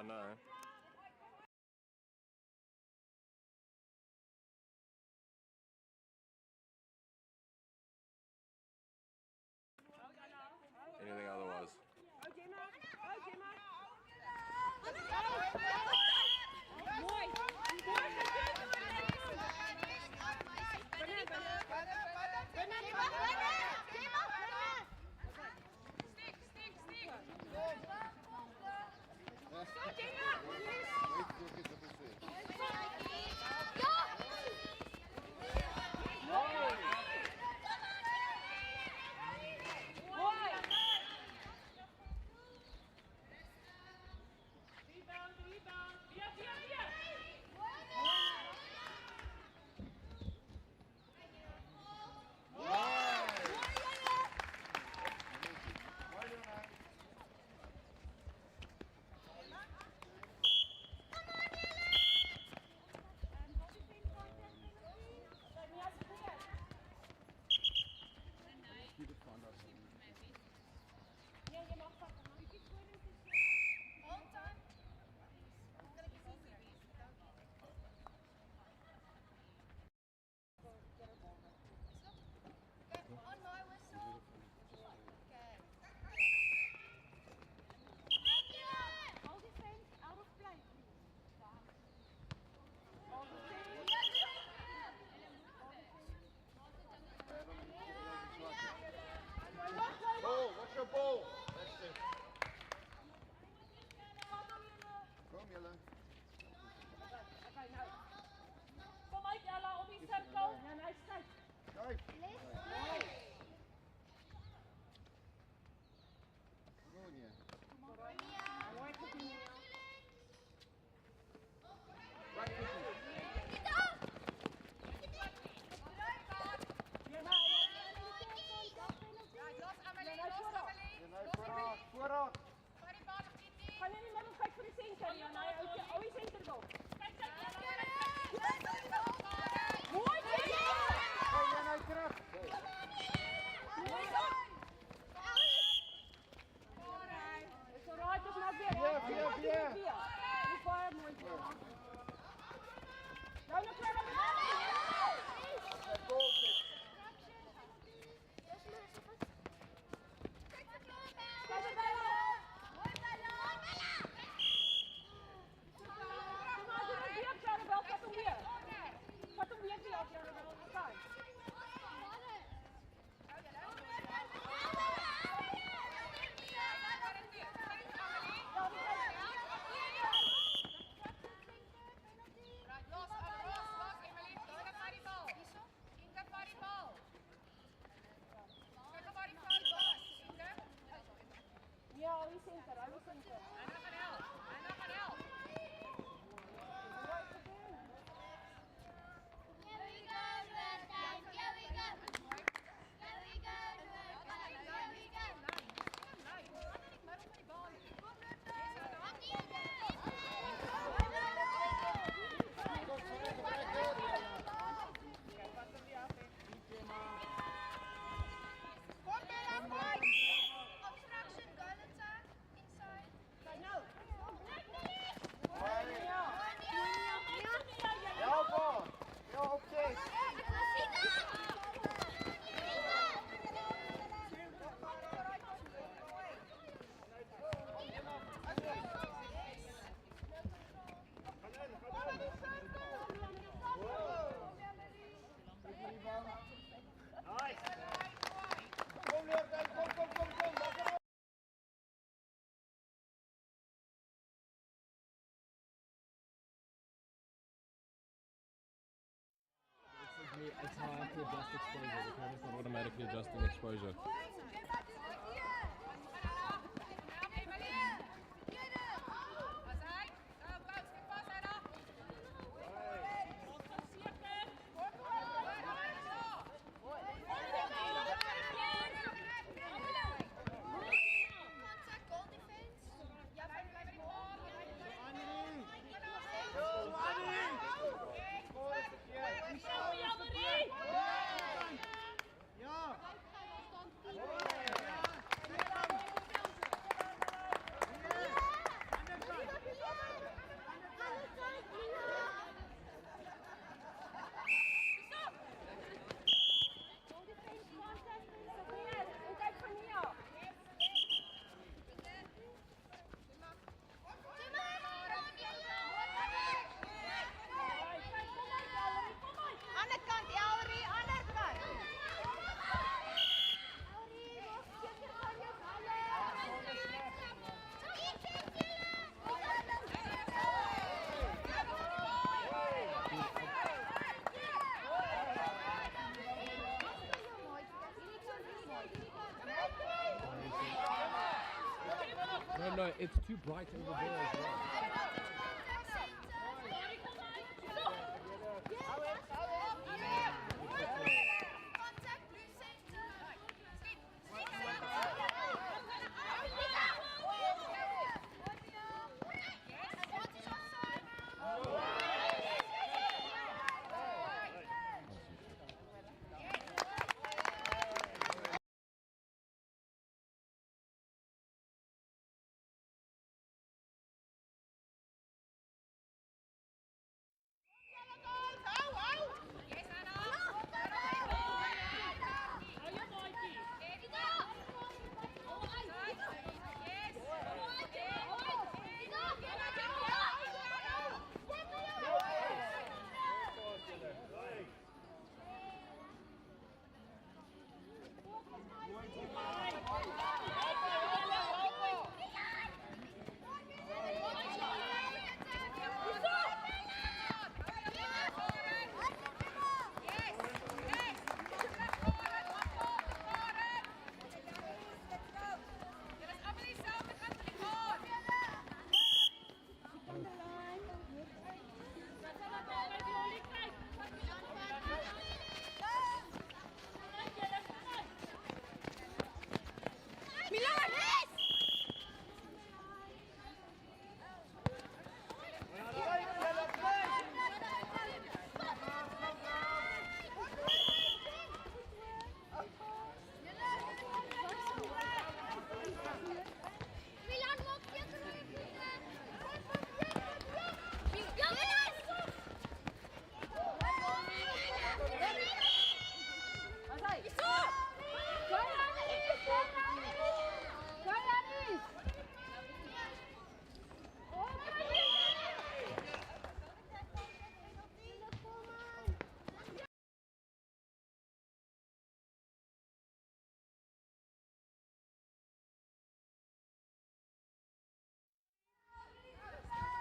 know. Anything otherwise. It's hard to adjust exposure. The camera's not automatically adjusting exposure. Ja! it's too bright over there as well.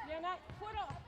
Lena, voorop!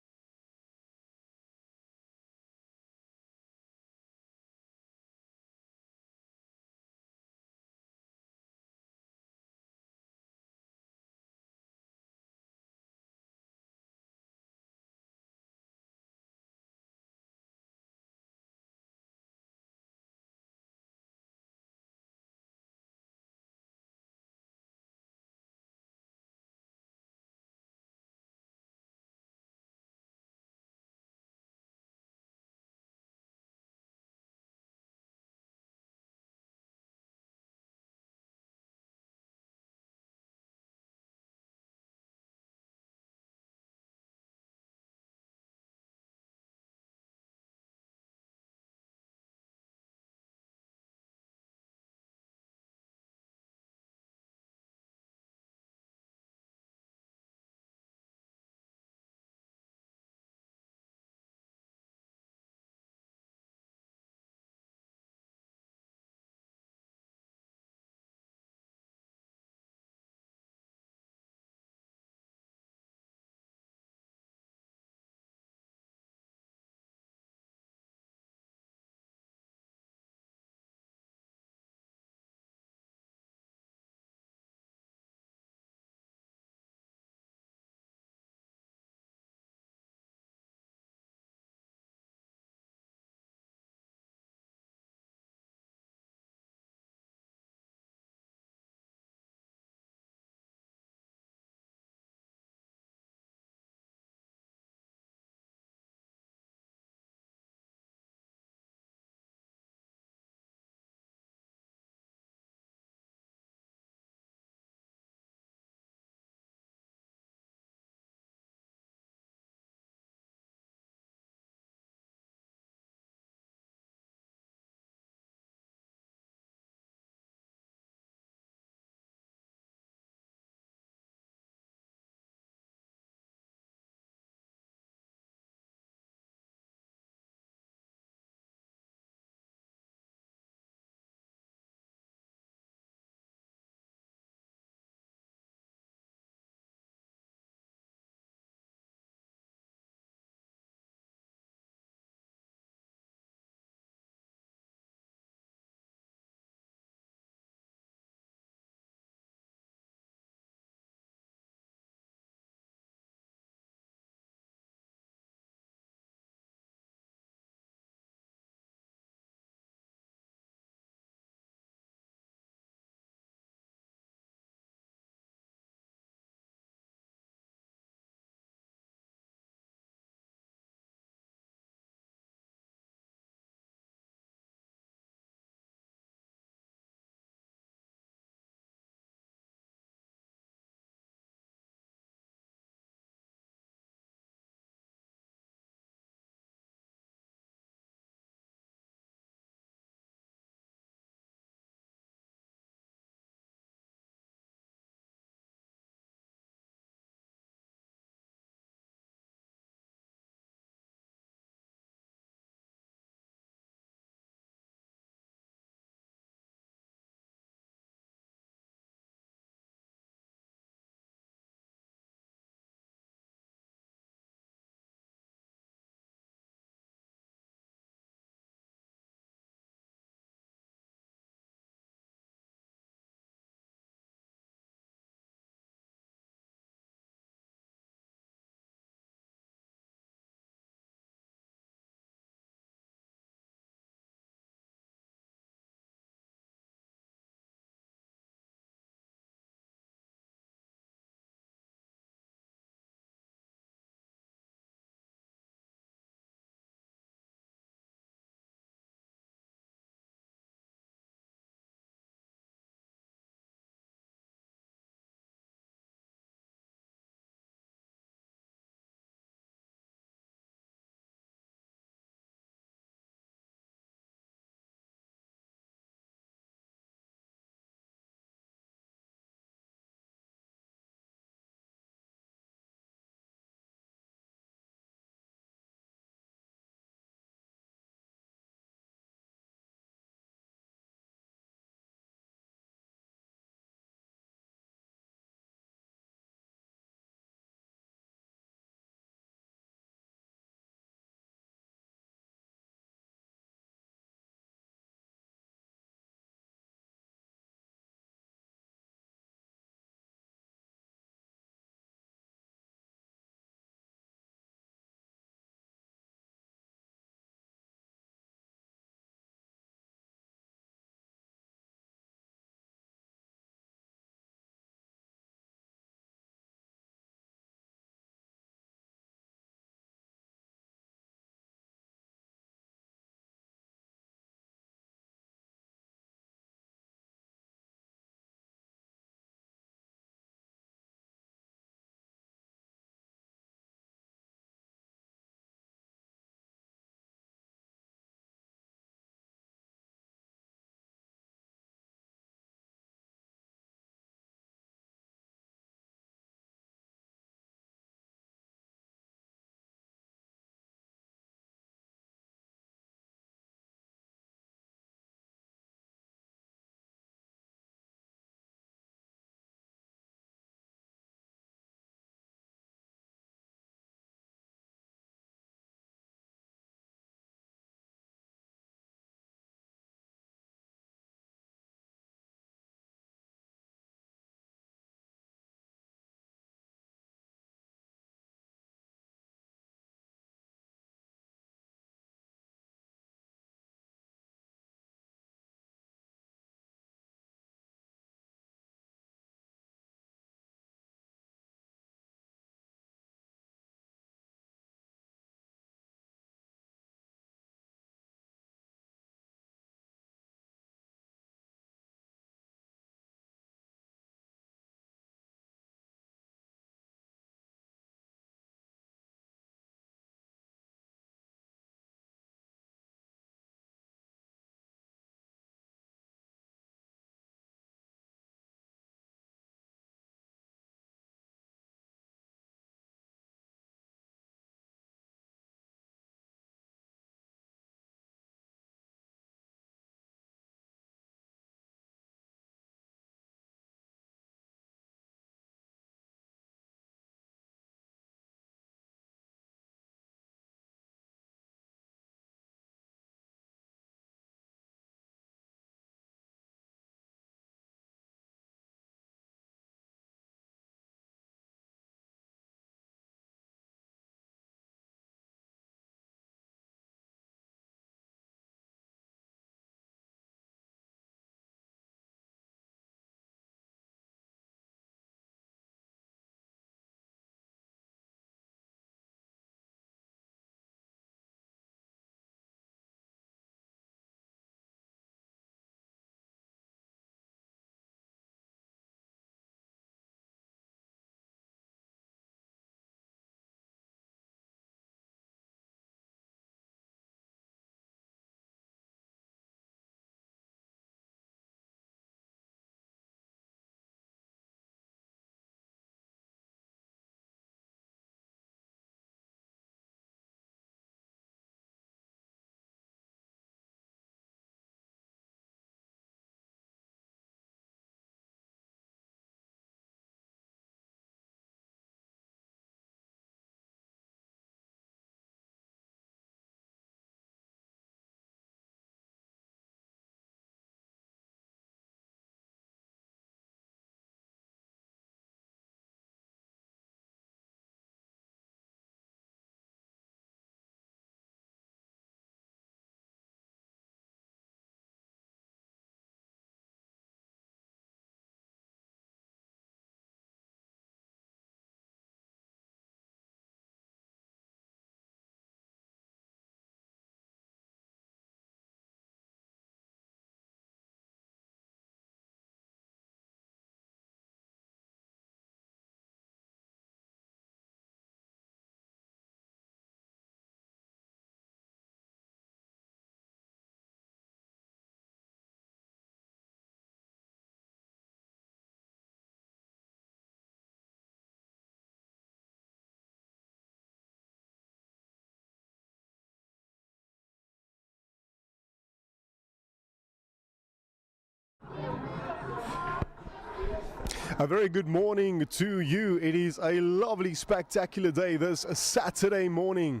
A very good morning to you. It is a lovely, spectacular day this Saturday morning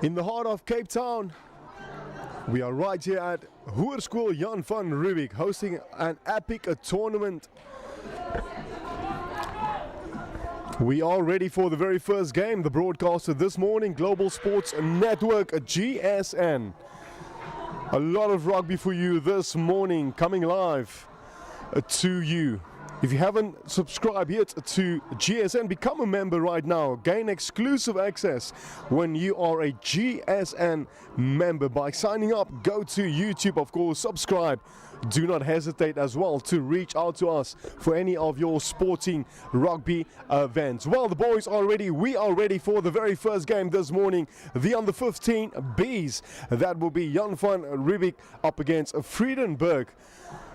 in the heart of Cape Town. We are right here at Hoërskool Jan van Riebeeck hosting an epic tournament. We are ready for the very first game. The broadcaster this morning, Global Sports Network GSN. A lot of rugby for you this morning coming live to you. If you haven't subscribed yet to GSN, become a member right now. Gain exclusive access when you are a GSN member by signing up. Go to YouTube, of course, subscribe. Do not hesitate as well to reach out to us for any of your sporting rugby events. Well, the boys are ready. We are ready for the very first game this morning. The under 15 Bs. That will be Jan van Riebeeck up against Vredenburg.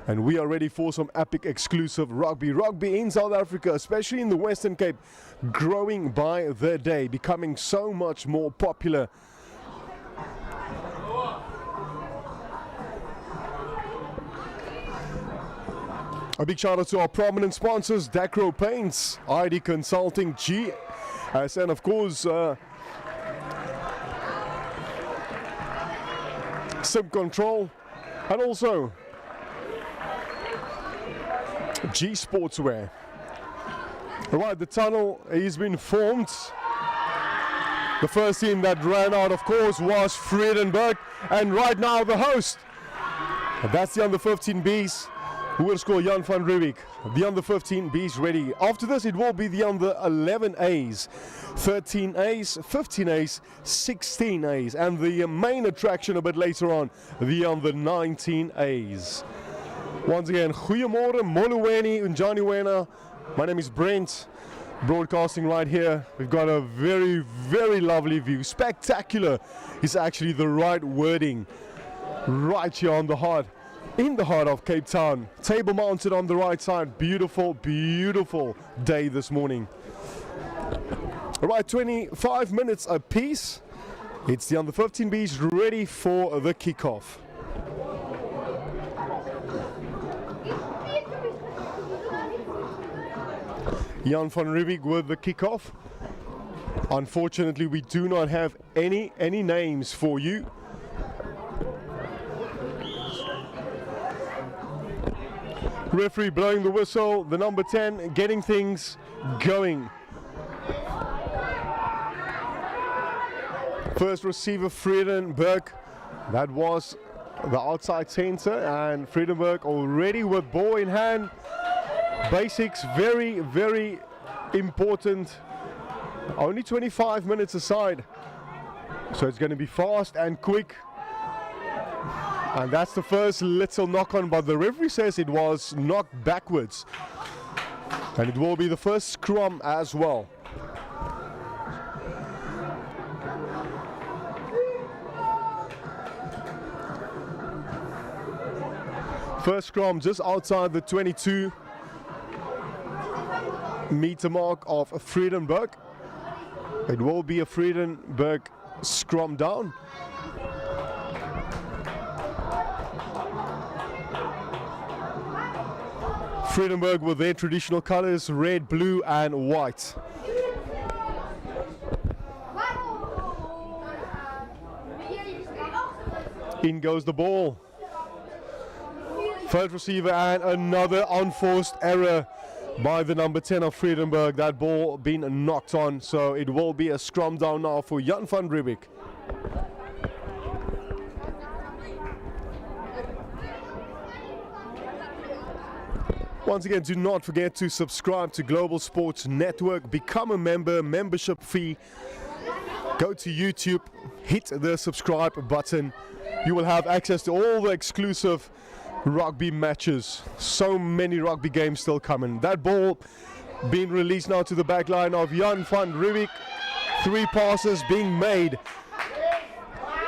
And we are ready for some epic exclusive rugby. Rugby in South Africa, especially in the Western Cape, growing by the day, becoming so much more popular. A big shout out to our prominent sponsors, Dacro Paints, ID Consulting, GSN, of course, Sim Control, and also G Sportswear. Right, the tunnel has been formed. The first team that ran out, of course, was Vredenburg, and right now the host. That's the under 15 Bs. Hoërskool Jan van Riebeeck. The under 15 Bs ready. After this, it will be the under 11 As, 13 As, 15 As, 16 As, and the main attraction a bit later on, the under 19 As. Once again, goeiemorgen, Moluweni, Unjani. My name is Brent, broadcasting right here. We've got a very, very lovely view. Spectacular is actually the right wording. Right here on the heart, in the heart of Cape Town. Table mounted on the right side. Beautiful, beautiful day this morning. All right, 25 minutes apiece. It's the under 15 Bs ready for the kickoff. Jan van Riebeeck with the kickoff. Unfortunately, we do not have any names for you. Referee blowing the whistle, the number 10 getting things going. First receiver, Vredenburg. That was the outside center, and Vredenburg already with ball in hand. Basics, very, very important. Only 25 minutes aside, so it's going to be fast and quick. And that's the first little knock on, but the referee says it was knocked backwards. And it will be the first scrum as well. First scrum just outside the 22 meter mark of Vredenburg. It will be a Vredenburg scrum down. Vredenburg with their traditional colors, red, blue and white. In goes the ball. Third receiver and another unforced error by the number 10 of Vredenburg. That ball being knocked on, so it will be a scrum down now for Jan van Riebeeck. Once again, do not forget to subscribe to Global Sports Network. Become a member, membership fee. Go to YouTube, hit the subscribe button. You will have access to all the exclusive rugby matches. So many rugby games still coming. That ball being released now to the back line of Jan van Riebeeck. 3 passes being made.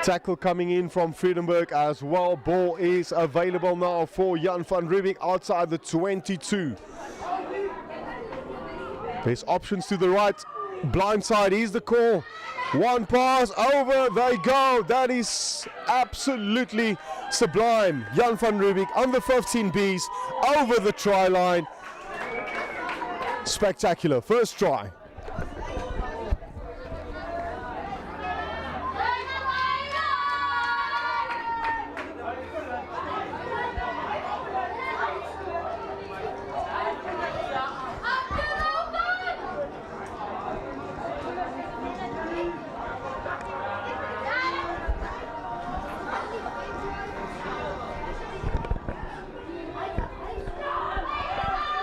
Tackle coming in from Vredenburg as well. Ball is available now for Jan van Riebeeck outside the 22. There's options to the right. Blindside is the call. One pass, over they go. That is absolutely sublime. Jan van Riebeeck under 15 Bs over the try line. spectacular. First try.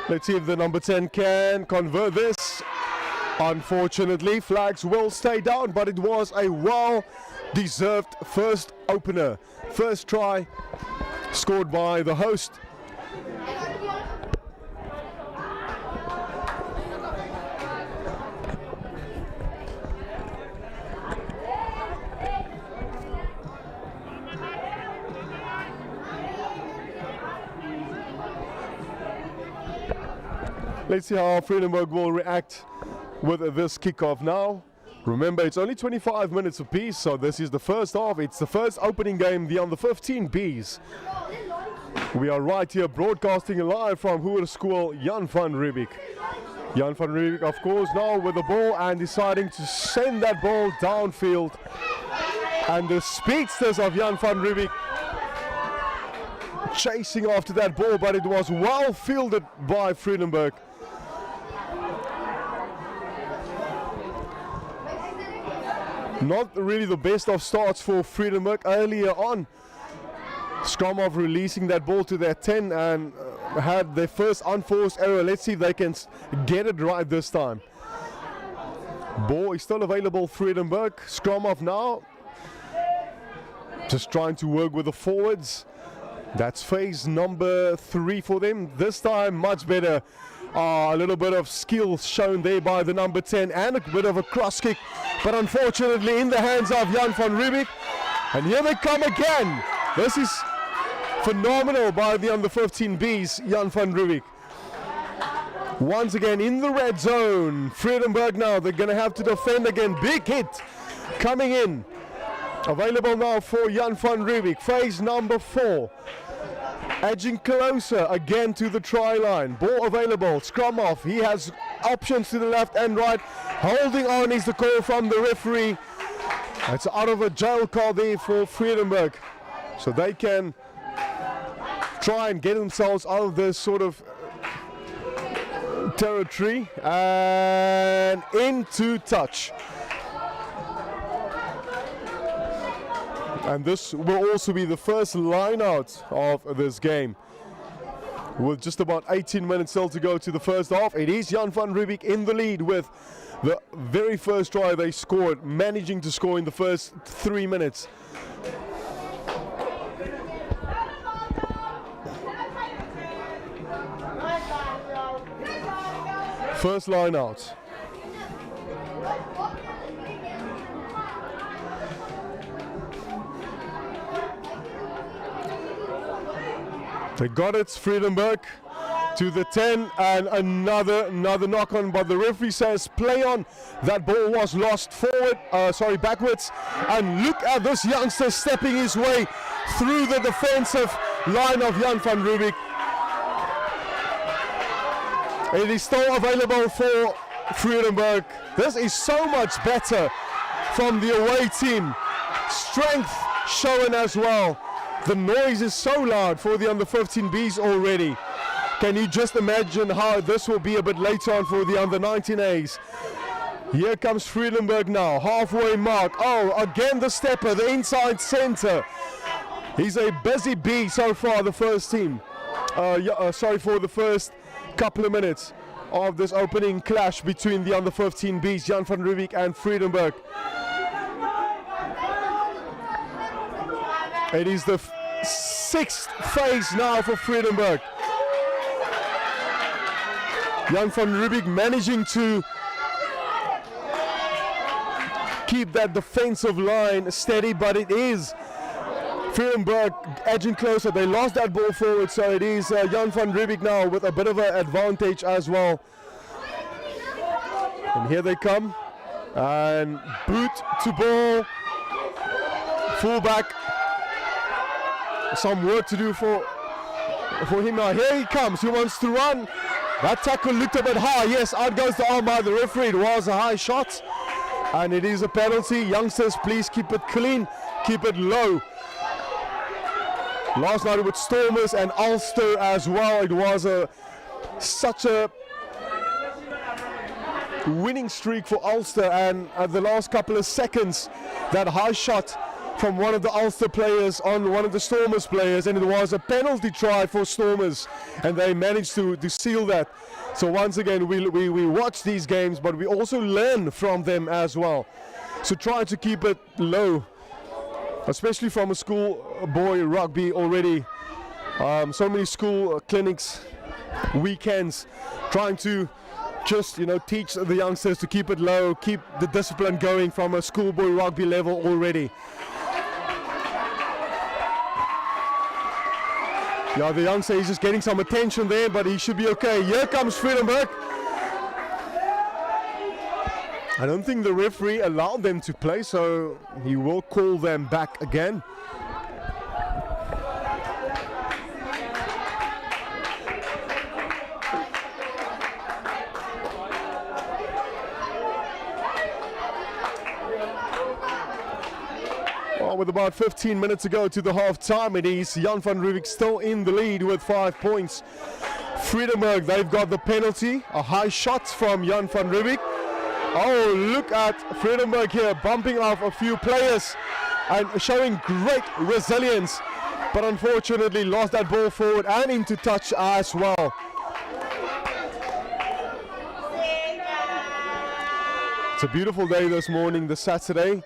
Let's see if the number 10 can convert this. Unfortunately, flags will stay down, but it was a well-deserved first opener. First try scored by the host. Let's see how Vredenburg will react with this kickoff now. Remember, it's only 25 minutes apiece, so this is the first half. It's the first opening game, the under 15 Bs. We are right here broadcasting live from Hoërskool Jan van Riebeeck. Jan van Riebeeck, of course, now with the ball and deciding to send that ball downfield. And the speedsters of Jan van Riebeeck chasing after that ball, but it was well fielded by Vredenburg. Not really the best of starts for Vredenburg earlier on. Skromov releasing that ball to their 10 and had their first unforced error. Let's see if they can get it right this time. Ball is still available, Vredenburg. Skromov now just trying to work with the forwards. That's phase number 3 for them. This time much better. A little bit of skill shown there by the number 10 and a bit of a cross kick, but unfortunately in the hands of Jan van Riebeeck. And here they come again. This is phenomenal by the under 15 Bs, Jan van Riebeeck. Once again in the red zone. Vredenburg now, they're going to have to defend again. Big hit coming in. Available now for Jan van Riebeeck. Phase number 4. Edging closer again to the try line. Ball available. Skromov. He has options to the left and right. Holding on is the call from the referee. It's out of a jail call there for Vredenburg. So they can try and get themselves out of this sort of territory. And into touch. And this will also be the first line out of this game. With just about 18 minutes still to go to the first half, it is Jan van Riebeeck in the lead with the very first try they scored, managing to score in the first 3 minutes. First line out. They got it, Vredenburg to the 10 and another knock on, but the referee says play on. That ball was lost backwards, and look at this youngster stepping his way through the defensive line of Jan van Riebeeck. It is still available for Vredenburg. This is so much better from the away team. Strength shown as well. The noise is so loud for the under 15 Bs already. Can you just imagine how this will be a bit later on for the under 19 As? Here comes Vredenburg now, halfway mark. Oh, again the stepper, the inside center. He's a busy bee so far, the first team. For the first couple of minutes of this opening clash between the under 15 Bs, Jan van Riebeeck and Vredenburg. It is the 6th phase now for Vredenburg. Jan van Riebeeck managing to keep that defensive line steady, but it is Vredenburg edging closer. They lost that ball forward, so it is Jan van Riebeeck now with a bit of an advantage as well. And here they come. And boot to ball. Fullback. Some work to do for him now. Here he comes. He wants to run. That tackle looked a bit high. Yes, out goes the arm by the referee. It was a high shot. And it is a penalty. Youngsters, please keep it clean. Keep it low. Last night with Stormers and Ulster as well. It was such a winning streak for Ulster, and at the last couple of seconds that high shot from one of the Ulster players on one of the Stormers players, and it was a penalty try for Stormers, and they managed to seal that. So once again we watch these games, but we also learn from them as well. So try to keep it low, especially from a schoolboy rugby already. So many school clinics, weekends, trying to just teach the youngsters to keep it low, keep the discipline going from a schoolboy rugby level already. Yeah, the youngster is just getting some attention there, but he should be okay. Here comes Vredenburg. I don't think the referee allowed them to play, so he will call them back again. With about 15 minutes to go to the half time, it is Jan van Riebeeck still in the lead with 5 points. Vredenburg, they've got the penalty, a high shot from Jan van Riebeeck. Oh, look at Vredenburg here, bumping off a few players and showing great resilience, but unfortunately lost that ball forward and into touch as well. It's a beautiful day this morning, this Saturday.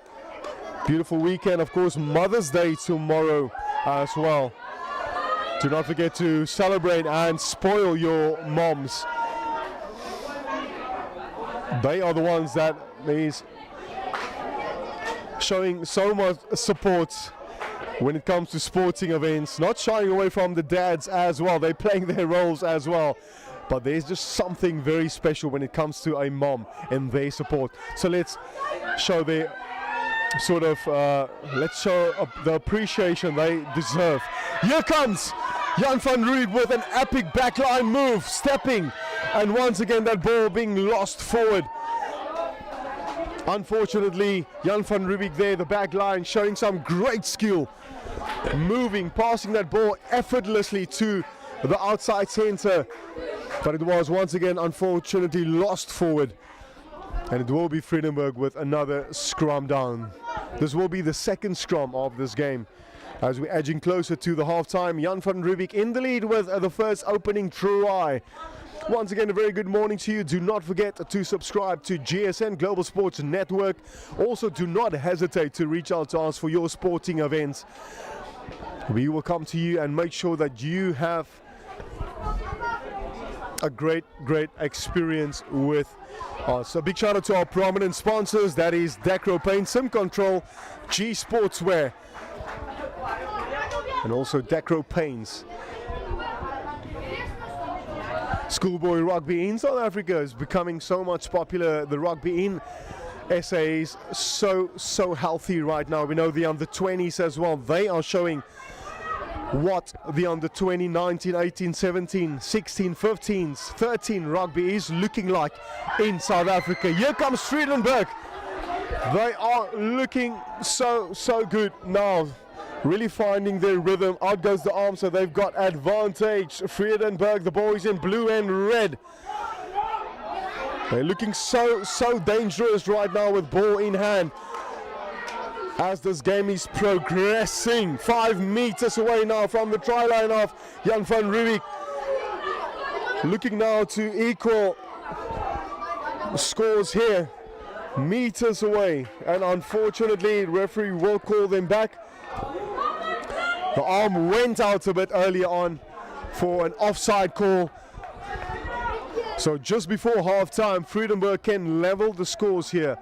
Beautiful weekend, of course, Mother's Day tomorrow as well. Do not forget to celebrate and spoil your moms. They are the ones that is showing so much support when it comes to sporting events, not shying away from the dads as well. They're playing their roles as well. But there's just something very special when it comes to a mom and their support. So let's show their let's show the appreciation they deserve. Here comes Jan van Riebeeck with an epic backline move, stepping, and once again that ball being lost forward. Unfortunately, Jan van Riebeeck there, the backline, showing some great skill, moving, passing that ball effortlessly to the outside center, but it was once again unfortunately lost forward. And it will be Vredenburg with another scrum down. This will be the second scrum of this game. As we're edging closer to the halftime, Jan van Riebeeck in the lead with the first opening try. Once again, a very good morning to you. Do not forget to subscribe to GSN Global Sports Network. Also, do not hesitate to reach out to us for your sporting events. We will come to you and make sure that you have a great experience with us. A big shout out to our prominent sponsors, that is Decro Paint, Sim Control, G Sportswear, and also Decro Paints. Schoolboy rugby in South Africa is becoming so much popular. The rugby in SA is so healthy right now. We know the under 20s as well. They are showing what the under 20, 19, 18, 17, 16, 15s, 13 rugby is looking like in South Africa. Here comes Vredenburg. They are looking so good now, really finding their rhythm. Out goes the arm, so they've got advantage. Vredenburg, the boys in blue and red. They're looking so dangerous right now with ball in hand. As this game is progressing, 5 meters away now from the try line of Jan van Riebeeck. Looking now to equal scores here, meters away, and unfortunately, the referee will call them back. The arm went out a bit earlier on for an offside call. So just before half time, Vredenburg can level the scores here.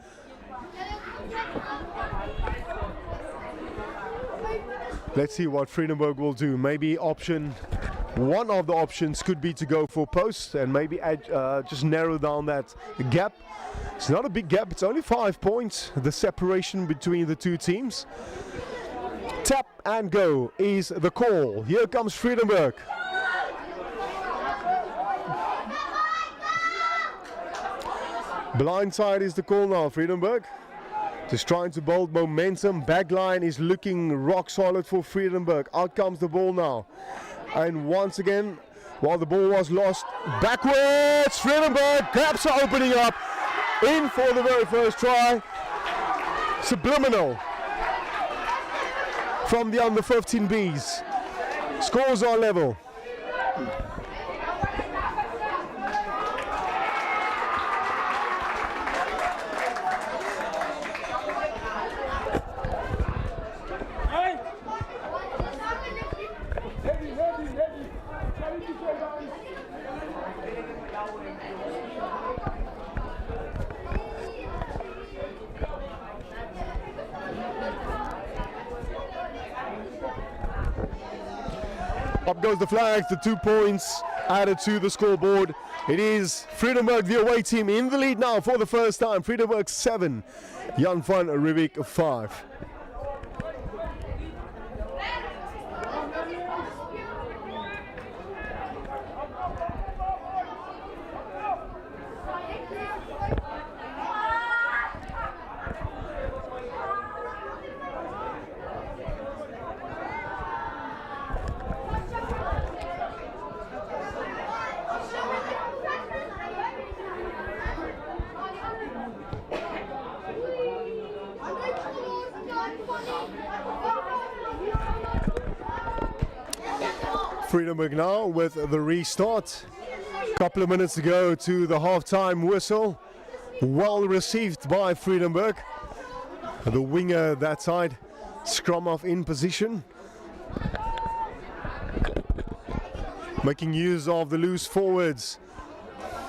Let's see what Vredenburg will do. Maybe one of the options could be to go for posts and maybe just narrow down that gap. It's not a big gap, it's only 5 points, the separation between the two teams. Tap and go is the call. Here comes Vredenburg. Blindside is the call now, Vredenburg. Just trying to build momentum. Backline is looking rock solid for Vredenburg. Out comes the ball now. And once again, while the ball was lost, backwards, Vredenburg, gaps are opening up. In for the very first try. Subliminal from the under 15 Bs. Scores are level. Up goes the flag, the 2 points added to the scoreboard. It is Vredenburg, the away team, in the lead now for the first time. Vredenburg 7, Jan van Riebeeck 5. Vredenburg now with the restart. Couple of minutes to go to the half-time whistle. Well received by Vredenburg. The winger that side, scrum off in position. Making use of the loose forwards.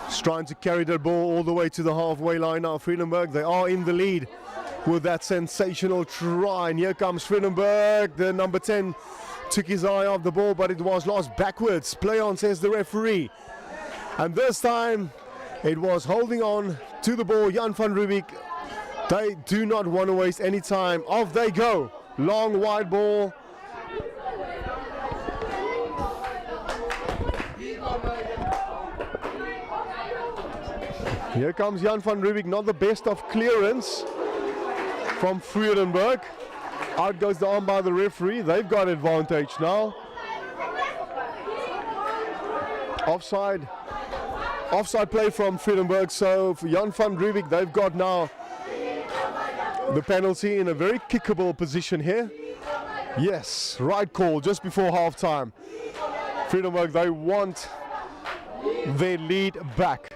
Just trying to carry their ball all the way to the halfway line now. Vredenburg, they are in the lead with that sensational try. And here comes Vredenburg, the number 10. Took his eye off the ball, but it was lost backwards. Play on, says the referee. And this time, it was holding on to the ball. Jan van Riebeeck, they do not want to waste any time. Off they go. Long, wide ball. Here comes Jan van Riebeeck, not the best of clearance from Vredenburg. Out goes the arm by the referee. They've got advantage now. Offside play from Vredenburg. So for Jan van Riebeeck, they've got now the penalty in a very kickable position here. Yes, right call just before half time. Vredenburg, they want their lead back.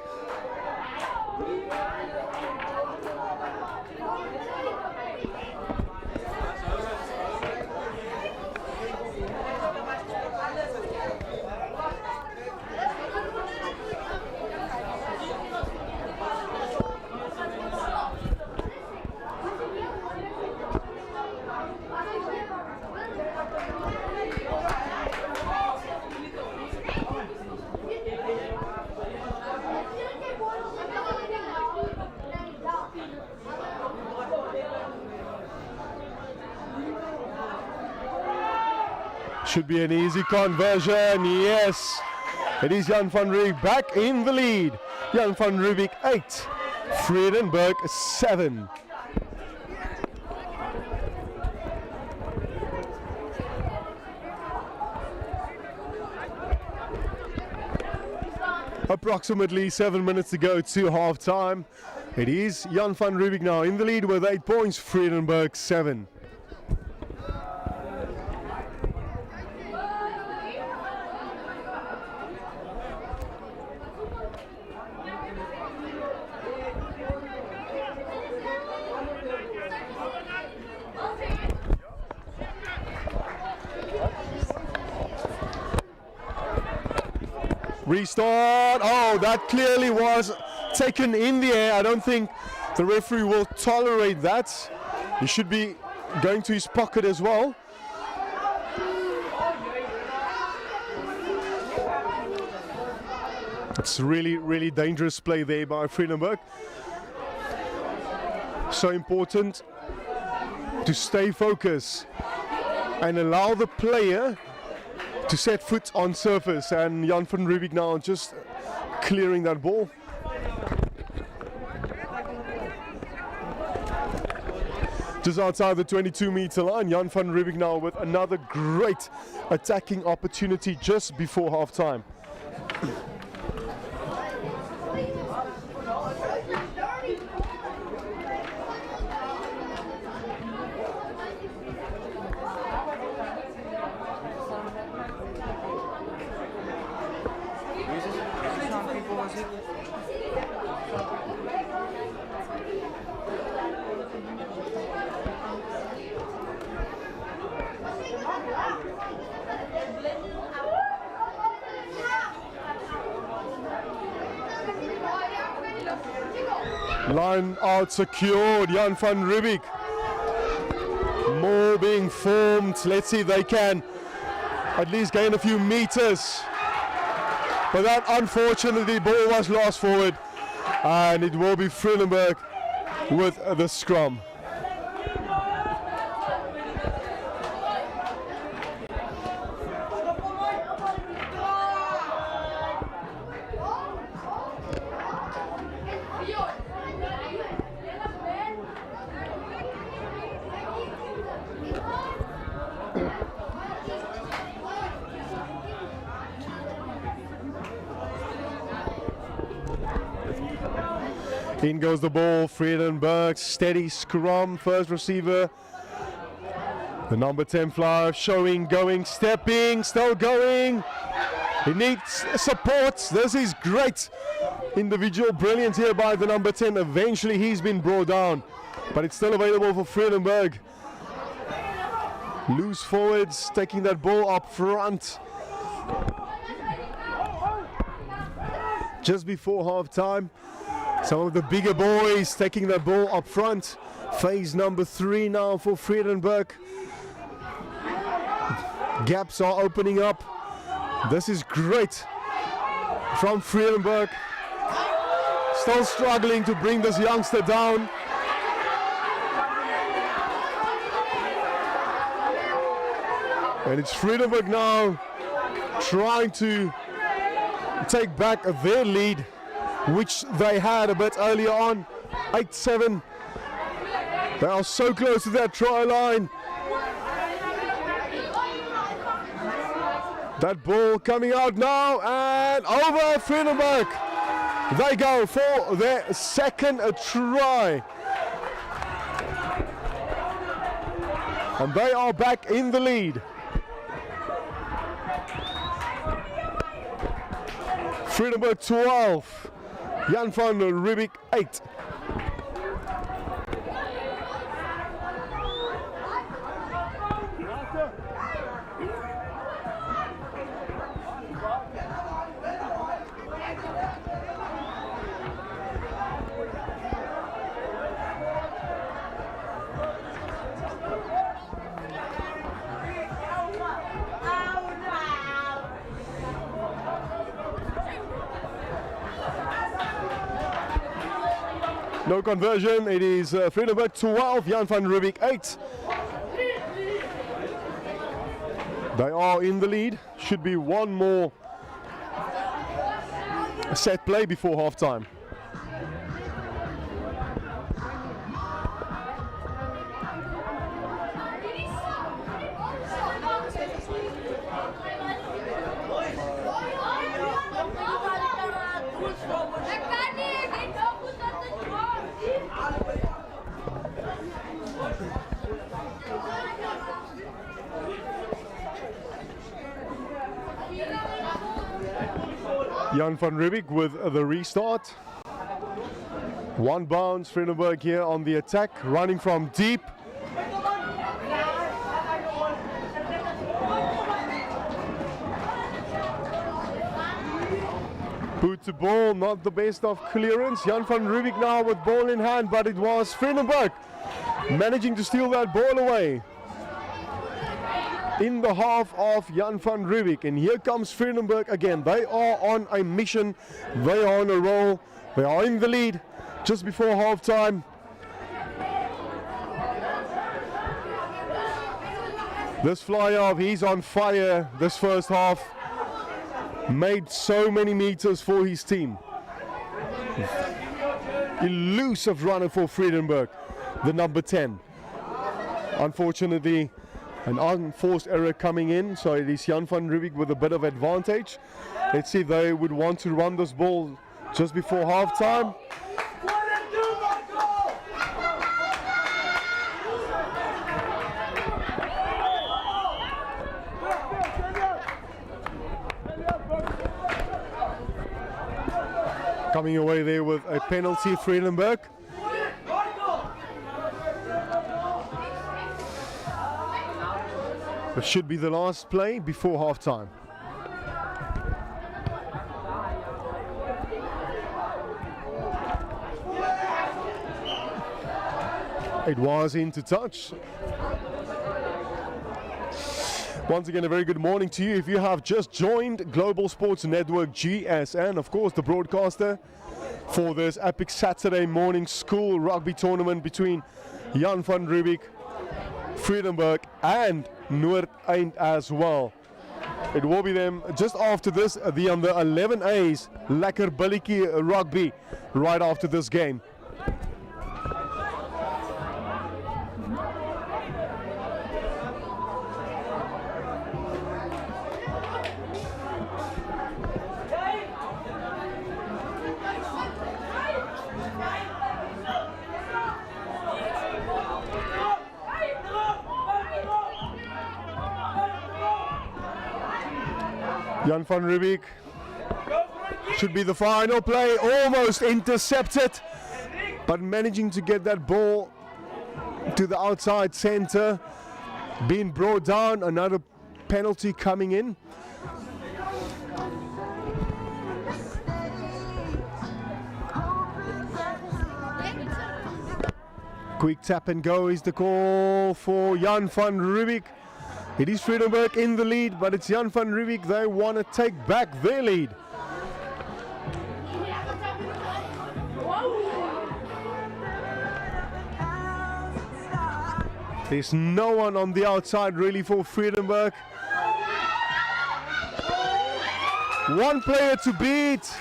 Should be an easy conversion, yes. It is Jan van Riebeeck back in the lead. Jan van Riebeeck 8, Vredenburg 7. Approximately 7 minutes to go to half time. It is Jan van Riebeeck now in the lead with 8 points, Vredenburg 7. Restart. Oh, that clearly was taken in the air. I don't think the referee will tolerate that. He should be going to his pocket as well. It's really dangerous play there by Vredenburg. So important to stay focused and allow the player to set foot on surface, and Jan van Riebeeck now just clearing that ball. Just outside the 22-meter line, Jan van Riebeeck now with another great attacking opportunity just before half-time. Line out secured, Jan van Riebeeck. More being formed. Let's see if they can at least gain a few meters. But that unfortunately ball was lost forward, and it will be Vredenburg with the scrum. In goes the ball, Vredenburg, steady scrum, first receiver. The number 10 flyer showing, going, stepping, still going. He needs support. This is great individual brilliance here by the number 10. Eventually he's been brought down, but it's still available for Vredenburg. Loose forwards, taking that ball up front. Just before half time. Some of the bigger boys taking the ball up front. Phase number 3 now for Vredenburg. Gaps are opening up. This is great from Vredenburg. Still struggling to bring this youngster down. And it's Vredenburg now trying to take back their lead, which they had a bit earlier on, 8-7. They are so close to that try line. That ball coming out now, and over Vredenburg. They go for their second try. And they are back in the lead. Vredenburg 12. Jan van Riebeeck 8. No conversion, it is Vredenburg 12, Jan van Riebeeck 8. They are in the lead. Should be one more set play before half time. Jan van Riebeeck with the restart. One bounce, Vredenburg here on the attack, running from deep. Boot to ball, not the best of clearance. Jan van Riebeeck now with ball in hand, but it was Vredenburg managing to steal that ball away. In the half of Jan van Riebeeck, and here comes Vredenburg again. They are on a mission, they are on a roll, they are in the lead just before half time. This fly-off, he's on fire this first half. Made so many meters for his team. Elusive runner for Vredenburg, the number 10. Unfortunately, an unforced error coming in, so it is Jan van Riebeeck with a bit of advantage. Let's see if they would want to run this ball just before halftime. Coming away there with a penalty, Vredenburg. It should be the last play before halftime. It was into touch. Once again, a very good morning to you. If you have just joined Global Sports Network GSN, of course, the broadcaster for this epic Saturday morning school rugby tournament between Jan van Riebeeck, Vredenburg, and Noordeind as well. It will be them just after this, the under 11 A's, lekker billetjie rugby, right after this game. Jan van Riebeeck should be the final play, almost intercepted, but managing to get that ball to the outside center, being brought down, another penalty coming in. Quick tap and go is the call for Jan van Riebeeck. It is Vredenburg in the lead, but it's Jan van Riebeeck. They want to take back their lead. There's no one on the outside really for Vredenburg. One player to beat.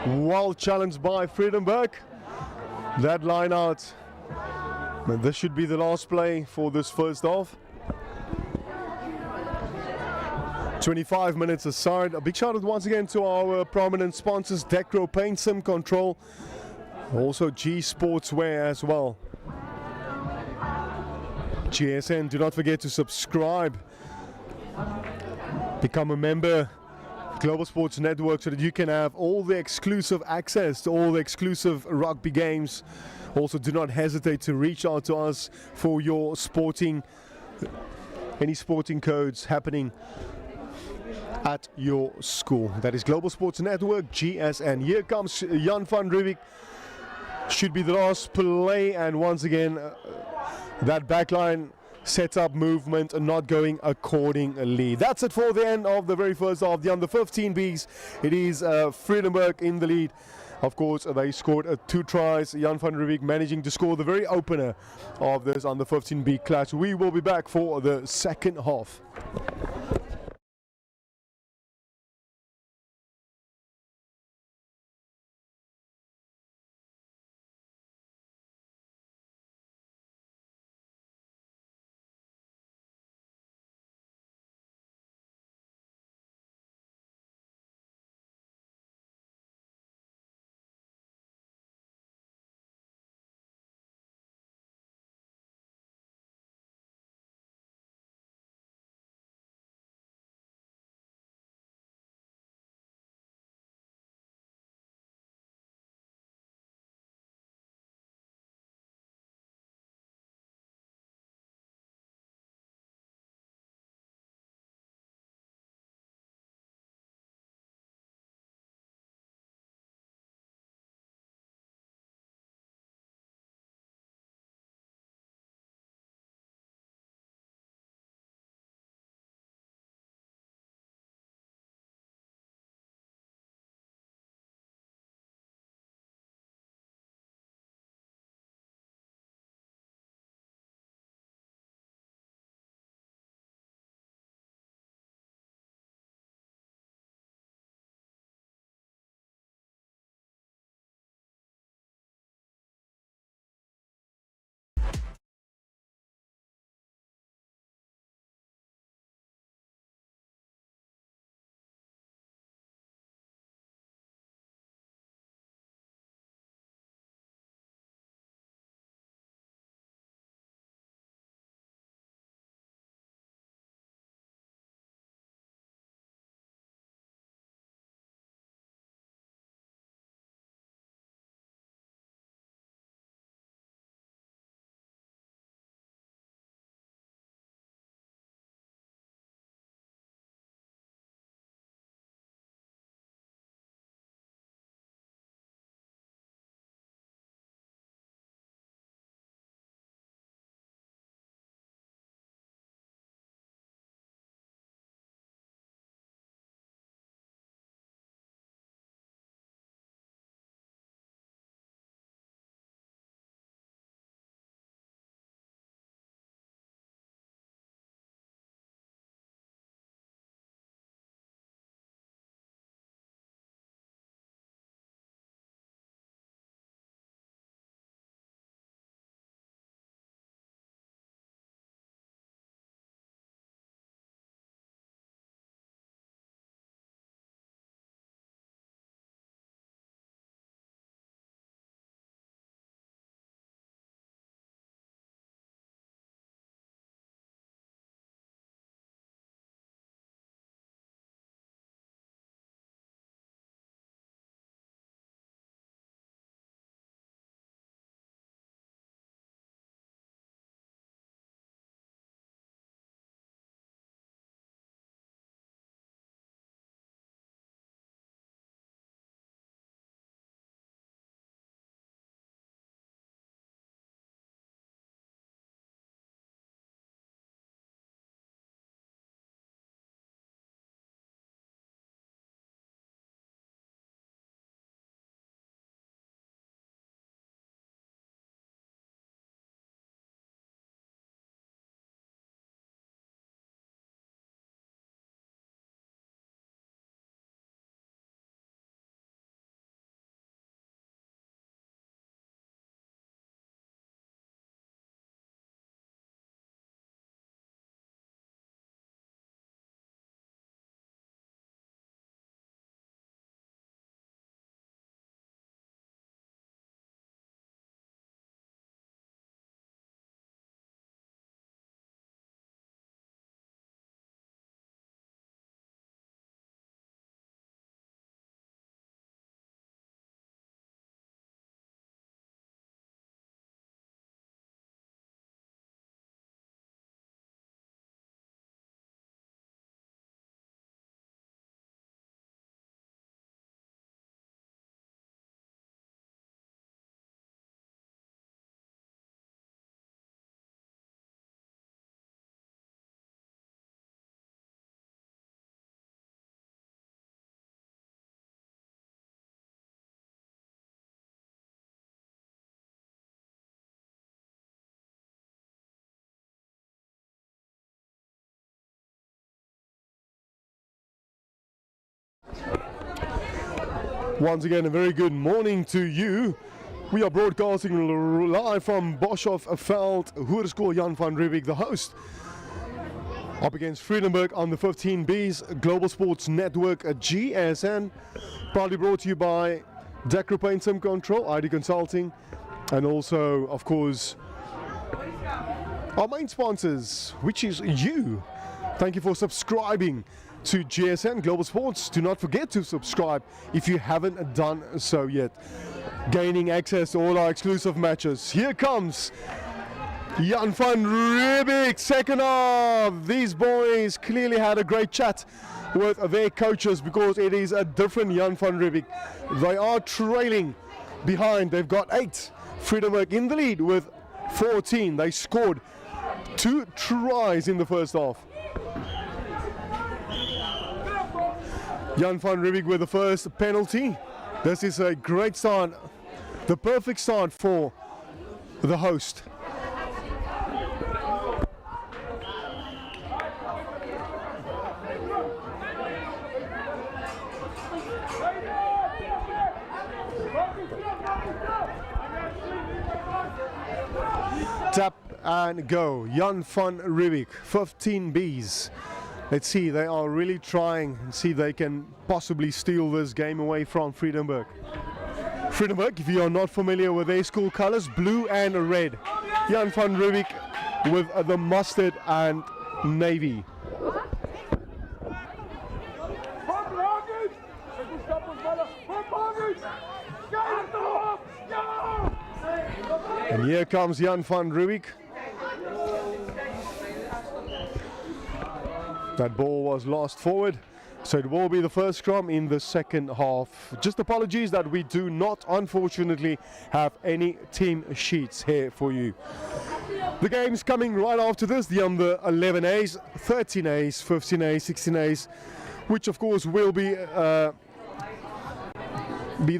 Well challenged by Vredenburg. That line out. But this should be the last play for this first half. 25 minutes aside. A big shout out once again to our prominent sponsors, Decro Paint Sim Control. Also G Sportswear as well. GSN, do not forget to subscribe. Become a member. Global Sports Network, so that you can have all the exclusive access to all the exclusive rugby games. Also, do not hesitate to reach out to us for your any sporting codes happening at your school. That is Global Sports Network, GSN. Here comes Jan van Riebeeck. Should be the last play, and once again, that backline set-up movement not going accordingly. That's it for the end of the very first half. The under 15 Bs. It is Vredenburg in the lead. Of course, they scored 2 tries. Jan van Riebeeck managing to score the very opener of this under 15 B clash. We will be back for the second half. Once again, a very good morning to you. We are broadcasting live from Boshoffveld, Hoërskool Jan van Riebeeck, the host. Up against Vredenburg on the 15Bs, Global Sports Network, GSN. Proudly brought to you by Decra Paint Sim Control, ID Consulting, and also, of course, our main sponsors, which is you. Thank you for subscribing to GSN Global Sports. Do not forget to subscribe if you haven't done so yet. Gaining access to all our exclusive matches. Here comes Jan van Riebeeck, second half. These boys clearly had a great chat with their coaches because it is a different Jan van Riebeeck. They are trailing behind. They've got 8. Vredenburg in the lead with 14. They scored 2 tries in the first half. Jan van Riebeeck with the first penalty. This is a great start, the perfect start for the host. Tap and go. Jan van Riebeeck, 15Bs. Let's see, they are really trying and see if they can possibly steal this game away from Vredenburg. Vredenburg, if you are not familiar with their school colors, blue and red. Jan van Riebeeck with the mustard and navy. And here comes Jan van Riebeeck. That ball was lost forward, so it will be the first scrum in the second half. Just apologies that we do not, unfortunately, have any team sheets here for you. The game's coming right after this, the under 11As, 13As, 15As, 16As, which of course will be the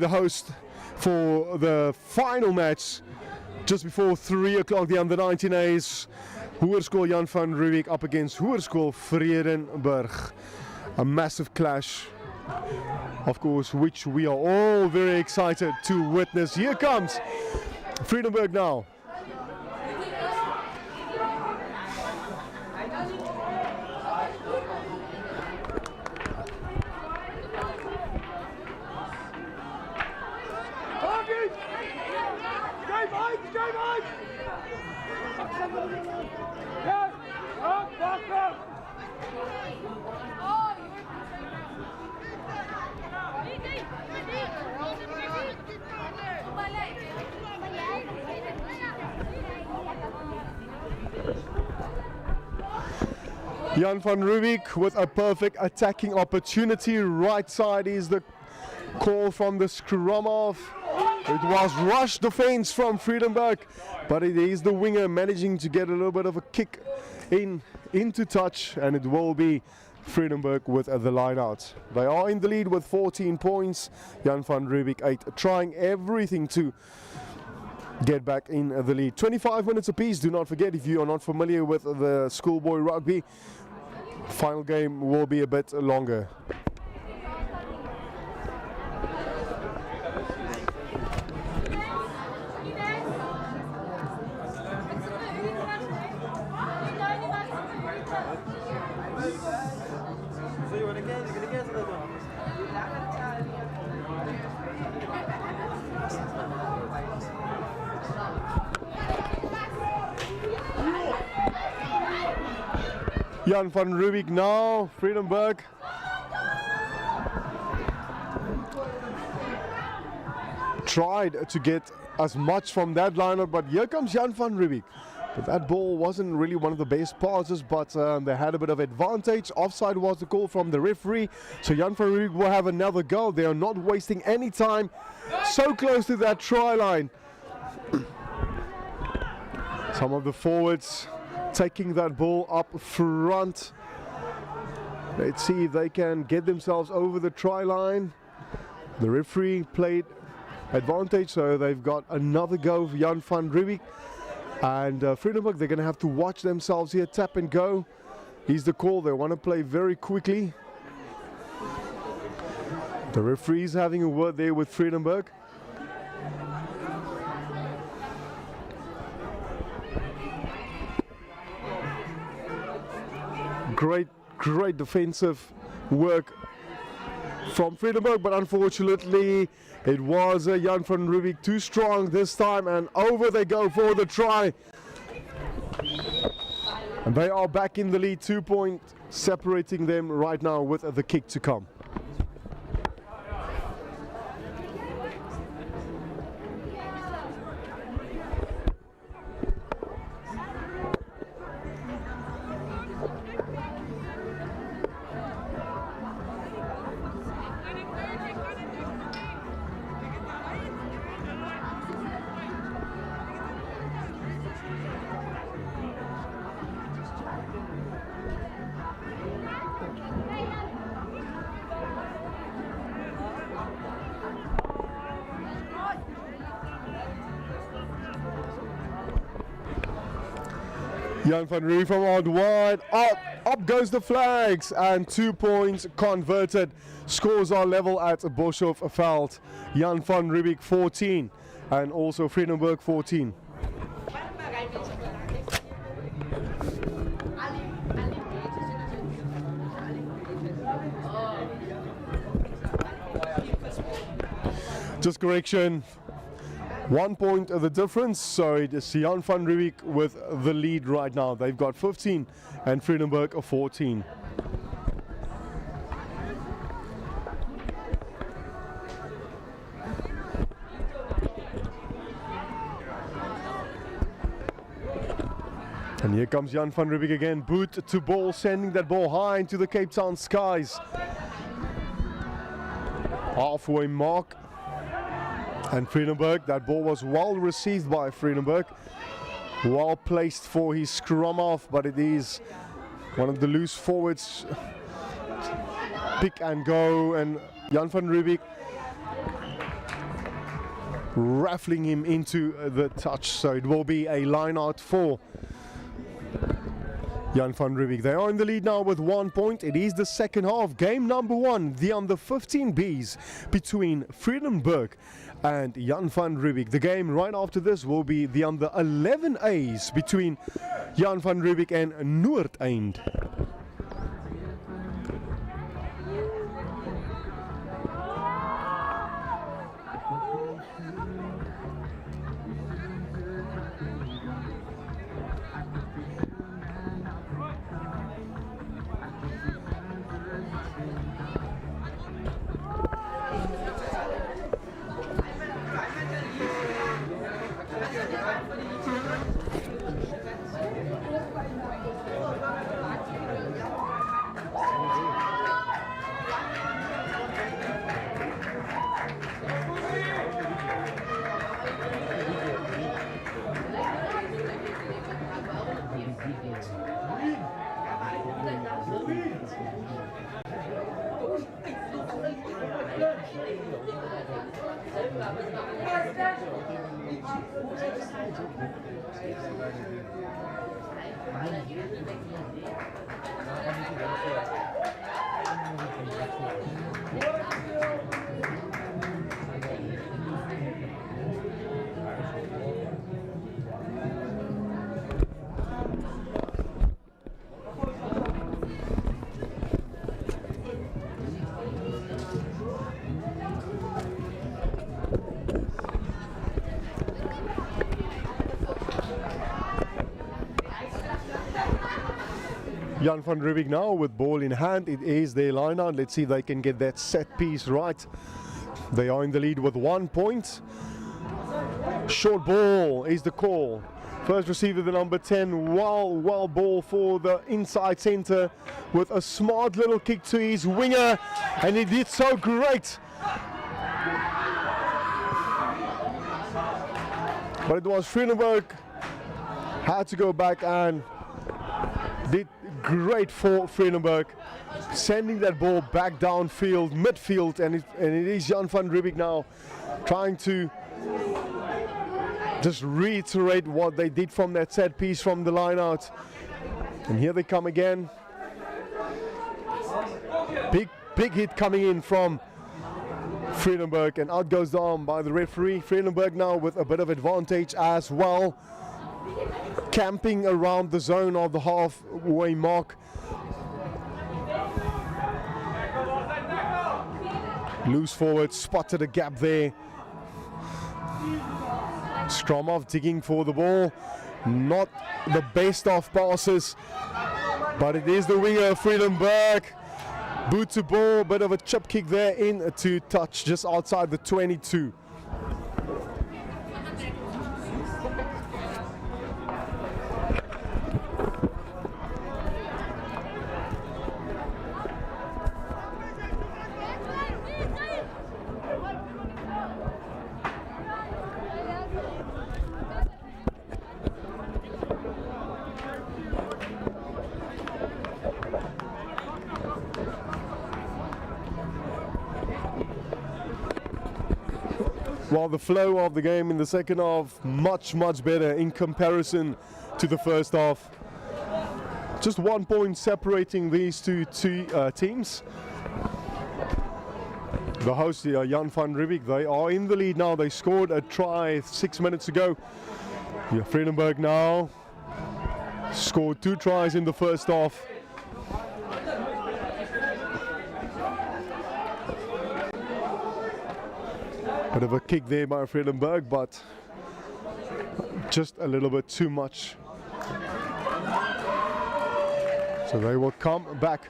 host for the final match just before 3 o'clock, the under 19As. Hoërskool Jan van Riebeeck up against Hoërskool Vredenburg. A massive clash, of course, which we are all very excited to witness. Here comes Vredenburg now. Jan van Riebeeck with a perfect attacking opportunity. Right side is the call from the scrum off. It was rush defense from Vredenburg, but it is the winger managing to get a little bit of a kick into touch, and it will be Vredenburg with the line out. They are in the lead with 14 points. Jan van Riebeeck 8, trying everything to get back in the lead. 25 minutes apiece. Do not forget, if you are not familiar with the schoolboy rugby, final game will be a bit longer. Jan van Riebeeck now, Vredenburg. Tried to get as much from that lineup, but here comes Jan van Riebeeck. But that ball wasn't really one of the best passes, but they had a bit of advantage. Offside was the call from the referee, so Jan van Riebeeck will have another go. They are not wasting any time. So close to that try line. Some of the forwards taking that ball up front. Let's see if they can get themselves over the try line. The referee played advantage, so they've got another go for Jan van Riebeeck. And Vredenburg, they're going to have to watch themselves here. Tap and go is the call. They want to play very quickly. The referee's having a word there with Vredenburg. Great defensive work from Vredenburg, but unfortunately it was Jan van Riebeeck too strong this time, and over they go for the try. And they are back in the lead, 2 points separating them right now with the kick to come. Jan van Riebeeck from out wide, up goes the flags, and 2 points converted. Scores are level at Boshoffveld. Jan van Riebeeck 14 and also Vredenburg 14. Just correction. 1 point of the difference, so it is Jan van Riebeeck with the lead right now. They've got 15 and Vredenburg 14. And here comes Jan van Riebeeck again, boot to ball, sending that ball high into the Cape Town skies. Halfway mark. And Vredenburg, that ball was well received by Vredenburg. Well placed for his scrum off, but it is one of the loose forwards. Pick and go, and Jan van Riebeeck raffling him into the touch. So it will be a line out for Jan van Riebeeck. They are in the lead now with 1 point. It is the second half. Game number 1, the under 15 Bs between Vredenburg and Jan van Riebeeck. The game right after this will be the under 11 A's between Jan van Riebeeck and Noordeind. Jan van Riebeeck now with ball in hand. It is their line out. Let's see if they can get that set piece right. They are in the lead with 1 point. Short ball is the call. First receiver, the number 10. Well ball for the inside center with a smart little kick to his winger, and he did so great. But it was Vredenburg had to go back and did great for Vredenburg, sending that ball back downfield, midfield, and it is Jan van Riebeeck now trying to just reiterate what they did from that set piece from the line out. And here they come again. Big hit coming in from Vredenburg, and out goes the arm by the referee. Vredenburg now with a bit of advantage as well, camping around the zone of the halfway mark. Loose forward, spotted a gap there. Stromov digging for the ball. Not the best of passes, but it is the winger Vredenburg. Boot to ball, bit of a chip kick there in to touch just outside the 22. While the flow of the game in the second half much better in comparison to the first half. Just 1 point separating these two teams. The hosts here, Jan van Riebeeck, they are in the lead now. They scored a try 6 minutes ago. Yeah, Vredenburg now scored 2 tries in the first half. Bit of a kick there by Vredenburg, but just a little bit too much. So they will come back.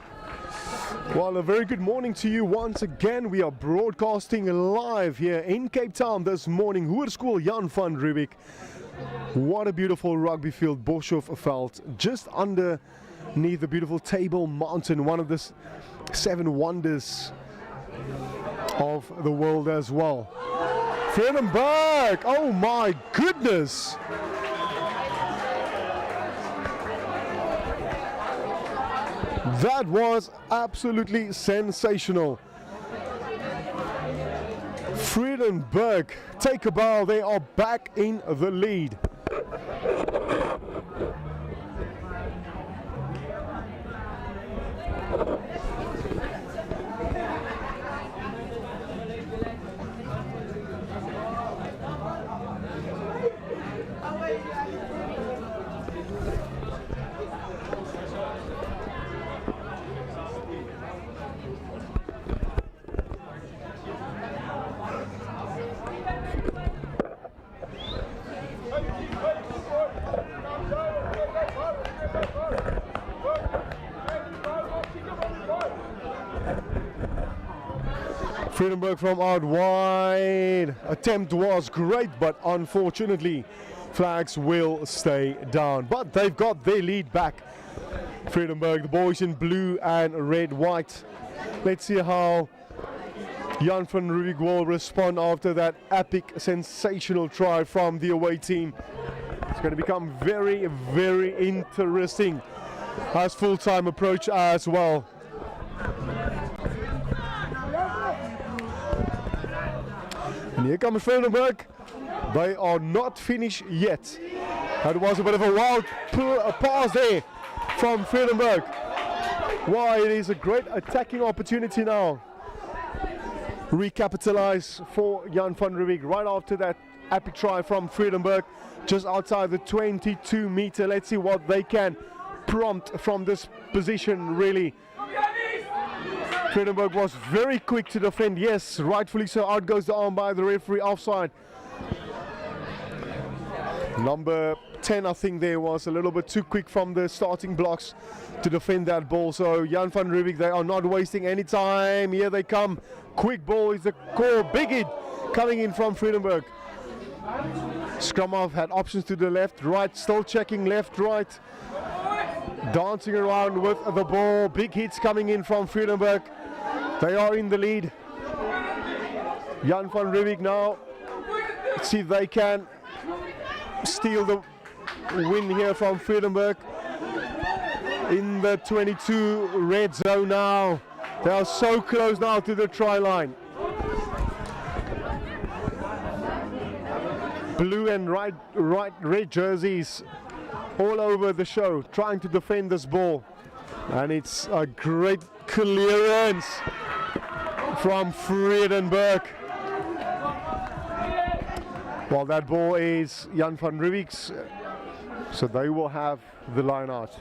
Well, a very good morning to you once again. We are broadcasting live here in Cape Town this morning. Hoërskool Jan van Riebeeck. What a beautiful rugby field, Boshoffveld, just underneath the beautiful Table Mountain, one of the 7 wonders of the world as well. Vredenburg, oh my goodness! That was absolutely sensational. Vredenburg take a bow, they are back in the lead. Vredenburg from out wide. Attempt was great, but unfortunately flags will stay down. But they've got their lead back. Vredenburg, the boys in blue and red white. Let's see how Jan van Riebeeck will respond after that epic, sensational try from the away team. It's going to become very interesting as full-time approach as well. And here comes Vredenburg. They are not finished yet. That was a bit of a wild pass there from Vredenburg. Wow, it is a great attacking opportunity now. Recapitalize for Jan van Riebeeck right after that epic try from Vredenburg, just outside the 22 meter. Let's see what they can prompt from this position, really. Vredenburg was very quick to defend, yes, rightfully so. Out goes the arm by the referee, offside. Number 10, I think, there was a little bit too quick from the starting blocks to defend that ball. So Jan van Riebeeck, they are not wasting any time. Here they come. Quick ball is the call. Big hit coming in from Vredenburg. Scrumov had options to the left, right, still checking left, right. Dancing around with the ball. Big hits coming in from Vredenburg. They are in the lead. Jan van Riebeeck now. Let's see if they can steal the win here from Vredenburg. In the 22 red zone now. They are so close now to the try line. Blue and red jerseys all over the show, trying to defend this ball. And it's a great clearance from Vredenburg. Well, that ball is Jan van Riebeeck's, so they will have the line out.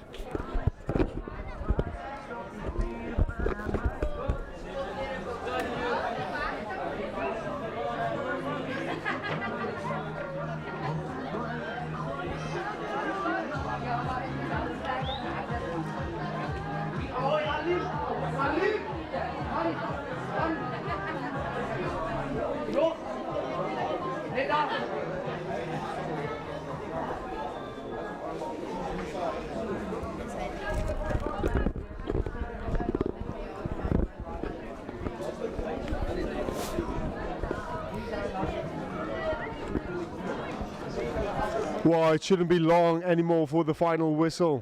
Well, it shouldn't be long anymore for the final whistle.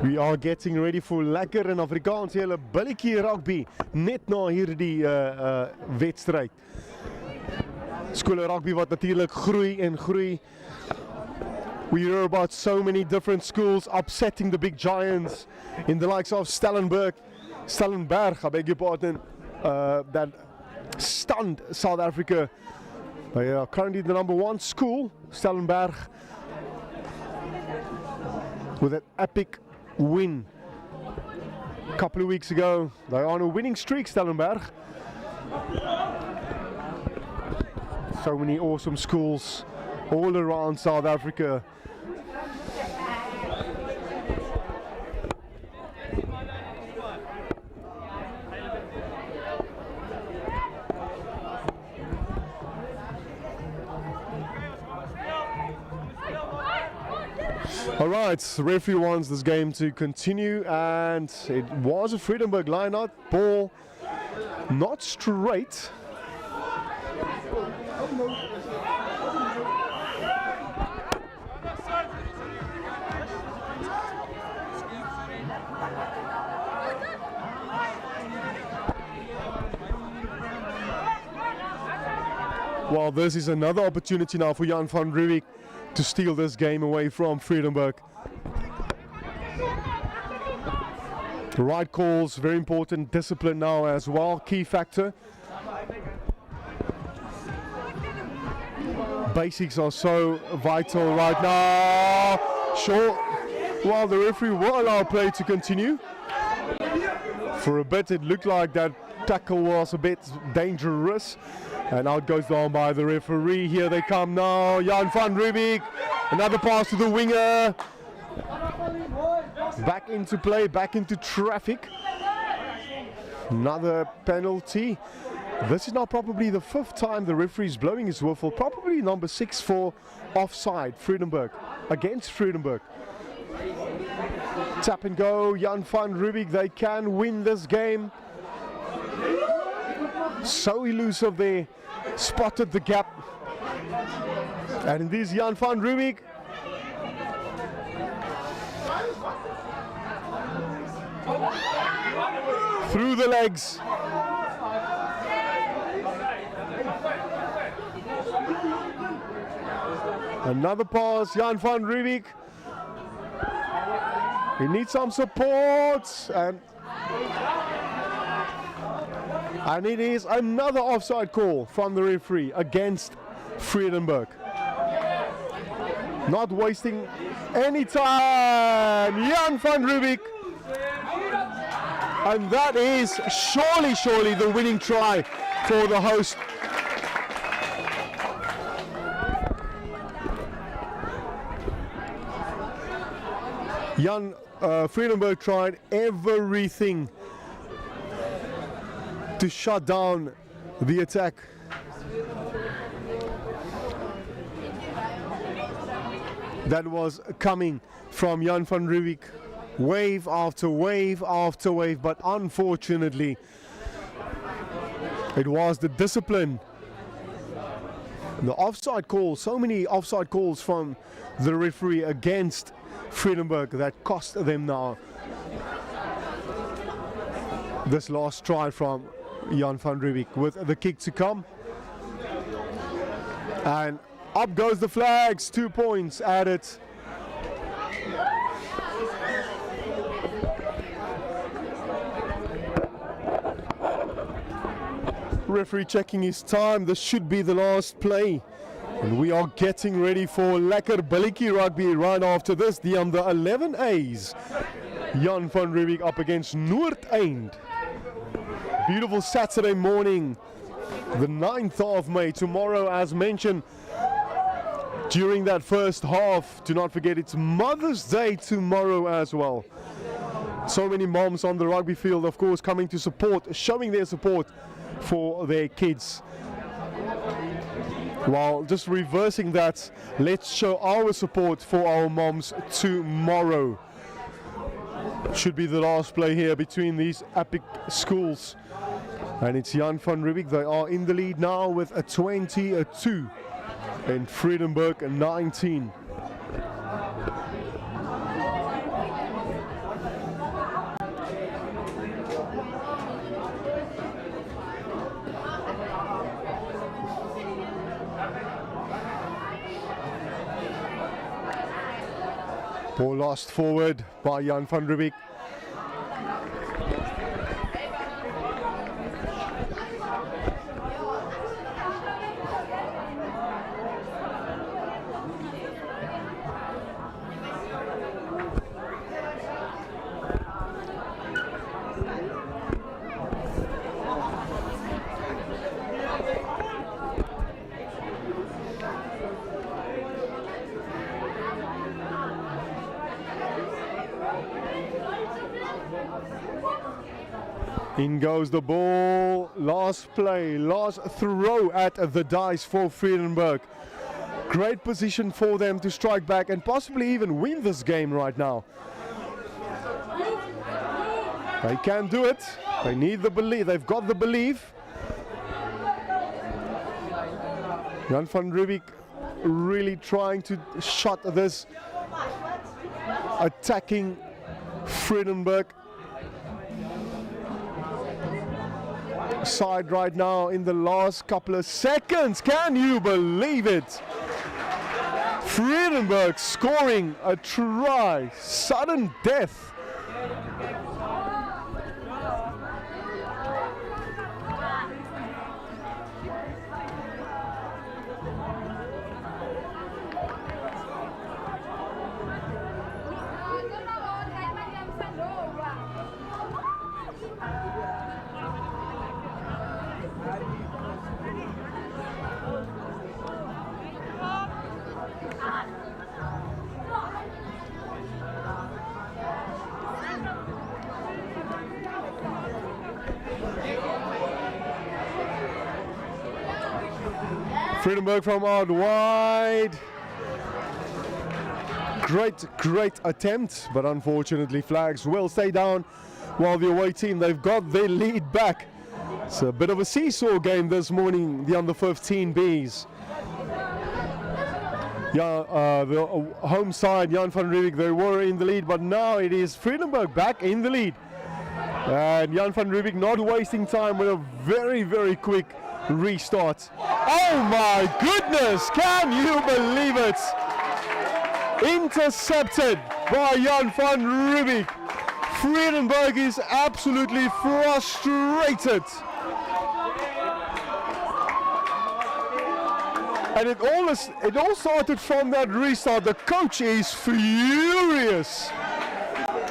We are getting ready for lekker en Afrikaans hele billetjie rugby net na hierdie wedstryd. Skole rugby wat natuurlik groei en groei. We hear about so many different schools upsetting the big giants in the likes of Stellenberg, I beg your pardon, that stunned South Africa. They are currently the #1 school, Stellenberg, with an epic win a couple of weeks ago. They are on a winning streak, Stellenberg. So many awesome schools all around South Africa. Alright, the referee wants this game to continue, and it was a Vredenburg line-out. Ball not straight. Well, this is another opportunity now for Jan van Riebeeck to steal this game away from Vredenburg. The right calls, very important. Discipline now as well, key factor. Basics are so vital right now. Sure, well, the referee will allow play to continue. For a bit it looked like that tackle was a bit dangerous. And out goes down by the referee. Here they come now. Jan van Riebeeck. Another pass to the winger. Back into play, back into traffic. Another penalty. This is now probably the 5th time the referee is blowing his whistle. Probably number 6 for offside. Vredenburg. Against Vredenburg. Tap and go. Jan van Riebeeck. They can win this game. So elusive there, spotted the gap, and it is Jan van Riebeeck. Through the legs. Another pass, Jan van Riebeeck. He needs some support, and it is another offside call from the referee against Vredenburg. Not wasting any time, Jan van Riebeeck. And that is surely the winning try for the host. Vredenburg tried everything to shut down the attack. That was coming from Jan van Riebeeck, wave after wave after wave, but unfortunately it was the discipline, the offside call, so many offside calls from the referee against Vredenburg that cost them now this last try from Jan van Riebeeck, with the kick to come. And up goes the flags, 2 points added. Referee checking his time. This should be the last play. And we are getting ready for Lekker Billetjie Rugby right after this. The under 11 A's. Jan van Riebeeck up against Noordeind. Beautiful Saturday morning, the 9th of May. Tomorrow, as mentioned, during that first half, do not forget it's Mother's Day tomorrow as well. So many moms on the rugby field, of course, coming to support, showing their support for their kids. While just reversing that, let's show our support for our moms tomorrow. Should be the last play here between these epic schools. And it's Jan van Riebeeck. They are in the lead now with a 20-2 and Vredenburg 19. Ball lost forward by Jan van Riebeeck. In goes the ball, last play, last throw at the dice for Vredenburg. Great position for them to strike back and possibly even win this game right now. They can do it, they need the belief, they've got the belief. Jan van Riebeeck really trying to shut this attacking Vredenburg side right now in the last couple of seconds. Can you believe it? Vredenburg scoring a try. Sudden death. Vredenburg from out wide. Great attempt, but unfortunately flags will stay down while the away team, they've got their lead back. It's a bit of a seesaw game this morning, the under 15 Bs. Yeah, the home side, Jan van Riebeeck, they were in the lead, but now it is Vredenburg back in the lead. And Jan van Riebeeck not wasting time with a very quick restart. Oh my goodness, can you believe it? Intercepted by Jan van Riebeeck. Vredenburg is absolutely frustrated. And it all started from that restart. The coach is furious.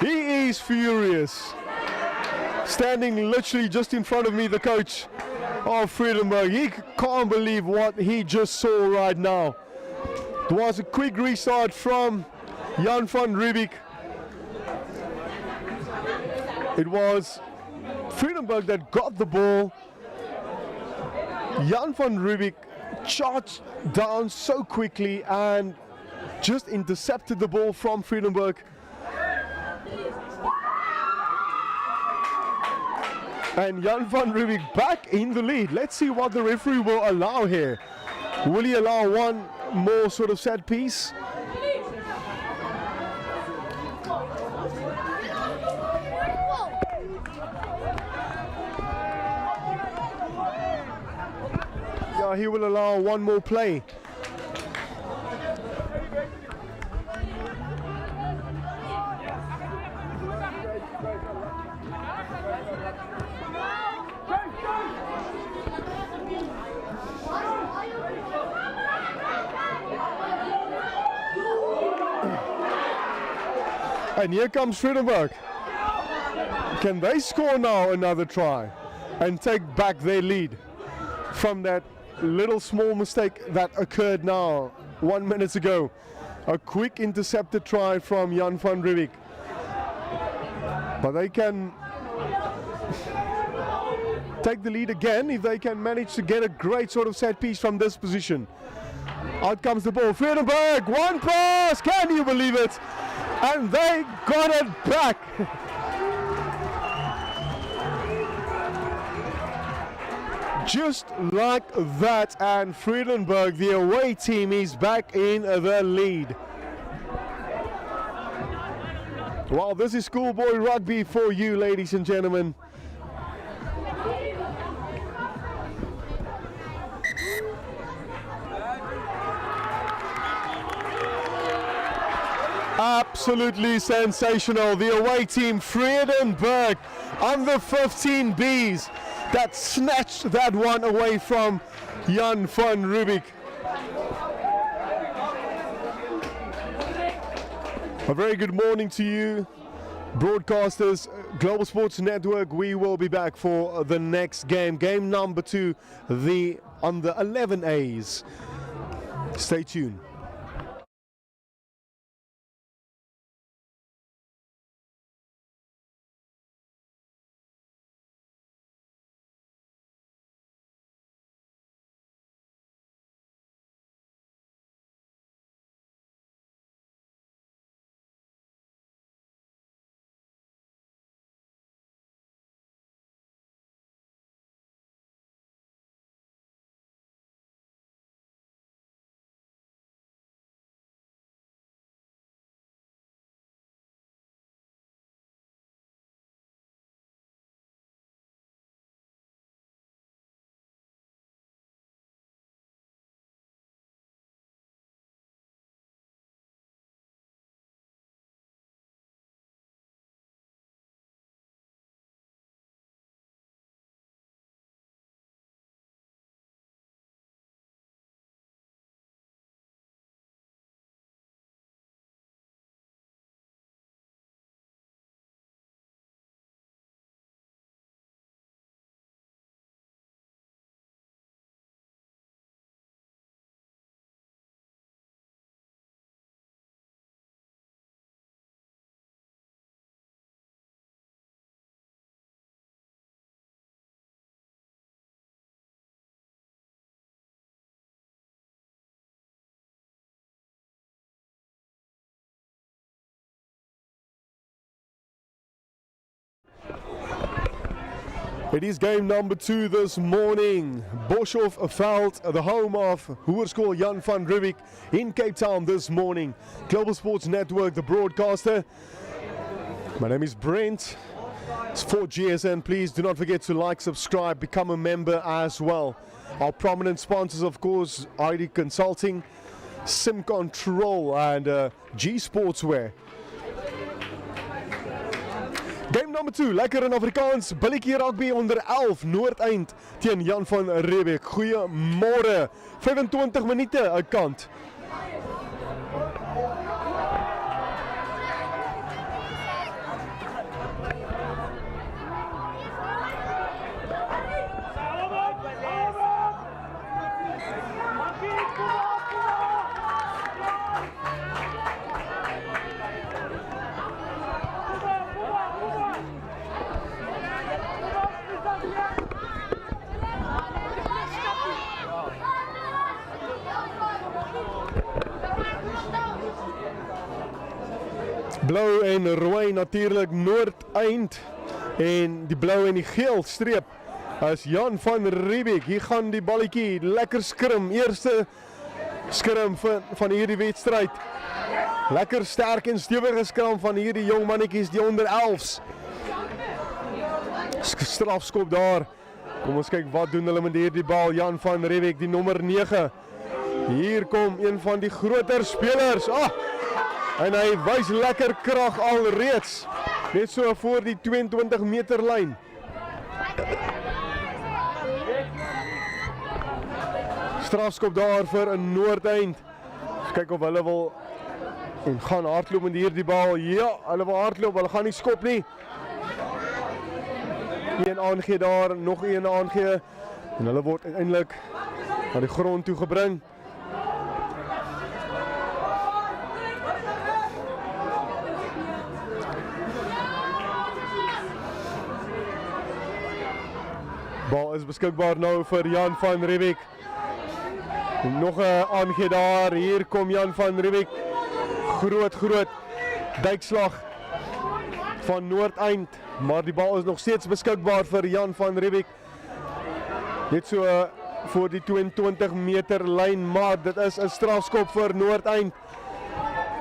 He is furious. Standing literally just in front of me, the coach of Vredenburg. He can't believe what he just saw right now. It was a quick restart from Jan van Riebeeck. It was Vredenburg that got the ball. Jan van Riebeeck charged down so quickly and just intercepted the ball from Vredenburg. And Jan van Riebeeck back in the lead. Let's see what the referee will allow here. Will he allow one more sort of set piece? Yeah, he will allow one more play. And here comes Vredenburg. Can they score now another try and take back their lead from that little small mistake that occurred now 1 minute ago? A quick intercepted try from Jan van Riebeeck. But they can take the lead again if they can manage to get a great sort of set piece from this position. Out comes the ball. Vredenburg, one pass, can you believe it? And they got it back. Just like that, and Vredenburg, the away team, is back in the lead. Well, this is schoolboy rugby for you, ladies and gentlemen. Absolutely sensational. The away team, Vredenburg, on the 15 Bs, that snatched that one away from Jan van Riebeeck. A very good morning to you, broadcasters, Global Sports Network. We will be back for the next game, game number 2, on the 11 A's. Stay tuned. It is game number 2 this morning. Boshoffveld, the home of Hoërskool Jan van Riebeeck in Cape Town this morning. Global Sports Network, the broadcaster. My name is Brent. It's for GSN. Please do not forget to like, subscribe, become a member as well. Our prominent sponsors, of course, ID Consulting, Sim Control and G Sportswear. Game number 2, lekker in Afrikaans, billetjie rugby onder 11, Noordeind teen Jan van Riebeeck. Goeiemôre, 25 minute 'n kant. Blauw en rooi natuurlijk Noordeind en die blauw en die geel streep is Jan van Riebeeck. Hier gaan die balletjie lekker skrim, eerste skrim van hierdie wedstrijd. Lekker sterk en stewige skrim van hierdie jong mannetjies, die onder 11's. Strafskop daar. Kom ons kyk wat doen hulle met hierdie bal. Jan van Riebeeck, die nommer 9. Hier kom een van die groter spelers. En hy wys lekker krag alreeds. Net so voor die 22 meter lyn. Strafskop daar vir 'n Noordeind. Kyk of hulle wil En gaan hardloop met hierdie bal. Ja, hulle wil hardloop, hulle gaan nie skop nie. Een aangee daar, nog een aangee. En hulle word uiteindelik na die grond toe gebring. Bal is beskikbaar nou vir Jan van Riebeeck. Nog 'n aangee daar, hier kom Jan van Riebeeck. Groot duikslag van Noordeind, maar die bal is nog steeds beskikbaar vir Jan van Riebeeck. Net so voor die 22 meter lyn, maar dit is 'n strafskop vir Noordeind.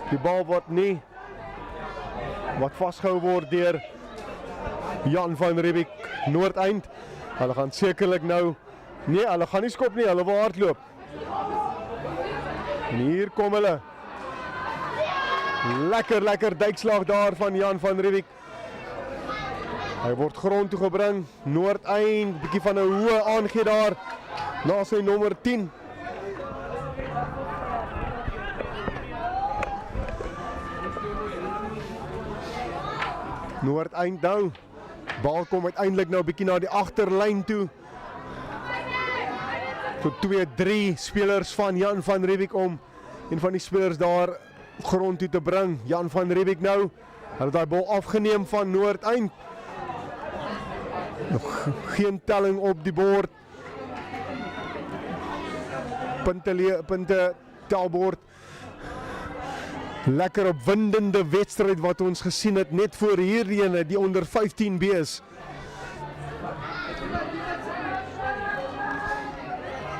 Die bal wat vasgehou word deur Jan van Riebeeck. Noordeind, hulle gaan sekerlik nou, nee, hulle gaan nie skop nie, hulle wil hardloop. En hier kom hulle. Lekker duikslag daar van Jan van Riebeeck. Hy word grond toe gebring. Noordeind, bietjie van 'n hoë aangee daar na sy nommer 10. Noordeind nou. Bal kom uiteindelik nou bietjie na die agterlyn toe. Tot 2-3 spelers van Jan van Riebeeck om een van die spelers daar grond toe te bring. Jan van Riebeeck nou. Hulle het daai bal afgeneem van Noordeind. Nog geen telling op die bord. Punte telbord. Lekker opwindende wedstryd wat ons gesien het net voor hierdie ene, die onder 15 B's.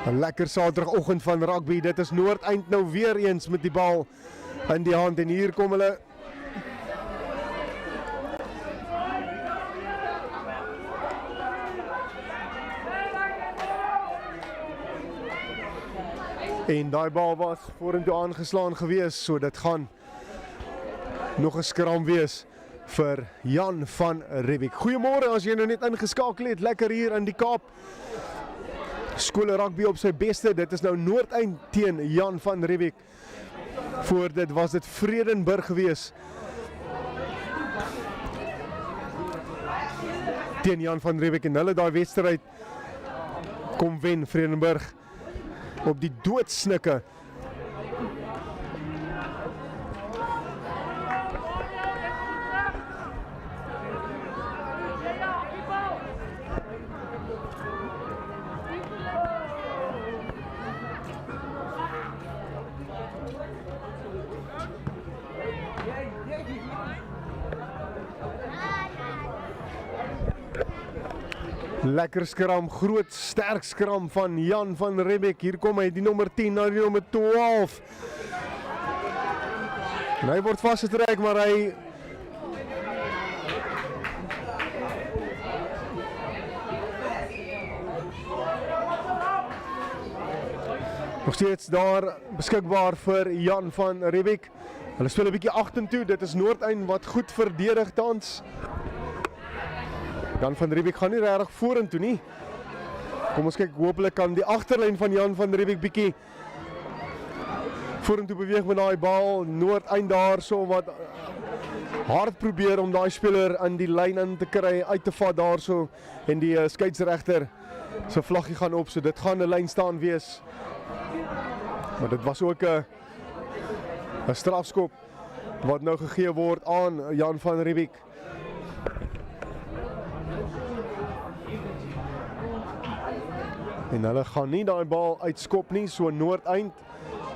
'n lekker Saterdagoggend van rugby. Dit is Noordeind nou weer eens met die bal in die hand en hier kom hulle. En daai bal was vorentoe aangeslaan gewees, so dit gaan nog 'n skram wees vir Jan van Riebeeck. Goeiemôre as jy nou net ingeskakel het, lekker hier in die Kaap. Skole rugby op sy beste, dit is nou Noordeind teen Jan van Riebeeck. Voor dit was dit Vredenburg gewees. Teen Jan van Riebeeck en hulle daai wedstryd kom wen Vredenburg op die doodsnikke. Lekker skram, groot sterk skram van Jan van Riebeeck. Hier kom hy, die nommer 10 na die nommer 12. En hy word vasgetrek, maar hy nog steeds daar beskikbaar vir Jan van Riebeeck. Hulle speel 'n bietjie agtertoe. Dit is Noordeind wat goed verdedig tans. Jan van Riebeeck gaan nie regtig vorentoe nie. Kom ons kyk, hopelik kan die agterlyn van Jan van Riebeeck bietjie vorentoe beweeg met daai bal. Noordeind daarso wat hard probeer om daai speler in die lyn in te kry, uit te vat daarso en die skeieregter se vlaggie gaan op, so dit gaan 'n lyn staan wees. Maar dit was ook 'n strafskop wat nou gegee word aan Jan van Riebeeck. En hulle gaan nie daai bal uitskop nie, so Noordeind.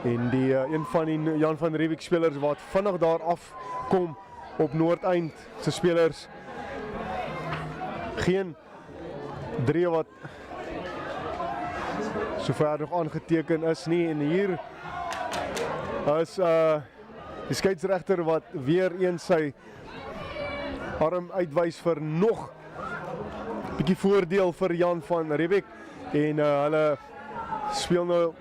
En die een van die Jan van Riebeeck spelers wat vinnig daar afkom op Noordeind se spelers. Geen drie wat sover nog aangeteken is nie. En hier is die skeieregter wat weer eens sy arm uitwys vir nog 'n bietjie voordeel vir Jan van Riebeeck. En hulle speel nou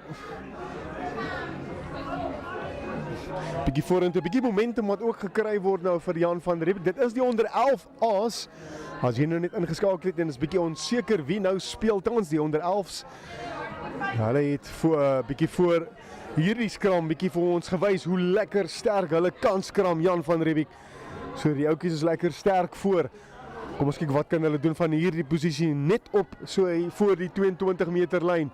bietjie vorentoe, bietjie momentum wat ook gekry word nou vir Jan van Riebeeck. Dit is die onder 11 A's. As jy nou net ingeskakel het en is bietjie onseker wie nou speel tans die onder 11's. Hulle het bietjie voor hierdie skram bietjie vir ons gewys hoe lekker sterk hulle kan skram, Jan van Riebeeck. So die oukies is lekker sterk voor. Kom ons kyk wat kan hulle doen van hierdie posisie net op so voor die 22 meter lyn.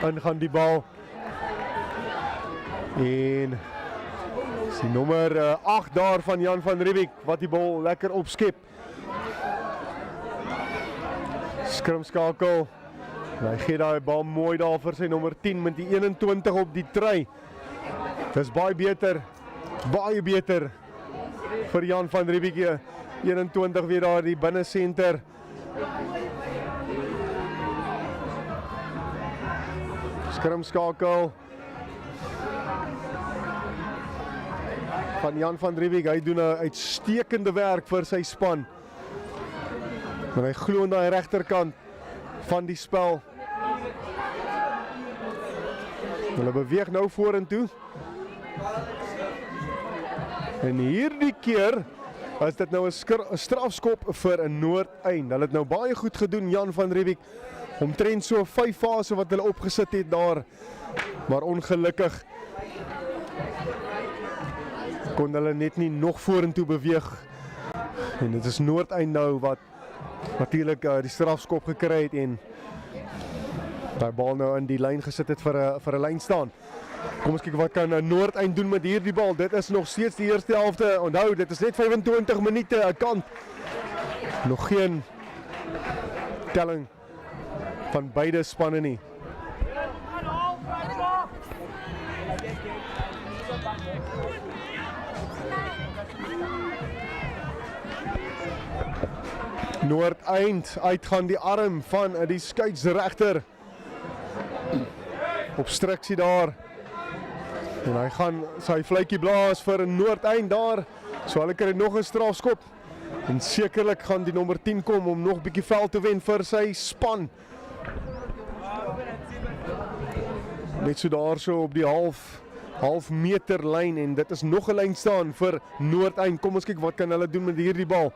In gaan die bal. En is die nommer 8 daar van Jan van Riebeeck wat die bal lekker opskep. Skrimskakel. Hy gee daai bal mooi daar vir sy nommer 10 met die 21 op die try. Dis baie beter vir Jan van Riebeeck. 21 weer daar die binnesenter. Skrimskakel van Jan van Riebeeck. Hy doen 'n uitstekende werk vir sy span. En hy glo aan die regterkant van die spel. Hulle beweeg nou vorentoe. En hierdie keer is dit nou 'n strafskop vir 'n Noordeind. Hulle het nou baie goed gedoen, Jan van Riebeeck. Omtrent so 5 fase wat hulle opgesit het daar. Maar ongelukkig kon hulle net nie nog vorentoe beweeg. En dit is Noordeind nou wat natuurlik die strafskop gekry het en die bal nou in die lyn gesit het vir 'n lyn staan. Kom ons kyk wat kan Noordeind doen met hierdie bal. Dit is nog steeds die eerste helfte. Onthou, dit is net 25 minute 'n kant. Nog geen telling van beide spanne nie. Noordeind uitgaan die arm van die skeieregter. Obstruksie daar. En hy gaan sy fluitjie blaas vir 'n Noordeind daar. So hulle kry nog 'n strafskop. En sekerlik gaan die nommer 10 kom om nog bietjie veld te wen vir sy span. Net so daar so op die half meter lyn en dit is nog 'n lyn staan vir Noordeind. Kom ons kyk wat kan hulle doen met hierdie bal.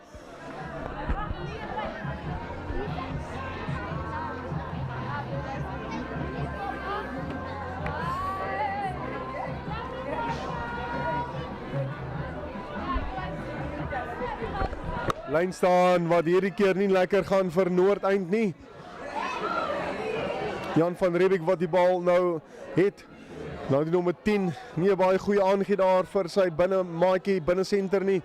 Lyn staan wat hierdie keer nie lekker gaan vir Noordeind nie. Jan van Riebeeck wat die bal nou het. Nou die nommer 10, nie 'n baie goeie aangee daar vir sy maatjie binne senter nie.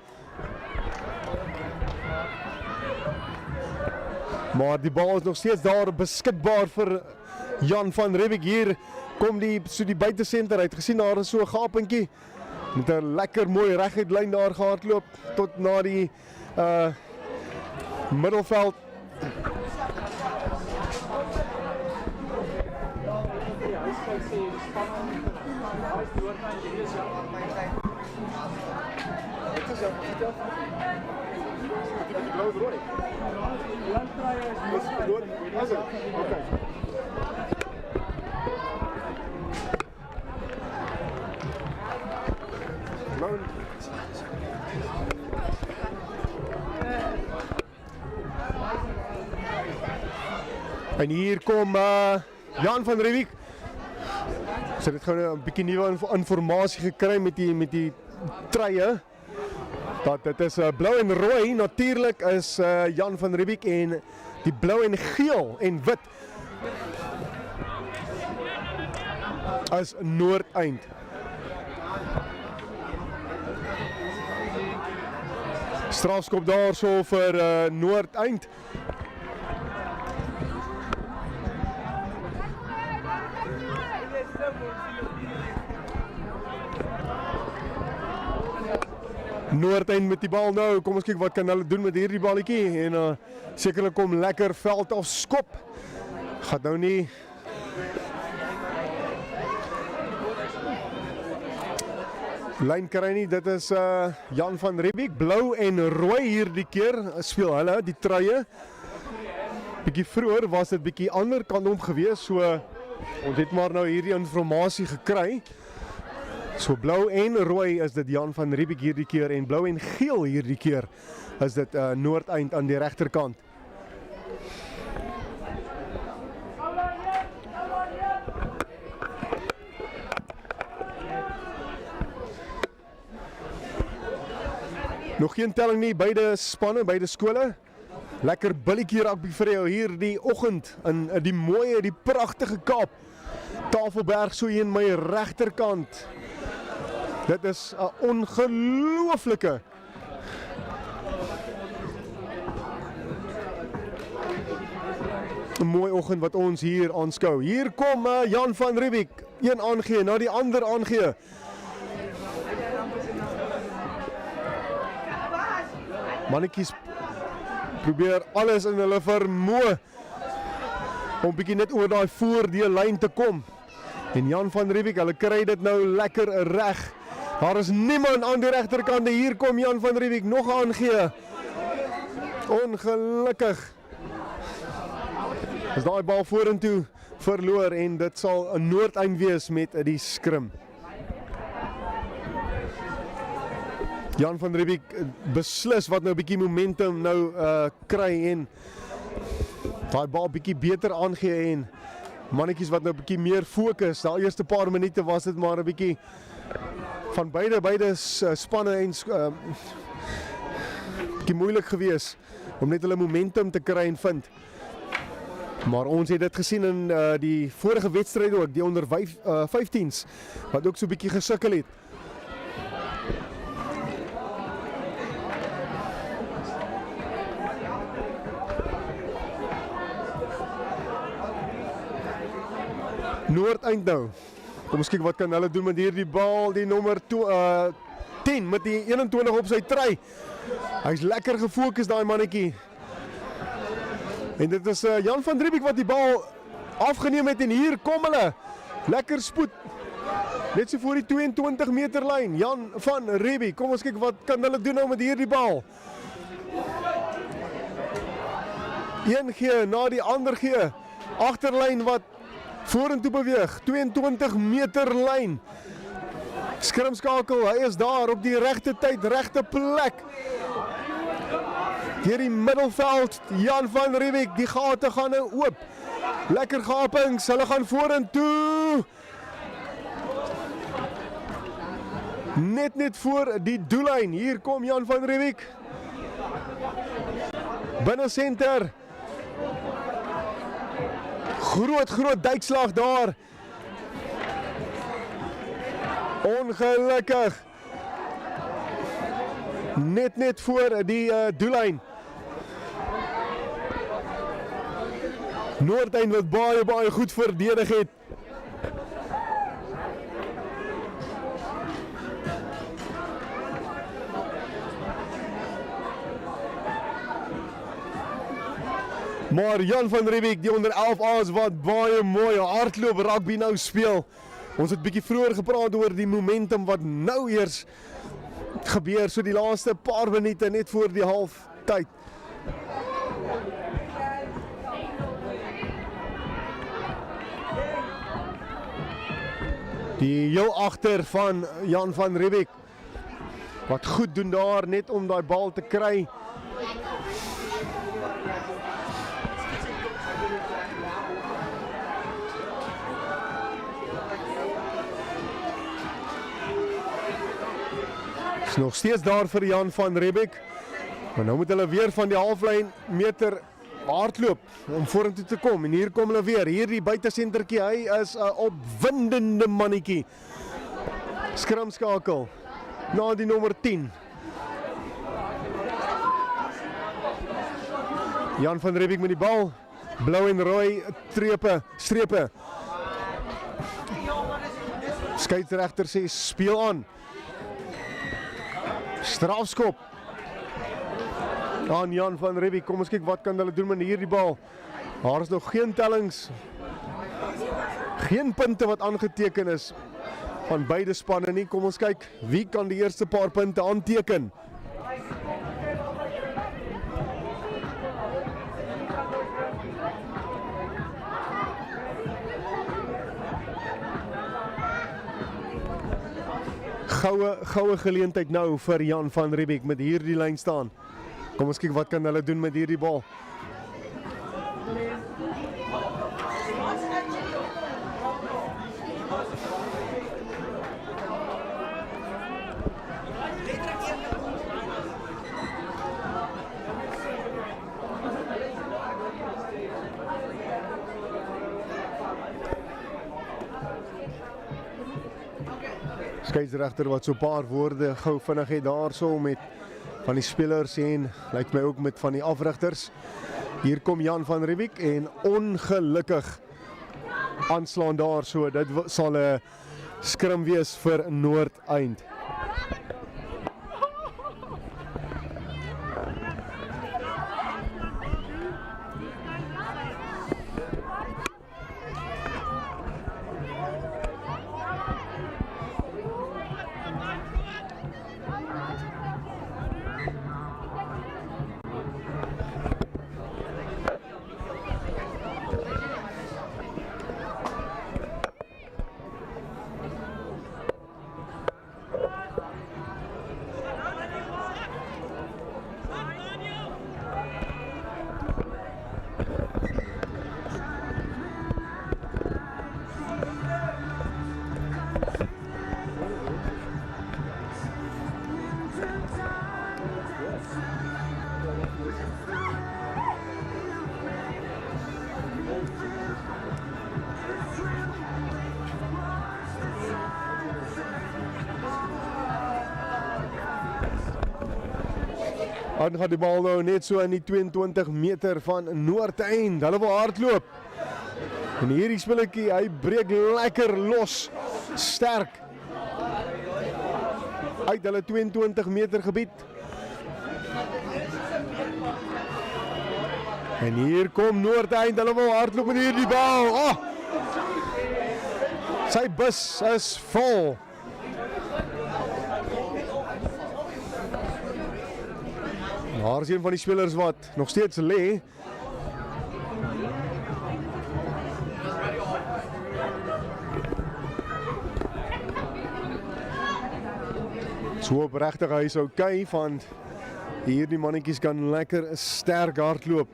Maar die bal is nog steeds daar beskikbaar vir Jan van Riebeeck. Hier kom die buitesenter uit. Gesien daar is so 'n gapentjie. Met 'n lekker mooi reguit lyn daar gehardloop tot na die middelveld. En hier kom Jan van Riebeeck. So dit gewoon 'n bietjie nuwe informasie gekry met die truie. Dat dit is blou en rooi. Natuurlik is Jan van Riebeeck en die blou en geel en wit as Noordeind. Strafskop daar so vir Noordeind. Noordeind met die bal nou. Kom ons kyk wat kan hulle doen met hierdie balletjie en sekerlik kom lekker veld af skop. Gaat nou nie. Lyn kry nie. Dit is Jan van Riebeeck, blou en rooi hierdie keer speel hulle die truie. Bietjie vroeër was dit bietjie ander kant om gewees, so ons het maar nou hierdie informasie gekry. So blou en rooi is dit Jan van Riebeeck hierdie keer en blou en geel hierdie keer is dit Noordeind aan die regterkant. Nog geen telling nie, beide spanne, beide skole. Lekker billetjie rugby vir jou hier die oggend in die mooie, die pragtige Kaap. Tafelberg so hier in my regterkant. Dit is 'n ongelooflike mooi oggend wat ons hier aanskou. Hier kom Jan van Riebeeck, een aangee, na die ander aangee. Mannetjies probeer alles in hulle vermoë om bietjie net oor daai voordeellyn te kom. En Jan van Riebeeck, hulle kry dit nou lekker reg. Daar is niemand aan die regterkant. Hier kom Jan van Riebeeck nog aangee. Ongelukkig is daai bal vorentoe verloor en dit sal 'n Noordeind wees met die skrim. Jan van Riebeeck beslis wat nou 'n bietjie momentum nou kry en daai bal bietjie beter aangee en mannetjies wat nou 'n bietjie meer fokus. Daai eerste paar minute was dit maar 'n bietjie van beide spanne en bietjie moeilik gewees om net hulle momentum te kry en vind. Maar ons het dit gesien in die vorige wedstryd ook, die onder 15s, wat ook so 'n bietjie gesukkel het. Noordeind nou. Kom ons kyk wat kan hulle doen met hierdie bal, die nommer 10 met die 21 op sy try. Hy's lekker gefokus daai mannetjie. En dit is Jan van Riebeeck wat die bal afgeneem het en hier kom hulle. Lekker spoed. Net so voor die 22 meter lyn. Jan van Riebeeck. Kom ons kyk wat kan hulle doen nou met hierdie bal. Een gee na die ander gee. Agterlyn wat vorentoe beweeg. 22 meter lyn. Skrimskakel, hy is daar op die regte tyd, regte plek. Hier die middelveld, Jan van Riebeeck, die gate gaan nou oop. Lekker gapings, hulle gaan vorentoe. Net voor die doellyn. Hier kom Jan van Riebeeck. Binne senter. Groot duikslag daar. Ongelukkig. Net voor die doellyn. Noordeind wat baie goed verdedig het. Maar Jan van Riebeeck, die onder 11 A's wat baie mooi hardloop rugby nou speel. Ons het bietjie vroeër gepraat oor die momentum wat nou eers gebeur, so die laaste paar minute net voor die halftyd. Die heel agter van Jan van Riebeeck. Wat goed doen daar net om daai bal te kry. Nog steeds daar vir Jan van Riebeeck. Maar nou moet hulle weer van die halflyn meter hardloop om vorentoe te kom. En hier kom hulle weer. Hier die buitesentertjie. Hy is 'n opwindende mannetjie. Skrimskakel na die nommer 10. Jan van Riebeeck met die bal. Blou en rooi strepe. Skeieregter sê speel aan. Strafskop aan Jan van Riebeeck. Kom ons kyk wat kan hulle doen met hierdie bal. Daar is nog geen tellings. Geen punte wat aangeteken is van beide spanne nie. Kom ons kyk wie kan die eerste paar punte aanteken. Goue geleentheid nou vir Jan van Riebeeck met hierdie lyn staan. Kom ons kyk wat kan hulle doen met hierdie bal. skeieregter wat so 'n paar woorde gou vinnig het daarso met van die spelers en lyk my ook met van die afrigters. Hier kom Jan van Riebeeck en ongelukkig aanslaan daar so. Dit sal 'n skrim wees vir Noordeind. Dan gaat die bal nou net so in die 22 meter van Noordeind. Hulle wil hardloop. En hierdie spelletjie, hy breek lekker los. Sterk. Uit hulle 22 meter gebied. En hier kom Noordeind, hulle wil hardloop met hierdie bal. Oh! Sy bus is vol. Daar is een van die spelers wat nog steeds lê. So opregtig hy is okay, want hierdie mannetjies kan lekker sterk hardloop.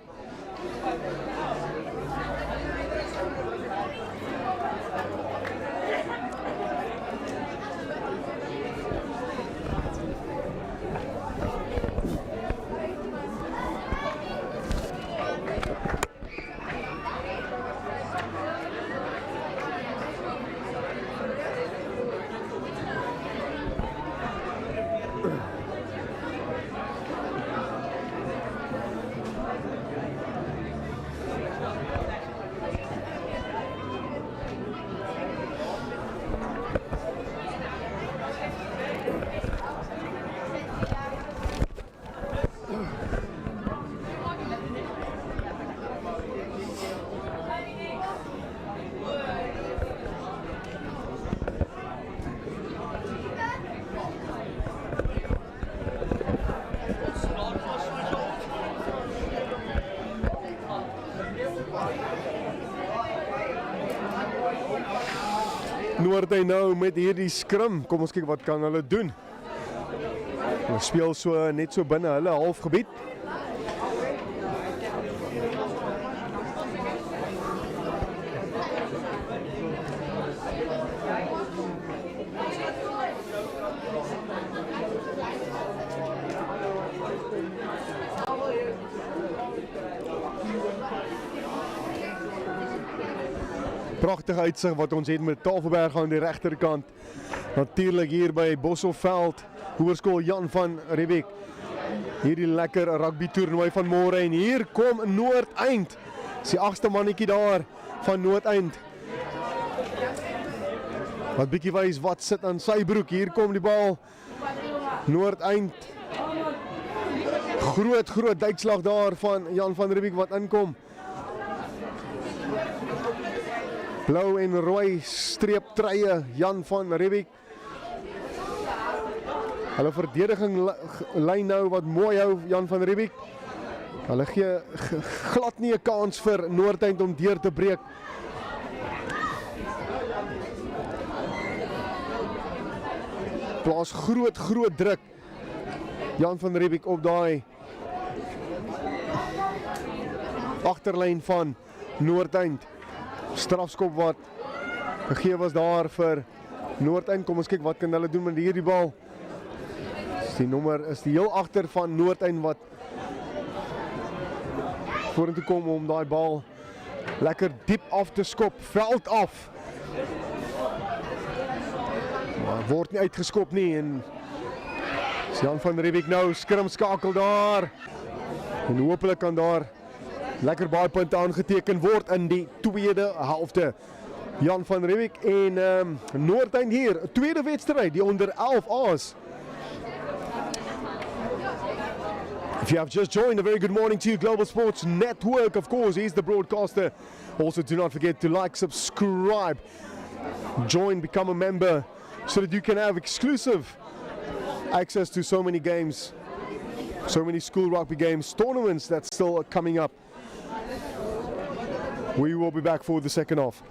Noordeind nou met hierdie skrim. Kom ons kyk wat kan hulle doen. Hulle speel so net so binne hulle halfgebied. Pragtige uitsig wat ons het met Tafelberg aan die regterkant. Natuurlik hier by Bosselveld, Hoërskool Jan van Riebeeck. Hierdie lekker rugby toernooi van môre en hier kom Noordeind. Dis die 8ste mannetjie daar van Noordeind. Wat bietjie wys wat sit aan sy broek. Hier kom die bal. Noordeind. Groot duikslag daar van Jan van Riebeeck wat inkom. Blou en rooi streeptruie Jan van Riebeeck. Hulle verdediging lyn nou wat mooi hou Jan van Riebeeck. Hulle gee glad nie 'n kans vir Noordeind om deur te breek. Plaas groot druk Jan van Riebeeck op daai agterlyn van Noordeind. Strafskop wat gegee was daar vir Noordeind. Kom ons kyk wat kan hulle doen met hierdie bal. Die nommer is die heel agter van Noordeind wat vorentoe kom om daai bal lekker diep af te skop, veld af. Maar word nie uitgeskop nie en Jan van Riebeeck nou skrimskakel daar en hopelik kan daar lekker baie punte aangeteken word in die tweede helfte. Jan van Riebeeck en Noordeind hier, tweede wedstrijd, die onder 11 A's. If you have just joined, a very good morning to you, Global Sports Network. Of course, he's the broadcaster. Also, do not forget to like, subscribe, join, become a member so that you can have exclusive access to so many games, so many school rugby games, tournaments that's still coming up. We will be back for the second half.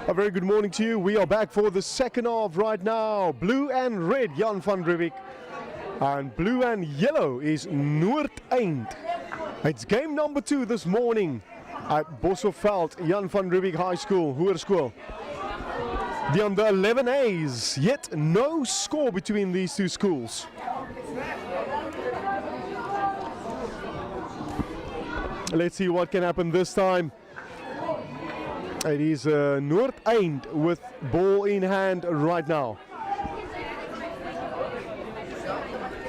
A very good morning to you. We are back for the second half right now. Blue and red, Jan van Riebeeck. And blue and yellow is Noordeind. It's game number 2 this morning at Bosselveld, Jan van Riebeeck High School, Hoërskool. The under 11 A's, yet no score between these two schools. Let's see what can happen this time. It is Noordeind with ball in hand right now.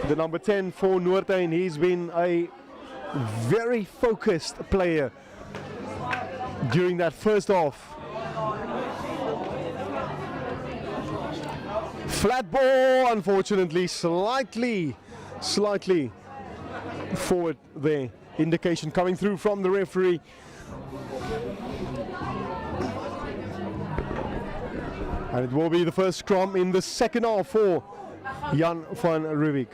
The number 10 for Noordeind, he's been a very focused player during that first half. Flat ball, unfortunately, slightly forward there. Indication coming through from the referee. And it will be the first scrum in the second half for Jan van Riebeeck.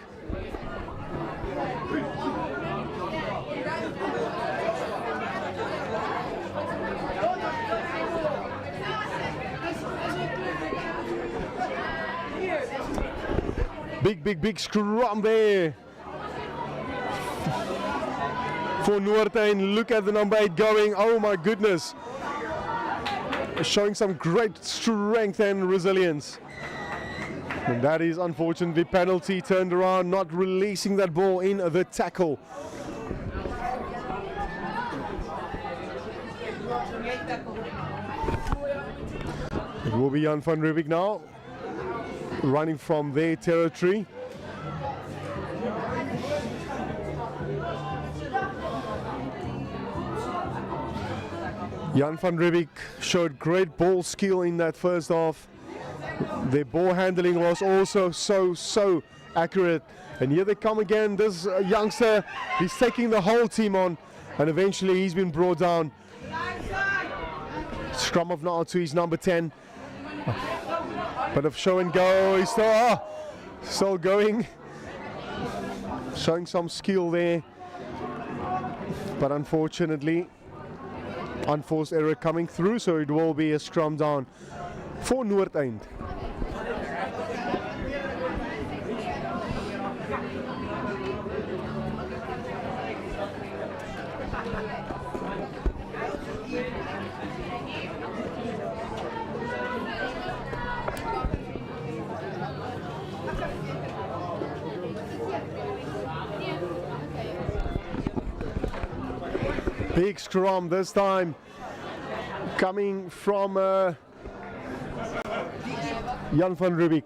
Big scrum there for Noordeind. Look at the number 8 going. Oh my goodness. Showing some great strength and resilience. And that is unfortunately penalty. Turned around, not releasing that ball in the tackle. It will be Jan van Riebeeck now, running from their territory. Jan van Riebeeck showed great ball skill in that first half. Their ball handling was also so accurate. And here they come again. This youngster, he's taking the whole team on, and eventually he's been brought down. Scrum off now to his number 10. Bit of show and go. He's still going. Showing some skill there. But unfortunately, unforced error coming through, so it will be a scrum down for Noordeind. Big scrum this time, coming from Jan van Riebeeck.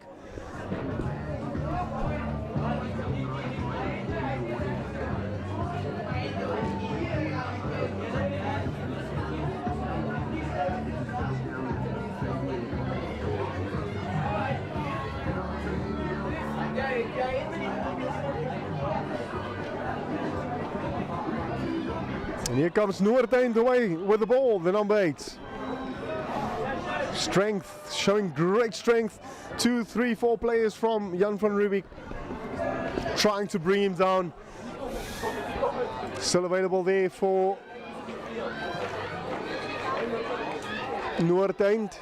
And here comes Noordeind away with the ball, the number 8. Strength, showing great strength. 2, 3, 4 players from Jan van Riebeeck trying to bring him down. Still available there for Noordeind.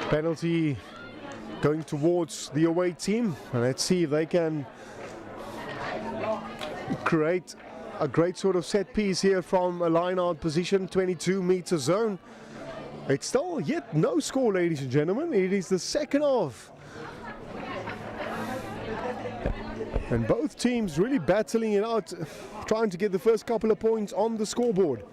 Penalty going towards the away team, and let's see if they can create a great sort of set piece here from a line out position, 22-meter zone. It's still yet no score, ladies and gentlemen. It is the second half, and both teams really battling it out, trying to get the first couple of points on the scoreboard.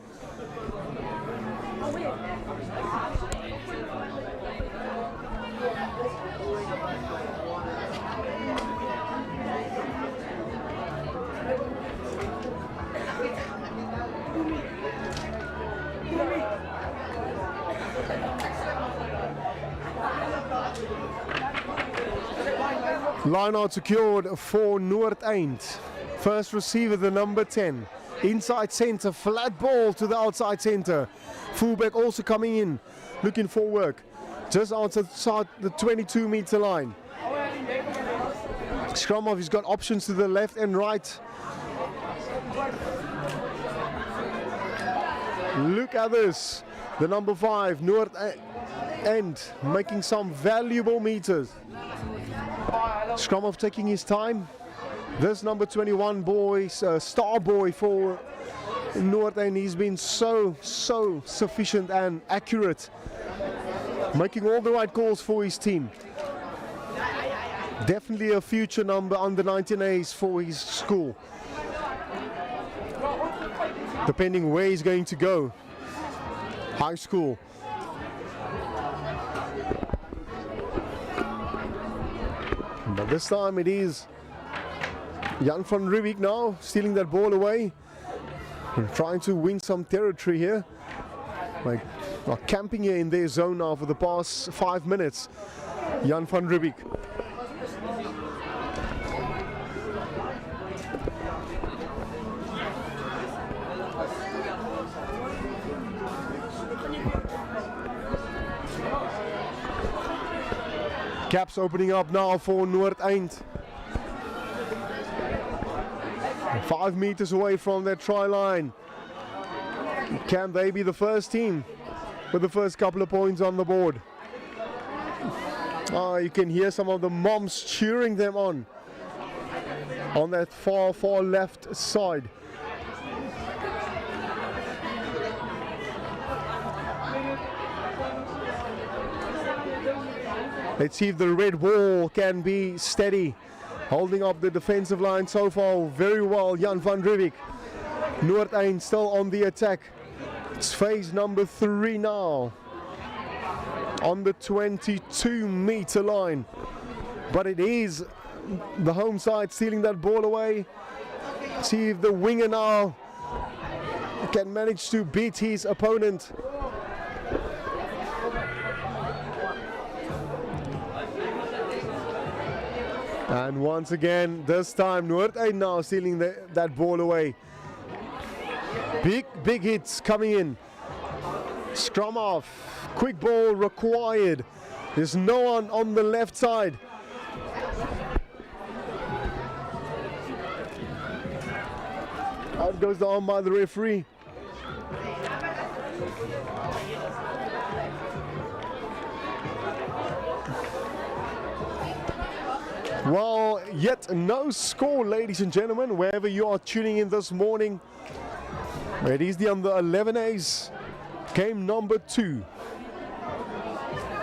Line out secured for Noordeind. First receiver, the number 10. Inside center, flat ball to the outside center. Fullback also coming in, looking for work. Just outside the 22-meter line. Scrum off, he's got options to the left and right. Look at this. The number 5, Noordeind, making some valuable meters. Scrum off taking his time. This number 21 boy, star boy for Noordeind, he's been so sufficient and accurate, making all the right calls for his team. Definitely a future number under 19 A's for his school, depending where he's going to go. High school. But this time it is Jan van Riebeeck now stealing that ball away and trying to win some territory here. Like, camping here in their zone now for the past 5 minutes. Jan van Riebeeck. Caps opening up now for Noordeind. 5 meters away from their try line. Can they be the first team with the first couple of points on the board? You can hear some of the moms cheering them on that far left side. Let's see if the red wall can be steady. Holding up the defensive line so far very well, Jan van Riebeeck. Noordeind still on the attack. It's phase number 3 now. On the 22-meter line. But it is the home side stealing that ball away. See if the winger now can manage to beat his opponent. And once again, this time Noordeind now stealing that ball away. Big hits coming in. Scrum off. Quick ball required. There's no one on the left side. Out goes the arm by the referee. Well, yet no score, ladies and gentlemen, wherever you are tuning in this morning. It is the under 11A's game number 2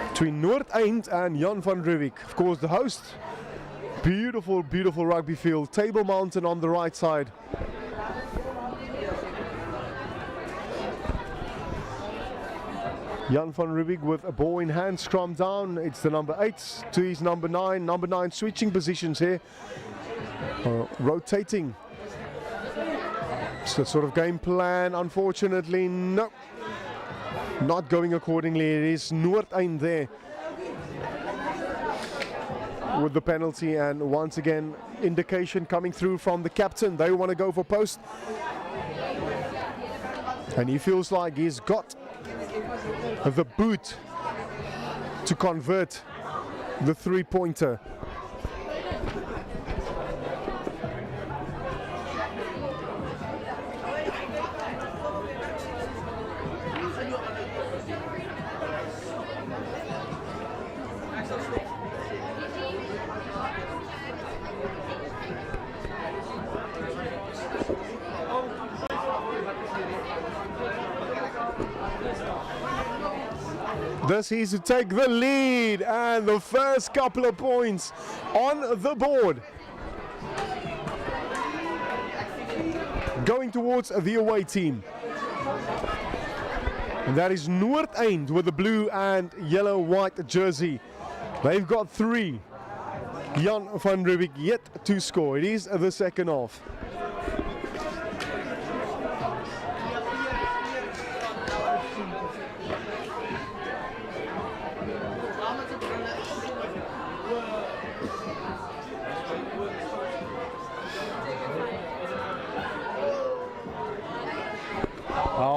between Noordeind and Jan van Riebeeck. Of course, the host. Beautiful, beautiful rugby field. Table Mountain on the right side. Jan van Riebeeck with a ball in hand, scrum down. It's the number 8 to his number 9. Number 9 switching positions here. Rotating. It's the sort of game plan, unfortunately, no. Not going accordingly. It is Noordeind there with the penalty, and once again indication coming through from the captain. They want to go for post. And he feels like he's got the boot to convert the 3-pointer. This is to take the lead, and the first couple of points on the board. Going towards the away team. And that is Noordeind with the blue and yellow-white jersey. They've got 3. Jan van Riebeeck yet to score. It is the second half.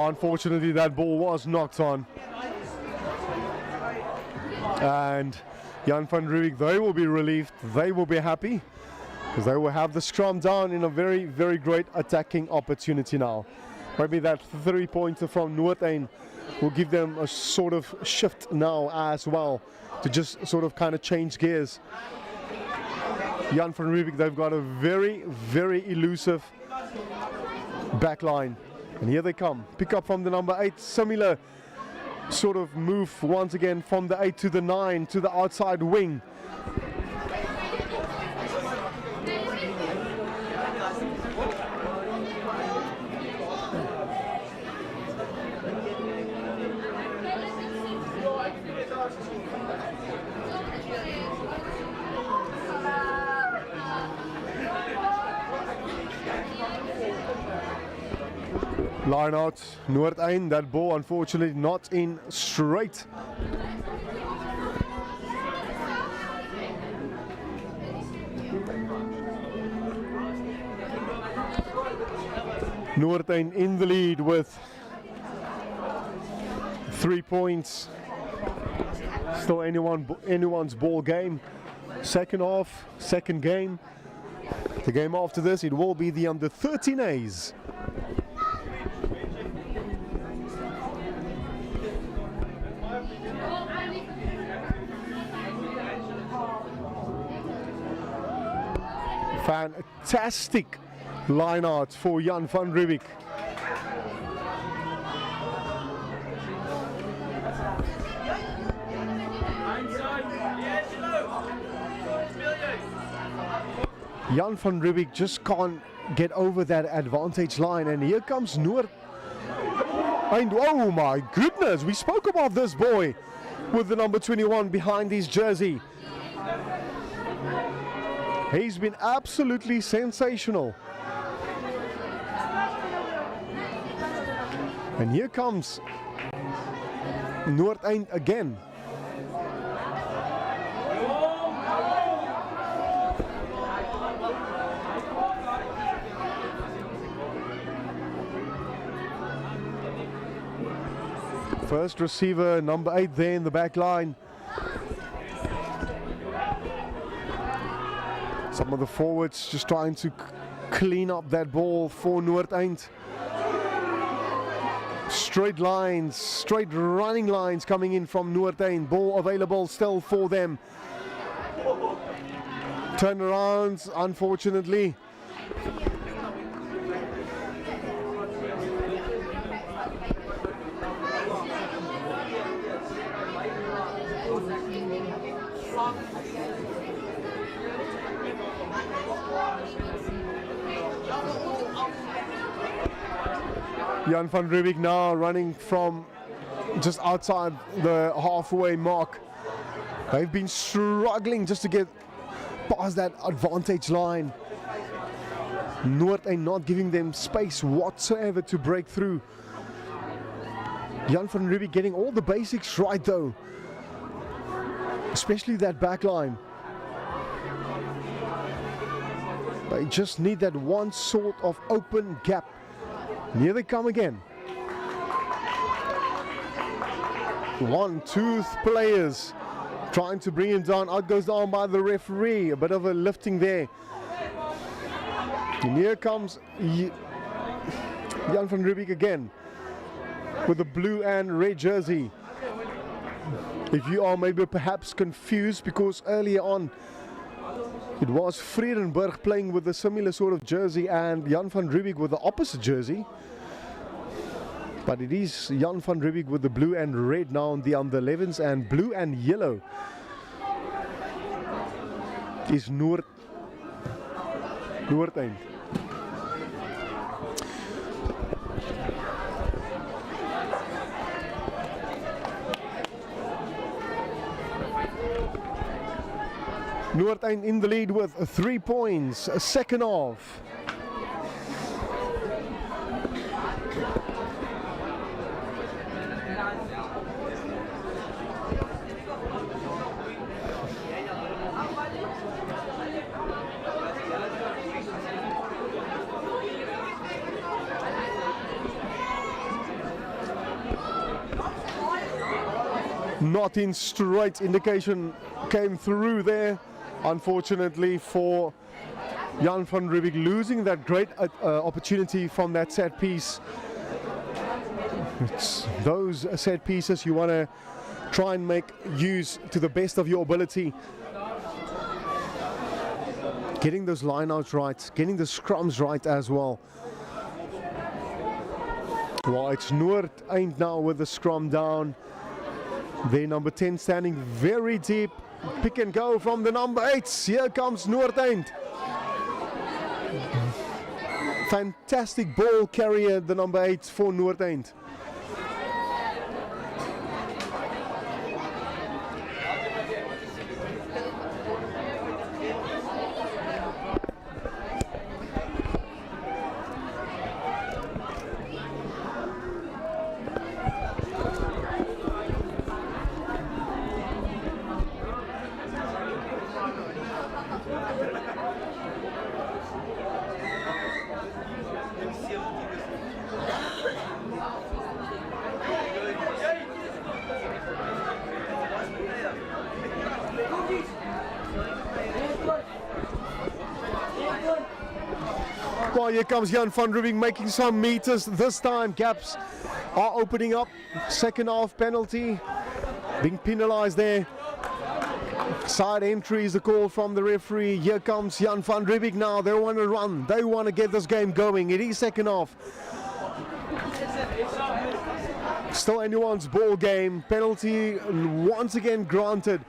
Unfortunately, that ball was knocked on. And Jan van Riebeeck, they will be relieved. They will be happy because they will have the scrum down in a very, very great attacking opportunity now. Maybe that 3-pointer from Noordeind will give them a sort of shift now as well to just sort of kind of change gears. Jan van Riebeeck, they've got a very, very elusive back line. And here they come. Pick up from the number 8. Similar sort of move once again from the 8 to the 9 to the outside wing. Line out, Noordeind, that ball unfortunately not in straight. Noordeind in the lead with 3 points. Still anyone's ball game. Second half, second game. The game after this, it will be the under 13 A's. Fantastic line out for Jan van Riebeeck. Jan van Riebeeck just can't get over that advantage line, and here comes Noord. And oh my goodness, we spoke about this boy with the number 21 behind his jersey. He's been absolutely sensational. And here comes Noordeind again. First receiver, number 8 there in the back line. Some of the forwards just trying to clean up that ball for Noordeind. Straight lines, straight running lines coming in from Noordeind. Ball available still for them. Turnarounds, unfortunately. Jan van Riebeeck now running from just outside the halfway mark. They've been struggling just to get past that advantage line. Noordeind not giving them space whatsoever to break through. Jan van Riebeeck getting all the basics right though, especially that back line. They just need that one sort of open gap. And here they come again. One-tooth players trying to bring him down. Out goes down by the referee. A bit of a lifting there. And here comes Jan van Riebeeck again with the blue and red jersey. If you are maybe perhaps confused, because earlier on it was Vredenburg playing with a similar sort of jersey and Jan van Riebeeck with the opposite jersey. But it is Jan van Riebeeck with the blue and red now on the under 11s, and blue and yellow is Noordeind. Noordeind in the lead with 3 points, second half. Not in straight, indication came through there. Unfortunately for Jan van Riebeeck, losing that great opportunity from that set piece. It's those set pieces you want to try and make use to the best of your ability. Getting those lineouts right, getting the scrums right as well. Well, it's Noordeind now with the scrum down. Their number 10 standing very deep. Pick and go from the number 8s. Here comes Noordeind. Fantastic ball carrier, the number 8 for Noordeind. far. Here comes Jan van Riebeeck making some meters. This time gaps are opening up. Second half penalty being penalized there. Side entry is the call from the referee. Here comes Jan van Riebeeck now. They want to run. They want to get this game going. It is second half. Still anyone's ball game. Penalty once again granted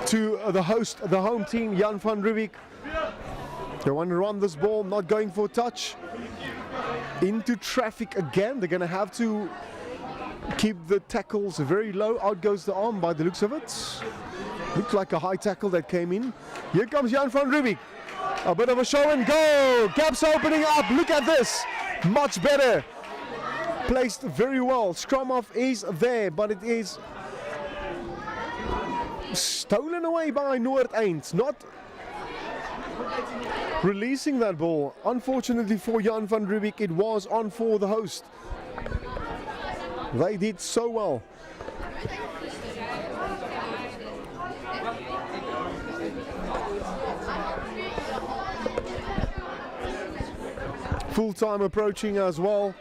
to the home team, Jan van Riebeeck. They want to run this ball, not going for a touch. Into traffic again. They're going to have to keep the tackles very low. Out goes the arm by the looks of it. Looked like a high tackle that came in. Here comes Jan van Riebeeck. A bit of a show and go. Gaps opening up. Look at this. Much better. Placed very well. Scrum off is there, but it is stolen away by Noordeind. Not releasing that ball. Unfortunately for Jan van Riebeeck, it was on for the host. They did so well. Full time approaching as well.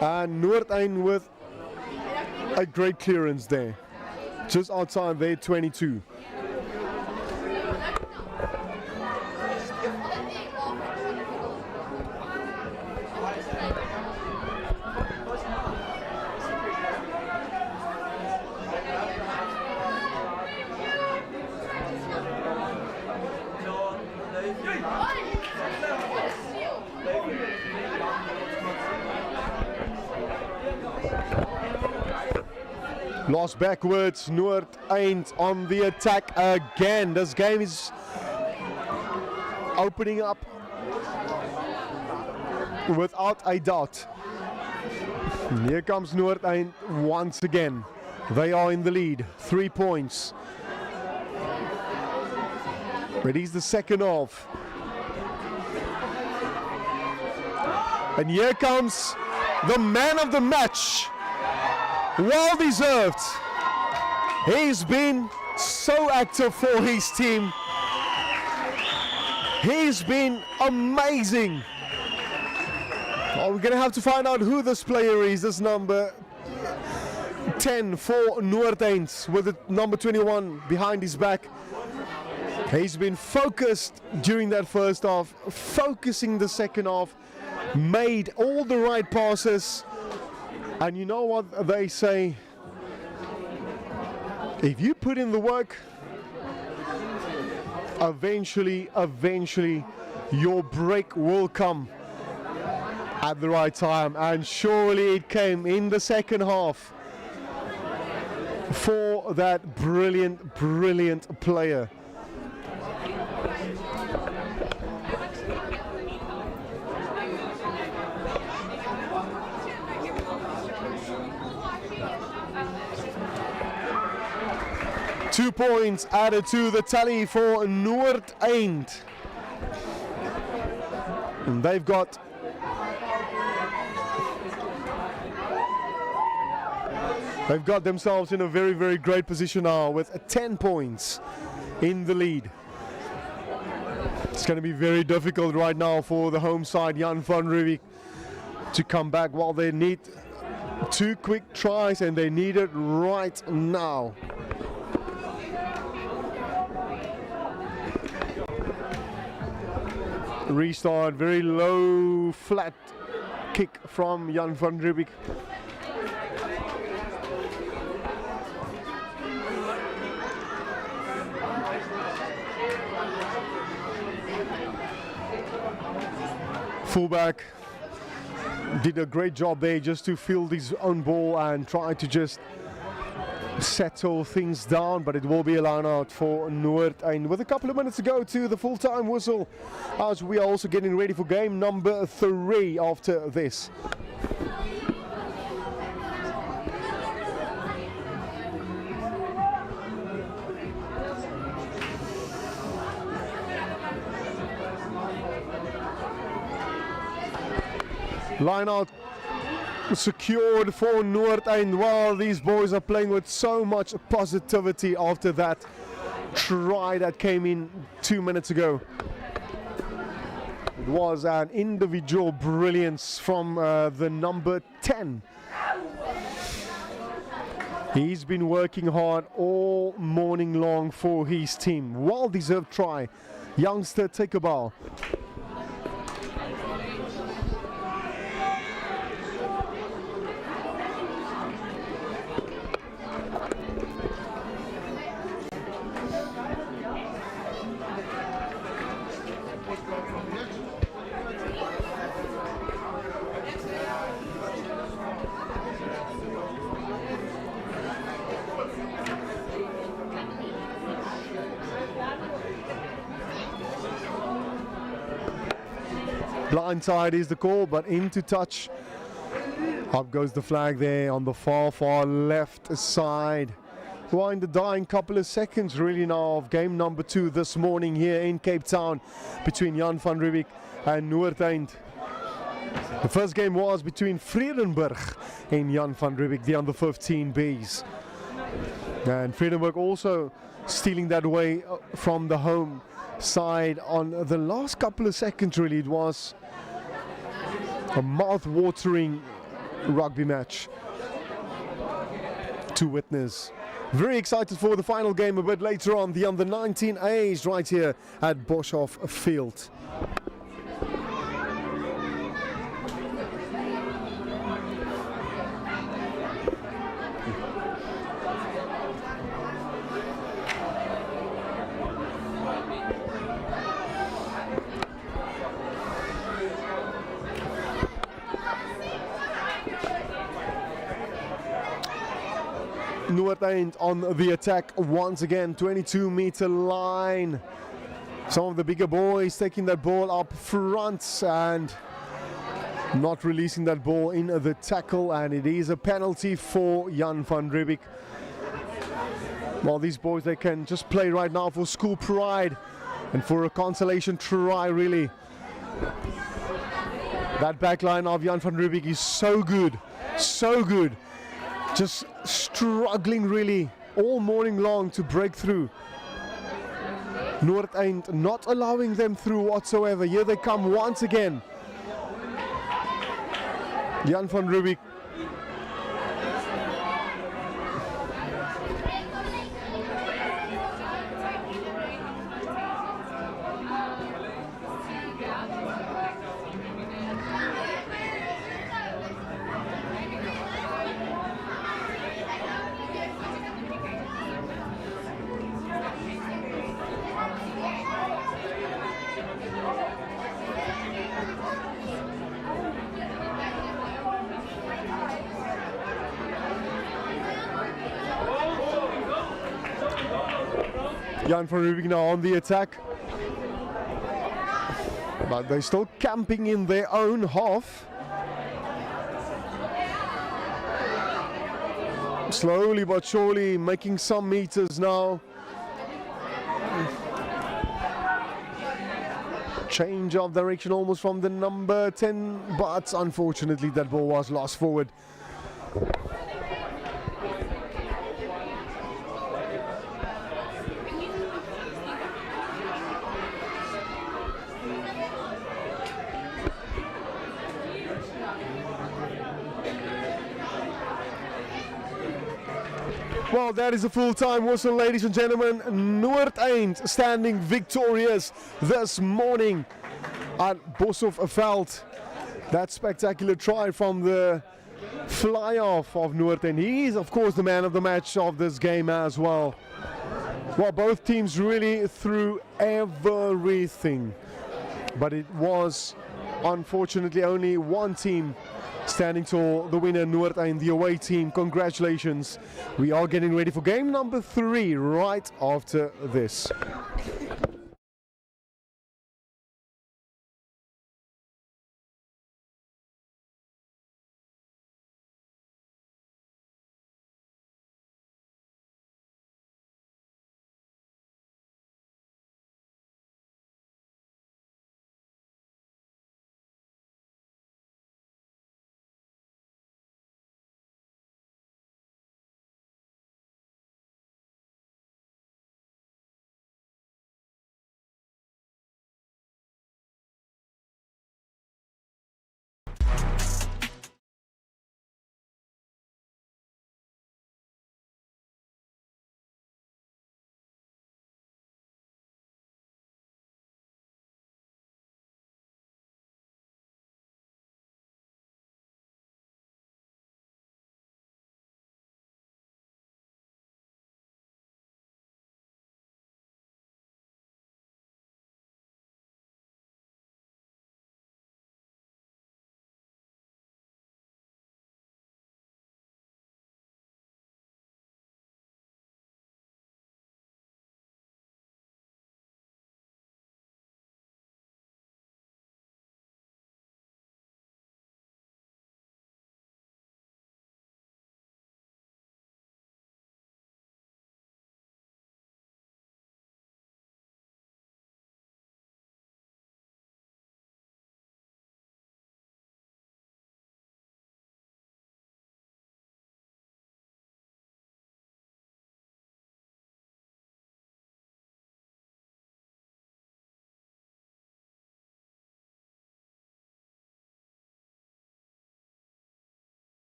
And Noordeind with a great clearance there. Just outside there, 22. Lost backwards, Noordeind on the attack again. This game is opening up without a doubt. And here comes Noordeind once again. They are in the lead, 3 points. It is the second half. And here comes the man of the match. Well deserved. He's been so active for his team. He's been amazing. Oh, we're going to have to find out who this player is. This number 10 for Noordeind with the number 21 behind his back. He's been focused during that first half, focusing the second half, made all the right passes. And you know what they say, if you put in the work, eventually your break will come at the right time. And surely it came in the second half for that brilliant player. Two points added to the tally for Noordeind. And they've got themselves in a very great position now with 10 points in the lead. It's going to be very difficult right now for the home side, Jan van Riebeeck, to come back. While they need 2 quick tries and they need it right now. Restart, very low, flat kick from Jan van Riebeeck. Fullback did a great job there just to field his own ball and try to just settle things down, but it will be a line out for Noordeind with a couple of minutes to go to the full-time whistle, as we are also getting ready for game number 3 after this. Line out secured for Noordeind. Well, these boys are playing with so much positivity after that try that came in 2 minutes ago. it was an individual brilliance from the number 10. He's been working hard all morning long for his team. Well-deserved try. Youngster, take a ball. Blindside is the call, but into touch. Up goes the flag there on the far left side. We're in the dying couple of seconds really now of game number 2 this morning here in Cape Town between Jan van Riebeeck and Noordeind. The first game was between Vredenburg and Jan van Riebeeck, the under 15 Bs. And Vredenburg also stealing that way from the home side on the last couple of seconds really. It was a mouth-watering rugby match to witness. Very excited for the final game a bit later on. The under 19 A's right here at Boshoff Field. Noordeind on the attack once again, 22-meter line. Some of the bigger boys taking that ball up front and not releasing that ball in the tackle, and it is a penalty for Jan van Riebeeck. Well, these boys, they can just play right now for school pride and for a consolation try really. That back line of Jan van Riebeeck is so good, so good. Just struggling really all morning long to break through. Noordeind not allowing them through whatsoever. Here they come once again. Jan van Riebeeck. Jan van Riebeeck now on the attack, but they're still camping in their own half. Slowly but surely making some meters now. Change of direction almost from the number 10, but unfortunately that ball was lost forward. Well, that is a full-time whistle, ladies and gentlemen. Noordeind standing victorious this morning at Boshoff Veld. That spectacular try from the fly-off of Noordeind. He is, of course, the man of the match of this game as well. Well, both teams really threw everything, but it was unfortunately only one team standing tall, the winner Noordeind, the away team. Congratulations. We are getting ready for game number 3 right after this.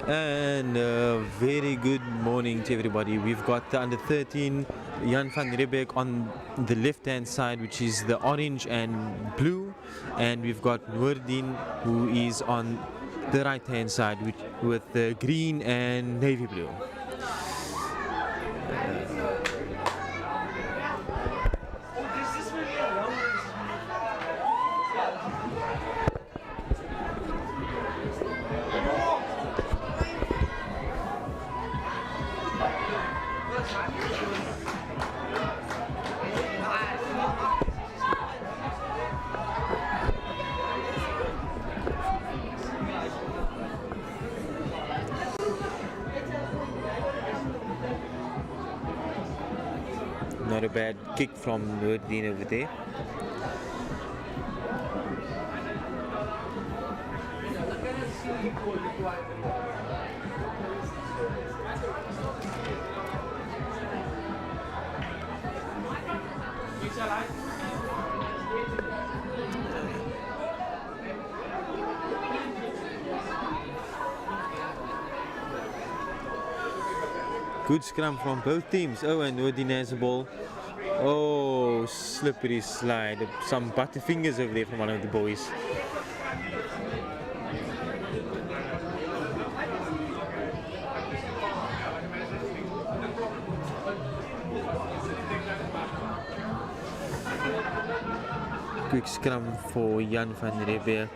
And very good morning to everybody. We've got the under 13 Jan van Riebeeck on the left hand side, which is the orange and blue, and we've got Noordeind, who is on the right hand side with the green and navy blue. Not a bad kick from Noordeind over there. Good scrum from both teams. Oh, and Noordeind has the ball. Oh, slippery slide. Some butterfingers over there from one of the boys. Quick scrum for Jan van Riebeeck.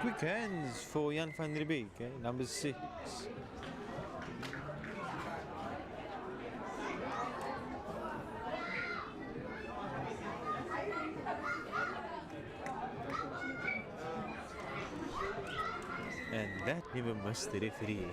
Quick hands for Jan van Riebeeck, number 6. And that never missed the referee.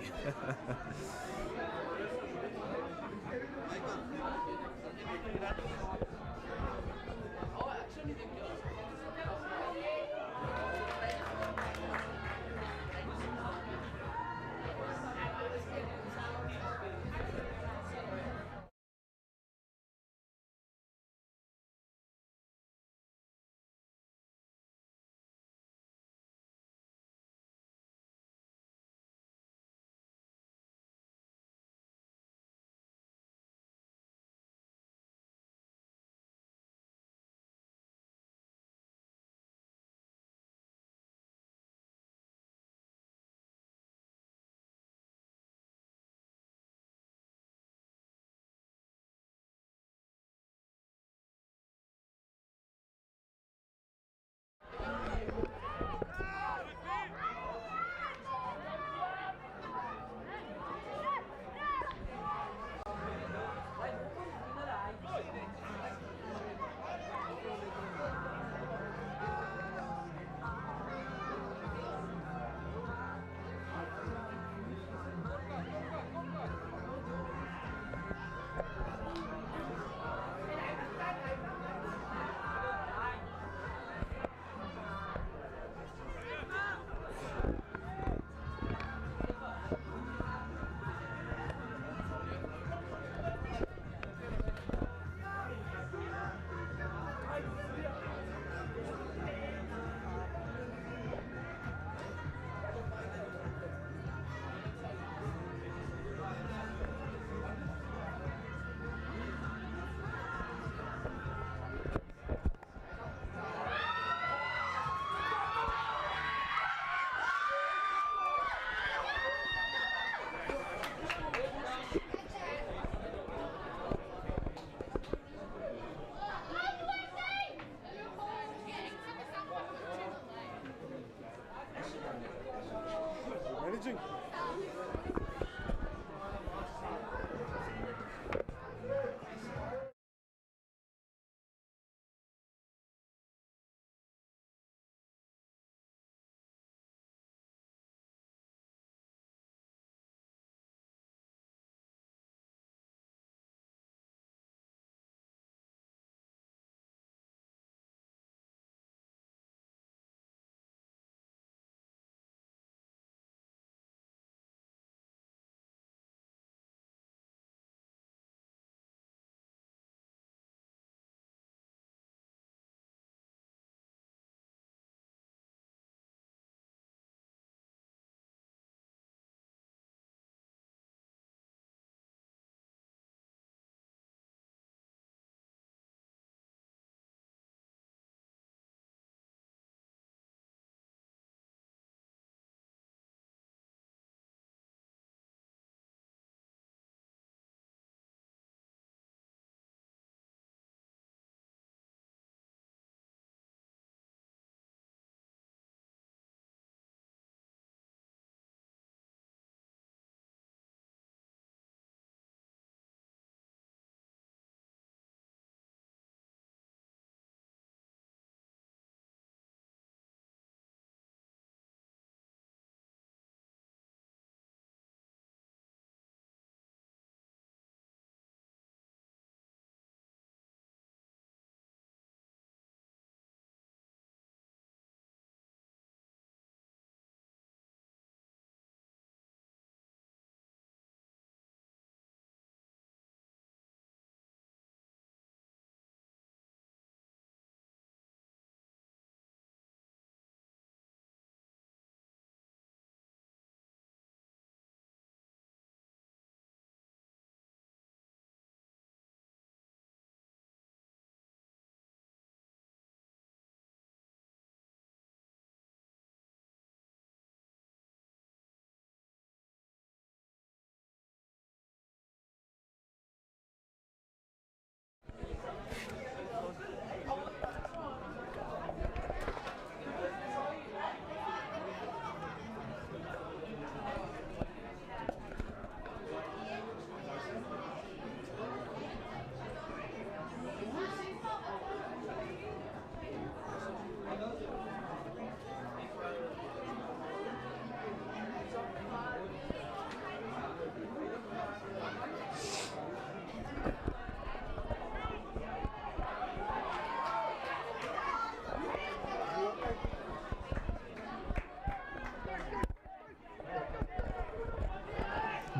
charging.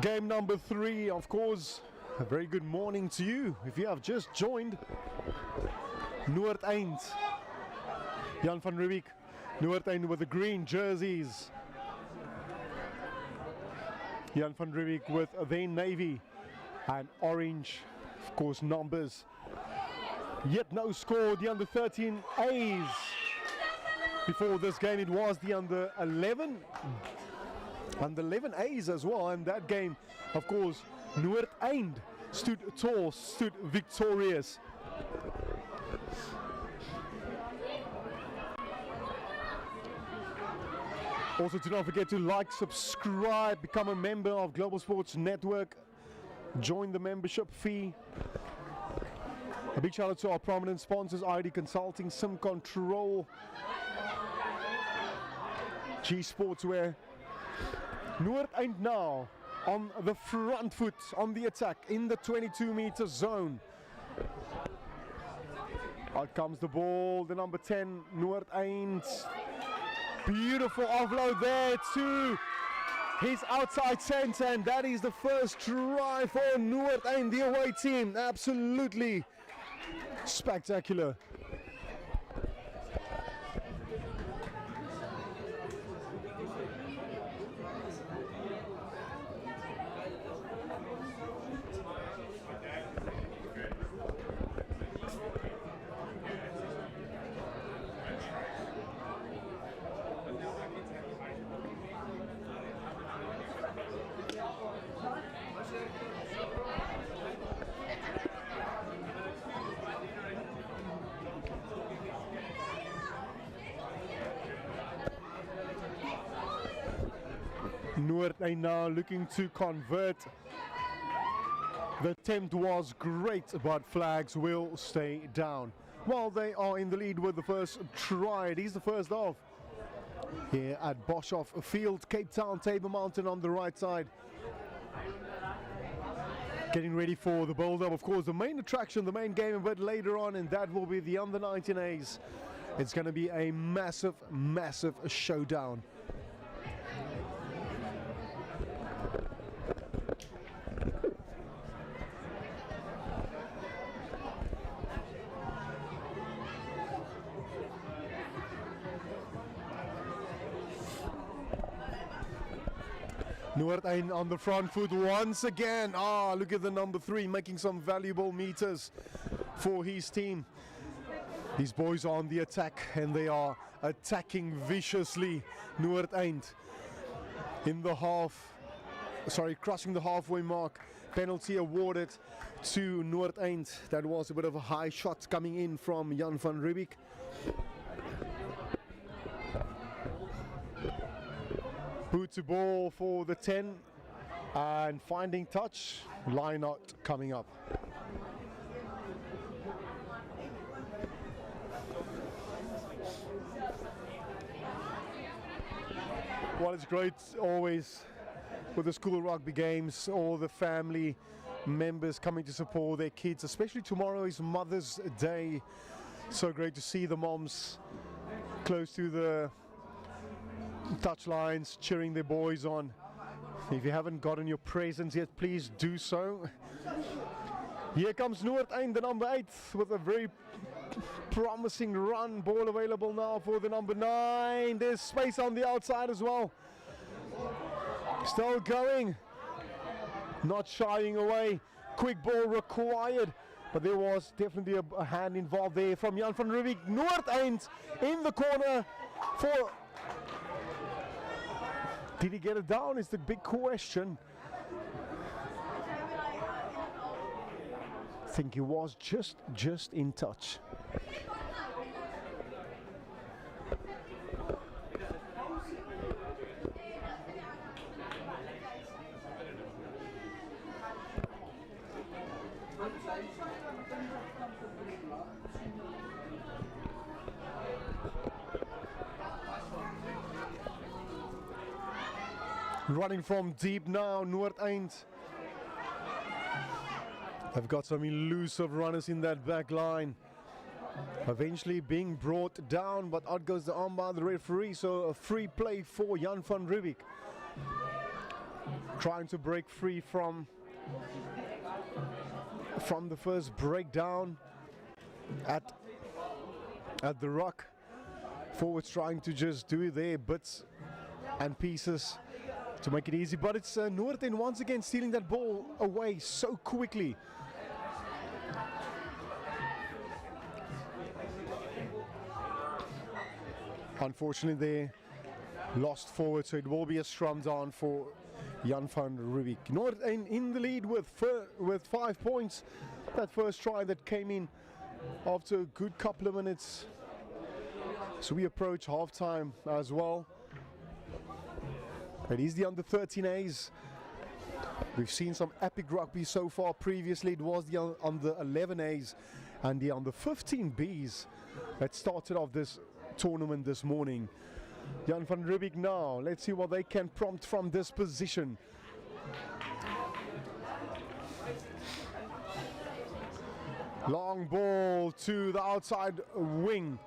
Game number 3, of course. A very good morning to you. If you have just joined, Noordeind, Jan van Riebeeck, Noordeind with the green jerseys. Jan van Riebeeck with the navy and orange, of course, numbers. Yet no score, the under 13 A's. Before this game it was the under 11 A's as well, and that game, of course, Noordeind stood tall, stood victorious. Also, do not forget to like, subscribe, become a member of Global Sports Network, join the membership fee. A big shout out to our prominent sponsors, ID Consulting, Sim Control, G Sportswear. Noordeind now on the front foot, on the attack, in the 22-meter zone. Out comes the ball, the number 10, Noordeind. Beautiful offload there to his outside centre, and that is the first try for Noordeind, the away team. Absolutely spectacular. Noordeind now looking to convert. The attempt was great, but flags will stay down. Well, they are in the lead with the first try. It is the first half here at Boshoff Field, Cape Town, Table Mountain on the right side. Getting ready for the build-up. Of course, the main attraction, the main game a bit later on, and that will be the under-19 A's. It's going to be a massive, massive showdown. Noordeind on the front foot once again. Look at the number 3 making some valuable meters for his team. These boys are on the attack and they are attacking viciously. Noordeind in the crossing the halfway mark. Penalty awarded to Noordeind. That was a bit of a high shot coming in from Jan van Riebeeck. Boot to ball for the 10 and finding touch. Line out coming up. Well, it's great always with the school rugby games, all the family members coming to support their kids, especially tomorrow is Mother's Day. So great to see the moms close to the touch lines cheering their boys on. If you haven't gotten your presents yet, please do so. Here comes Noordeind, the number 8, with a very promising run. Ball available now for the number 9. There's space on the outside as well. Still going, not shying away. Quick ball required, but there was definitely a hand involved there from Jan van Riebeeck. Noordeind in the corner for... Did he get it down is the big question. I think he was just in touch. Running from deep now, Noordeind. They've got some elusive runners in that back line. Eventually being brought down, but out goes the arm by the referee, so a free play for Jan van Riebeeck. Trying to break free from the first breakdown at the ruck. Forwards trying to just do their bits and pieces to make it easy, but it's Noordeind once again stealing that ball away so quickly. Unfortunately, they lost forward, so it will be a scrum down for Jan van Riebeeck. Noordeind in the lead with 5 points. That first try that came in after a good couple of minutes. So we approach half-time as well. It is the under-13 A's. We've seen some epic rugby so far. Previously it was the under-11 A's and the under-15 B's that started off this tournament this morning. Jan van Riebeeck now. Let's see what they can prompt from this position. Long ball to the outside wing.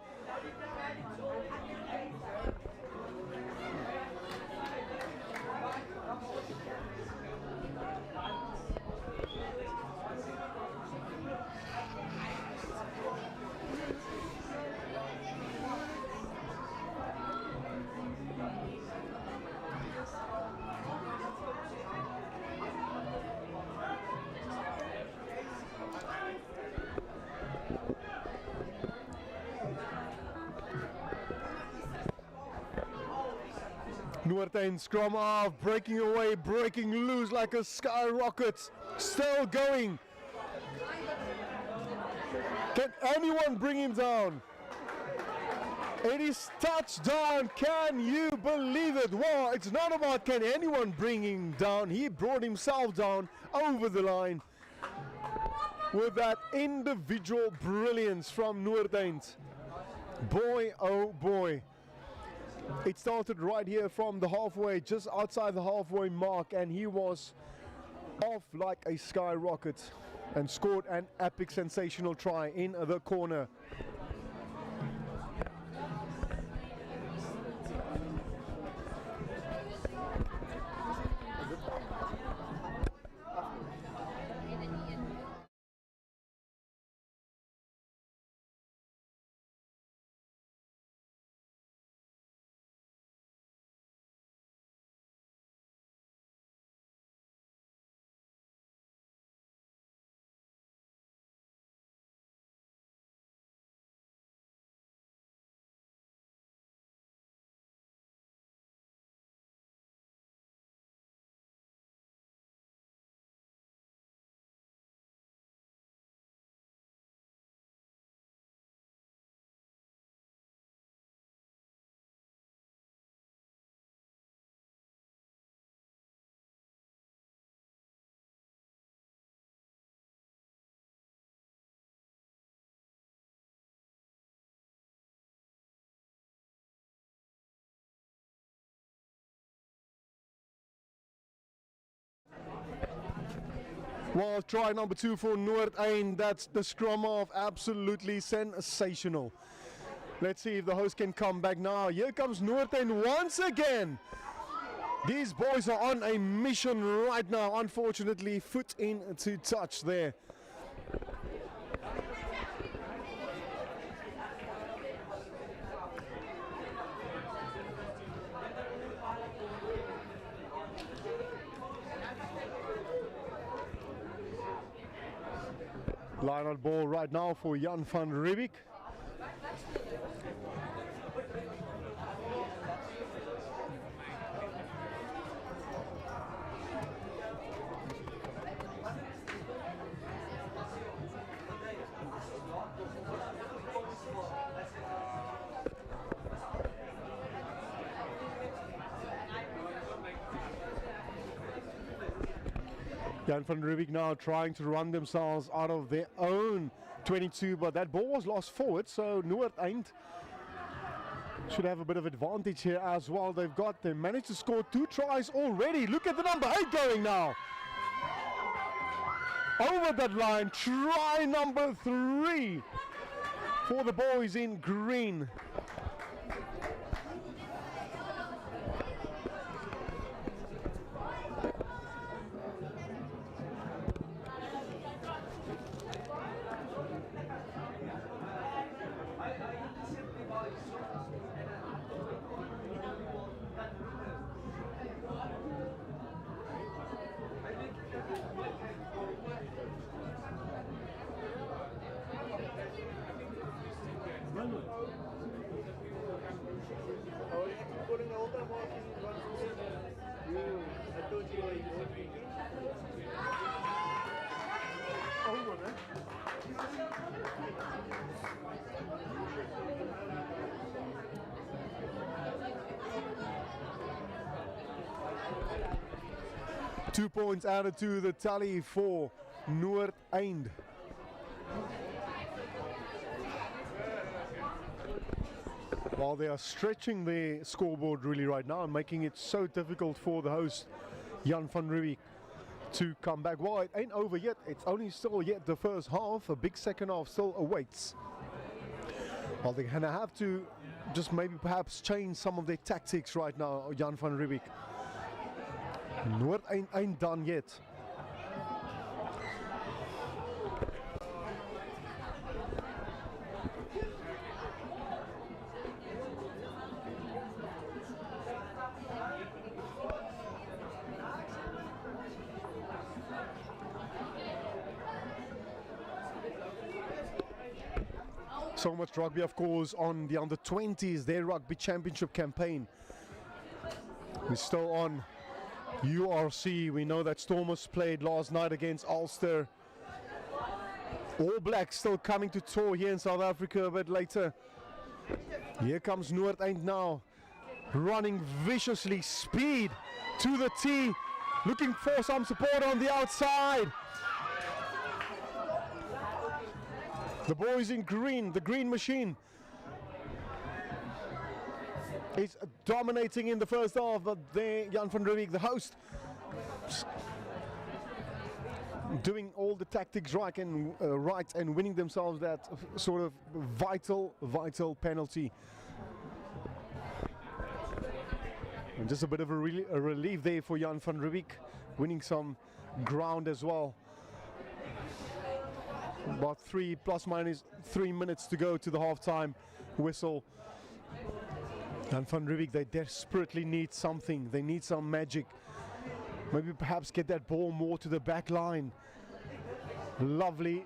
Noordeind scrum off, breaking away, breaking loose like a skyrocket. Still going. Can anyone bring him down? It is touchdown. Can you believe it? Well, it's not about can anyone bring him down. He brought himself down over the line with that individual brilliance from Noordeind. Boy, oh boy. It started right here from the halfway, just outside the halfway mark, and he was off like a skyrocket and scored an epic, sensational try in the corner. Well, try number 2 for Noordeind. That's the scrum half, absolutely sensational. Let's see if the host can come back now. Here comes Noordeind once again. These boys are on a mission right now. Unfortunately, foot into touch there. Line out ball right now for Jan van Riebeeck. Jan van Riebeeck now trying to run themselves out of their own 22, but that ball was lost forward, so Noordeind should have a bit of advantage here as well. They managed to score 2 tries already. Look at the number 8 going now. Over that line, try number 3 for the boys in green. Two points added to the tally for Noordeind. While they are stretching their scoreboard really right now and making it so difficult for the host Jan van Riebeeck to come back. Well, it ain't over yet. It's only still yet the first half. A big second half still awaits. Well, they're gonna have to just maybe perhaps change some of their tactics right now, Jan van Riebeeck. Noordeind ain't done yet. So much rugby, of course, on the under-20s, their rugby championship campaign. We're still on URC. We know that Stormers played last night against Ulster. All Blacks still coming to tour here in South Africa a bit later. Here comes Noordeind now, running viciously, speed to the tee, looking for some support on the outside. The boys in green, the green machine, is dominating in the first half, but Jan van Riebeeck, the host, doing all the tactics right and winning themselves that sort of vital penalty. And just a bit of a relief there for Jan van Riebeeck, winning some ground as well. About plus minus 3 minutes to go to the half-time whistle. Jan van Riebeeck, they desperately need something. They need some magic. Maybe perhaps get that ball more to the back line. Lovely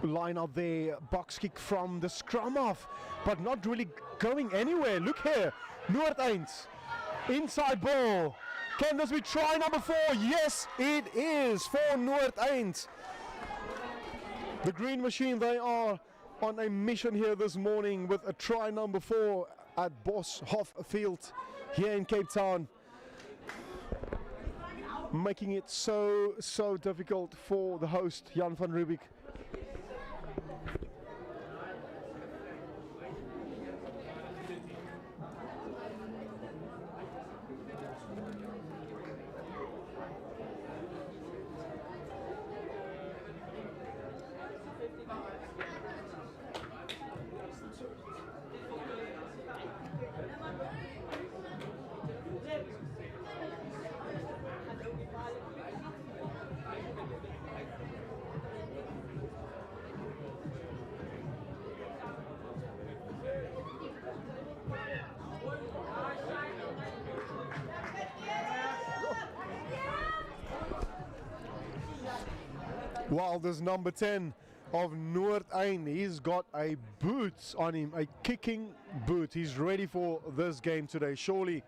line up there. Box kick from the scrum off, but not really going anywhere. Look here, Noordeind, inside ball. Can this be try number 4? Yes, it is for Noordeind. The green machine, they are on a mission here this morning with a try number 4 at Boshoff Field here in Cape Town, making it so difficult for the host Jan van Riebeeck. Well, this number 10 of Noordeind, he's got a boot on him, a kicking boot. He's ready for this game today. Surely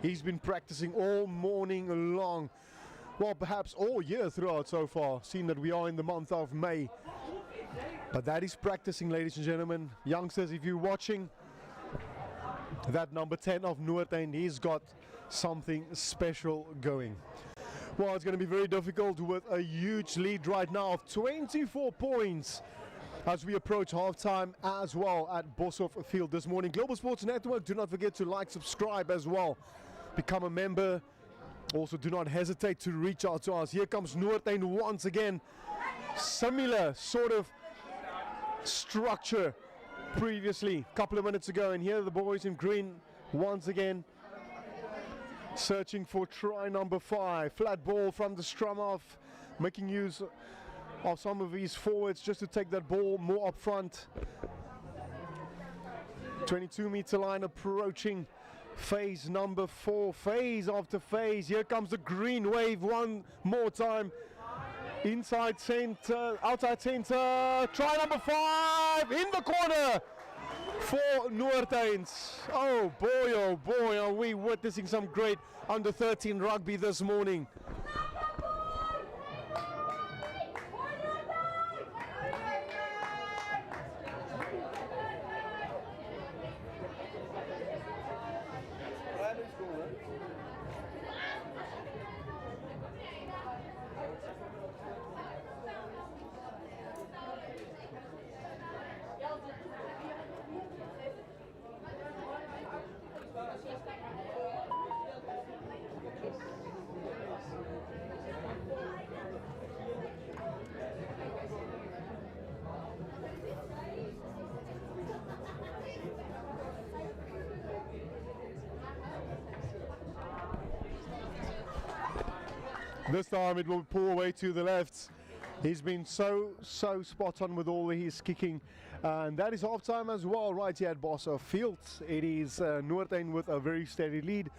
he's been practicing all morning long. Well, perhaps all year throughout so far, seeing that we are in the month of May. But that is practicing, ladies and gentlemen. Youngsters, if you're watching, that number 10 of Noordeind, he's got something special going. Well, it's going to be very difficult with a huge lead right now of 24 points as we approach halftime as well at Boshoff Field this morning. Global Sports Network, do not forget to like, subscribe as well. Become a member. Also, do not hesitate to reach out to us. Here comes Noordeind once again. Similar sort of structure previously, a couple of minutes ago. And here are the boys in green once again, searching for try number 5. Flat ball from the scrum off, making use of some of his forwards just to take that ball more up front. 22-meter line approaching phase number 4, phase after phase. Here comes the green wave one more time. Inside center, outside center, try number 5 in the corner for Noordeind. Oh boy, are we witnessing some great under 13 rugby this morning. This time it will pull away to the left. He's been so spot on with all his kicking. And that is half time as well right here at Boshoff Field. It is Noordeind with a very steady lead.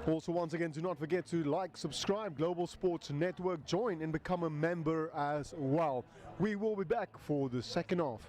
Also, once again, do not forget to like, subscribe, Global Sports Network, join and become a member as well. We will be back for the second half.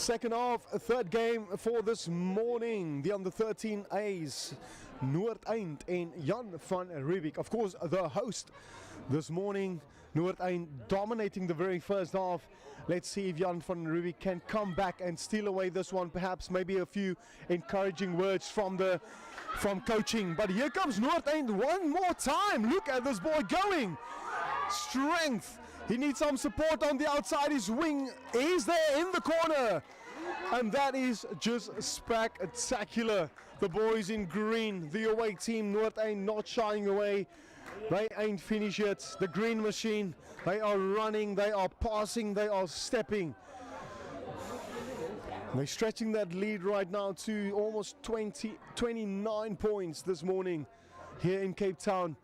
Second half, a third game for this morning. The under 13 A's, Noordeind and Jan van Riebeeck. Of course, the host this morning. Noordeind dominating the very first half. Let's see if Jan van Riebeeck can come back and steal away this one. Perhaps maybe a few encouraging words from coaching. But here comes Noordeind one more time. Look at this boy going. Strength. He needs some support on the outside. His wing is there in the corner. And that is just spectacular. The boys in green, the away team, Noordeind not shying away. They ain't finished yet. The green machine, they are running, they are passing, they are stepping. They're stretching that lead right now to almost 29 points this morning here in Cape Town.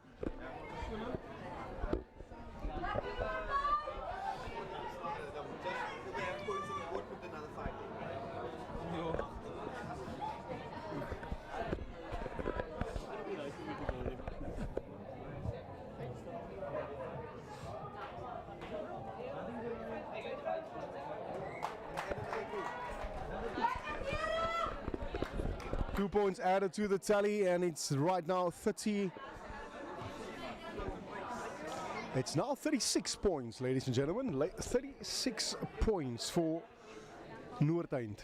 Two points added to the tally, and it's right now 30. It's now 36 points, ladies and gentlemen. 36 points for Noordeind.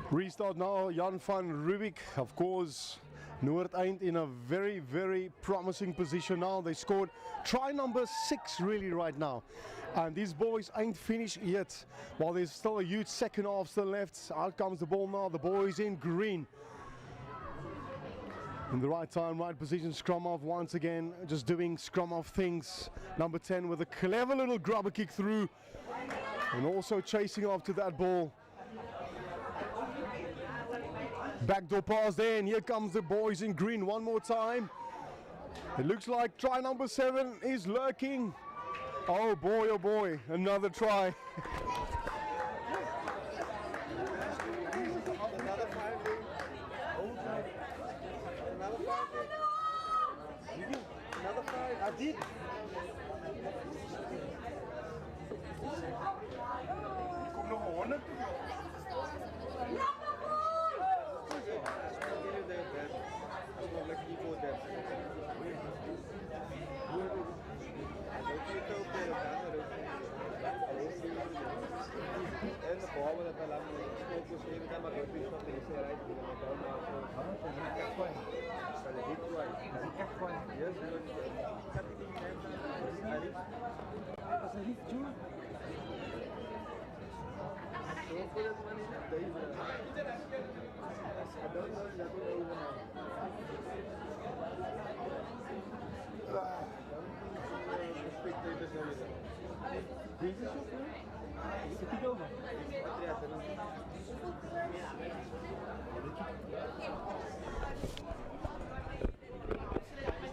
Restart now, Jan van Riebeeck. Of course, Noordeind in a very, very promising position now. They scored try number 6 really right now. And these boys ain't finished yet. While there's still a huge second half still left. Out comes the ball now, the boys in green. In the right time, right position, scrum off once again. Just doing scrum off things. Number 10 with a clever little grubber kick through. And also chasing after that ball. Backdoor pass there, and here comes the boys in green one more time. It looks like try number 7 is lurking. Oh boy, another try.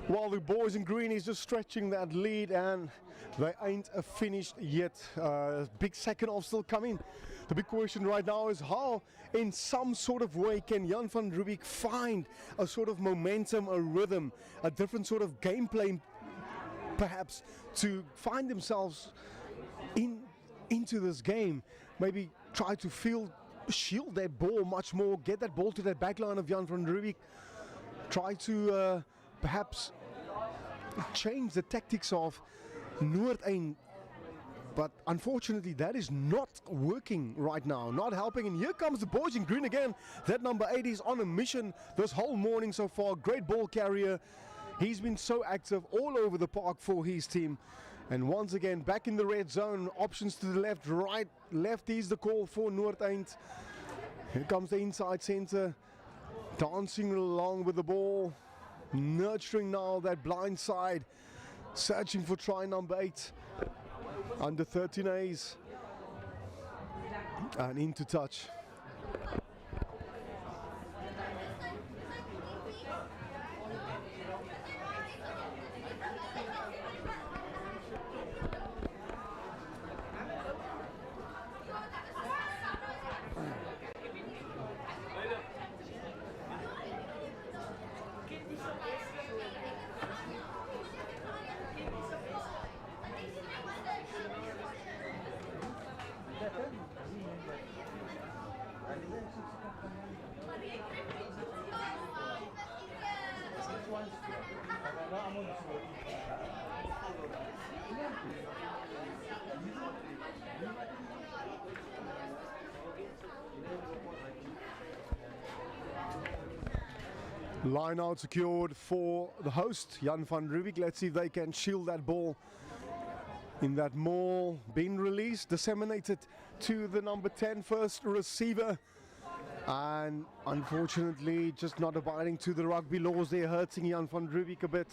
While the boys in green is just stretching that lead, and they ain't finished yet. Big second half still coming. The big question right now is how, in some sort of way, can Jan van Riebeeck find a sort of momentum, a rhythm, a different sort of gameplay, perhaps, to find themselves into this game. Maybe try to shield that ball much more, get that ball to that back line of Jan van Riebeeck. Try to perhaps change the tactics of Noordeind. But unfortunately that is not working right now, not helping. And here comes the boys in green again. That number 8 is on a mission this whole morning so far. Great ball carrier. He's been so active all over the park for his team. And once again, back in the red zone, options to the left, right, left is the call for Noordeind. Here comes the inside center, dancing along with the ball, nurturing now that blind side, searching for try number 8, under 13 A's, and into touch. Line out secured for the host, Jan van Riebeeck. Let's see if they can shield that ball in that maul. Being released, disseminated to the number 10 first receiver. And unfortunately, just not abiding to the rugby laws there, hurting Jan van Riebeeck a bit.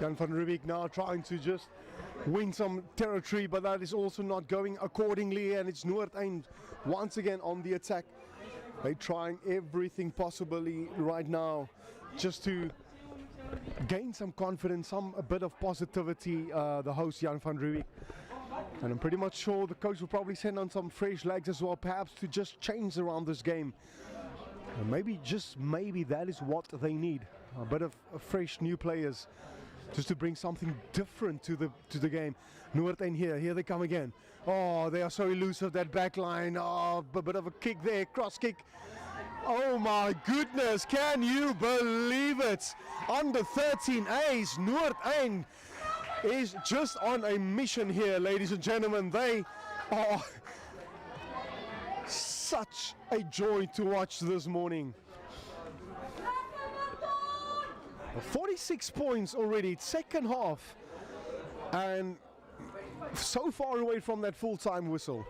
Jan van Riebeeck now trying to just win some territory, but that is also not going accordingly, and it's Noordeind once again on the attack. They're trying everything possibly right now just to gain some confidence, a bit of positivity, the host Jan van Riebeeck. And I'm pretty much sure the coach will probably send on some fresh legs as well, perhaps to just change around this game. And maybe, just maybe, that is what they need. A bit of fresh new players, just to bring something different to the game. Noordeind here they come again. Oh, they are so elusive, that back line. Oh, a bit of a kick there, cross kick. Oh my goodness, can you believe it? Under 13 A's, Noordeind is just on a mission here, ladies and gentlemen. They are such a joy to watch this morning. 46 points already, second half, and so far away from that full-time whistle.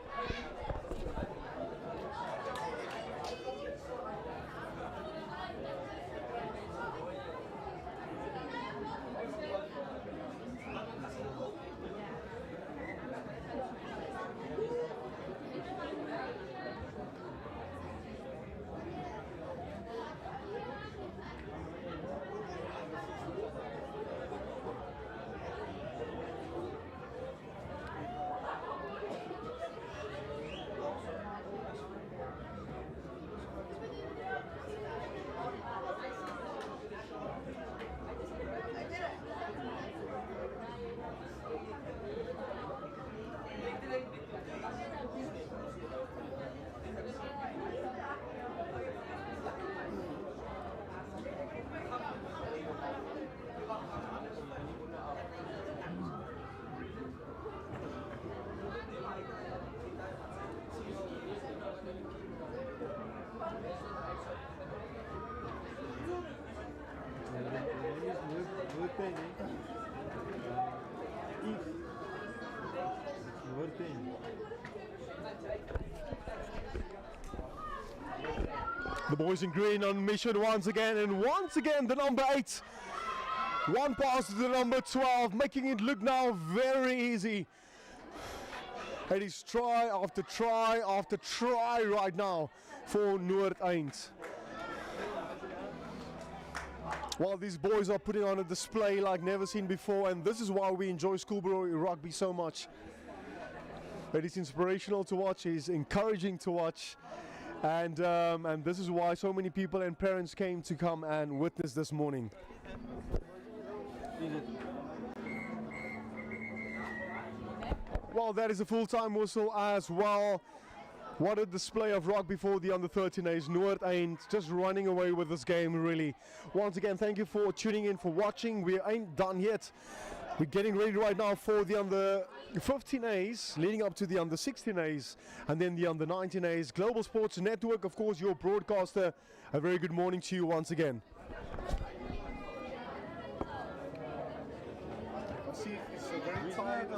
The boys in green on mission once again, and once again the number 8. One pass to the number 12, making it look now very easy. It is try after try after try right now for Noordeind. Well, these boys are putting on a display like never seen before, and this is why we enjoy schoolboy rugby so much. It is inspirational to watch, it is encouraging to watch, and this is why so many people and parents came to come and witness this morning. Well, that is a full-time whistle as well. What a display of rugby for the under-13 A's. Noordeind just running away with this game, really. Once again, thank you for tuning in, for watching. We ain't done yet. We're getting ready right now for the under-15 A's, leading up to the under-16 A's, and then the under-19 A's. Global Sports Network, of course, your broadcaster. A very good morning to you once again. It's very tired.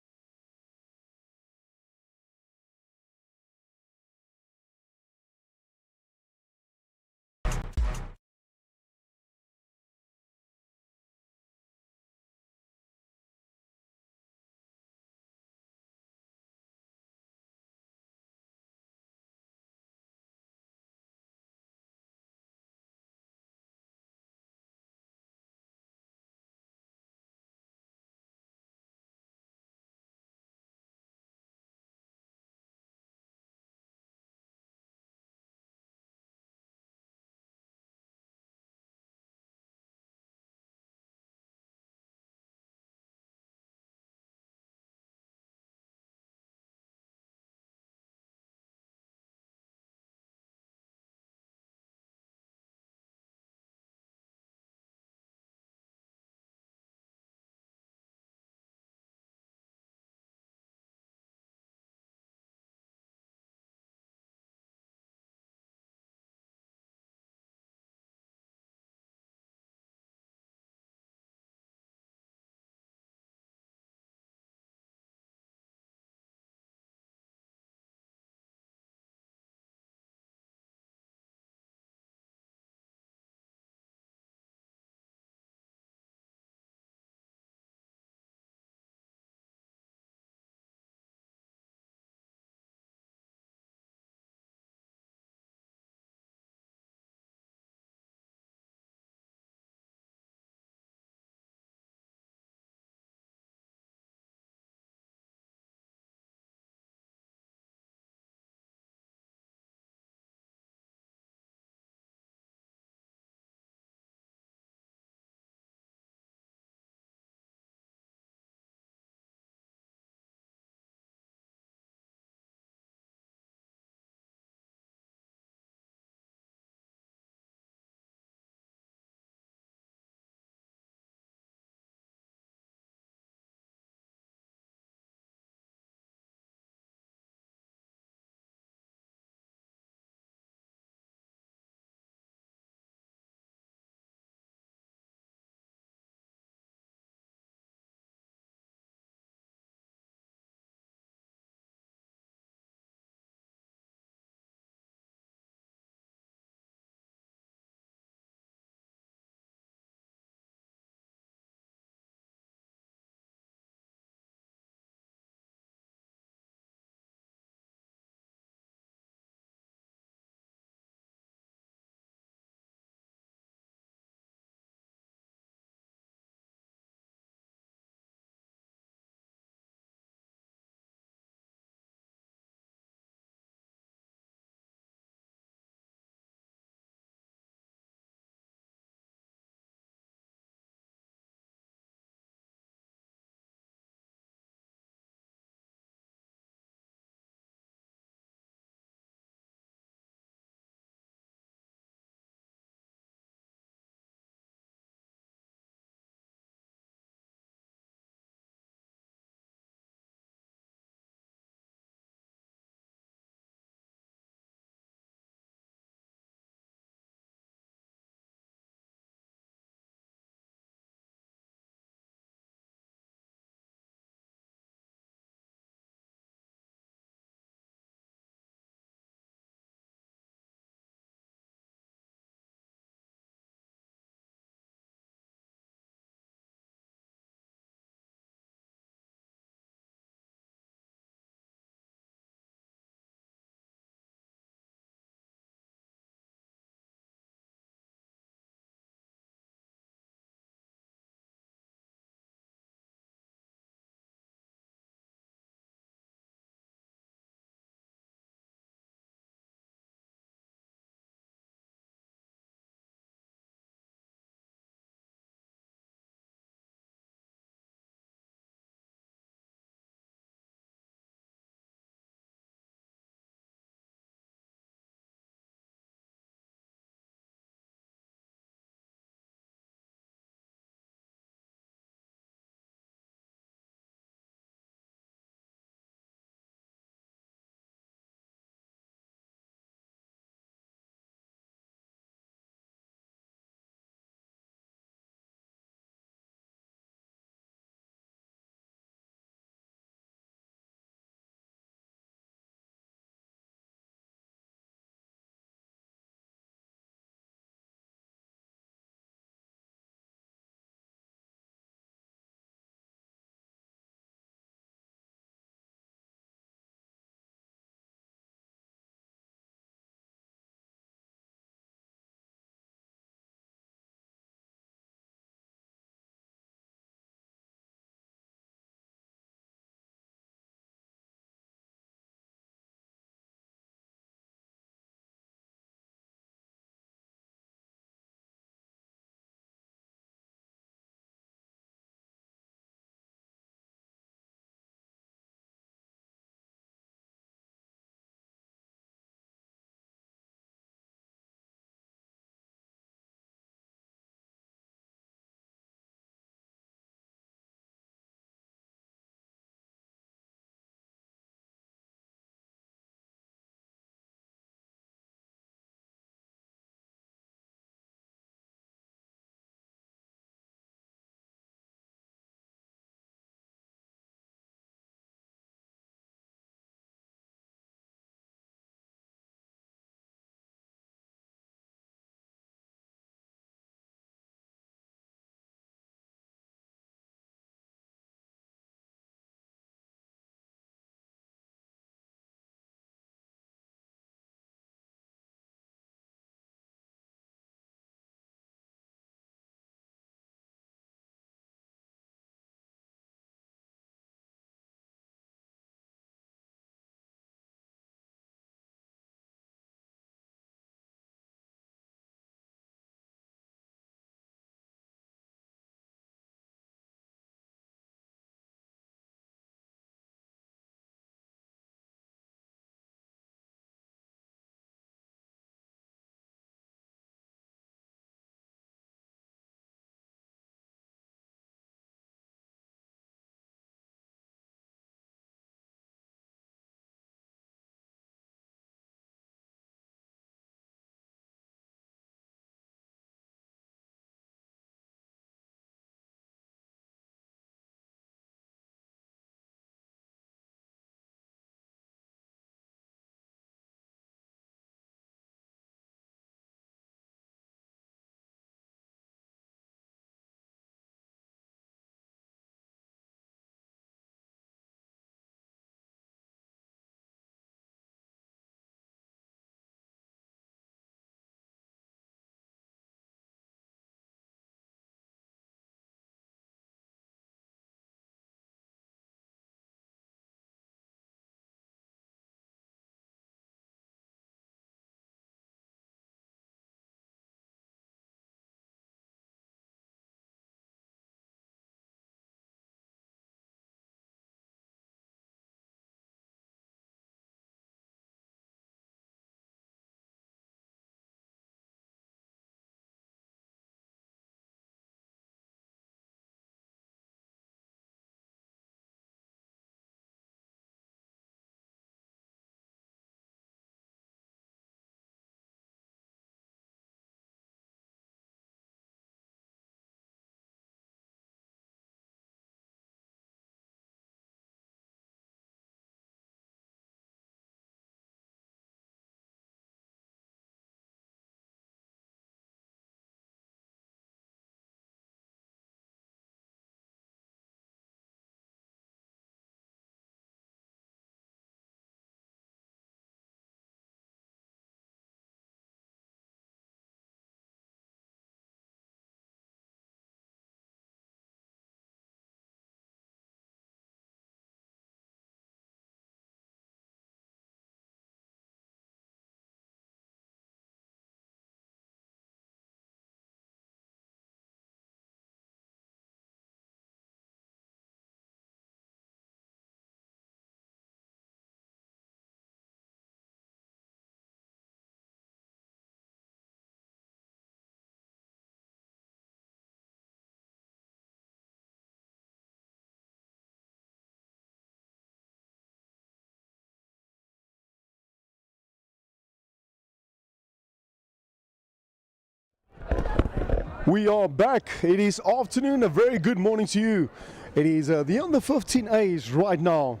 We are back. It is afternoon. A very good morning to you. It is the under 15 A's right now.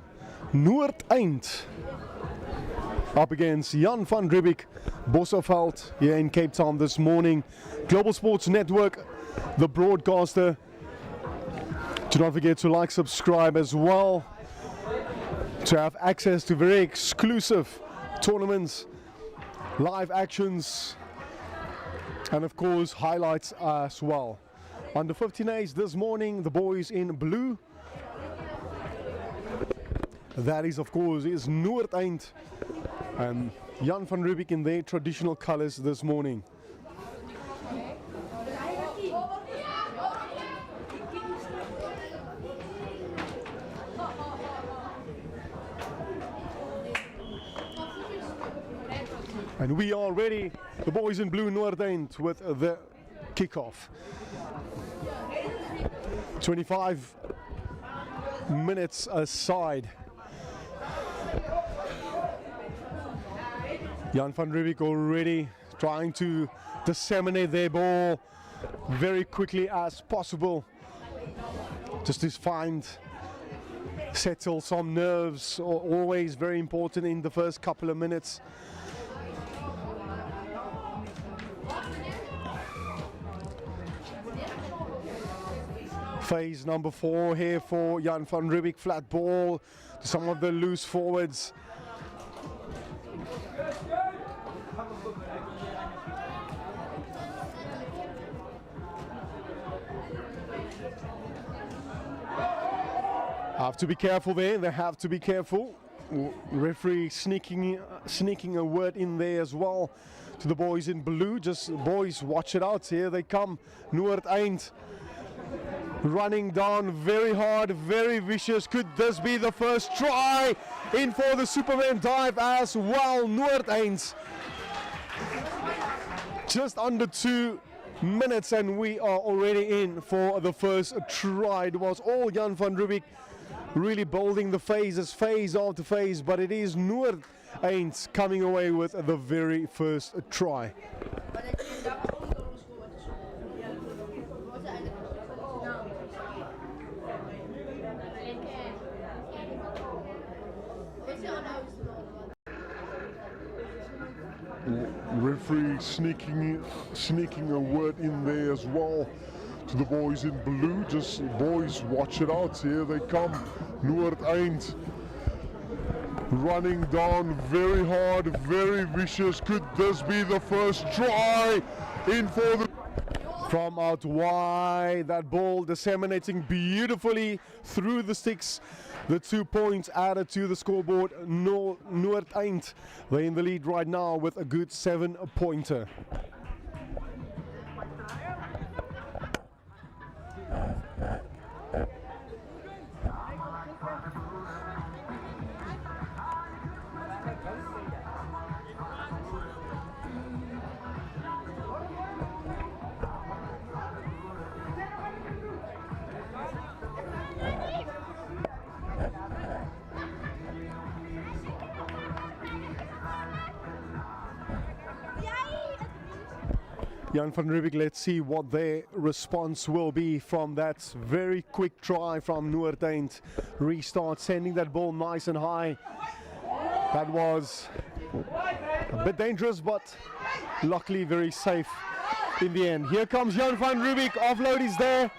Noordeind up against Jan van Riebeeck Bosselveld here in Cape Town this morning. Global Sports Network, the broadcaster. Do not forget to like, subscribe as well to have access to very exclusive tournaments, live actions, and of course highlights as well. Under 15 A's this morning, the boys in blue. That is of course is Noordeind and Jan van Riebeeck in their traditional colors this morning. And we are ready, the boys in blue, Noordeind, with the kickoff. 25 minutes aside. Jan van Riebeeck already trying to disseminate their ball very quickly as possible. Just to settle some nerves, always very important in the first couple of minutes. Phase number 4 here for Jan van Riebeeck, flat ball to some of the loose forwards. Have to be careful there, they have to be careful. Referee sneaking a word in there as well to the boys in blue. Just boys, watch it out, here they come. Noordeind running down very hard, very vicious. Could this be the first try? In for the Superman dive as well. Noordeind. Just under 2 minutes and we are already in for the first try. It was all Jan van Riebeeck really building the phases, phase after phase, but it is Noordeind coming away with the very first try. Referee sneaking a word in there as well to the boys in blue. Just boys, watch it out, here they come. Noordeind running down very hard, very vicious. Could this be the first try? In for the from out wide, that ball disseminating beautifully through the sticks. The 2 points added to the scoreboard. Noordeind, they're in the lead right now with a good 7-pointer. Jan van Riebeeck, let's see what their response will be from that very quick try from Noordeind. Restart, sending that ball nice and high. That was a bit dangerous, but luckily very safe in the end. Here comes Jan van Riebeeck, offload is there.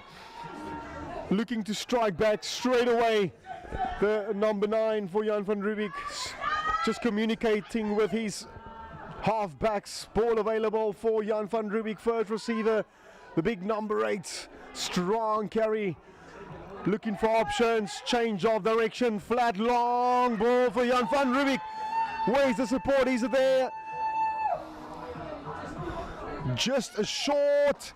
Looking to strike back straight away. The number 9 for Jan van Riebeeck, just communicating with his halfbacks. Ball available for Jan van Riebeeck, first receiver, the big number 8, strong carry, looking for options, change of direction, flat long ball for Jan van Riebeeck. Where's the support? Is it there? Just a short.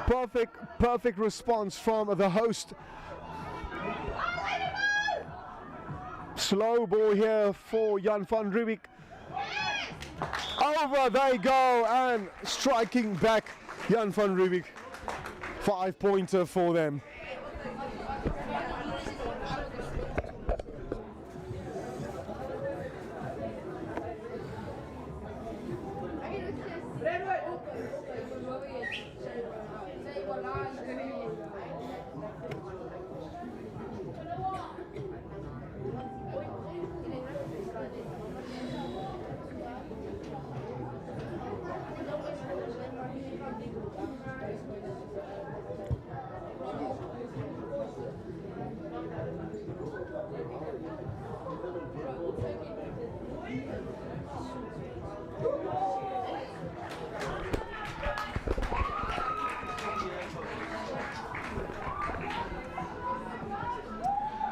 Perfect response from the host. Slow ball here for Jan van Riebeeck. Over they go and striking back Jan van Riebeeck. 5-pointer for them.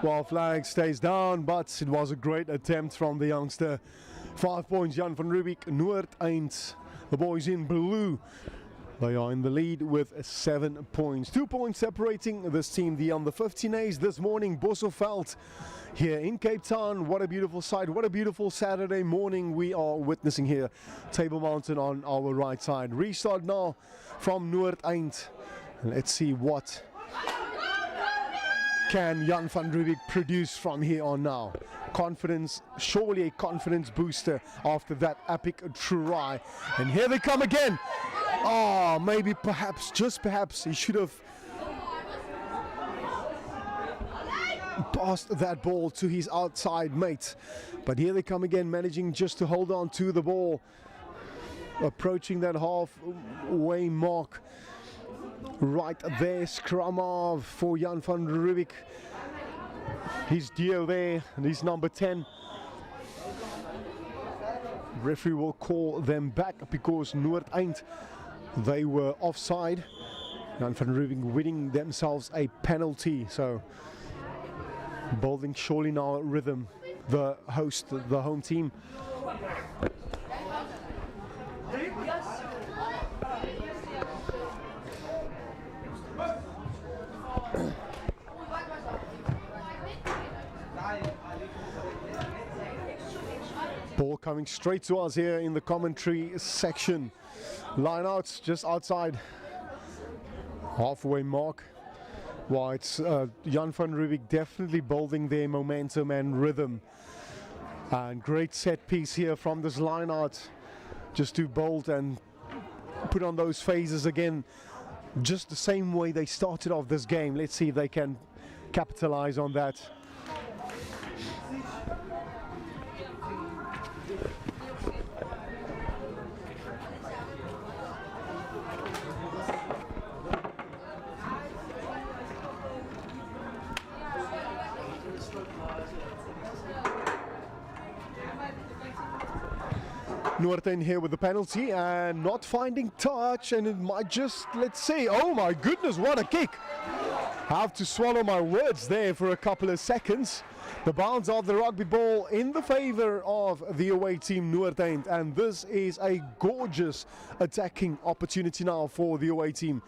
Well, flag stays down, but it was a great attempt from the youngster. 5 points, Jan van Riebeeck, Noord, eind. The boys in blue, they are in the lead with 7 points. 2 points separating this team, the under 15 A's this morning, Bosselveld here in Cape Town. What a beautiful sight, what a beautiful Saturday morning we are witnessing here. Table Mountain on our right side. Restart now from Noordeind. Let's see what can Jan van Riebeeck produce from here on now. Confidence, surely a confidence booster after that epic try. And here they come again. Oh, maybe perhaps, just perhaps, he should have passed that ball to his outside mate. But here they come again, managing just to hold on to the ball. Approaching that halfway mark. Right there, scrum off for Jan van Riebeeck. He's Dio there, and he's number 10. Referee will call them back because Noordeind, they were offside. Jan van Riebeeck winning themselves a penalty. So building surely now rhythm, the host, the home team. Ball coming straight to us here in the commentary section. Line out just outside halfway mark. Well, it's Jan van Riebeeck definitely building their momentum and rhythm. And great set piece here from this line out, just to build and put on those phases again, just the same way they started off this game. Let's see if they can capitalize on that. Noordeind here with the penalty and not finding touch, and it might just, let's see, oh my goodness, what a kick. I have to swallow my words there for a couple of seconds. The bounce of the rugby ball in the favor of the away team Noordeind, and this is a gorgeous attacking opportunity now for the away team.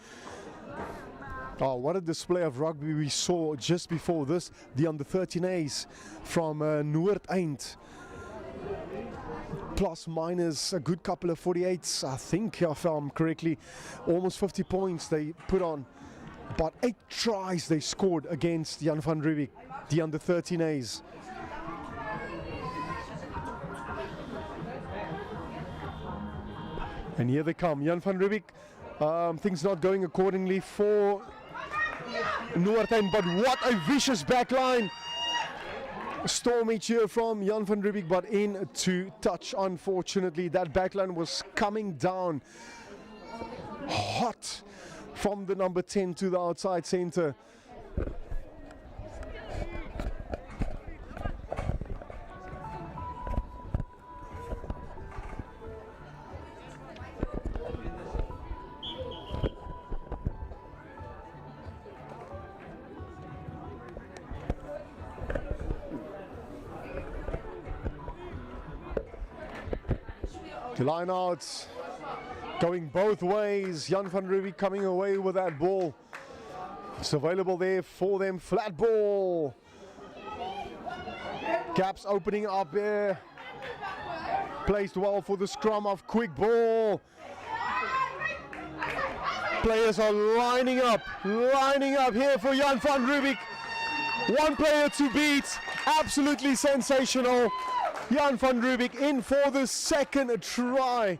Oh, what a display of rugby we saw just before this. The under 13 A's from Noordeind. Plus minus a good couple of 48s, I think, if I'm correctly. Almost 50 points they put on. But 8 tries they scored against Jan van Riebeeck, the under 13 A's. And here they come, Jan van Riebeeck. Things not going accordingly for Noordeind, but what a vicious backline. Stormy cheer from Jan van Riebeeck, but in to touch. Unfortunately, that backline was coming down hot from the number 10 to the outside center. The line out going both ways. Jan van Riebeeck coming away with that ball. It's available there for them. Flat ball. Gaps opening up there. Placed well for the scrum off. Quick ball. Players are lining up here for Jan van Riebeeck. One player to beat. Absolutely sensational. Jan van Riebeeck in for the second try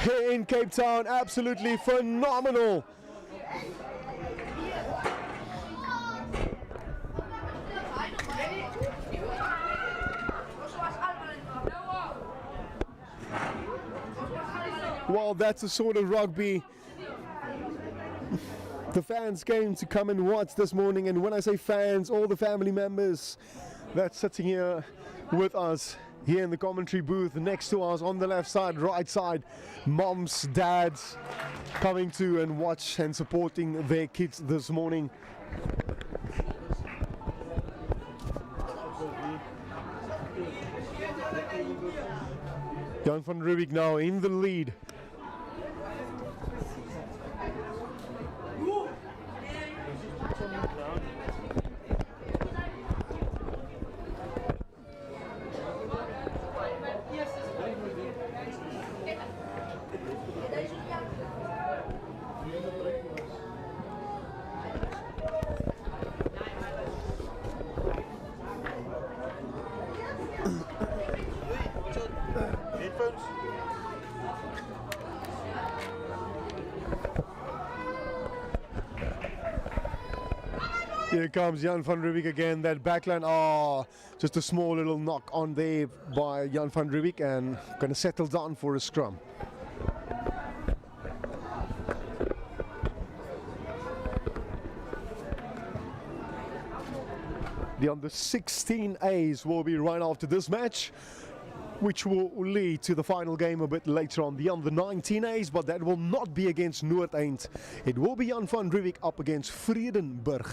here in Cape Town. Absolutely phenomenal. Well, that's the sort of rugby the fans came to come and watch this morning, and when I say fans, all the family members that's sitting here with us here in the commentary booth next to us on the left side, right side, moms, dads coming to and watch and supporting their kids this morning. Jan van Riebeeck now in the lead. Here comes Jan van Riebeeck again, that backline, just a small little knock on there by Jan van Riebeeck, and going to settle down for a scrum. The under 16 A's will be right after this match, which will lead to the final game a bit later on. The under 19 A's, but that will not be against Noordeind. It will be Jan van Riebeeck up against Vredenburg.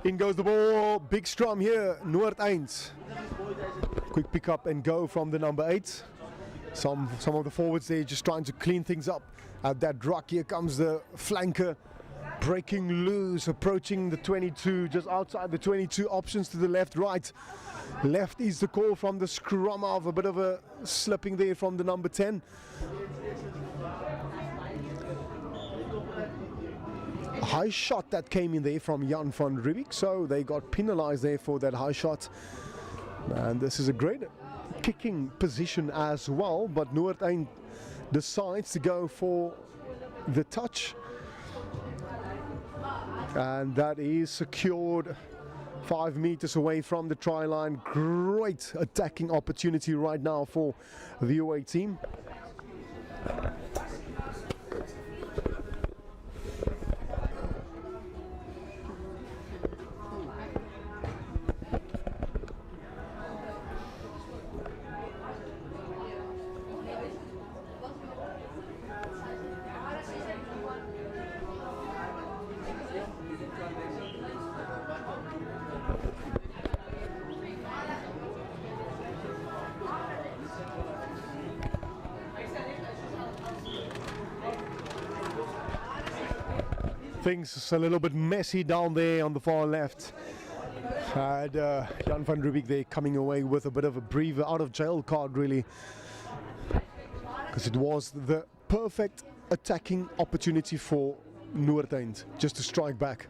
In goes the ball, big strum here, Noordeind. Quick pick up and go from the number 8. Some of the forwards there just trying to clean things up at that ruck. Here comes the flanker, breaking loose, approaching the 22, just outside the 22, options to the left, right. Left is the call from the scrum half, a bit of a slipping there from the number 10. A high shot that came in there from Jan van Riebeeck, so they got penalized there for that high shot. And this is a great kicking position as well, but Noordeind decides to go for the touch. And that is secured 5 meters away from the try line. Great attacking opportunity right now for the away team. Things a little bit messy down there on the far left. Had Jan van Riebeeck there coming away with a bit of a breather, out of jail card really, because it was the perfect attacking opportunity for Noordeind just to strike back.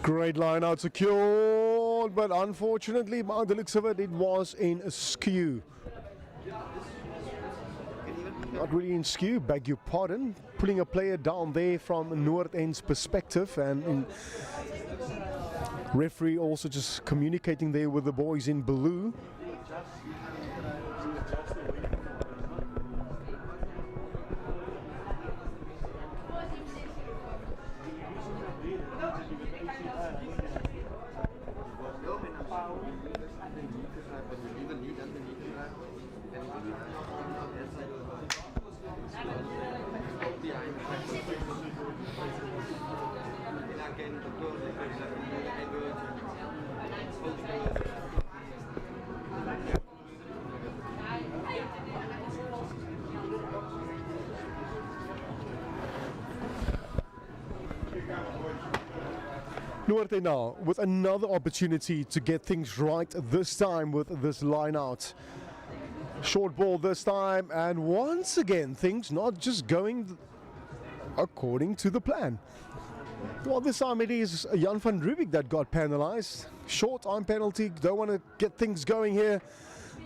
Great line out secured, but unfortunately by the looks of it, it was in a skew. Not really in skew, beg your pardon. Pulling a player down there from Noordeind's perspective, and referee also just communicating there with the boys in blue. Noord now with another opportunity to get things right this time with this line out. Short ball this time, and once again things not just going according to the plan. Well, this time it is Jan van Riebeeck that got penalized. Short arm penalty, don't want to get things going here.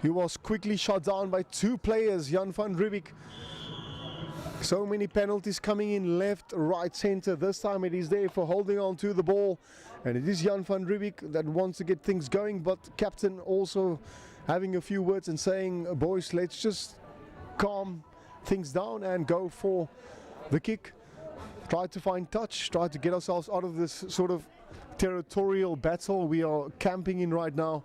He was quickly shot down by two players, Jan van Riebeeck. So many penalties coming in left, right, center. This time it is there for holding on to the ball. And it is Jan van Riebeeck that wants to get things going, but captain also having a few words and saying, boys, let's just calm things down and go for the kick. Try to find touch, try to get ourselves out of this sort of territorial battle we are camping in right now.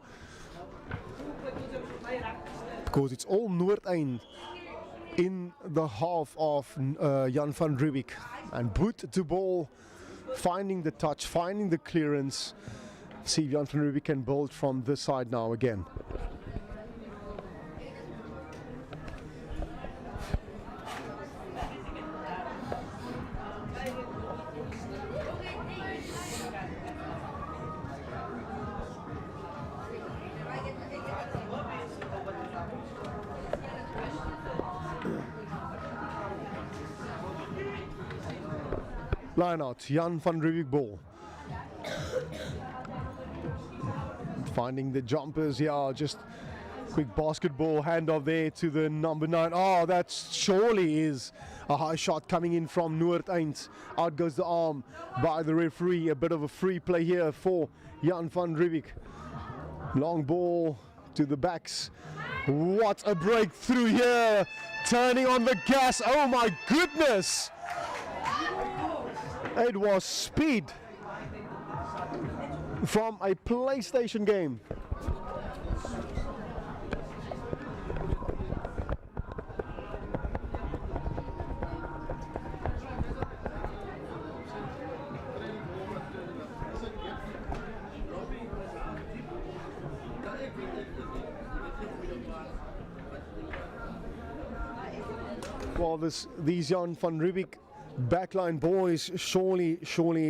Because it's all Noordeind in the half of Jan van Riebeeck. And boot to ball, finding the touch, finding the clearance. See if Jan van Riebeeck can build from this side now again. Line out, Jan van Riebeeck ball. Finding the jumpers, yeah, just quick basketball handoff there to the number 9. Oh, that surely is a high shot coming in from Noordeind. Out goes the arm by the referee. A bit of a free play here for Jan van Riebeeck. Long ball to the backs. What a breakthrough here. Turning on the gas. Oh my goodness. It was speed from a PlayStation game. Well, these Jan van Riebeeck backline boys surely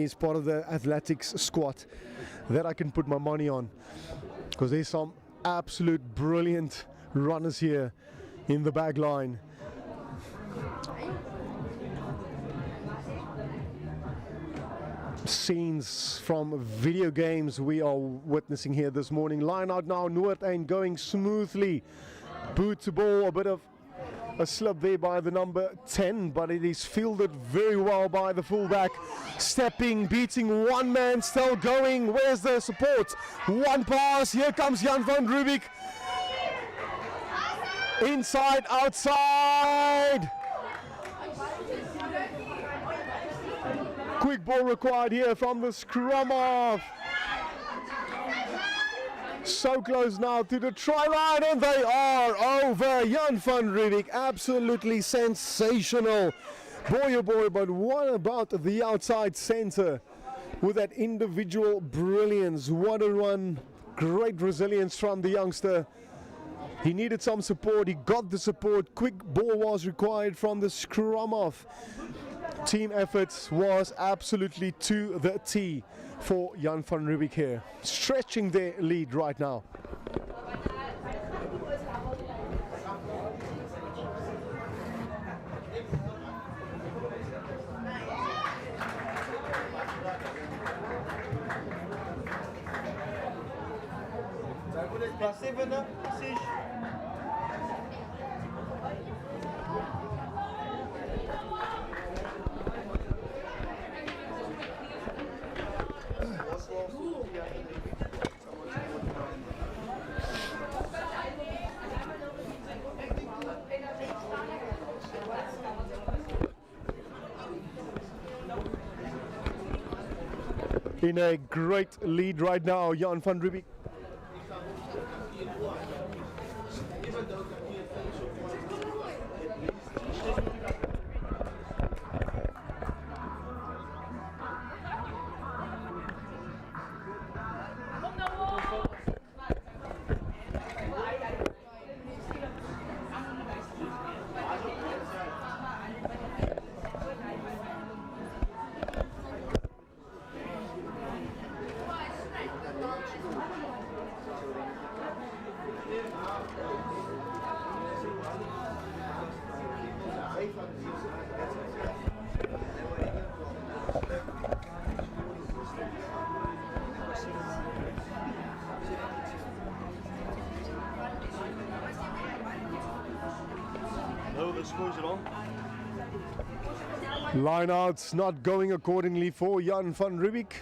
is part of the athletics squad that I can put my money on, because there's some absolute brilliant runners here in the back line. Scenes from video games we are witnessing here this morning. Line out now, Noordeind going smoothly. Boot to ball, a bit of a slip there by the number 10, but it is fielded very well by the fullback. Stepping, beating one man, still going. Where's the support? One pass, here comes Jan van Riebeeck. Inside, outside. Quick ball required here from the scrum half. So close now to the try line, and they are over. Jan van Riebeeck, absolutely sensational. Boy oh boy, but what about the outside centre with that individual brilliance? What a run, great resilience from the youngster. He needed some support, he got the support. Quick ball was required from the scrum off. Team effort was absolutely to the T for Jan van Riebeeck here, stretching their lead right now. In a great lead right now, Jan van Riebeeck. Line outs not going accordingly for Jan van Riebeeck.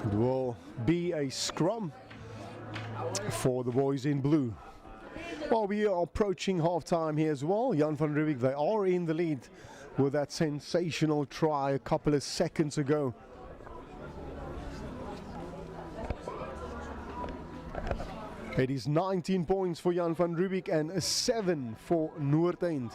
It will be a scrum for the boys in blue. Well, we are approaching half-time here as well. Jan van Riebeeck, they are in the lead with that sensational try a couple of seconds ago. It is 19 points for Jan van Riebeeck and 7 for Noordeind.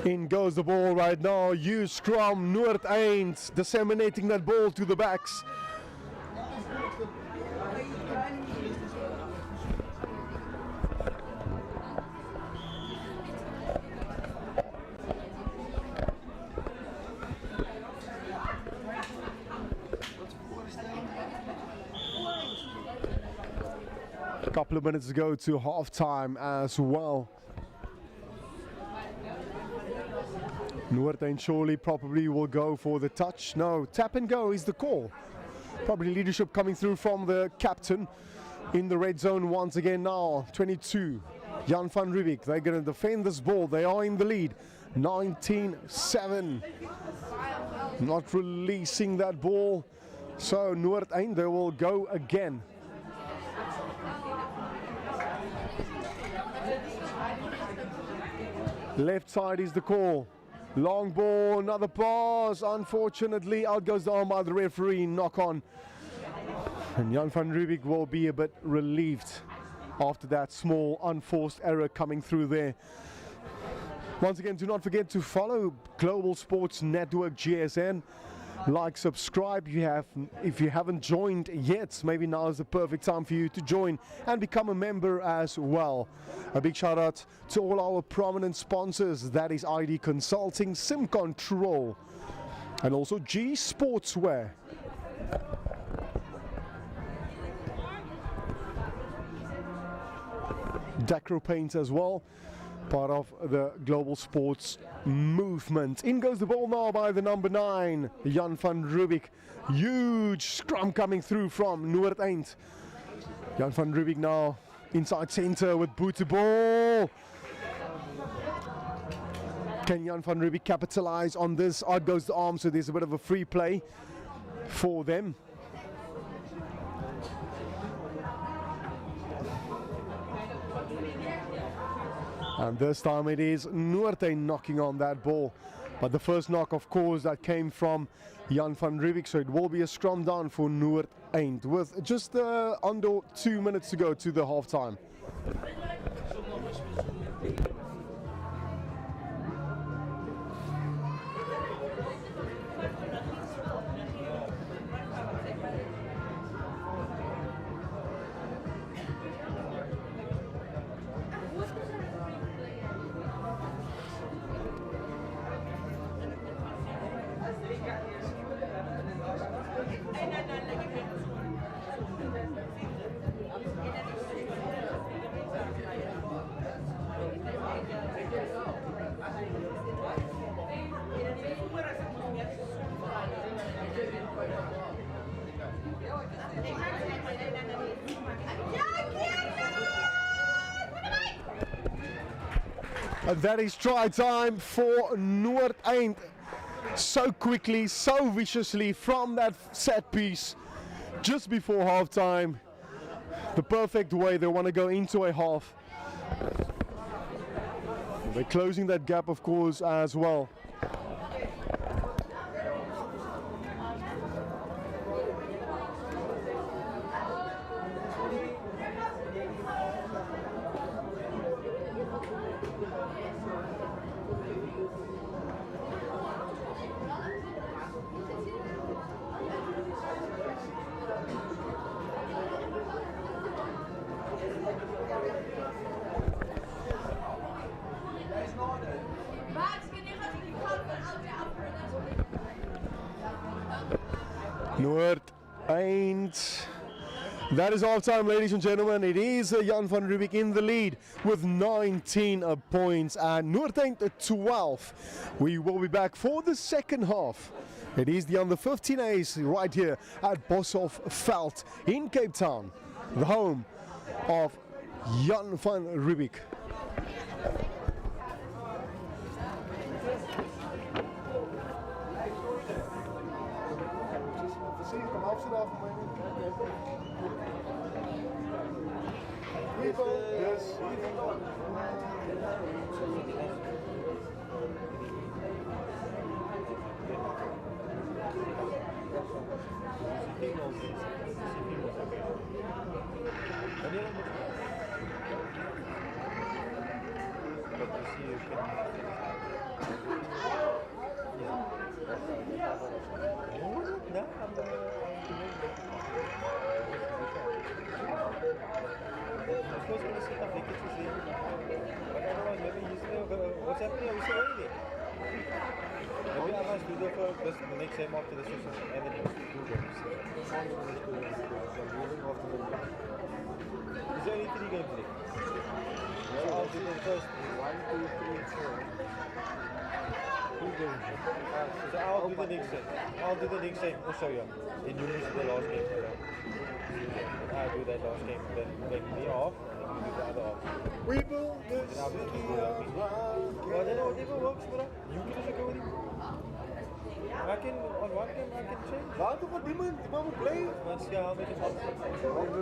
In goes the ball right now. You scrum, Noordeind disseminating that ball to the backs. A couple of minutes to go to half-time as well. Noordeind surely probably will go for the touch. No, tap and go is the call. Probably leadership coming through from the captain in the red zone once again now. 22, Jan van Riebeeck. They're going to defend this ball. They are in the lead. 19-7. Not releasing that ball. So Noordeind, they will go again. Left side is the call. Long ball, another pass. Unfortunately, out goes the arm by the referee. Knock on. And Jan van Riebeeck will be a bit relieved after that small unforced error coming through there. Once again, do not forget to follow Global Sports Network GSN. Like, subscribe. If you haven't joined yet, maybe now is the perfect time for you to join and become a member as well. A big shout out to all our prominent sponsors. That is ID Consulting, Sim Control, and also G Sportswear. Decro Paints as well, part of the Global Sports movement. In goes the ball now by the number 9, Jan van Riebeeck. Huge scrum coming through from Noordeind. Jan van Riebeeck now inside center with boot to ball. Can Jan van Riebeeck capitalize on this? Out goes the arm, so there's a bit of a free play for them. And this time it is Noordeind knocking on that ball. But the first knock, of course, that came from Jan van Riebeeck, so it will be a scrum down for Noordeind with just under 2 minutes to go to the half-time. And that is try time for Noordeind. So quickly, so viciously from that set piece just before halftime. The perfect way they want to go into a half. They're closing that gap, of course, as well. Noord, eind. That is all time, ladies and gentlemen. It is Jan van Riebeeck in the lead with 19 points and Noordeind 12. We will be back for the second half. It is the under 15 A's right here at Boshoff Veld in Cape Town, the home of Jan van Riebeeck. What's happening? Are we still waiting? Maybe I must do the next game after the session and then do games. Is there only 3 games left? So I'll do the first 1, 2, 3, 4. 2 games. So I'll do the next game. I'll do the next game also, yeah. Then you lose the last game. I'll do that last game. Then make me off. And you do the other off. We will this. Well, then whatever works, bro. You can just go with him. I can, on one game, I can change. Laten we die man play. Let's see how many shots. Laten we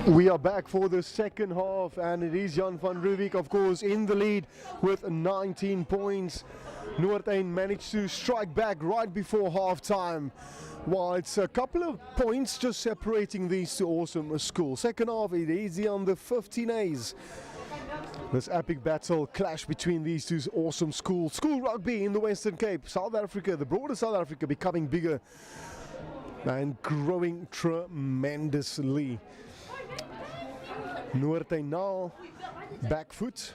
We are back for the second half, and it is Jan van Riebeeck, of course, in the lead with 19 points. Noordeind managed to strike back right before half-time. While it's a couple of points just separating these two awesome schools. Second half, it is the under 15 A's. This epic battle clash between these two awesome schools. School rugby in the Western Cape, South Africa, the broader South Africa, becoming bigger and growing tremendously. Noordeind now, back foot.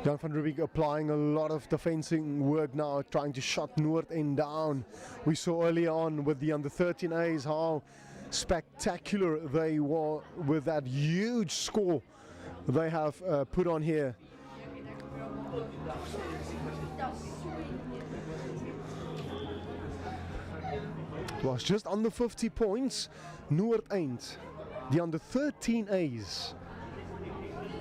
Jan van Riebeeck applying a lot of defending work now, trying to shut Noordeind down. We saw earlier on with the under 13 A's how spectacular they were with that huge score they have put on here. It was just under 50 points. Noordeind, the under 13 A's.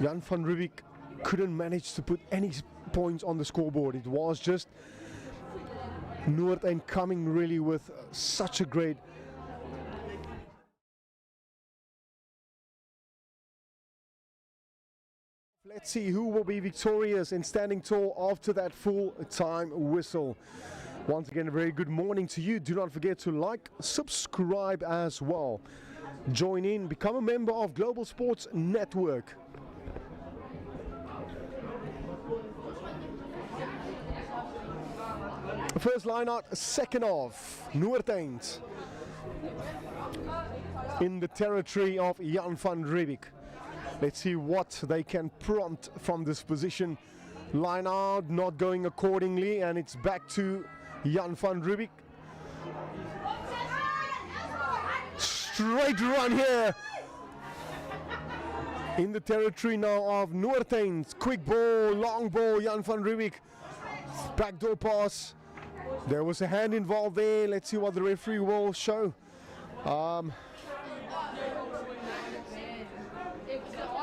Jan van Riebeeck couldn't manage to put any points on the scoreboard. It was just Noordeind coming really with such a great Let's see who will be victorious and standing tall after that full-time whistle. Once again, a very good morning to you. Do not forget to like, subscribe as well. Join in, become a member of Global Sports Network. First line out, second half, Noordeind in the territory of Jan van Riebeeck. Let's see what they can prompt from this position. Line out, not going accordingly, and it's back to Jan van Riebeeck. Straight run here in the territory now of Noordeind. Quick ball, long ball, Jan van Riebeeck. Backdoor pass. There was a hand involved there. Let's see what the referee will show.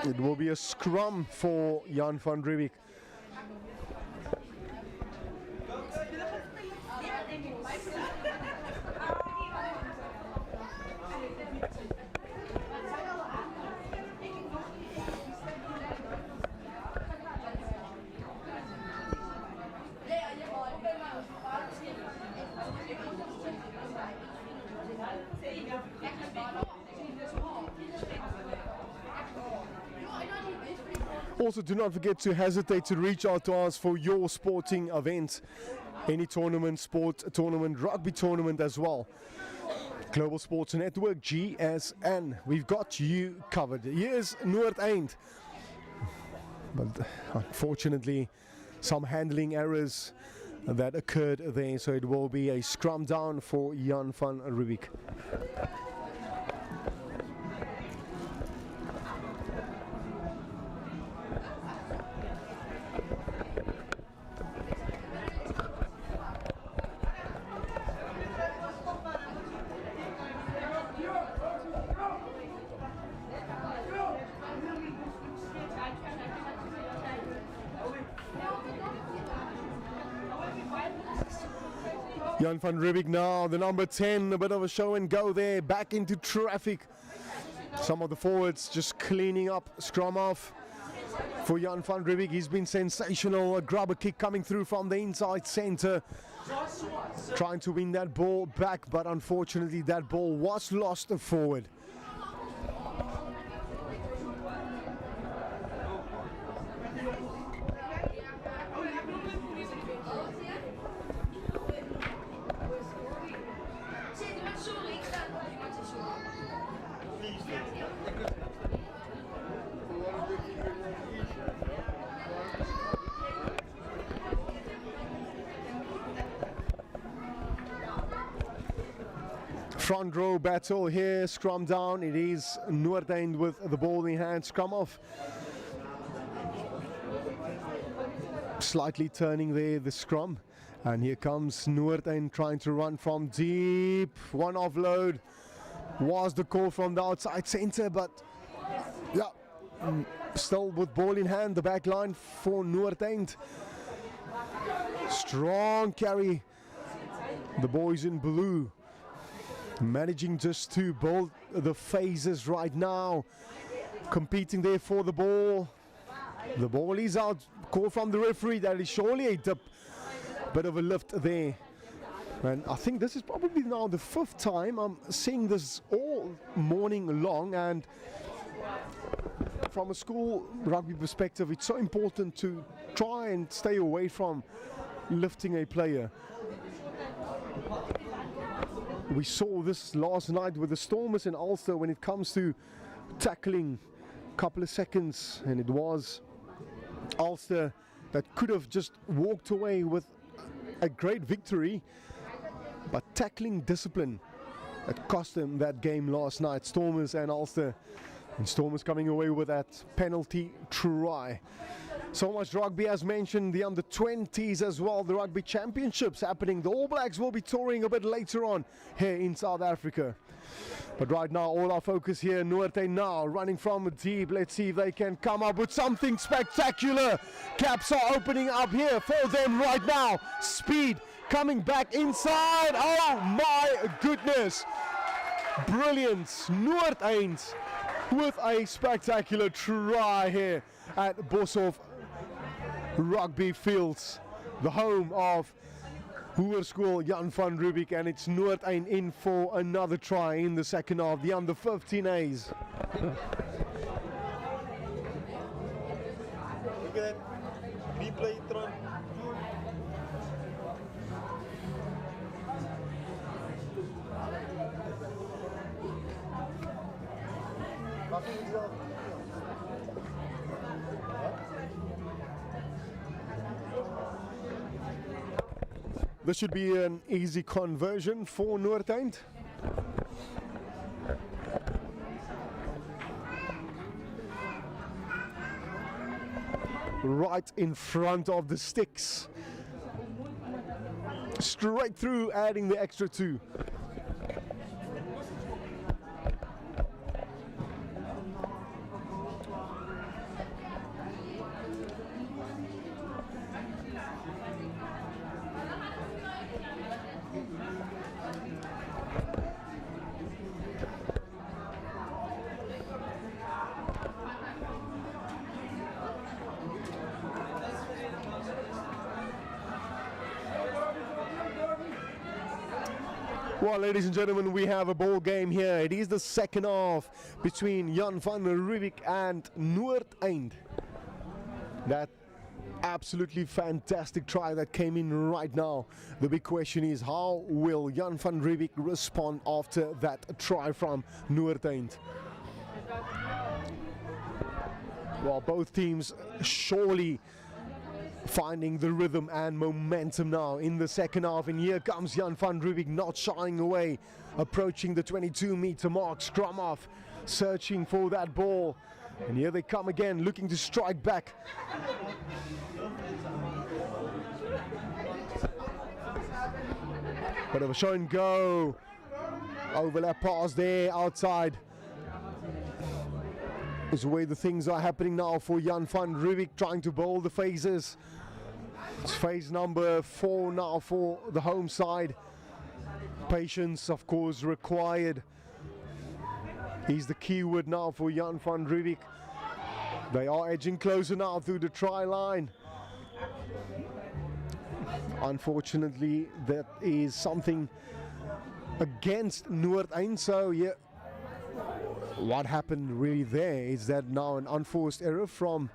It will be a scrum for Jan van Riebeeck. Also, do not forget to hesitate to reach out to us for your sporting event. Any tournament, sport tournament, rugby tournament as well. Global Sports Network, GSN. We've got you covered. Here's Noordeind. But unfortunately, some handling errors that occurred there. So it will be a scrum down for Jan van Riebeeck. Jan van Riebeeck now, the number 10, a bit of a show and go there, back into traffic. Some of the forwards just cleaning up, scrum off for Jan van Riebeeck. He's been sensational, a grubber kick coming through from the inside centre. Trying to win that ball back, but unfortunately that ball was lost forward. Front row battle here, scrum down. It is Noordeind with the ball in hand, scrum off. Slightly turning there, the scrum. And here comes Noordeind trying to run from deep. One offload was the call from the outside centre, but yeah, still with ball in hand, the back line for Noordeind. Strong carry. The boys in blue managing just to the phases right now. Competing there for the ball. The ball is out. Call from the referee. That is surely a dip. Bit of a lift there. And I think this is probably now the 5th time I'm seeing this all morning long. And from a school rugby perspective, it's so important to try and stay away from lifting a player. We saw this last night with the Stormers in Ulster when it comes to tackling. Couple of seconds, and it was Ulster that could have just walked away with a great victory, but tackling discipline that cost them that game last night. Stormers and Ulster, and Stormers coming away with that penalty try. So much rugby as mentioned, the under-20s as well, the rugby championships happening. The All Blacks will be touring a bit later on here in South Africa. But right now, all our focus here, Noordeind now running from deep. Let's see if they can come up with something spectacular. Caps are opening up here for them right now. Speed coming back inside. Oh my goodness. Brilliant. Noordeind with a spectacular try here at Boshoff Rugby Fields, the home of Hoërskool Jan van Riebeeck, and it's Noordeind in for another try in the second half, the under-15 A's. Look at that. Replay, Tron. This should be an easy conversion for Noordeind. Right in front of the sticks. Straight through, adding the extra 2. Well, ladies and gentlemen, we have a ball game here. It is the second half between Jan van Riebeeck and Noordeind. That absolutely fantastic try that came in right now. The big question is, how will Jan van Riebeeck respond after that try from Noordeind? Well, both teams surely finding the rhythm and momentum now in the second half, and here comes Jan van Riebeeck, not shying away, approaching the 22-meter mark. Scrum off, searching for that ball, and here they come again, looking to strike back. Bit of a show and go, overlap pass there outside. Is the way the things are happening now for Jan van Riebeeck, trying to bowl the phases. It's phase number 4 now for the home side. Patience, of course, required. He's the key word now for Jan van Riebeeck. They are edging closer now through the try line. Unfortunately, that is something against Noordeind. So yeah, what happened really there is that now an unforced error from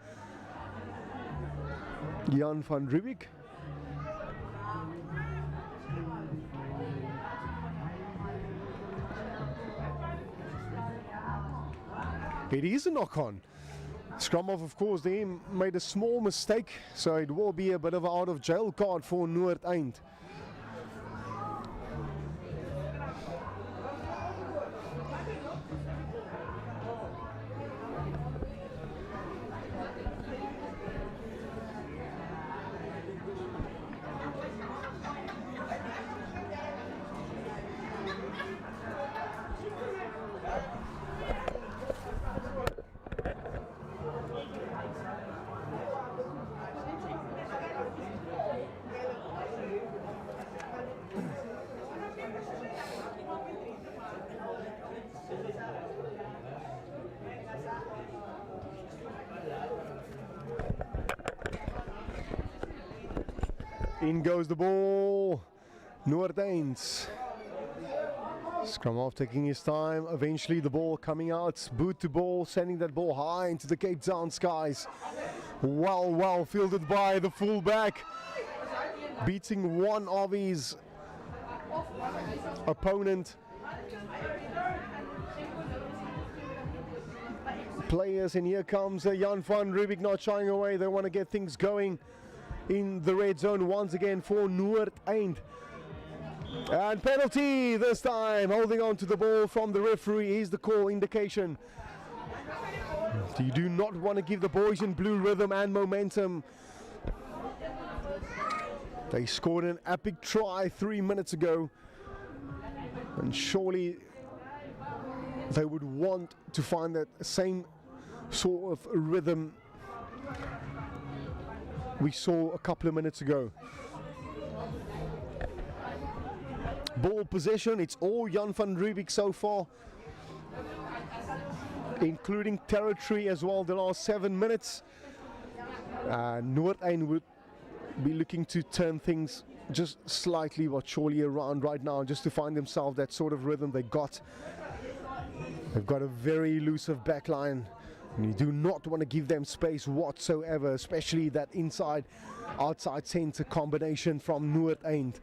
Jan van Riebeeck. It is a knock-on. Scrum off, of course, they made a small mistake, so it will be a bit of an out-of-jail card for Noordeind. In goes the ball. Noordeind. Scrum half taking his time. Eventually the ball coming out. Boot to ball, sending that ball high into the Cape Town skies. Well fielded by the fullback. Beating one of his opponent players, and here comes Jan van Riebeeck not shying away. They want to get things going in the red zone once again for Noordeind. And penalty this time, holding on to the ball from the referee is the call indication. You do not want to give the boys in blue rhythm and momentum. They scored an epic try 3 minutes ago, and surely they would want to find that same sort of rhythm we saw a couple of minutes ago. Ball possession, it's all Jan van Riebeeck so far, including territory as well the last 7 minutes. Noordeind would be looking to turn things just slightly but surely around right now, just to find themselves that sort of rhythm they got. They've got a very elusive backline, and you do not want to give them space whatsoever, especially that inside outside centre combination from Noordeind.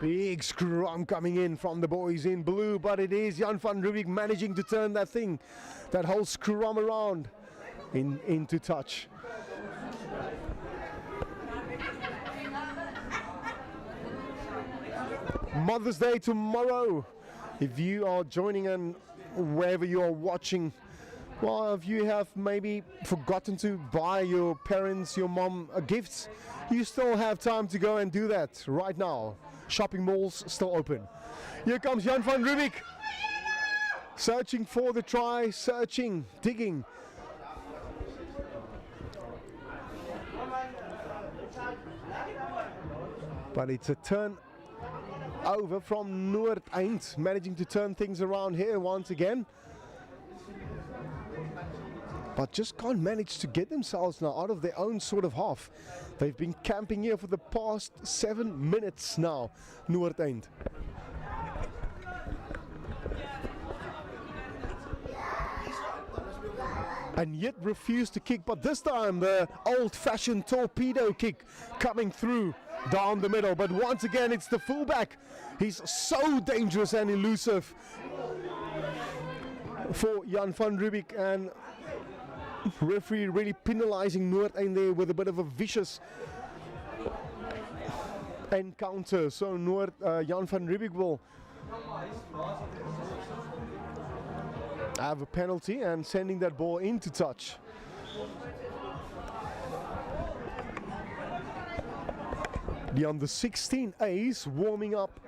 Big scrum coming in from the boys in blue, but it is Jan van Riebeeck managing to turn that whole scrum around into touch. Mother's Day tomorrow. If you are joining and wherever you are watching, well, if you have maybe forgotten to buy your parents, your mom gifts, you still have time to go and do that right now. Shopping malls still open. Here comes Jan van Riebeeck, searching for the try, searching, digging. But it's a turn over from Noordeind, managing to turn things around here once again. But just can't manage to get themselves now out of their own sort of half. They've been camping here for the past 7 minutes now, Noordeind. And yet refused to kick, but this time the old-fashioned torpedo kick coming through down the middle. But once again it's the fullback. He's so dangerous and elusive for Jan van Riebeeck, and referee really penalizing Noordeind there with a bit of a vicious encounter. So Jan van Riebeeck will have a penalty and sending that ball into touch. The under-16 A's warming up.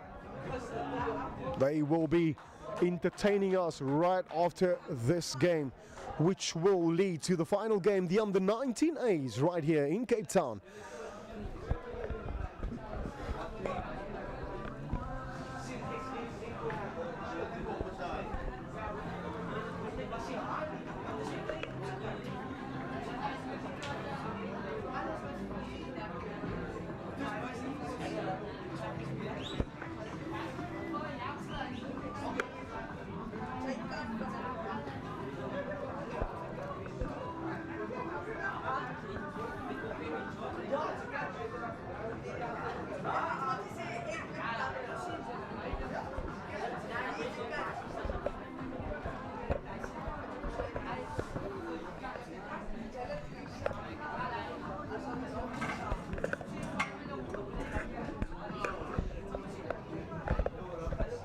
They will be entertaining us right after this game, which will lead to the final game, the under-19 A's right here in Cape Town.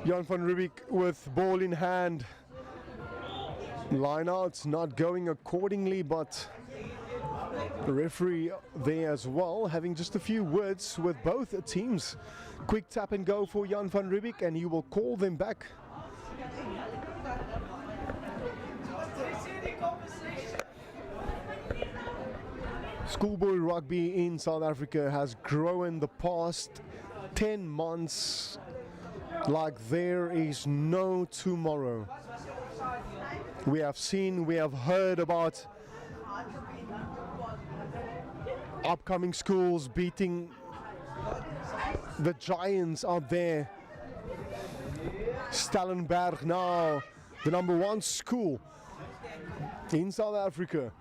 Jan van Riebeeck with ball in hand. Lineouts not going accordingly, but the referee there as well, having just a few words with both teams. Quick tap and go for Jan van Riebeeck, and he will call them back. Schoolboy rugby in South Africa has grown the past 10 months like there is no tomorrow. We have seen, we have heard about upcoming schools beating the giants out there. Stellenberg now, the #1 school in South Africa.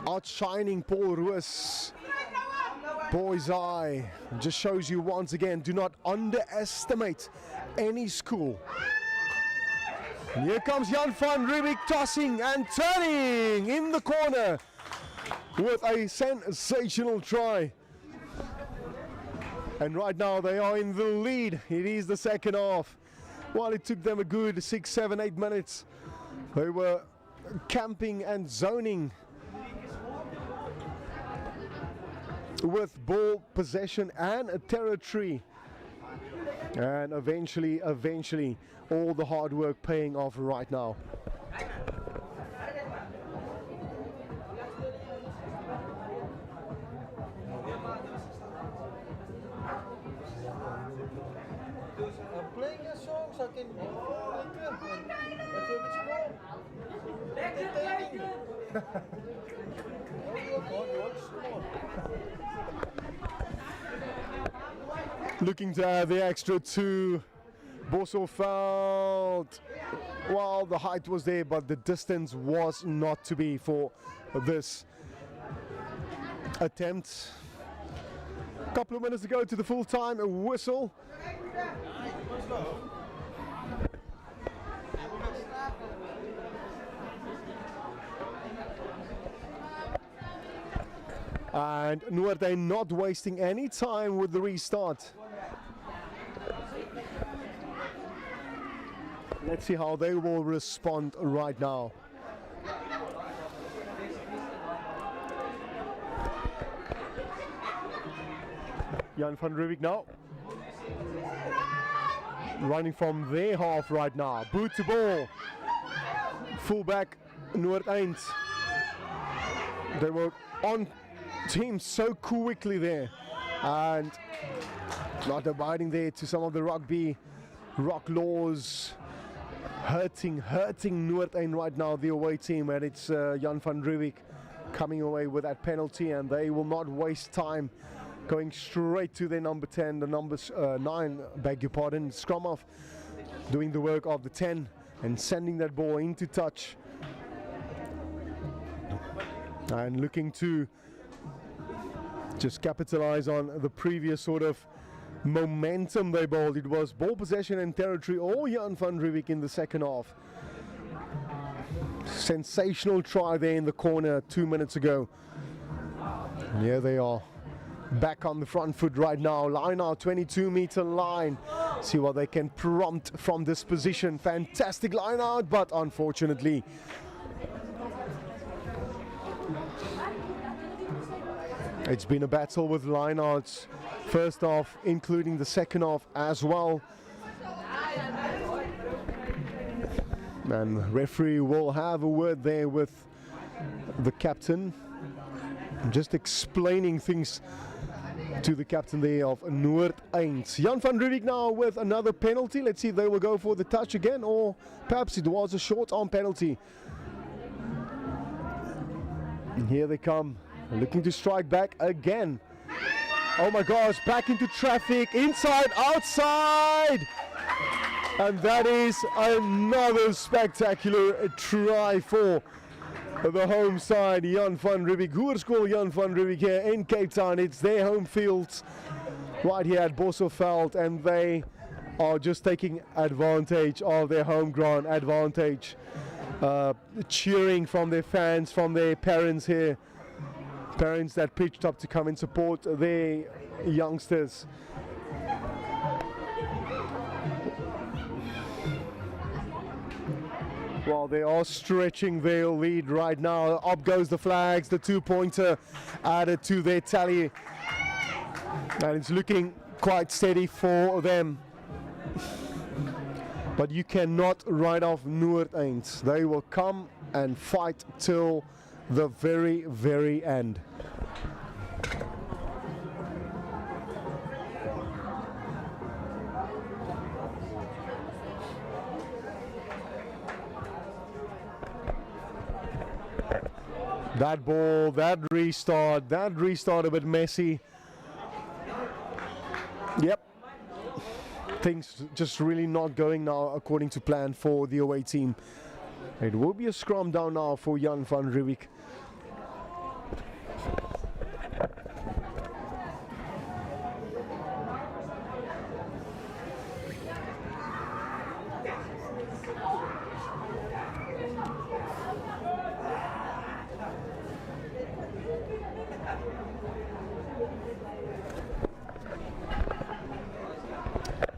Outshining Paul Roos. Boys Eye just shows you once again, do not underestimate any school. And here comes Jan van Riebeeck tossing and turning in the corner with a sensational try. And right now they are in the lead. It is the second half. While it took them a good 6, 7, 8 minutes, they were camping and zoning with ball possession and a territory. And eventually, all the hard work paying off right now. I'm playing a song so I can Looking to add the extra to Bosselveld. Well, the height was there, but the distance was not to be for this attempt. A couple of minutes to go to the full-time whistle. And Noordeind not wasting any time with the restart. Let's see how they will respond right now. Jan van Riebeeck now. Running from their half right now. Boot to ball. Fullback Noordeind. They were on team so quickly there. And not abiding there to some of the rugby rock laws. Hurting Noordeind right now, the away team, and it's Jan van Riebeeck coming away with that penalty, and they will not waste time going straight to their number 10, the number 9, beg your pardon, scrum off, doing the work of the 10 and sending that ball into touch and looking to just capitalize on the previous sort of momentum they bowled. It was ball possession and territory all Jan van Riebeeck in the second half. Sensational try there in the corner 2 minutes ago. And here they are back on the front foot right now. Line out, 22-meter line. See what they can prompt from this position. Fantastic line out, but unfortunately it's been a battle with lineouts, first half, including the second half as well. And referee will have a word there with the captain, just explaining things to the captain there of Noordeind. Jan van Riebeeck now with another penalty. Let's see if they will go for the touch again, or perhaps it was a short arm penalty. And here they come. Looking to strike back again. Oh my gosh, back into traffic, inside, outside. And that is another spectacular try for the home side, Jan van Riebeeck. Hoërskool Jan van Riebeeck here in Cape Town. It's their home field right here at Bosselveld, and they are just taking advantage of their home ground advantage. Cheering from their fans, from their parents here. Parents that pitched up to come and support their youngsters. Well, they are stretching their lead right now. Up goes the flags, the 2-pointer added to their tally. And it's looking quite steady for them. But you cannot write off Noordeind. They will come and fight till the very, very end. That ball, that restart a bit messy. Yep. Things just really not going now according to plan for the away team. It will be a scrum down now for Jan van Riebeeck.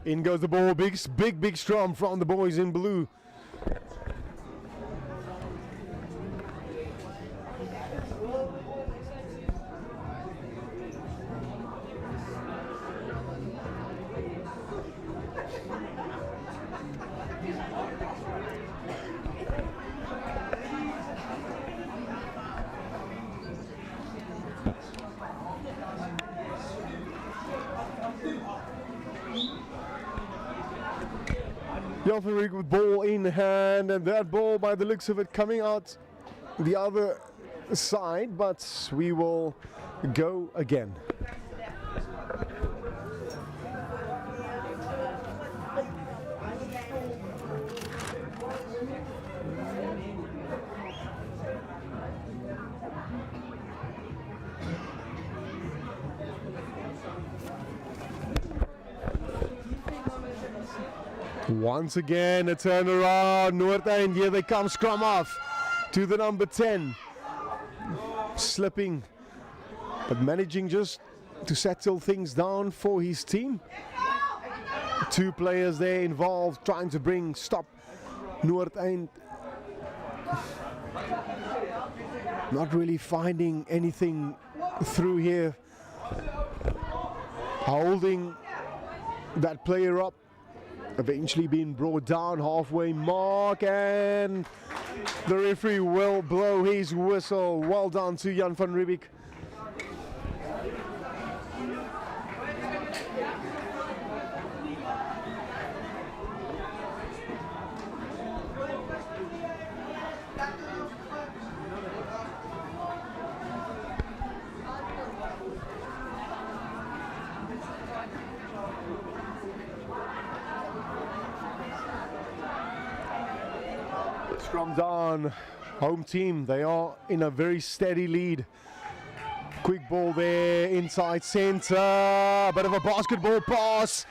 In goes the ball, big scrum from the boys in blue. Jan van Riebeeck with ball in hand, and that ball by the looks of it coming out the other side, but we will go again. Once again, a turnaround. Noordeind, here they come, scrum off to the number 10. Slipping, but managing just to settle things down for his team. Two players there involved, trying to stop Noordeind. Not really finding anything through here. Holding that player up. Eventually being brought down halfway mark, and the referee will blow his whistle. Well done to Jan van Riebeeck. Scrum down, home team, they are in a very steady lead. Quick ball there, inside center, a bit of a basketball pass.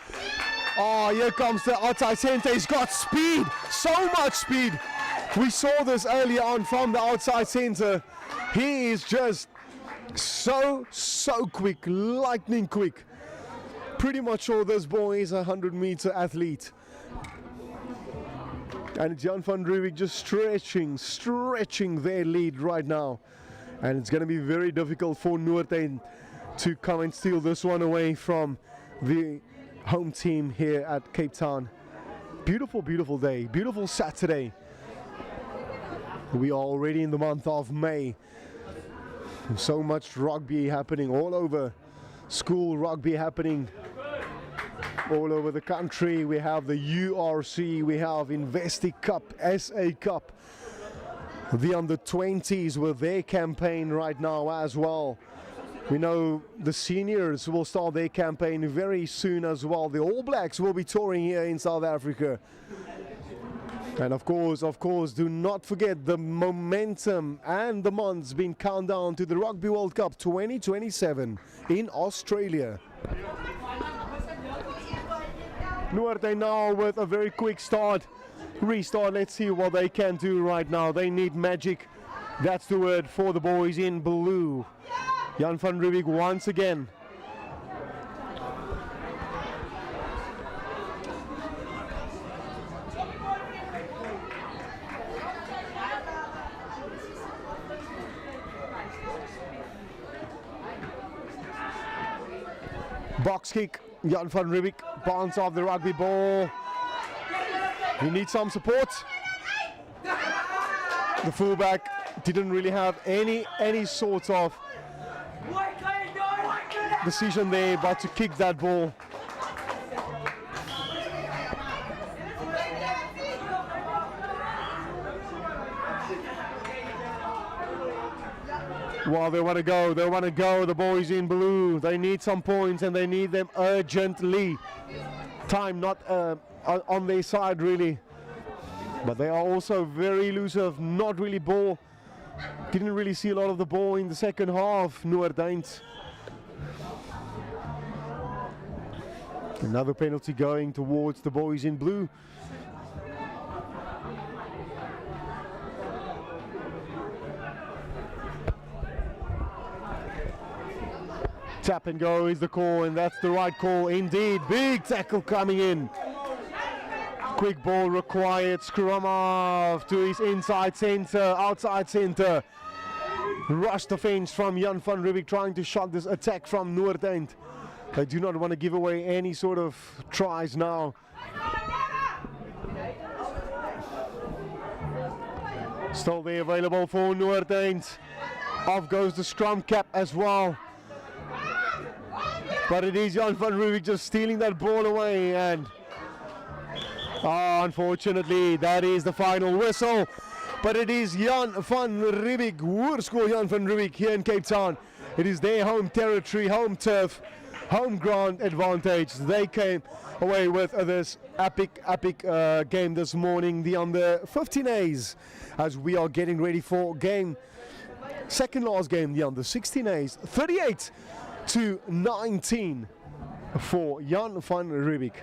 Oh, here comes the outside center, he's got speed, so much speed. We saw this earlier on from the outside center. He is just so quick, lightning quick. Pretty much sure this boy is a 100-meter athlete. And it's Jan van Riebeeck just stretching their lead right now. And it's going to be very difficult for Noordeind to come and steal this one away from the home team here at Cape Town. Beautiful, beautiful day, beautiful Saturday. We are already in the month of May. So much rugby happening all over. School rugby happening all over the country. We have the URC, we have Investi Cup, SA Cup, the under-20s with their campaign right now as well. We know the seniors will start their campaign very soon as well. The All Blacks will be touring here in South Africa. And of course, do not forget the momentum and the months being countdown to the Rugby World Cup 2027 in Australia. Noordeind now with a very quick restart. Let's see what they can do right now. They need magic. That's the word for the boys in blue. Jan van Riebeeck once again. Box kick, Jan van Riebeeck, bounce off the rugby ball. We need some support. The fullback didn't really have any sort of decision there but to kick that ball. Well, they want to go, the boys in blue. They need some points and they need them urgently. Time not on their side really. But they are also very elusive, not really ball. Didn't really see a lot of the ball in the second half, Noordeind. Another penalty going towards the boys in blue. Tap and go is the call, and that's the right call indeed. Big tackle coming in. Quick ball required. Scrum off to his inside centre, outside centre. Rush defence from Jan van Riebeeck trying to shut this attack from Noordeind. They do not want to give away any sort of tries now. Still there available for Noordeind. Off goes the scrum cap as well. But it is Jan van Riebeeck just stealing that ball away, and unfortunately that is the final whistle. But it is Jan van Riebeeck, Hoërskool Jan van Riebeeck here in Cape Town. It is their home territory, home turf, home ground advantage. They came away with this epic game this morning, the under 15 A's, as we are getting ready for game, second last game, the under 16 A's, 38-19 for Jan van Riebeeck.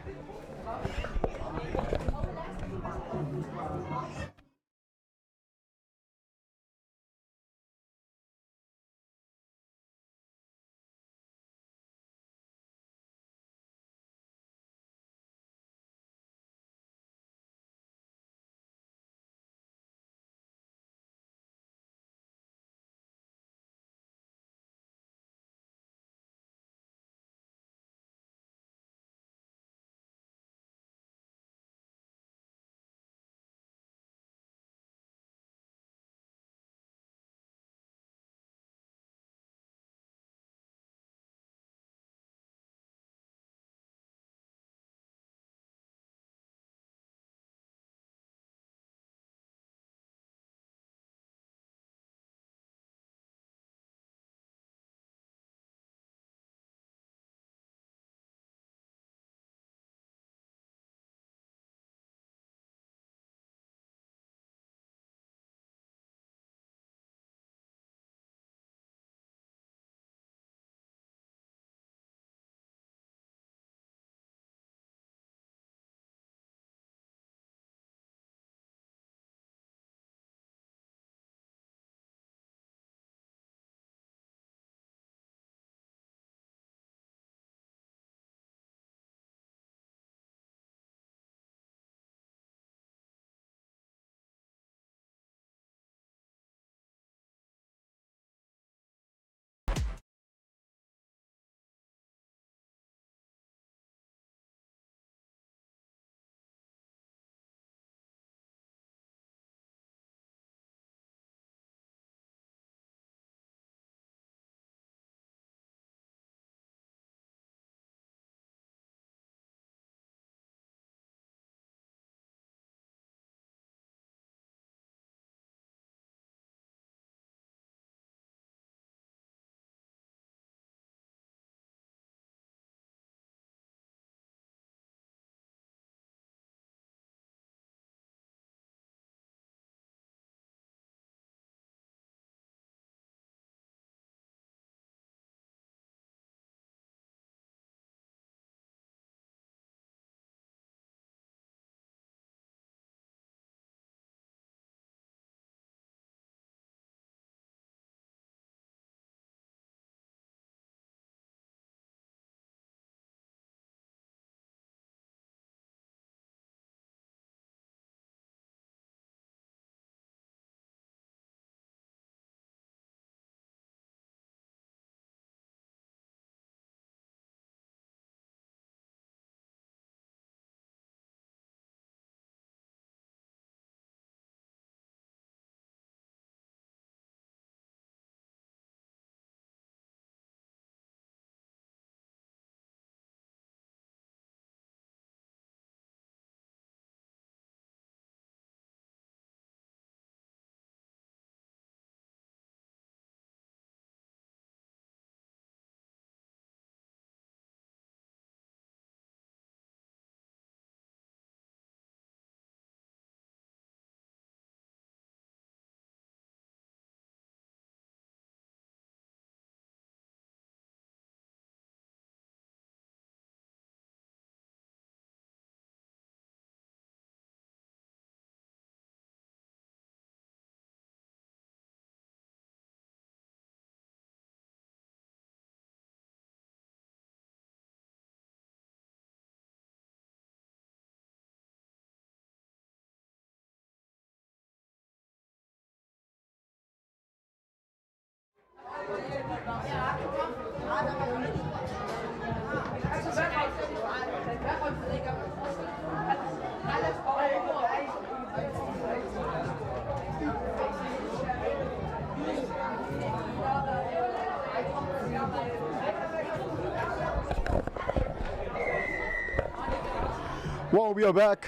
Well, we are back.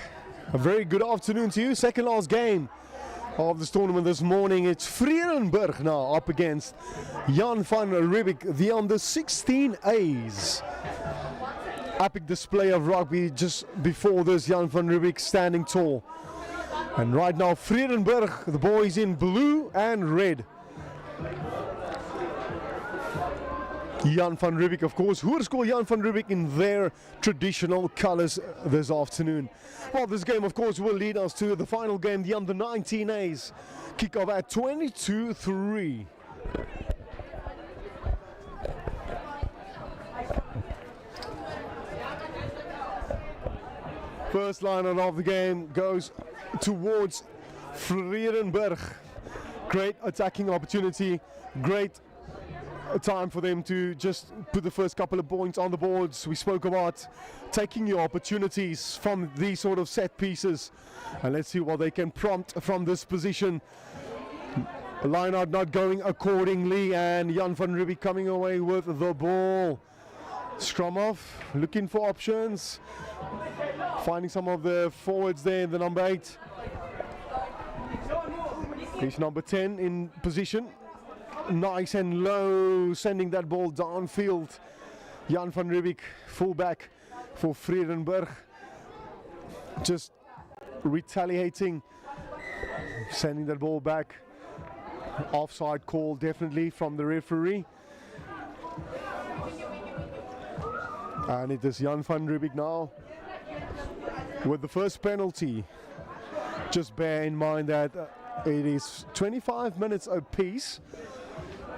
A very good afternoon to you. Second last game of this tournament this morning. It's Vredenburg now up against Jan van Riebeeck, the under 16 A's. Epic display of rugby just before this. Jan van Riebeeck standing tall. And right now Vredenburg, the boys in blue and red. Jan van Riebeeck, of course, Hoërskool Jan van Riebeeck in their traditional colors this afternoon. Well, this game, of course, will lead us to the final game, the under 19 A's. Kick off at 22-3. First line of the game goes towards Vredenburg. Great attacking opportunity, great time for them to just put the first couple of points on the boards. We spoke about taking your opportunities from these sort of set pieces, and let's see what they can prompt from this position. Line out not going accordingly, and Jan van Riebeeck coming away with the ball. Scrum off, looking for options, finding some of the forwards there in the number 8. He's number 10 in position. Nice and low, sending that ball downfield. Jan van Riebeeck, fullback for Vredenburg, just retaliating, sending that ball back. Offside call definitely from the referee. And it is Jan van Riebeeck now with the first penalty. Just bear in mind that it is 25 minutes apiece.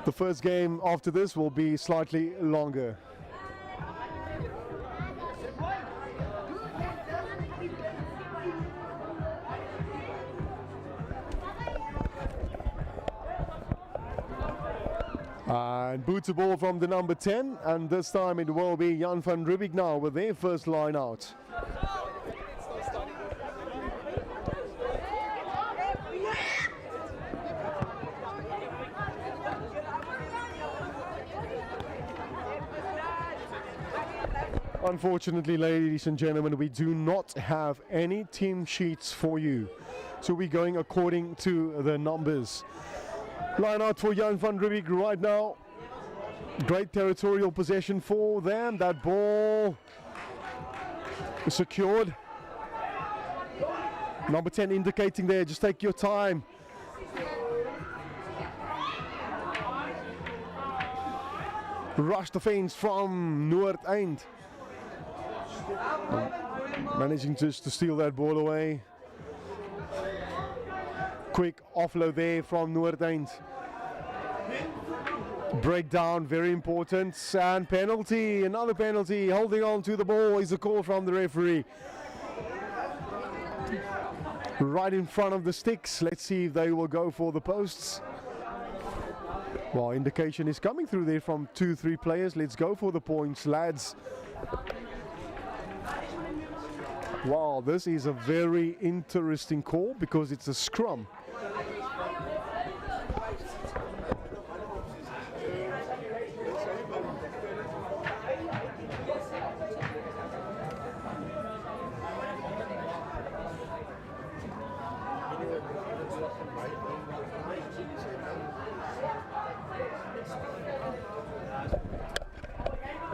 The first game after this will be slightly longer. And boots a ball from the number 10, and this time it will be Jan van Riebeeck now with their first line out. Unfortunately, ladies and gentlemen, we do not have any team sheets for you. So we're going according to the numbers. Line out for Jan van Riebeeck right now. Great territorial possession for them. That ball is secured. Number 10 indicating there, just take your time. Rush defense from Noordeind. Managing just to steal that ball away. Quick offload there from Noordeind. Breakdown, very important. And penalty, another penalty. Holding on to the ball is a call from the referee. Right in front of the sticks. Let's see if they will go for the posts. Well, indication is coming through there from 2-3 players. Let's go for the points, lads. Wow, this is a very interesting call because it's a scrum.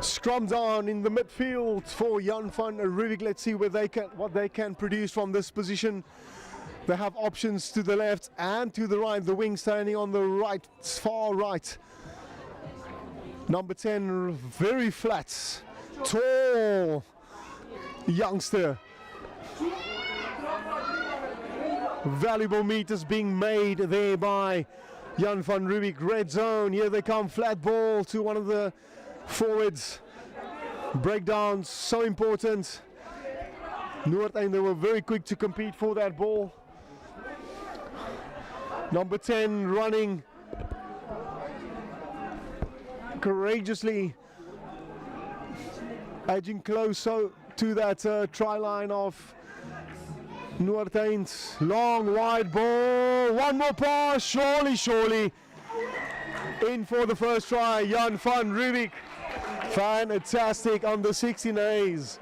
Scrum down in the midfield for Jan van Riebeeck. Let's see where what they can produce from this position. They have options to the left and to the right. The wing standing on the right, far right. Number 10, very flat, tall youngster. Valuable meters being made there by Jan van Riebeeck. Red zone, here they come, flat ball to one of the forwards. Breakdowns, so important. Noordeind, they were very quick to compete for that ball. Number 10 running. courageously edging closer to that try line of Noordeind. Long wide ball, one more pass, surely in for the first try, Jan van Riebeeck. Fantastic on the 16 A's.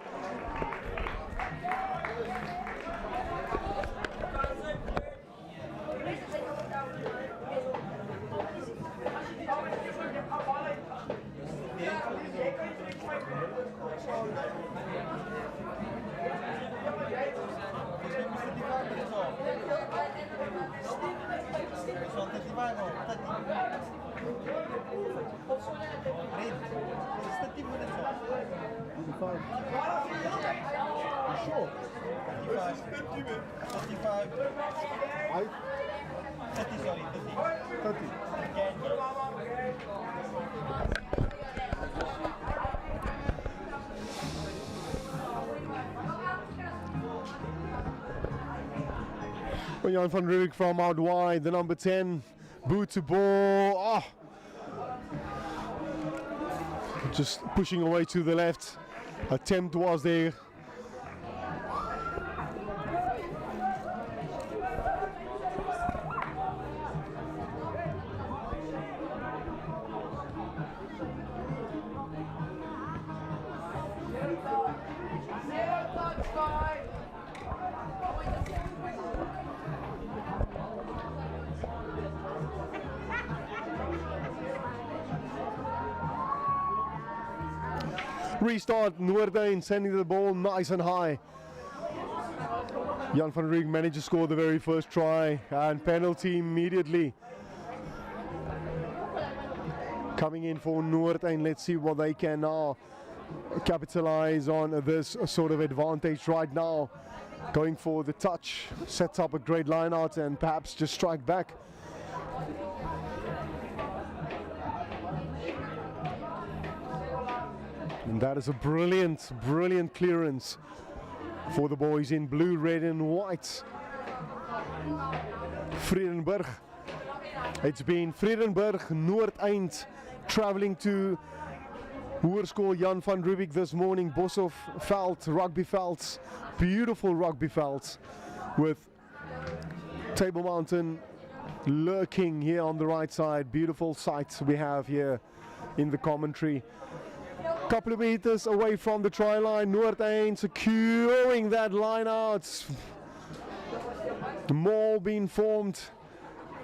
Jan van Riebeeck from out wide, the number 10, boot to ball, just pushing away to the left, attempt was there. Restart, Noordeind sending the ball nice and high. Jan van Riebeeck managed to score the very first try, and penalty immediately. Coming in for Noordeind, let's see what they can now capitalize on this sort of advantage right now. Going for the touch, sets up a great line out and perhaps just strike back. And that is a brilliant clearance for the boys in blue, red and white. Vredenburg. It's been Vredenburg, Noordeind traveling to Hoërskool Jan van Riebeeck this morning. Boshoff veld, rugby velds, beautiful rugby velds with Table Mountain lurking here on the right side. Beautiful sights we have here in the commentary. Couple of meters away from the try line, Noordeind securing that line out. The maul being formed.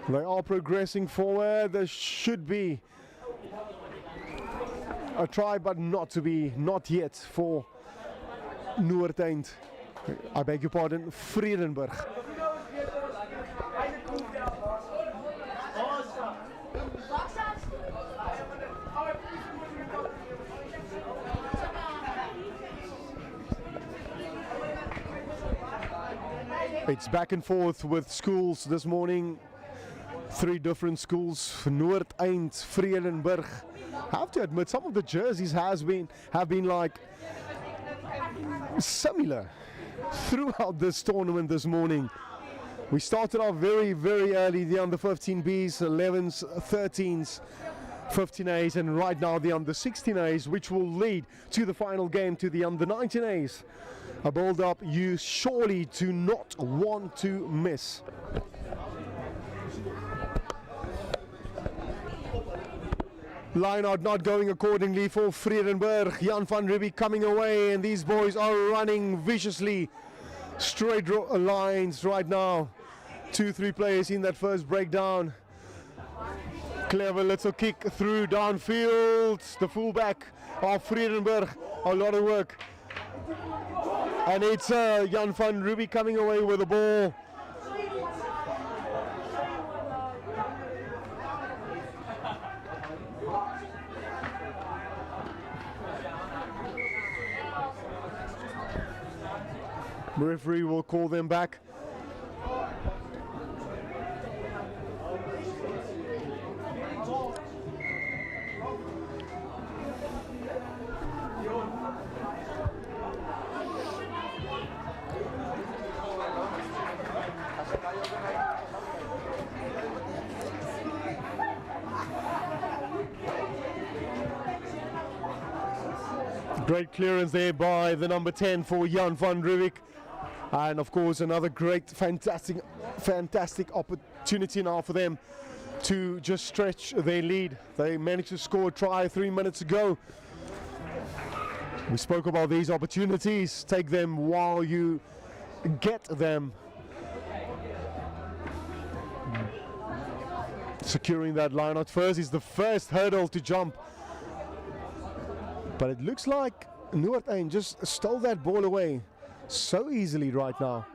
They are progressing forward. There should be a try, but not yet for Noordeind. I beg your pardon, Vredenburg. It's back and forth with schools this morning. 3 different schools, Noordeind, Vredenburg. I have to admit, some of the jerseys have been like similar throughout this tournament this morning. We started off very early, the under 15Bs, 11s, 13s, 15 A's, and right now the under 16 A's, which will lead to the final game, to the under 19 A's. A build up you surely do not want to miss. Line out not going accordingly for Vredenburg. Jan van Riebeeck coming away, and these boys are running viciously. Straight lines right now. 2-3 players in that first breakdown. Clever little kick through downfield. The fullback of Vredenburg. A lot of work. And it's Jan van Riebeeck coming away with the ball. The referee will call them back. Great clearance there by the number 10 for Jan van Riebeeck. And of course another great, fantastic opportunity now for them to just stretch their lead. They managed to score a try 3 minutes ago. We spoke about these opportunities. Take them while you get them. Securing that line out first is the first hurdle to jump. But it looks like Noordeind just stole that ball away so easily right now.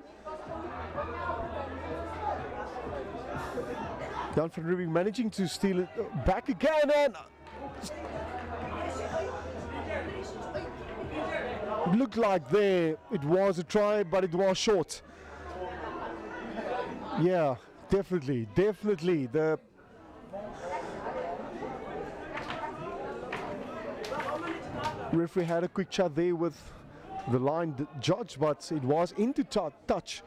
Jan van Riebeeck managing to steal it back again, and it looked like there it was a try, but it was short. Yeah, definitely. The referee had a quick chat there with the line judge, but it was into touch.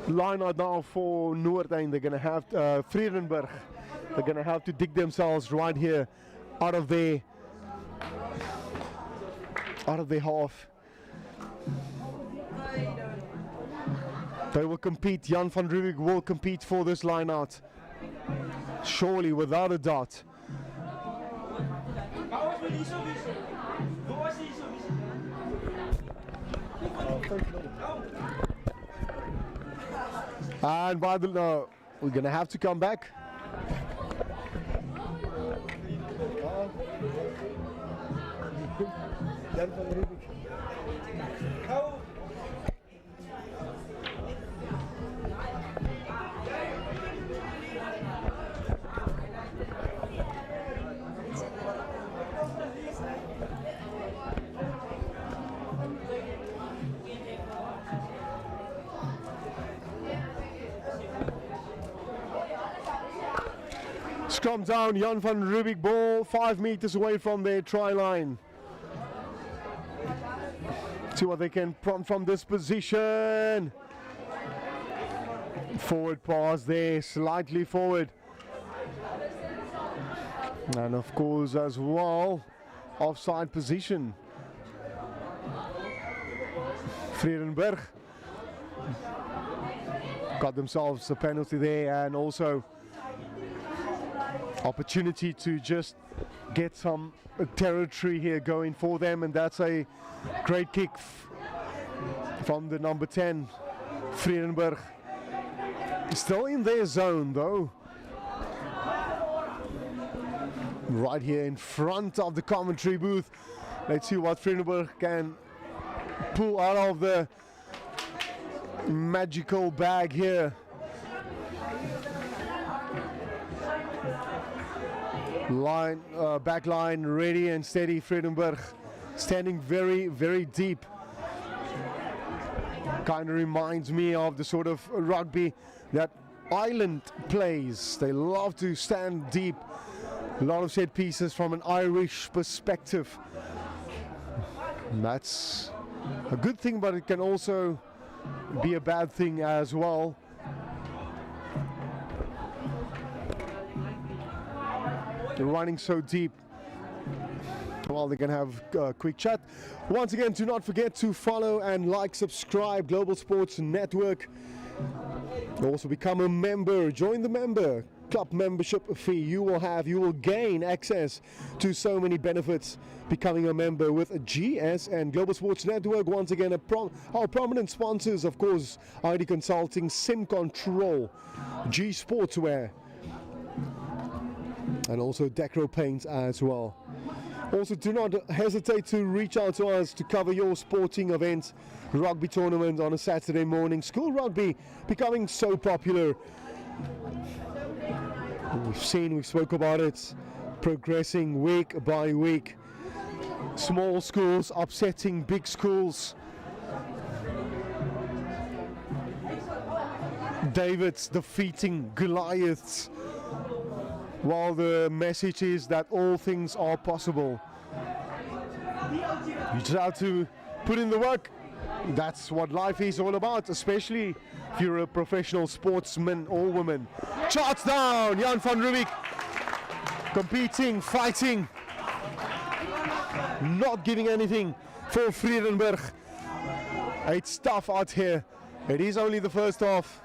Line out now for Noordeind. They're going to have Vredenburg. They're going to have to dig themselves right here out of their half. They will compete. Jan van Riebeeck will compete for this line out. Surely, without a doubt. And by the we're gonna have to come back. Scrum down, Jan van Riebeeck ball 5 meters away from their try line. See what they can prompt from this position. Forward pass there, slightly forward. And of course as well, offside position. Vredenburg got themselves a penalty there, and also opportunity to just get some territory here going for them, and that's a great kick from the number 10, Vredenburg. Still in their zone though. Right here in front of the commentary booth. Let's see what Vredenburg can pull out of the magical bag here. Line, back line ready and steady. Vredenburg standing very, very deep. Kind of reminds me of the sort of rugby that Ireland plays. They love to stand deep. A lot of set pieces from an Irish perspective. And that's a good thing, but it can also be a bad thing as well. They're running so deep. Well, they're going to have a quick chat. Once again, do not forget to follow and like, subscribe Global Sports Network. Also become a member. Join the member club membership fee. You will gain access to so many benefits becoming a member with GS and Global Sports Network. Once again, our prominent sponsors, of course, ID Consulting, Sim Control, G Sportswear, and also Decro Paints as well. Also, do not hesitate to reach out to us to cover your sporting events, rugby tournament on a Saturday morning. School rugby becoming so popular. We spoke about it, progressing week by week. Small schools upsetting big schools. Davids defeating Goliaths. While the message is that all things are possible. You just have to put in the work that's what life is all about, especially if you're a professional sportsman or woman. Charts down, Jan van Riebeeck, competing, fighting, not giving anything for Vredenburg. It's tough out here. It is only the first half.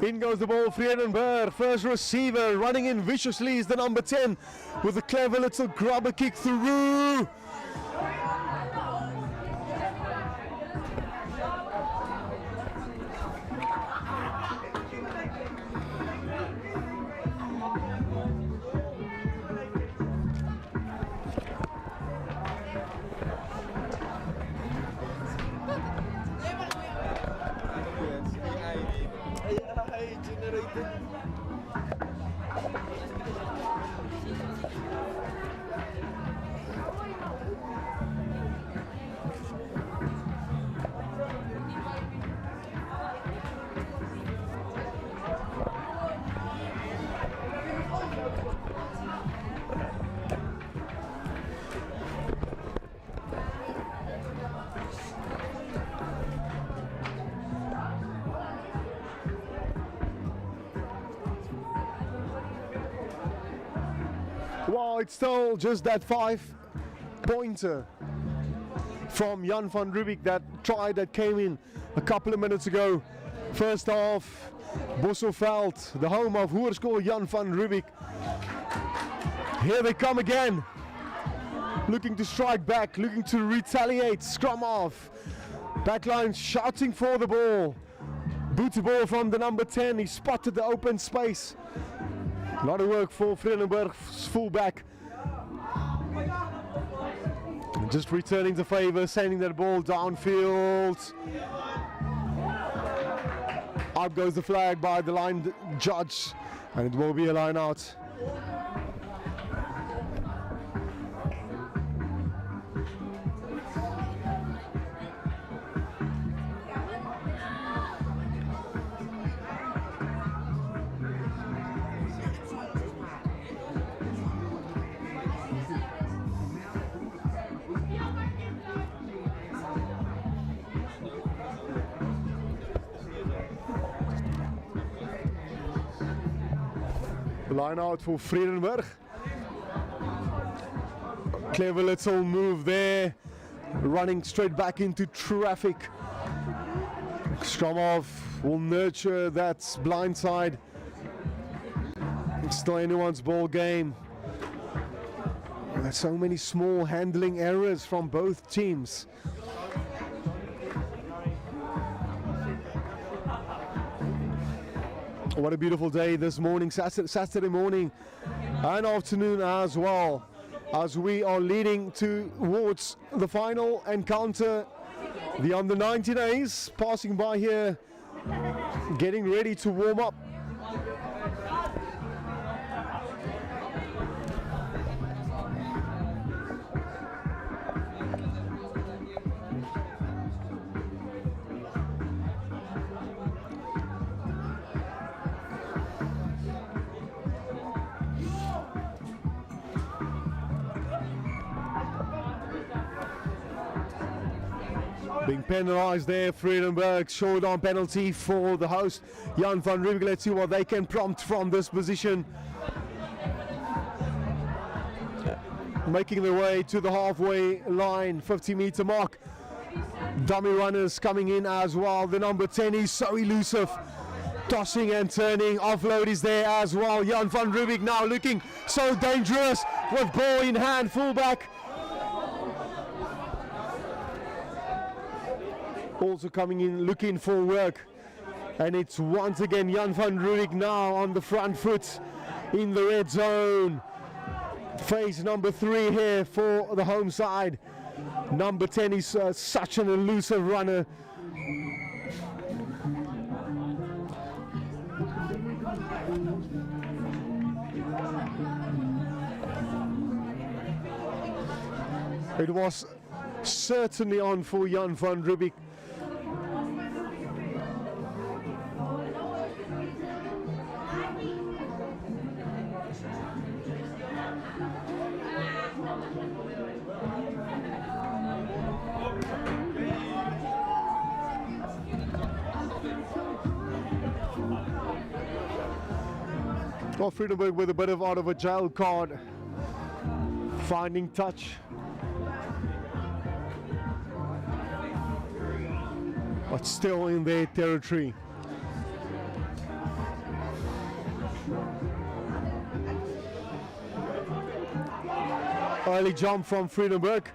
In goes the ball, Vredenburg, first receiver, running in viciously is the number 10 with a clever little grubber kick through. Wow, it's still just that 5-pointer from Jan van Riebeeck, that try that came in a couple of minutes ago. First half, Bosselveld, the home of Hoërskool Jan van Riebeeck. Here they come again, looking to strike back, looking to retaliate, scrum off. Backline shouting for the ball. Booty ball from the number 10, he spotted the open space. A lot of work for Vredenburg's fullback. Just returning the favor, sending that ball downfield. Out goes the flag by the line judge, and it will be a line out. Line out for Vredenburg. Clever little move there, running straight back into traffic. Scrum off will nurture that blind side. It's still anyone's ball game. There's so many small handling errors from both teams. What a beautiful day this morning, Saturday morning and afternoon as well, as we are leading towards the final encounter. The under 19 A's passing by here, getting ready to warm up. Being penalised there, Vredenburg, short on penalty for the host, Jan van Riebeeck. Let's see what they can prompt from this position. Making their way to the halfway line, 50-meter mark. Dummy runners coming in as well. The number 10 is so elusive. Tossing and turning, offload is there as well. Jan van Riebeeck now looking so dangerous with ball in hand, fullback. Also coming in looking for work, and it's once again Jan van Riebeeck now on the front foot in the red zone. Phase number 3 here for the home side. Number 10 is such an elusive runner. It was certainly on for Jan van Riebeeck. Well, Vredenburg with a bit of out of a jail card, finding touch. But still in their territory. Early jump from Vredenburg.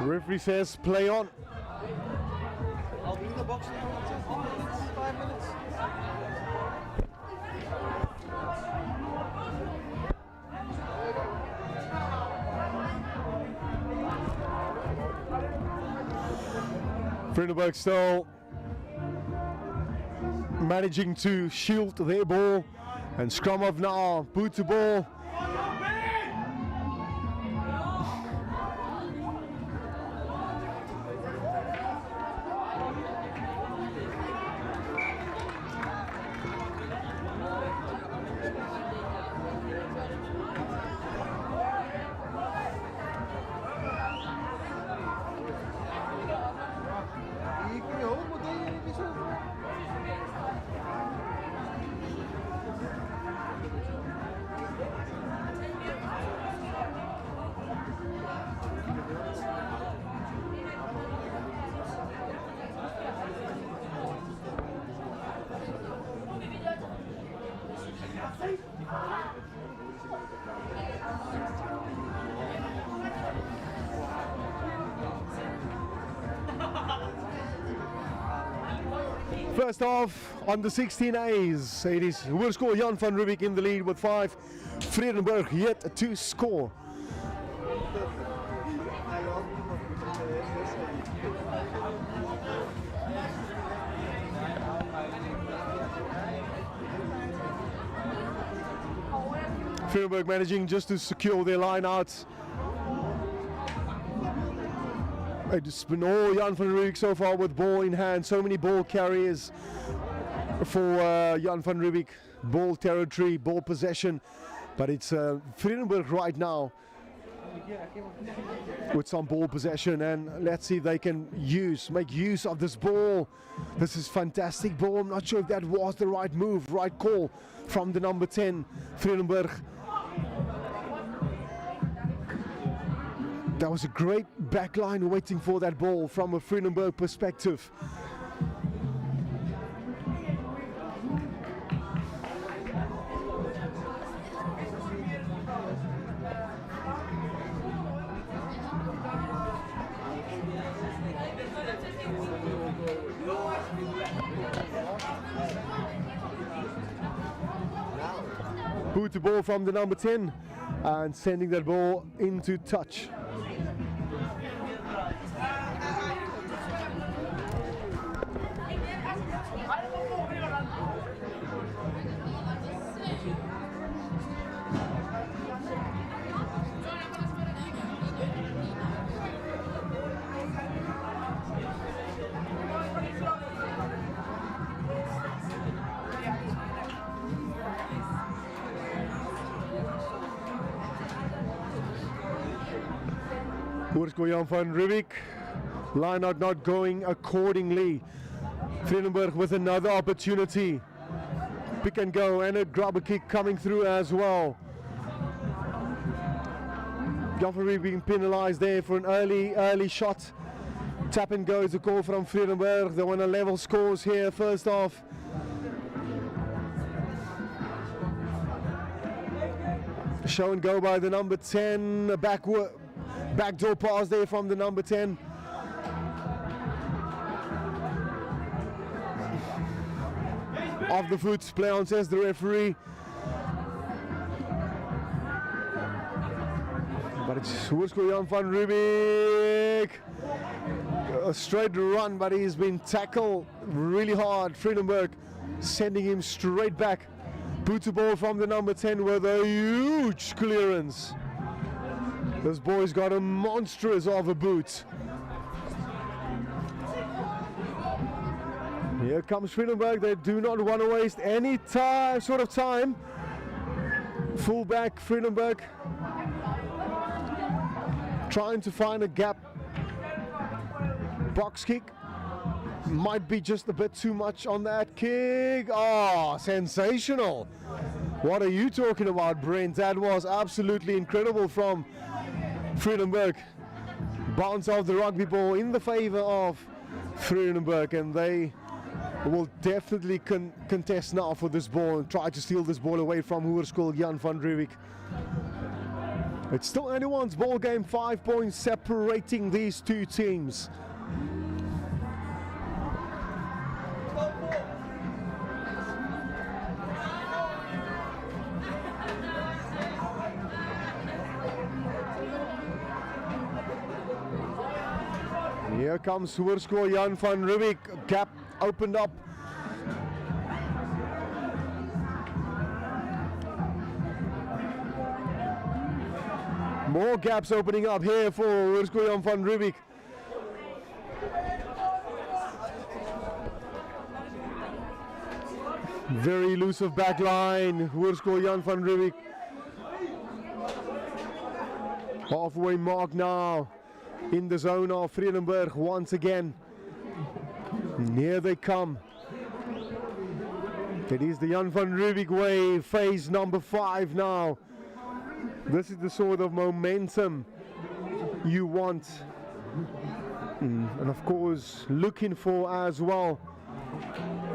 Referee says play on. I'll be in the box now. 10 minutes, 5 minutes. Vredenburg still managing to shield their ball, and scrum off now, boot to ball. First off, on the 16 A's, it is Hoërskool Jan van Riebeeck in the lead with 5. Vredenburg yet to score. Vredenburg managing just to secure their line out. It's been all Jan van Riebeeck so far with ball in hand. So many ball carriers for Jan van Riebeeck. Ball territory, ball possession. But it's Vredenburg right now with some ball possession, and let's see if they can make use of this ball. This is fantastic ball. I'm not sure if that was the right move, right call from the number 10, Vredenburg. That was a great backline waiting for that ball from a Vredenburg perspective. Boot the ball from the number 10 and sending that ball into touch. Hoërskool Jan van Riebeeck, line out not going accordingly. Vredenburg with another opportunity. Pick and go, and a grubber kick coming through as well. Jan van Riebeeck being penalized there for an early shot. Tap and go is a call from Vredenburg. They want to level scores here first off. Show and go by the number 10, backdoor pass there from the number 10. Off the foot, play on, says the referee. But it's Hoërskool Jan van Riebeeck. A straight run, but he's been tackled really hard. Vredenburg sending him straight back. Boots the ball from the number 10 with a huge clearance. This boy's got a monstrous of a boot. Here comes Vredenburg. They do not want to waste any time, time. Fullback Vredenburg trying to find a gap. Box kick might be just a bit too much on that kick. Oh, sensational. What are you talking about, Brent? That was absolutely incredible from Vredenburg. Bounce off the rugby ball in the favor of Vredenburg, and they will definitely contest now for this ball and try to steal this ball away from Hoërskool Jan van Riebeeck. It's still anyone's ball game, 5 points separating these two teams. Here comes Hoërskool Jan van Riebeeck. Gap opened up. More gaps opening up here for Hoërskool Jan van Riebeeck. Very elusive back line, Hoërskool Jan van Riebeeck. Halfway mark now in the zone of Vredenburg once again. Here they come. It is the Jan van Riebeeck way, phase number 5 now. This is the sort of momentum you want, and of course looking for as well.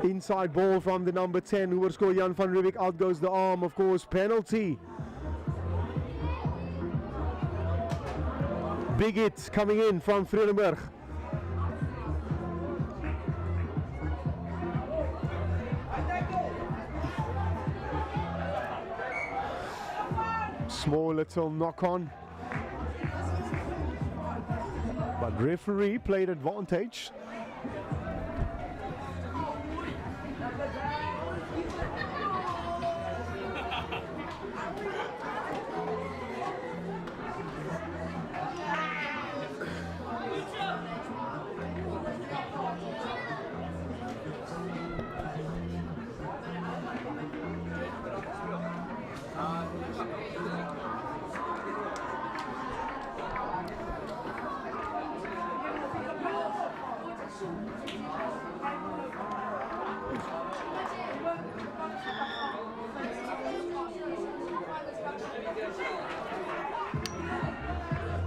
Inside ball from the number 10, Hoërskool Jan van Riebeeck. Out goes the arm, of course, penalty. Big hit coming in from Vredenburg. Small little knock on, but referee played advantage.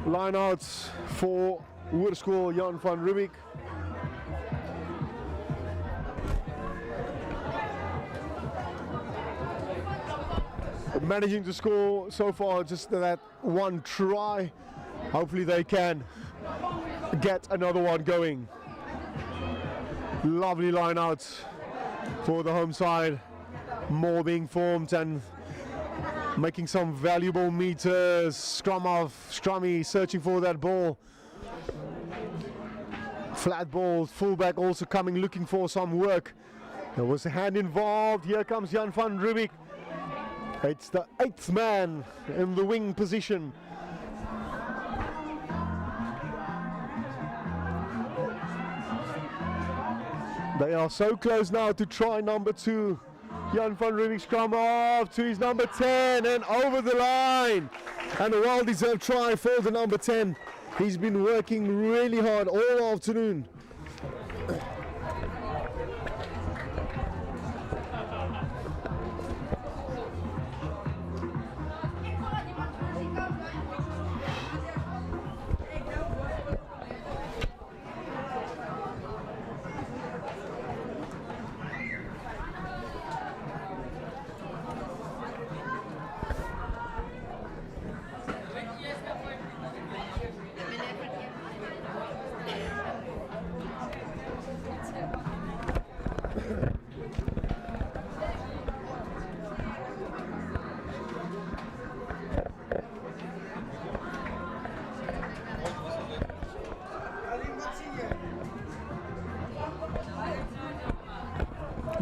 Line outs for Hoërskool Jan van Riebeeck. Managing to score so far just that one try. Hopefully they can get another one going. Lovely line outs for the home side. More being formed and making some valuable meters. Scrummy searching for that ball. Flat ball, fullback also coming looking for some work. There was a hand involved. Here comes Jan van Riebeeck. It's the 8th man in the wing position. They are so close now to try number 2. Jan van Riebeeck scrum off to his number 10 and over the line. And a well-deserved try for the number 10. He's been working really hard all afternoon.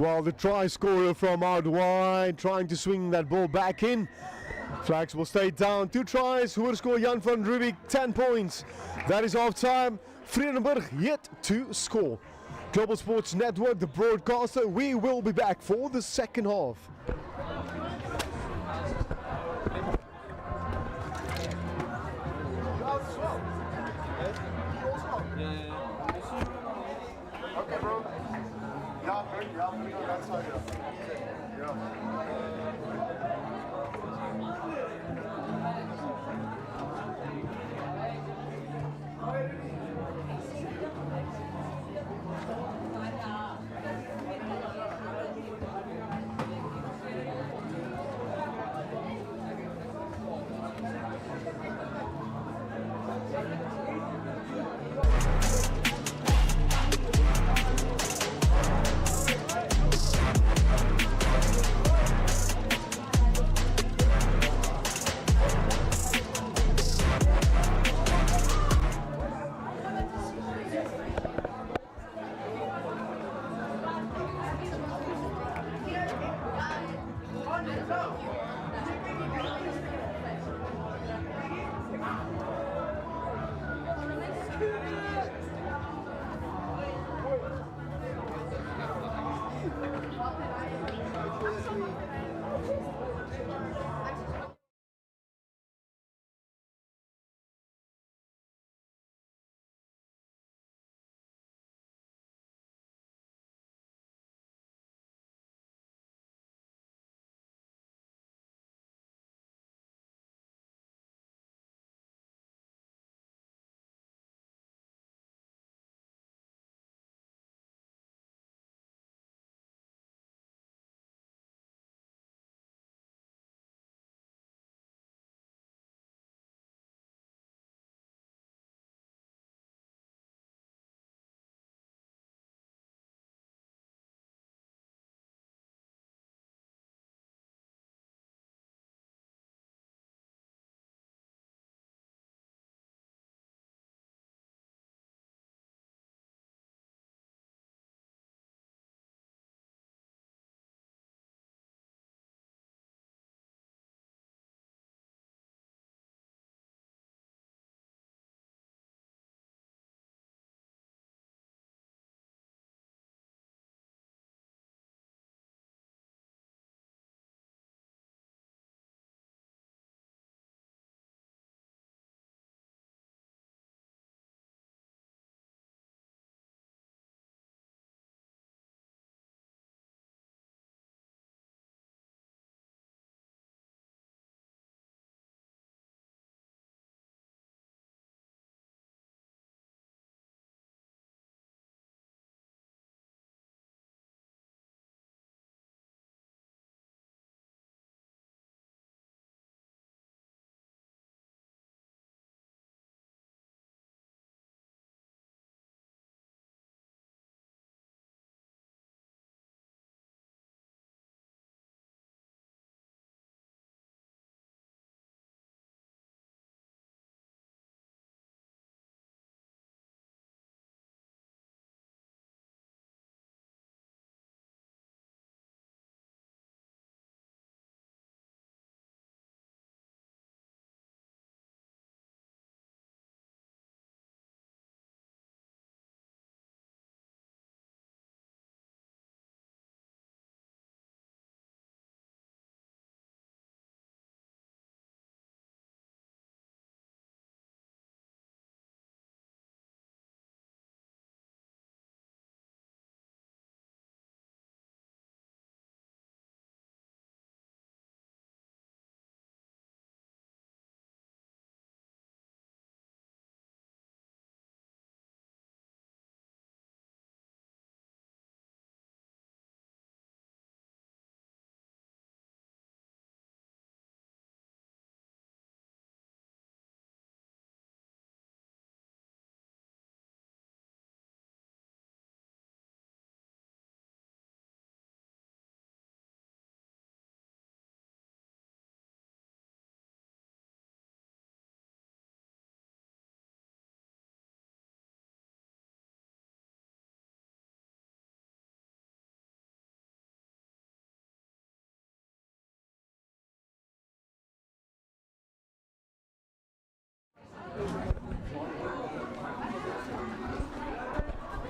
Well, the try scorer from out wide trying to swing that ball back in. Flags will stay down. 2 tries. Hoërskool Jan van Riebeeck 10 points. That is half time. Vredenburg yet to score. Global Sports Network, the broadcaster. We will be back for the second half. Okay, bro. Yeah, that's how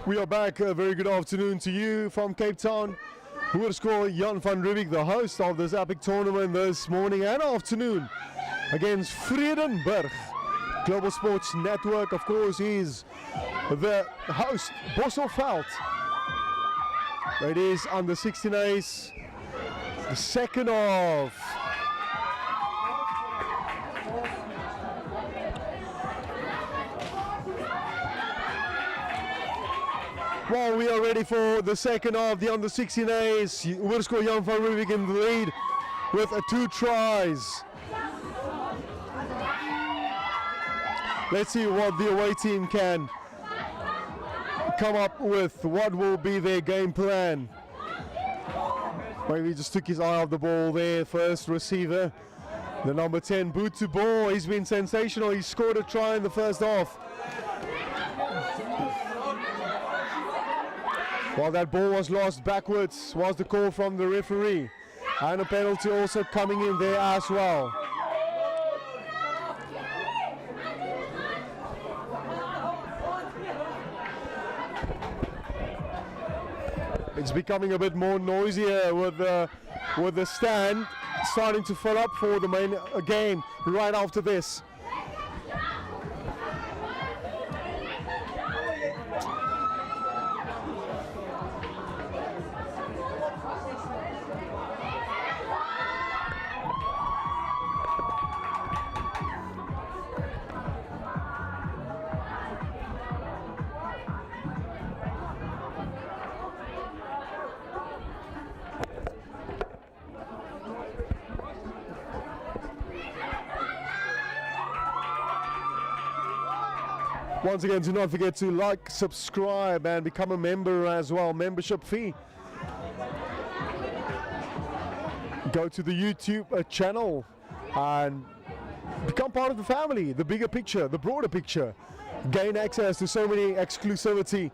We are back. A very good afternoon to you from Cape Town. Hoërskool Jan van Riebeeck, the host of this epic tournament this morning and afternoon against Vredenburg. Global Sports Network, of course, is the host, Bosselveld. It is under 16 A's, the second of well, we are ready for the second of the under 16 A's. Hoërskool Jan van Riebeeck in the lead with 2 tries. Let's see what the away team can come up with. What will be their game plan? Maybe he just took his eye off the ball there. First receiver, the number 10, boot to ball. He's been sensational. He scored a try in the first half. While that ball was lost backwards was the call from the referee. And a penalty also coming in there as well. It's becoming a bit more noisier with the stand starting to fill up for the main game right after this. Once again, do not forget to like, subscribe, and become a member as well. Membership fee. Go to the YouTube channel and become part of the family. The bigger picture, the broader picture. Gain access to so many exclusivity.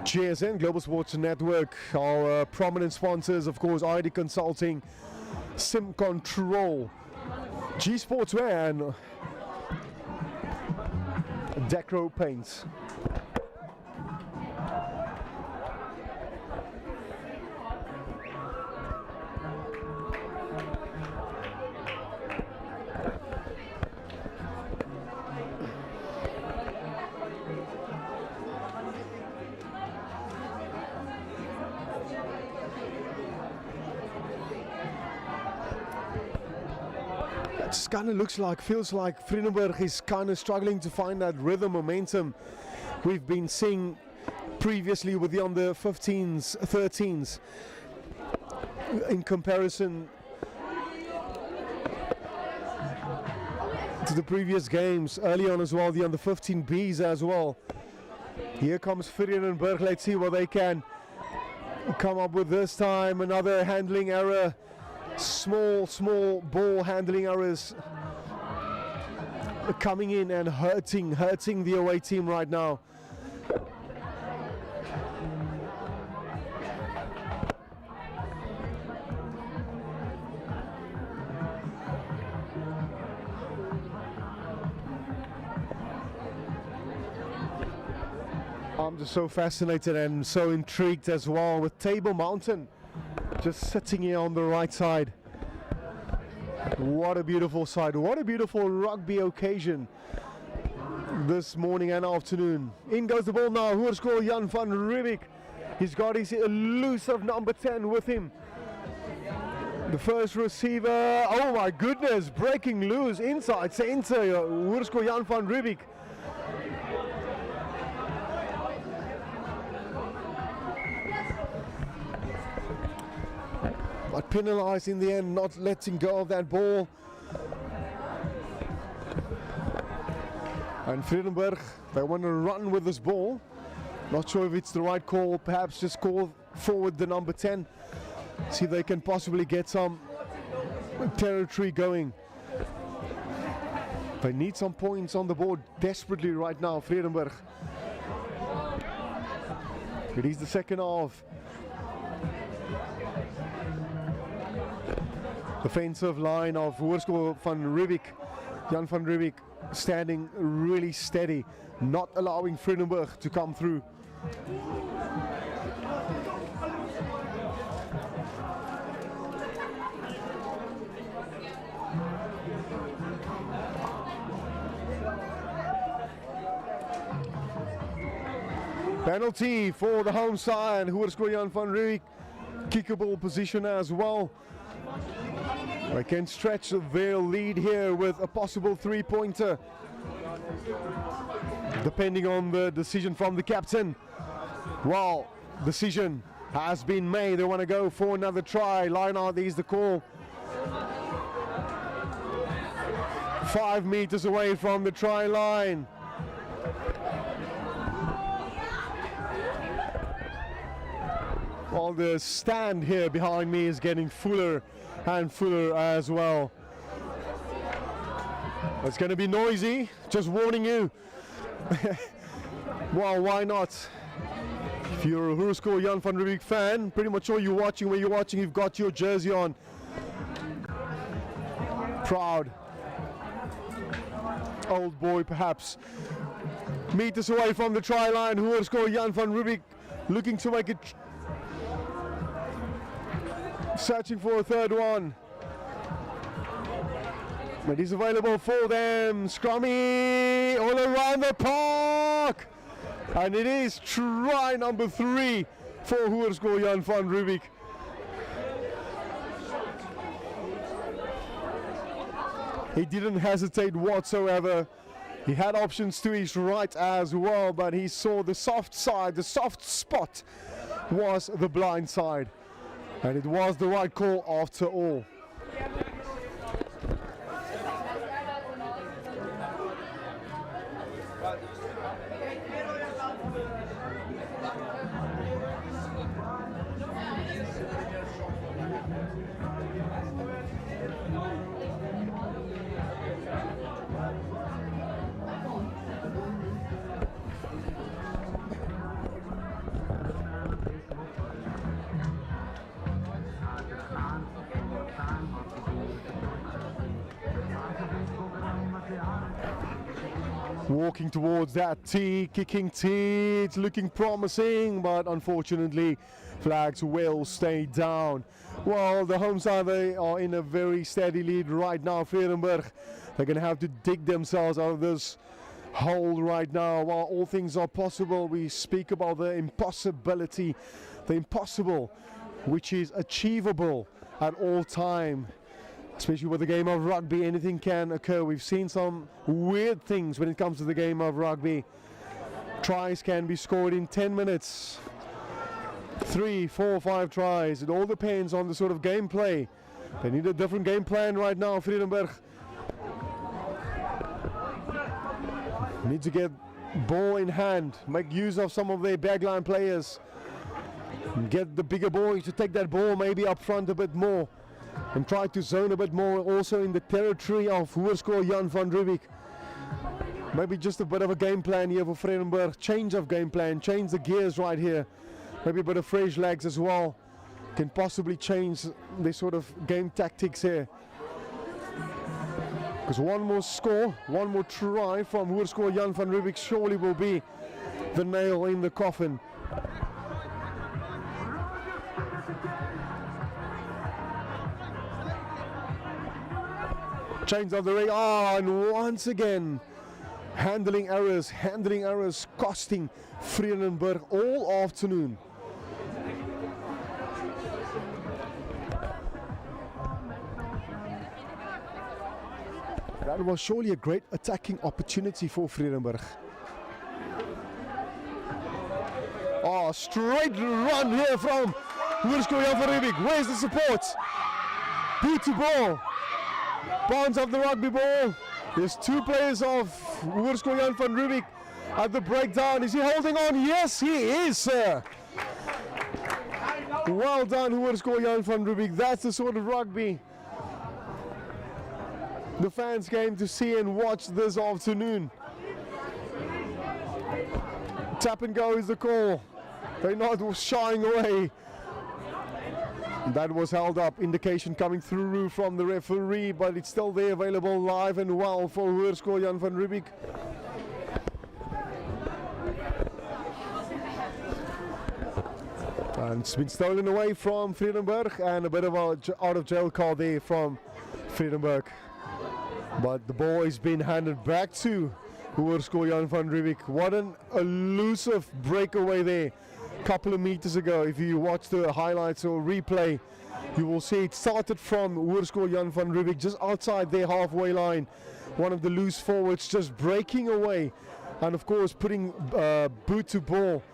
GSN, Global Sports Network, our prominent sponsors, of course, ID Consulting, Sim Control, G Sportswear, and Decro Paints. It kind of feels like Vredenburg is kind of struggling to find that rhythm, momentum we've been seeing previously with the under 15s, 13s in comparison to the previous games early on as well, the under 15Bs as well. Here comes Vredenburg. Let's see what they can come up with this time. Another handling error. Small ball handling errors coming in and hurting the away team right now. I'm just so fascinated and so intrigued as well with Table Mountain just sitting here on the right side. What a beautiful sight. What a beautiful rugby occasion this morning and afternoon. In goes the ball now. Hoërskool Jan van Riebeeck. He's got his elusive number 10 with him. The first receiver. Oh my goodness. Breaking loose inside center. Hoërskool Jan van Riebeeck. But penalized in the end, not letting go of that ball. And Vredenburg, they want to run with this ball. Not sure if it's the right call, perhaps just call forward the number 10. See if they can possibly get some territory going. They need some points on the board desperately right now, Vredenburg. It is the second half. Defensive line of Hoërskool van Riebeeck, Jan van Riebeeck standing really steady, not allowing Vredenburg to come through. Penalty for the home side. Hoërskool Jan van Riebeeck, kickable position as well. They can stretch their lead here with a possible three-pointer, depending on the decision from the captain. Well, decision has been made. They want to go for another try. Line out is the call. 5 meters away from the try line. Well, the stand here behind me is getting fuller and fuller as well. It's going to be noisy, just warning you. Well, why not? If you're a Hoërskool Jan van Riebeeck fan, pretty much all you're watching, where you're watching, you've got your jersey on. Proud. Old boy, perhaps. Meters away from the try line, Hoërskool Jan van Riebeeck looking to make it. Searching for a third one. It is available for them. Scrummy all around the park. And it is try number 3 for Hoërskool Jan van Riebeeck. He didn't hesitate whatsoever. He had options to his right as well, but he saw the soft side, the soft spot was the blind side. And it was the right call after all. Walking towards that tee, kicking tee, it's looking promising, but unfortunately flags will stay down. Well, the home side, they are in a very steady lead right now. Vredenburg, they're going to have to dig themselves out of this hole right now. While all things are possible, we speak about the impossibility, the impossible, which is achievable at all time. Especially with the game of rugby, anything can occur. We've seen some weird things when it comes to the game of rugby. Tries can be scored in 10 minutes. 3, 4, 5 tries. It all depends on the sort of gameplay. They need a different game plan right now, Vredenburg. Need to get ball in hand. Make use of some of their backline players. Get the bigger boys to take that ball maybe up front a bit more. And try to zone a bit more also in the territory of Hoërskool Jan van Riebeeck. Maybe just a bit of a game plan here for Vredenburg. Change of game plan, change the gears right here. Maybe a bit of fresh legs as well. Can possibly change the sort of game tactics here. Because one more score, one more try from Hoërskool Jan van Riebeeck surely will be the nail in the coffin. Change of the ring, and once again handling errors costing Vredenburg all afternoon. That was surely a great attacking opportunity for Vredenburg. Oh, straight run here from Hoërskool Jan van Riebeeck. Where's the support? Boot to ball. Bounce of the rugby ball. There's 2 players of Hoërskool Jan van Riebeeck at the breakdown. Is he holding on? Yes, he is, sir. Well done, Hoërskool Jan van Riebeeck. That's the sort of rugby the fans came to see and watch this afternoon. Tap and go is the call. They're not shying away. That was held up, indication coming through from the referee, but it's still there, available live and well for Hoërskool Jan van Riebeeck. And it's been stolen away from Vredenburg, and a bit of a out of jail call there from Vredenburg. But the ball has been handed back to Hoërskool Jan van Riebeeck. What an elusive breakaway there a couple of meters ago. If you watch the highlights or replay, you will see it started from Hoërskool Jan van Riebeeck just outside their halfway line. One of the loose forwards just breaking away, and of course putting boot to ball.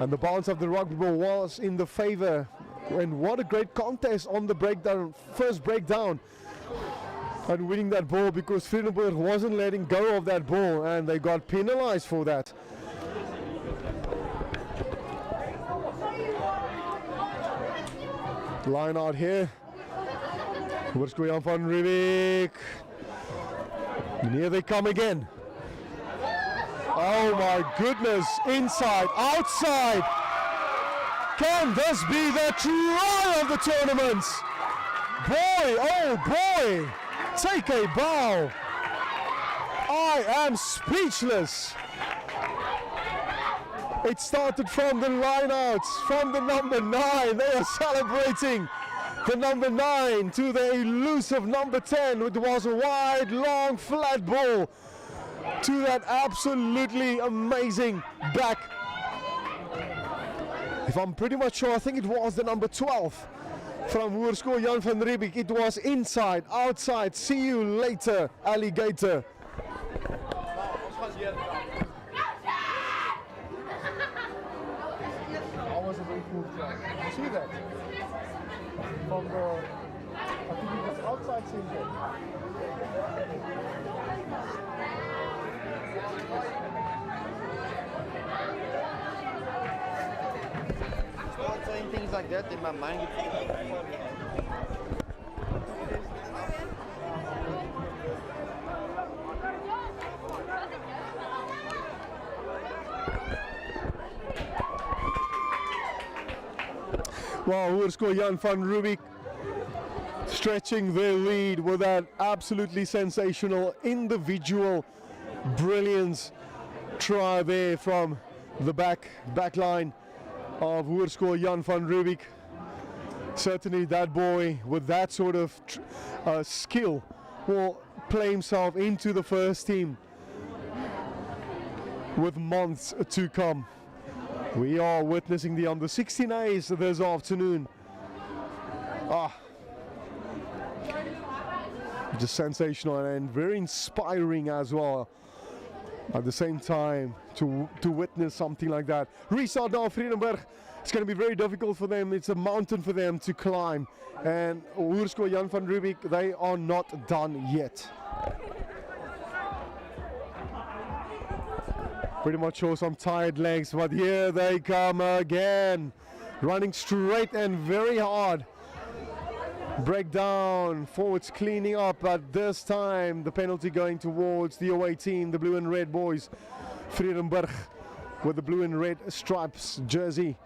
And the bounce of the rugby ball was in the favor. And what a great contest on the breakdown, first breakdown. And winning that ball, because Vredenburg wasn't letting go of that ball, and they got penalized for that. Line out here. Hoërskool Jan van Riebeeck. And here they come again. Oh my goodness, inside, outside. Can this be the try of the tournament? Boy, oh boy, take a bow. I am speechless. It started from the lineouts, from the number 9. They are celebrating the number 9 to the elusive number 10. It was a wide, long, flat ball to that absolutely amazing back. If I'm pretty much sure, I think it was the number 12 from Hoërskool Jan van Riebeeck. It was inside, outside, see you later, alligator. That was a very cool try. You see that? From the, I think it was outside center. Start saying things like that in my mind. Wow, Hoërskool Jan van Riebeeck stretching their lead with that absolutely sensational individual brilliance try there from the back line of Hoërskool Jan van Riebeeck. Certainly that boy with that sort of skill will play himself into the first team with months to come. We are witnessing the under 16 A's this afternoon. Just sensational and very inspiring as well. At the same time, to witness something like that. Restart now, Vredenburg. It's going to be very difficult for them. It's a mountain for them to climb. And Hoërskool Jan van Riebeeck, they are not done yet. Pretty much show some tired legs, but here they come again. Running straight and very hard. Breakdown, forwards cleaning up, but this time the penalty going towards the away team, the blue and red boys. Vredenburg with the blue and red stripes jersey.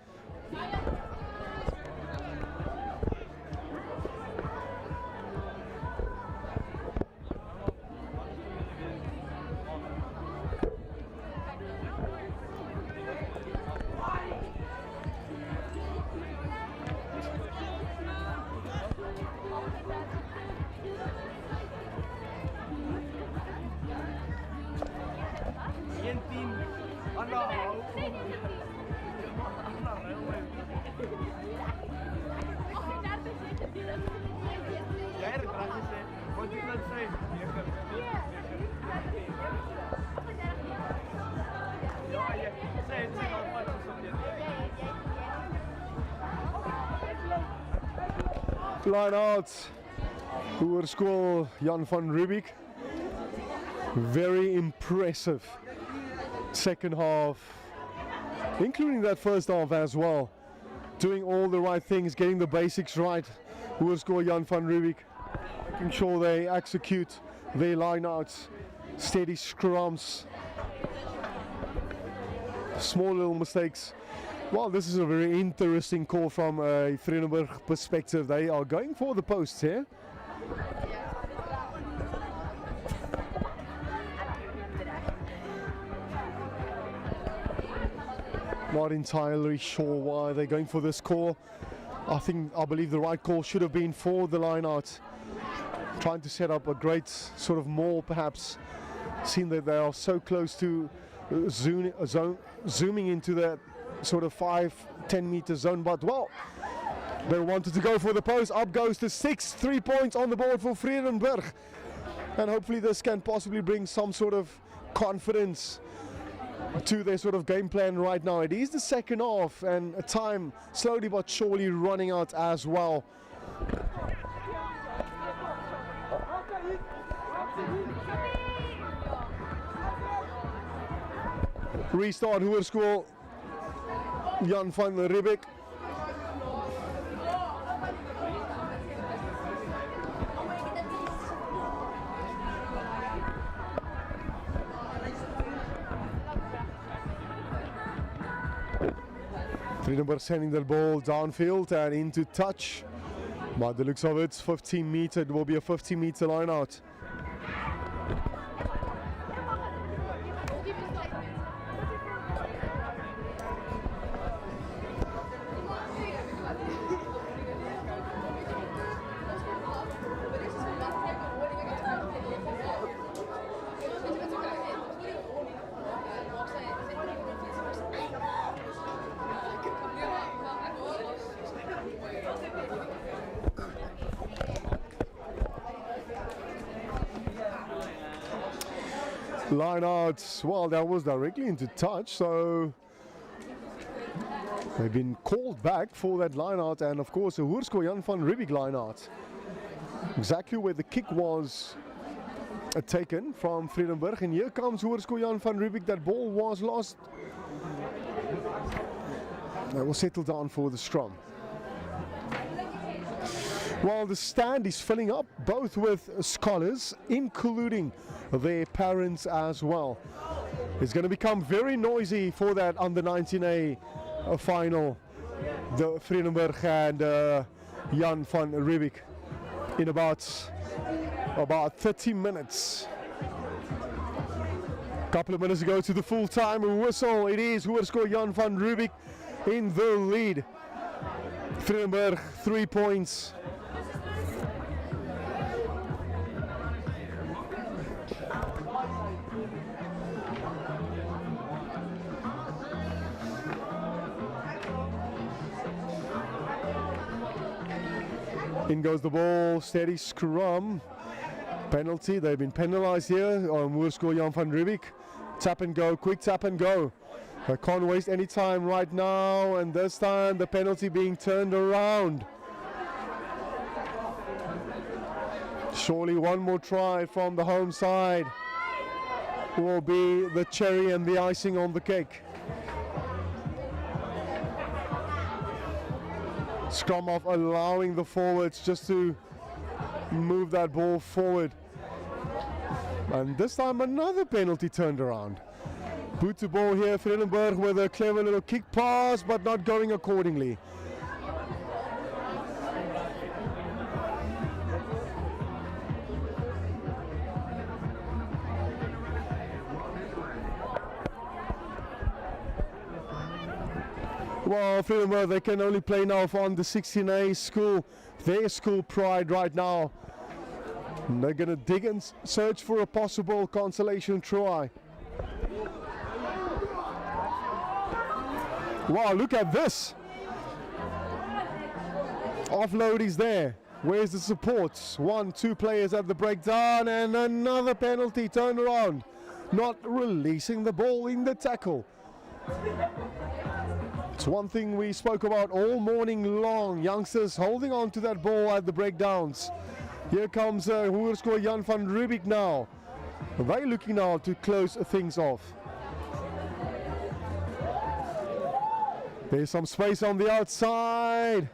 Line out, Hoërskool Jan van Riebeeck. Very impressive second half, including that first half as well. Doing all the right things, getting the basics right. Hoërskool Jan van Riebeeck, making sure they execute their line outs, steady scrums, small little mistakes. Well, this is a very interesting call from a Vredenburg perspective. They are going for the posts here. Not entirely sure why they're going for this call. I believe the right call should have been for the line out. Trying to set up a great sort of maul perhaps. Seeing that they are so close to zooming into that sort of 5-10 meter zone, but well, they wanted to go for the post. Up goes the 6, 3 points on the board for Vredenburg, and hopefully this can possibly bring some sort of confidence to their sort of game plan right now. It is the second half and a time slowly but surely running out as well. Restart Hoërskool Jan van Riebeeck. Vredenburg sending the ball downfield and into touch. By the looks of it, 15 meter, it will be a 15 meter line out. Line out, well, that was directly into touch, so they've been called back for that line out, and of course a Hoërskool Jan van Riebeeck line out. Exactly where the kick was taken from Vredenburg, and here comes Hoërskool Jan van Riebeeck. That ball was lost. They will settle down for the scrum. Well, the stand is filling up, both with scholars, including their parents as well. It's going to become very noisy for that under 19A final, the Vredenburg and Jan van Riebeeck, in about 30 minutes. A couple of minutes ago to the full-time whistle. It is Hoërskool Jan van Riebeeck in the lead. Vredenburg 3 points. In goes the ball, steady scrum. Penalty, they've been penalized here on Hoërskool Jan van Riebeeck. Tap and go, quick tap and go. They can't waste any time right now, and this time the penalty being turned around. Surely one more try from the home side will be the cherry and the icing on the cake. Scrum off, allowing the forwards just to move that ball forward. And this time another penalty turned around. Boot to ball here, Vredenburg with a clever little kick pass, but not going accordingly. Well, Vredenburg, they can only play now on the 16A school, their school pride right now. And they're going to dig and search for a possible consolation try. Wow, look at this. Offload is there. Where's the support? 1, 2 players at the breakdown, and another penalty turned around. Not releasing the ball in the tackle. It's one thing we spoke about all morning long. Youngsters holding on to that ball at the breakdowns. Here comes Hoërskool Jan van Riebeeck now. They're looking now to close things off. There's some space on the outside.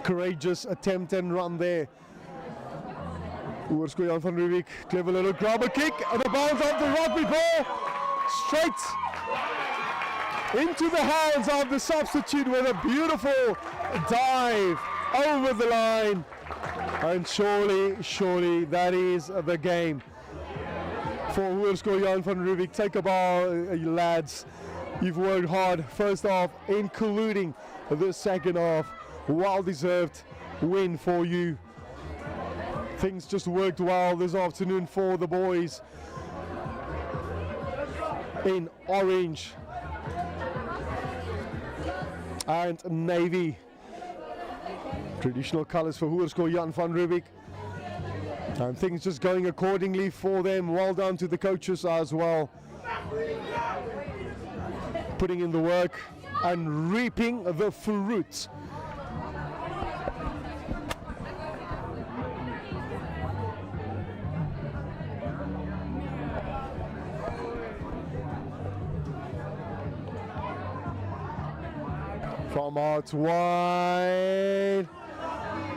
Courageous attempt and run there. Hoërskool Jan van Riebeeck, clever little grabber kick and a bounce off the rugby ball. Straight into the hands of the substitute with a beautiful dive over the line. And surely that is the game for Hoërskool Jan van Riebeeck. Take a bow, lads. You've worked hard first half, including the second half. Well deserved win for you. Things just worked well this afternoon for the boys in orange and navy. Traditional colors for Hoërskool Jan van Riebeeck. And things just going accordingly for them. Well done to the coaches as well. Putting in the work and reaping the fruits. From out wide,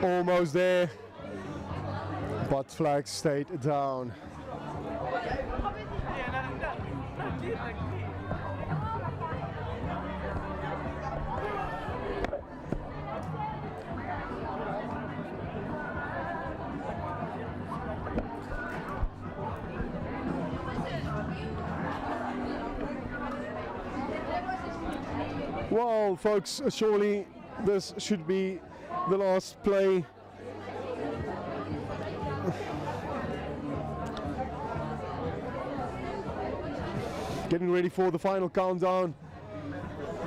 almost there, but flag stayed down. Well, folks, surely this should be the last play. Getting ready for the final countdown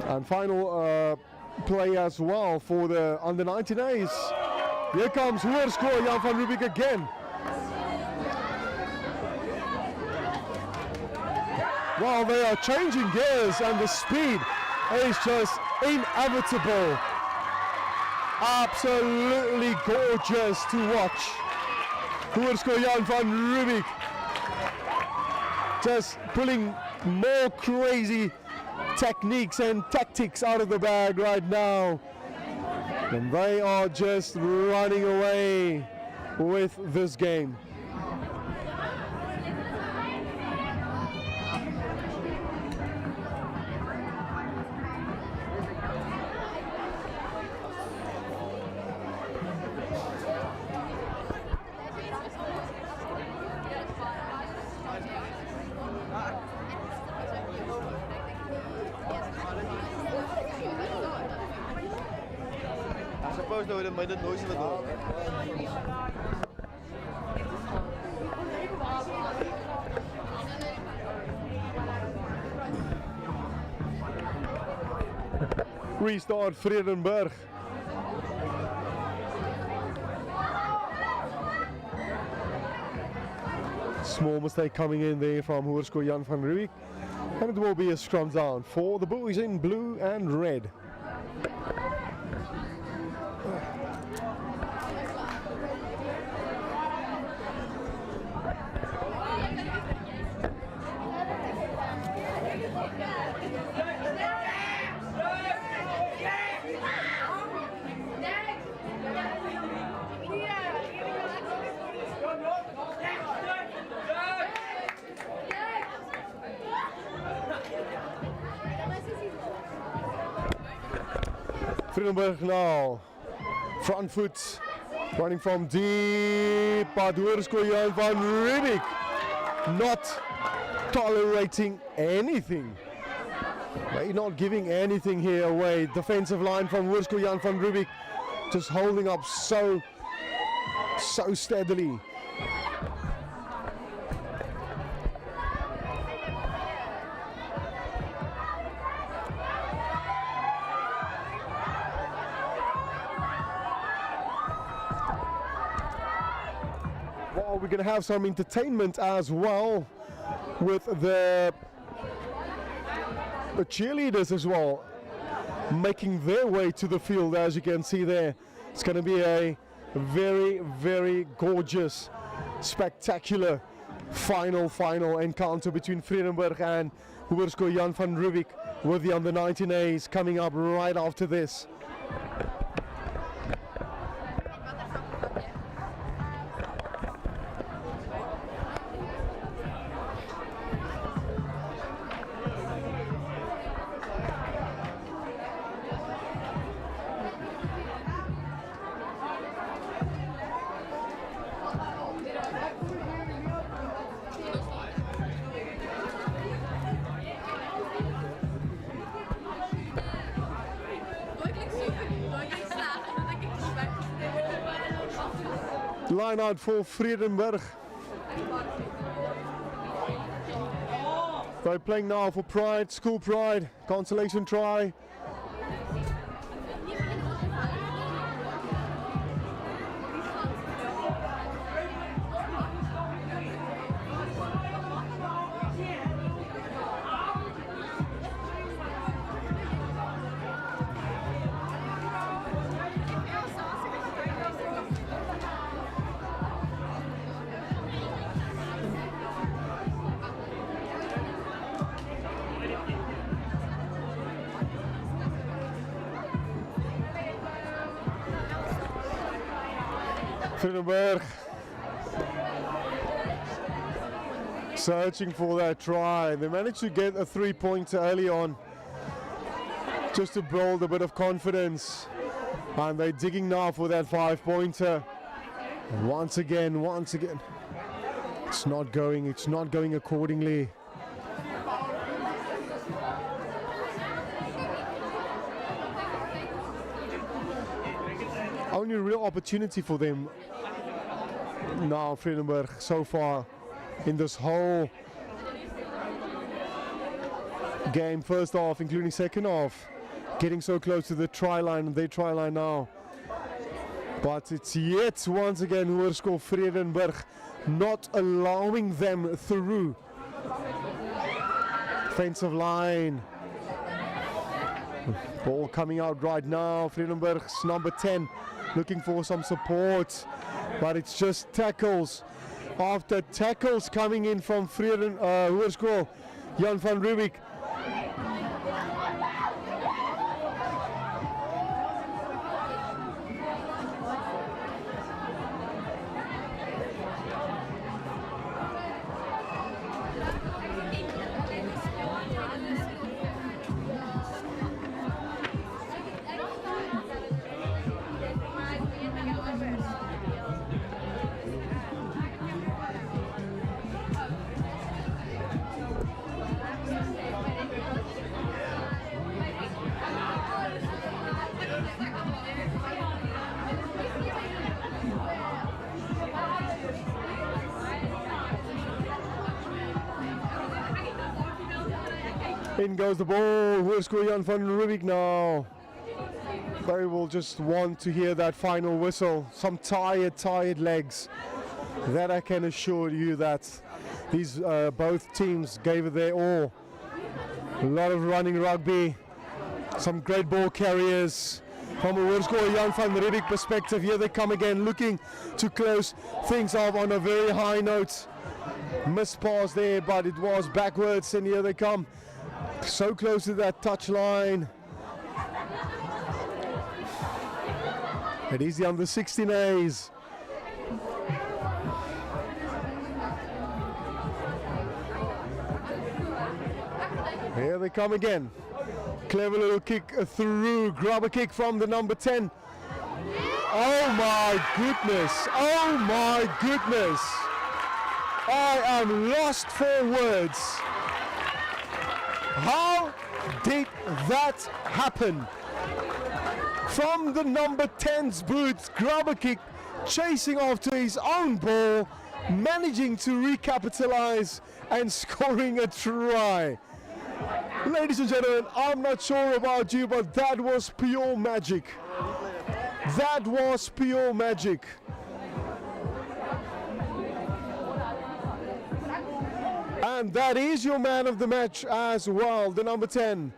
and final play as well for the under 19 A's. Here comes Hoërskool Jan van Riebeeck again. Well, they are changing gears and the speed is just inevitable. Absolutely gorgeous to watch. Hoërskool Jan van Riebeeck just pulling more crazy techniques and tactics out of the bag right now. And they are just running away with this game. I suppose they would have made a noise in the door. Restart Vredenburg. Small mistake coming in there from Hoërskool Jan van Riebeeck. And it will be a scrum down for the boys in blue and red. Vredenburg now, front foot, running from deep, but Hoërskool Jan van Riebeeck not tolerating anything. They're not giving anything here away. Defensive line from Hoërskool Jan van Riebeeck just holding up so steadily. We're going to have some entertainment as well with the cheerleaders as well, making their way to the field. As you can see there, it's going to be a very gorgeous, spectacular final encounter between Vredenburg and Hoërskool Jan van Riebeeck, with the under 19 A's coming up right after this. line out for Vredenburg. They're playing now for Pride, School Pride, consolation try. Vredenburg searching for that try. They managed to get a 3-pointer early on just to build a bit of confidence, and they're digging now for that 5-pointer. And once again it's not going accordingly. Only real opportunity for them now, Vredenburg, so far in this whole game, first half including second half, getting so close to the try line, and their try line now. But it's yet once again Hoërskool Vredenburg not allowing them through. Offensive line. Ball coming out right now. Vredenburg's number 10 looking for some support, but it's just tackles after tackles coming in from Hoërskool Jan van Riebeeck. In goes the ball, Hoërskool Jan van Riebeeck now. They will just want to hear that final whistle. Some tired legs. That I can assure you that these both teams gave it their all. A lot of running rugby, some great ball carriers. From a Hoërskool Jan van Riebeeck perspective, here they come again, looking to close things off on a very high note. Missed pass there, but it was backwards, and here they come. So close to that touch line. It is the under 16 A's. Here they come again. Clever little kick through, grab a kick from the number 10. Oh my goodness, oh my goodness. I am lost for words. How did that happen? From the number 10's boots, grab a kick, chasing after his own ball, managing to recapitalize and scoring a try. Ladies and gentlemen, I'm not sure about you, but that was pure magic. That was pure magic. And that is your man of the match as well, the number 10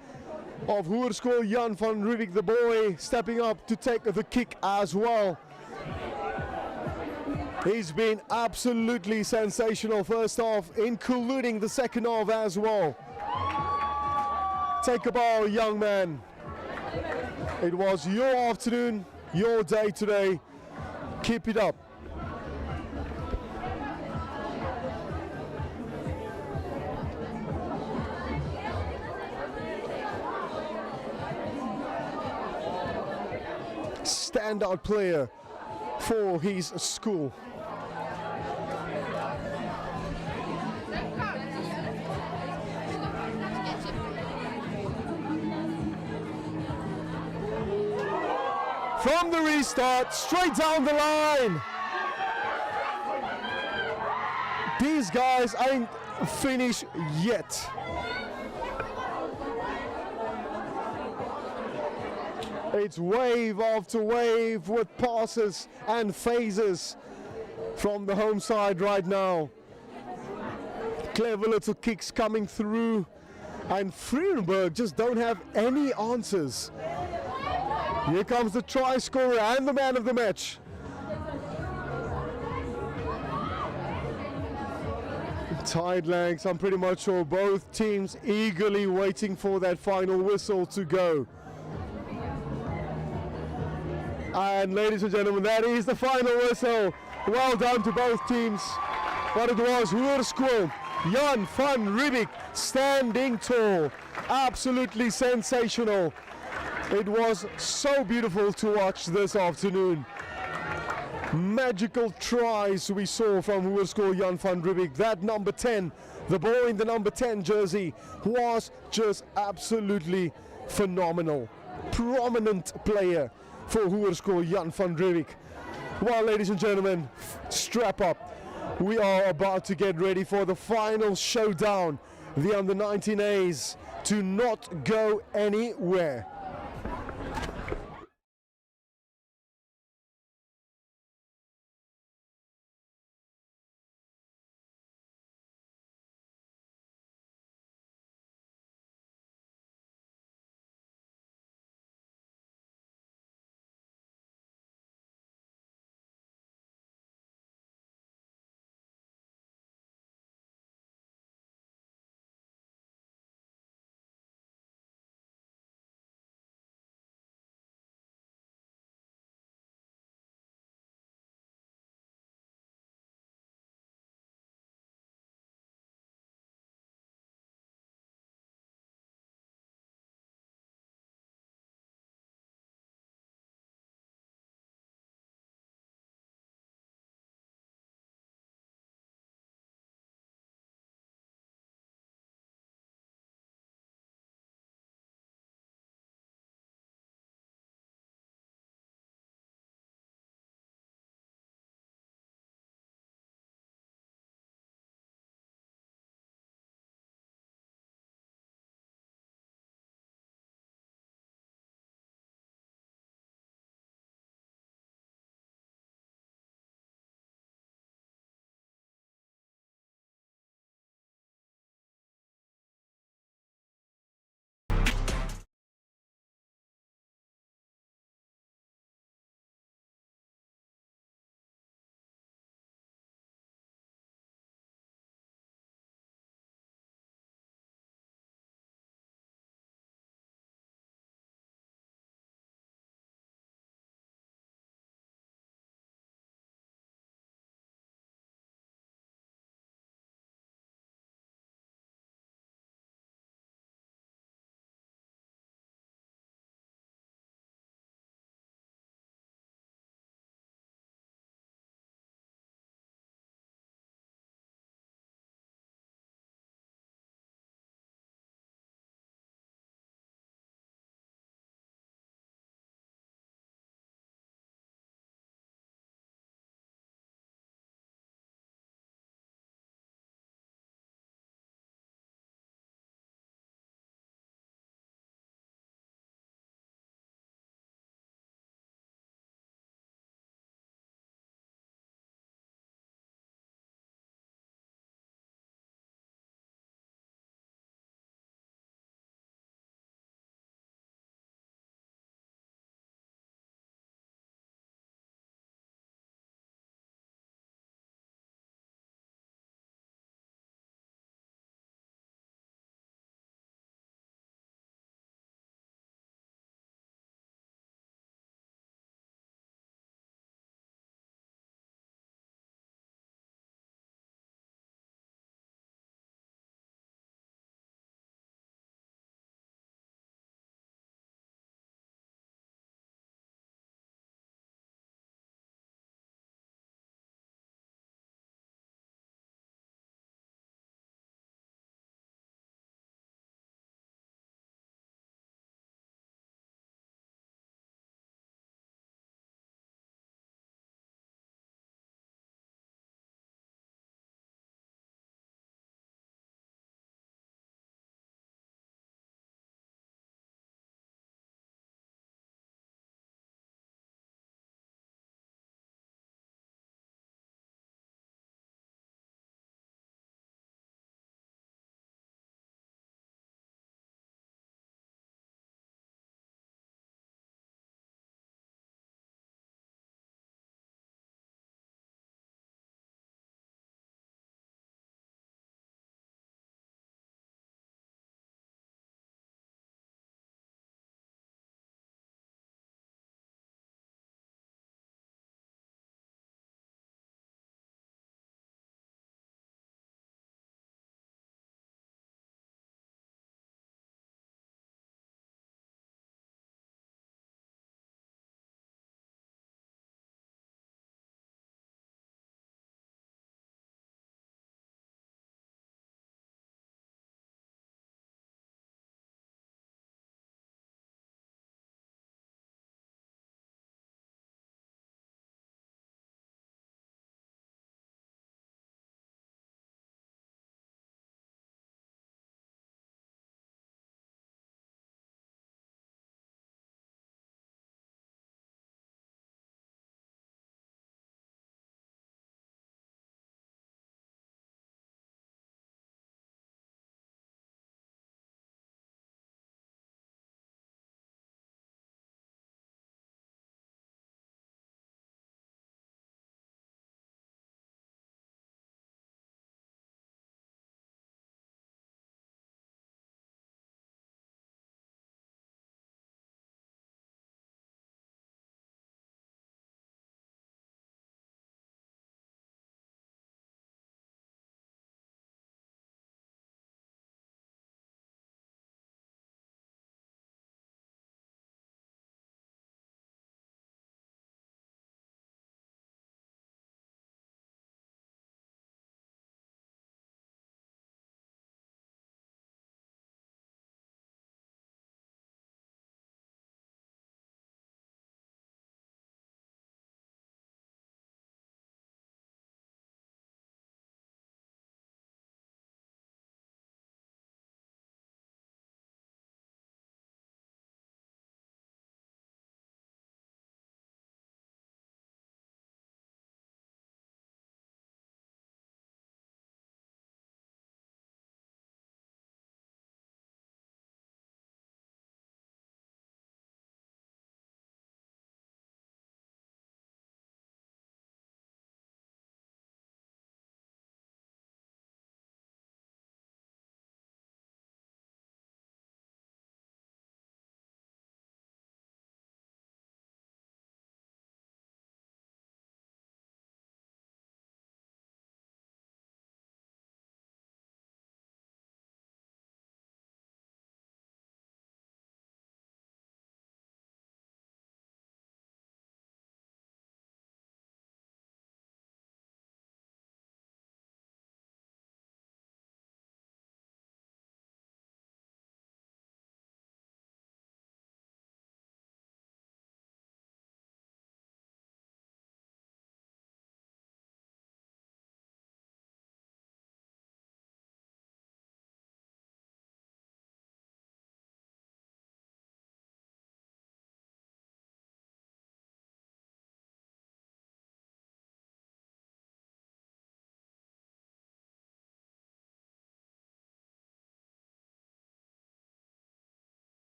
of Hoërskool Jan van Riebeeck, the boy stepping up to take the kick as well. He's been absolutely sensational first half, including the second half as well. Take a bow, young man. It was your afternoon, your day today. Keep it up. Standout player for his school. From the restart, straight down the line. These guys ain't finished yet. It's wave after wave with passes and phases from the home side right now. Clever little kicks coming through, and Vredenburg just don't have any answers. Here comes the try scorer and the man of the match. Tied legs, I'm pretty much sure both teams eagerly waiting for that final whistle to go. And ladies and gentlemen, that is the final whistle. Well done to both teams. But it was Hoërskool Jan van Riebeeck standing tall. Absolutely sensational. It was so beautiful to watch this afternoon. Magical tries we saw from Hoërskool Jan van Riebeeck. That number 10, the boy in the number 10 jersey, was just absolutely phenomenal. Prominent player for Hoërskool Jan van Riebeeck. Well, ladies and gentlemen, strap up. We are about to get ready for the final showdown. The under 19 A's. Do not go anywhere.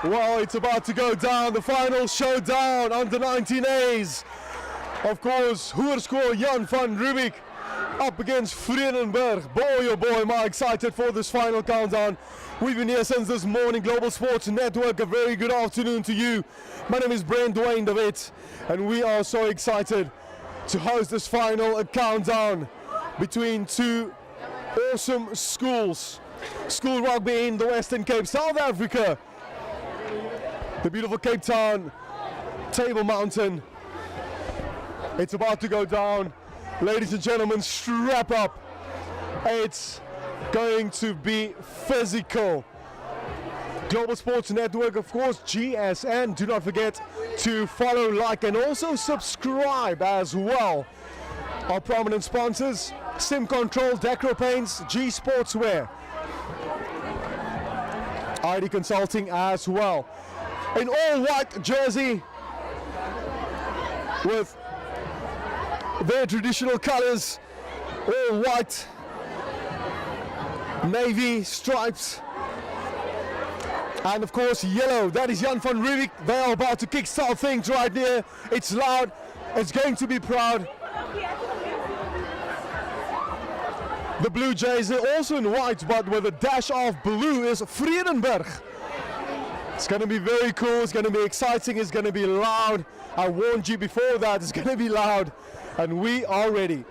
Well, it's about to go down, the final showdown under 19 A's. Of course, Hoërskool Jan van Riebeeck up against Vredenburg. Boy, oh boy, am I excited for this final countdown. We've been here since this morning. Global Sports Network, a very good afternoon to you. My name is Noordeind, and we are so excited to host this final countdown between two awesome schools. School rugby in the Western Cape, South Africa. The beautiful Cape Town, Table Mountain. It's about to go down. Ladies and gentlemen, strap up. It's going to be physical. Global Sports Network, of course, GSN. Do not forget to follow, like, and also subscribe as well. Our prominent sponsors, Sim Control, Decro Paints, G Sportswear, ID Consulting as well. In all white jersey with their traditional colors, all white, navy stripes, and of course yellow. That is Jan van Riebeeck. They are about to kickstart things right here. It's loud, it's going to be proud. The Blue Jays are also in white, but with a dash of blue is Vredenburg. It's going to be very cool, it's going to be exciting, it's going to be loud. I warned you before that, it's going to be loud, and we are ready.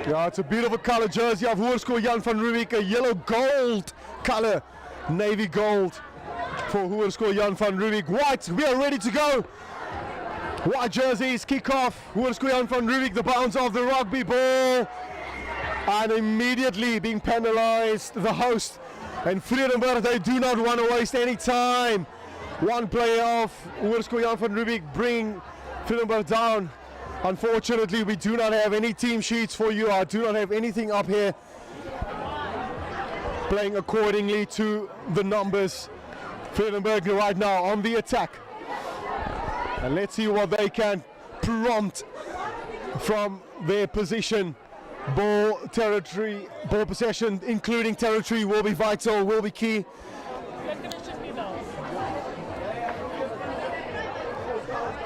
Yeah, it's a beautiful color jersey of Hoërskool Jan van Riebeeck, a yellow gold color, navy gold for Hoërskool Jan van Riebeeck. White, we are ready to go. White jerseys, kick off. Hoërskool Jan van Riebeeck, the bounce of the rugby ball, and immediately being penalized, the host. And Vredenburg, they do not want to waste any time. One player of Hoërskool Jan van Riebeeck bring Vredenburg down. Unfortunately, we do not have any team sheets for you. I do not have anything up here. Playing accordingly to the numbers. Vredenburg right now on the attack. And let's see what they can prompt from their position. Ball, territory, ball possession, including territory, will be vital, will be key.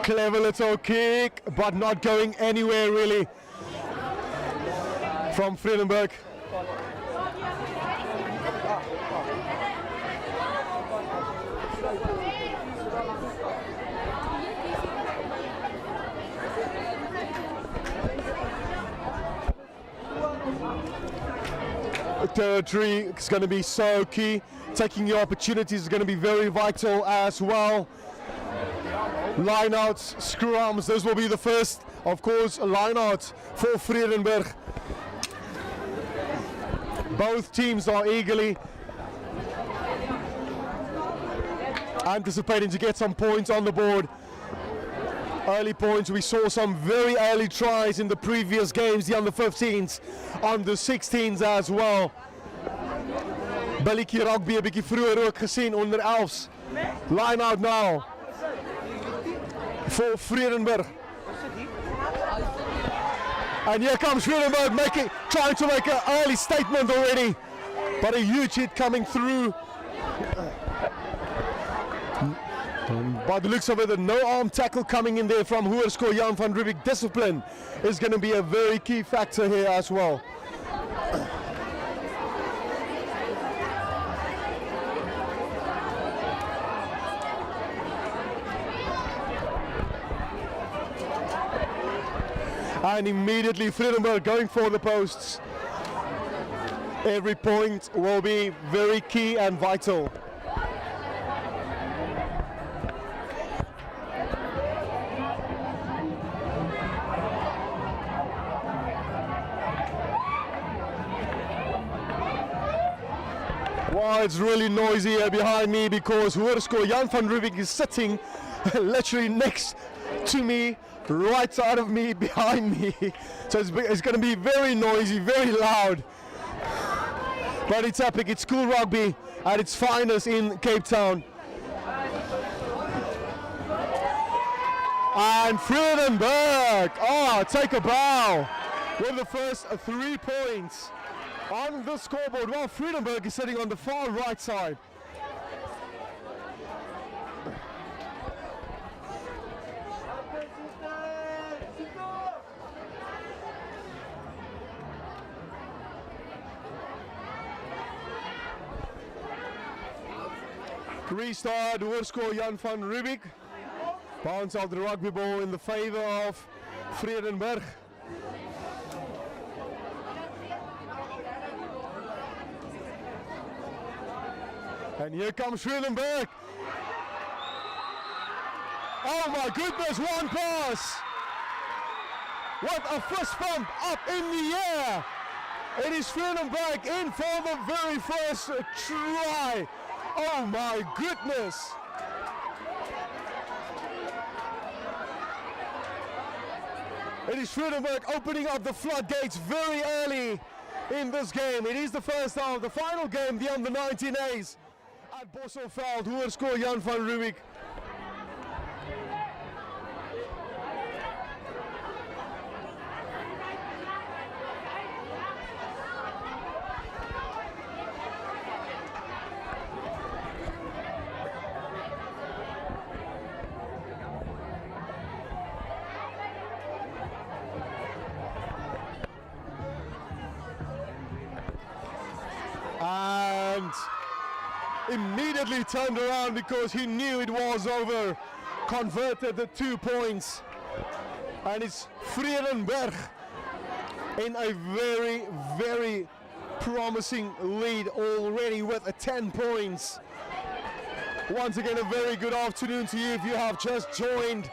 Clever little kick, but not going anywhere really from Vredenburg. Territory is going to be so key. Taking your opportunities is going to be very vital as well. Lineouts, scrums, this will be the first, of course, lineout for Vredenburg. Both teams are eagerly anticipating to get some points on the board. Early points, we saw some very early tries in the previous games, the under 15s, under 16s as well. Billetjie Rugby 'n bietjie vroeër ook gesien onder 11s. Line out now for Vredenburg. And here comes Vredenburg trying to make an early statement already, but a huge hit coming through. By the looks of it, a no-arm tackle coming in there from Hoërskool Jan van Riebeeck. Discipline is going to be a very key factor here as well. And immediately Vredenburg going for the posts. Every point will be very key and vital. Wow, it's really noisy here behind me because Hoërskool Jan van Riebeeck is sitting literally next to me, right side of me, behind me. So it's going to be very noisy, very loud. But it's epic, it's school rugby at its finest in Cape Town. And Vredenburg, take a bow with the first 3 points on the scoreboard. Well, Vredenburg is sitting on the far right side. Restart, Hoërskool Jan van Riebeeck. Bounce of the rugby ball in the favor of Vredenburg. And here comes Vredenburg. Oh my goodness, one pass. What a fist bump up in the air. It is Vredenburg in for the very first try. Oh my goodness. It is Vredenburg opening up the floodgates very early in this game. It is the first half, the final game, the under-19 A's at Bosselveld, Hoërskool Jan van Riebeeck. And immediately turned around because he knew it was over. Converted the 2 points. And it's Vredenburg in a very, very promising lead already with 10 points. Once again, a very good afternoon to you if you have just joined.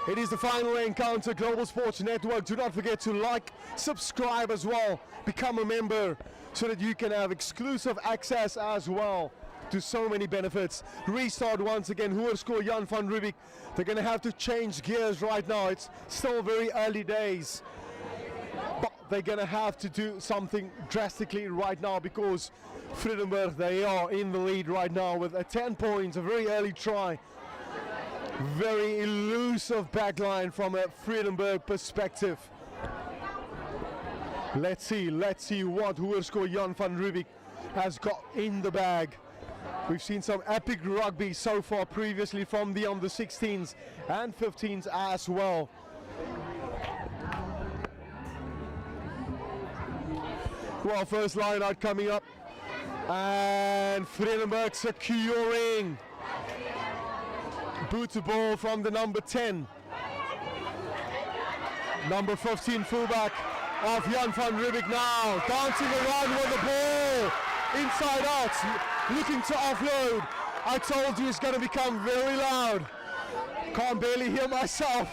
It is the final encounter, Global Sports Network. Do not forget to like, subscribe as well, become a member so that you can have exclusive access as well to so many benefits. Restart once again, Hoërskool Jan van Riebeeck. They're going to have to change gears right now. It's still very early days, but they're going to have to do something drastically right now because Vredenburg, they are in the lead right now with 10 points, a very early try. Very elusive backline from a Vredenburg perspective. Let's see what Hoërskool Jan van Riebeeck has got in the bag. We've seen some epic rugby so far previously from the under 16s and 15s as well. Well, first line out coming up. And Vredenburg securing. Boot the ball from the number 10. Number 15 fullback of Jan van Riebeeck now. Dancing around with the ball. Inside out. Looking to offload. I told you it's going to become very loud. Can't barely hear myself.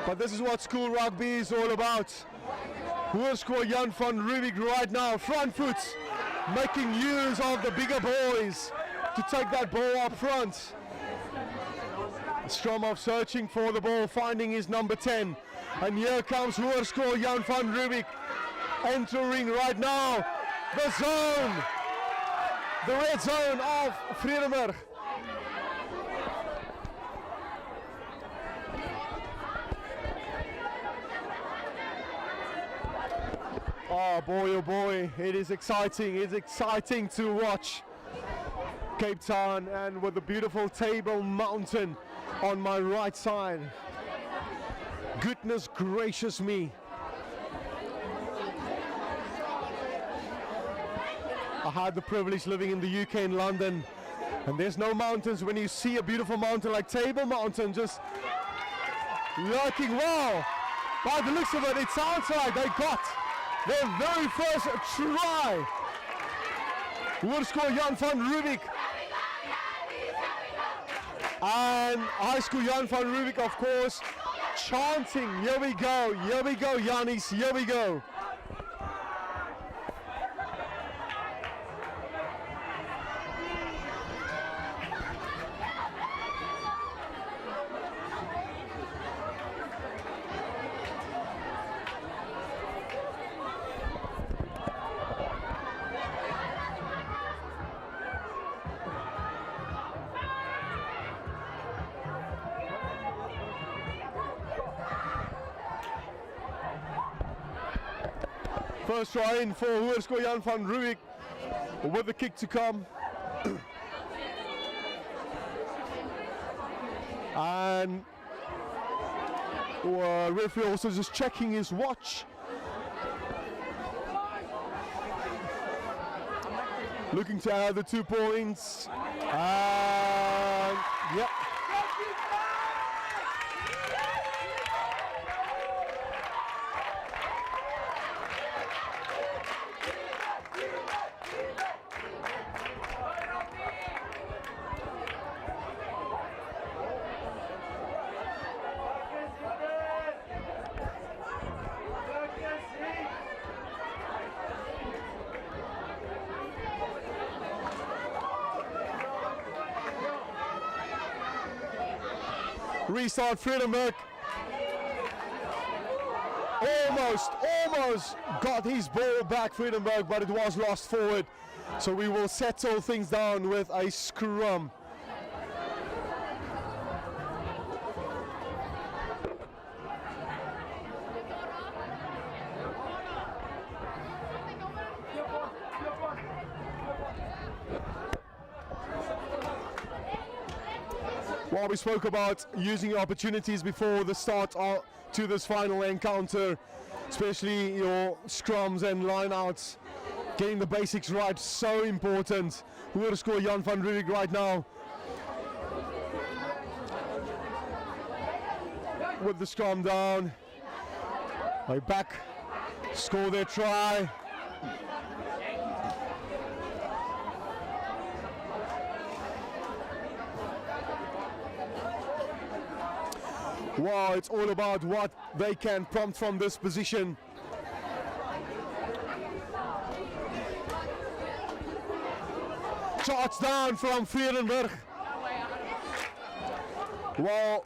But this is what school rugby is all about. Hoërskool Jan van Riebeeck right now. Front foot. Making use of the bigger boys to take that ball up front. Stromov searching for the ball, finding his number 10. And here comes Hoërskool Jan van Riebeeck entering right now the zone. The red zone of Vredenburg. Oh boy, it is exciting. It's exciting to watch. Cape Town, and with the beautiful Table Mountain on my right side. Goodness gracious me. I had the privilege living in the UK in London, and there's no mountains. When you see a beautiful mountain like Table Mountain just lurking, wow, by the looks of it, it sounds like they got their very first try. Hoërskool Jan van Riebeeck. And Hoërskool Jan van Riebeeck, of course, chanting, here we go, Jannies, here we go. First try in for Hoërskool Jan van Riebeeck with the kick to come. And referee also just checking his watch. Looking to add the 2 points. And yep. Restart Vredenburg. Almost got his ball back, Vredenburg, but it was lost forward. So we will settle things down with a scrum. Well, we spoke about using opportunities before the start to this final encounter, especially your scrums and lineouts. Getting the basics right, so important. Hoërskool Jan van Riebeeck right now. With the scrum down. They back, score their try. Wow, it's all about what they can prompt from this position. Charge down from Vredenburg. Well,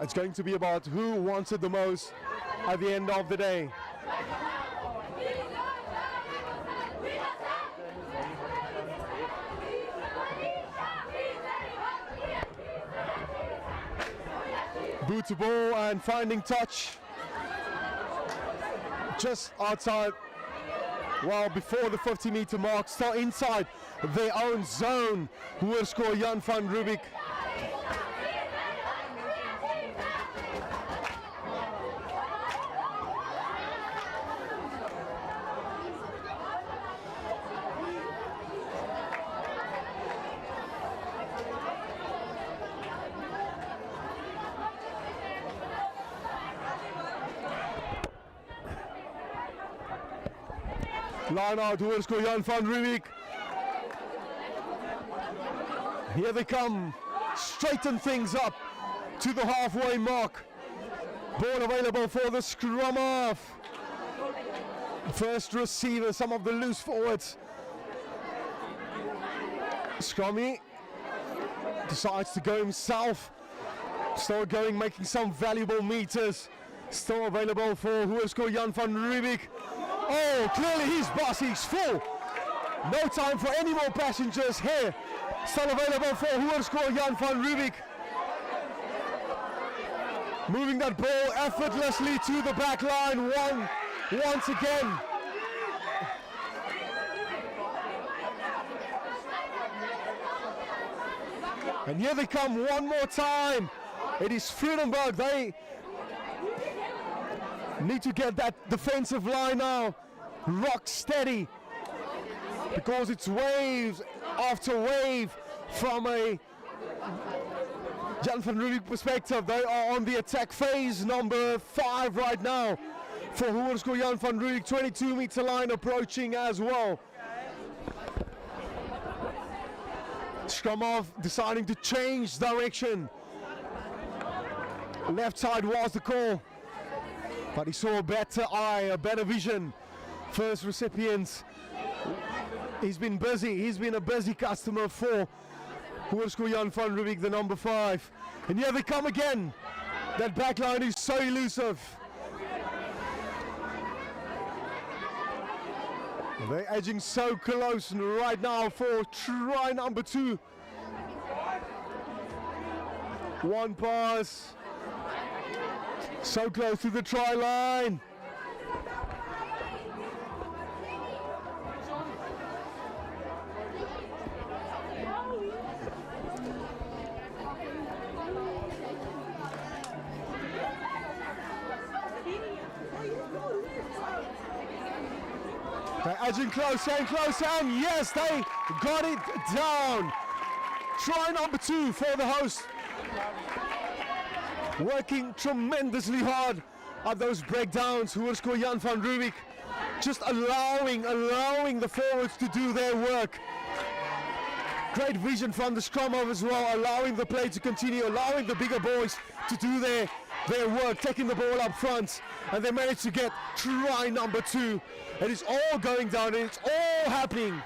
it's going to be about who wants it the most at the end of the day. Boot to ball and finding touch just outside, well, before the 50-meter mark, still inside their own zone. Hoërskool Jan van Riebeeck. Line out, Hoërskool Jan van Riebeeck. Here they come, straighten things up to the halfway mark. Ball available for the scrum half. First receiver, some of the loose forwards. Scrummy decides to go himself. Still going, making some valuable meters. Still available for Hoërskool Jan van Riebeeck. Oh, clearly his bus, he's full. No time for any more passengers here. Still available for Hoërskool Jan van Riebeeck. Moving that ball effortlessly to the back line once again. And here they come one more time. It is Vredenburg. They need to get that defensive line now rock steady, because it's waves after wave from a Jan van Riebeeck perspective. They are on the attack phase number 5 right now for Hoërskool Jan van Riebeeck. 22-meter line approaching as well. Scrum off, deciding to change direction. Left side was the call, but he saw a better eye, a better vision. First recipient, he's been busy. He's been a busy customer for Hoërskool Jan van Riebeeck, the number 5. And here they come again. That back line is so elusive. They're edging so close right now for try number 2. One pass. So close to the try line. Edging closer and closer, and yes, they got it down. Try number 2 for the host. Working tremendously hard at those breakdowns. Hoërskool Jan van Riebeeck just allowing the forwards to do their work. Great vision from the scrum off as well, allowing the play to continue, allowing the bigger boys to do their work, taking the ball up front, and they managed to get try number 2. It is all going down and it's all happening.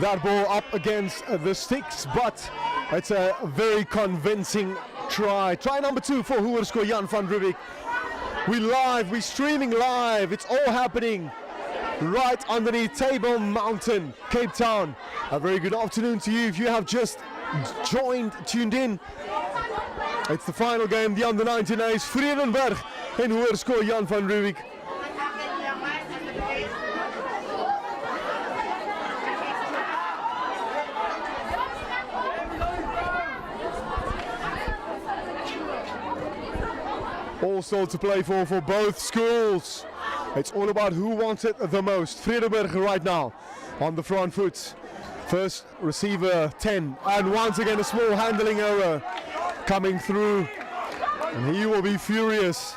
That ball up against the sticks, but it's a very convincing try. Try number 2 for Hoërskool Jan van Riebeeck. We're streaming live. It's all happening right underneath Table Mountain, Cape Town. A very good afternoon to you if you have just tuned in. It's the final game, the under-19 A's, Vredenburg in Hoërskool Jan van Riebeeck. Also to play for both schools. It's all about who wants it the most. Vredenburg right now on the front foot. First receiver 10, and once again a small handling error coming through, and he will be furious.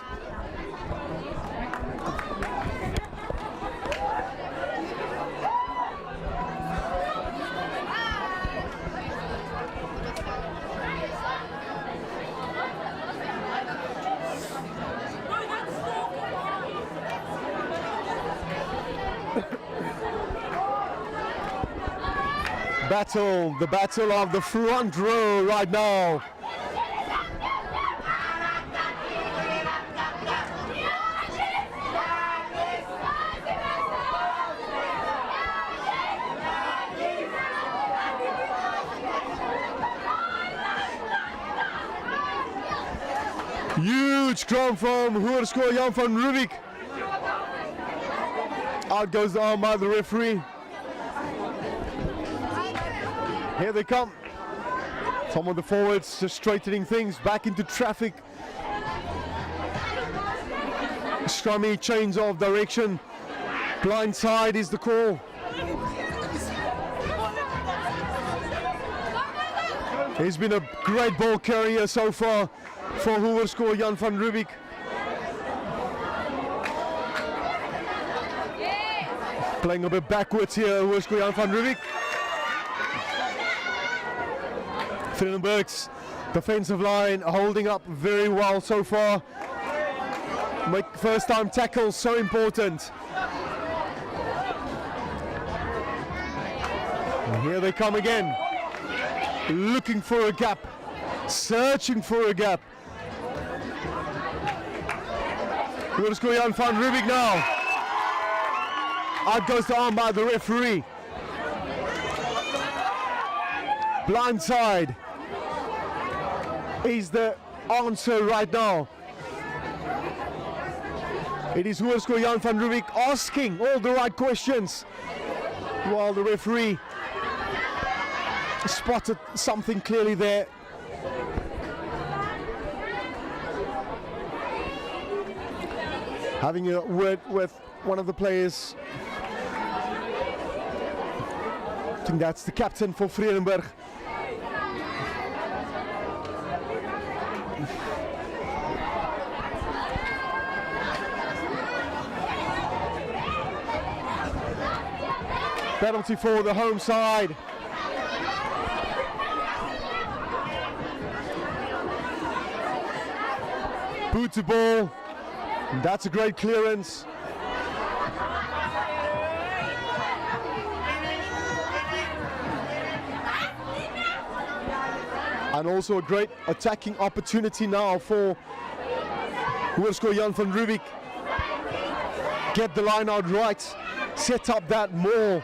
The battle of the front row right now. Huge scrum from Hoërskool Jan van Riebeeck. Out goes the arm by the referee. Here they come. Some of the forwards just straightening things back into traffic. Scrummy change of direction. Blind side is the call. He's been a great ball carrier so far for Hoërskool Jan van Riebeeck. Playing a bit backwards here, Hoërskool Jan van Riebeeck. Vredenburg's defensive line holding up very well so far. First time tackles so important. And here they come again. Looking for a gap. Searching for a gap. Hoërskool Jan van Riebeeck now. Out goes the arm by the referee. Blind side is the answer right now. It is Hoërskool Jan van Riebeeck asking all the right questions, while the referee spotted something clearly there. Having a word with one of the players. I think that's the captain for Vredenburg. Penalty for the home side. Boot to ball. That's a great clearance. And also a great attacking opportunity now for Hoërskool Jan van Riebeeck. get the line out right, set up that more.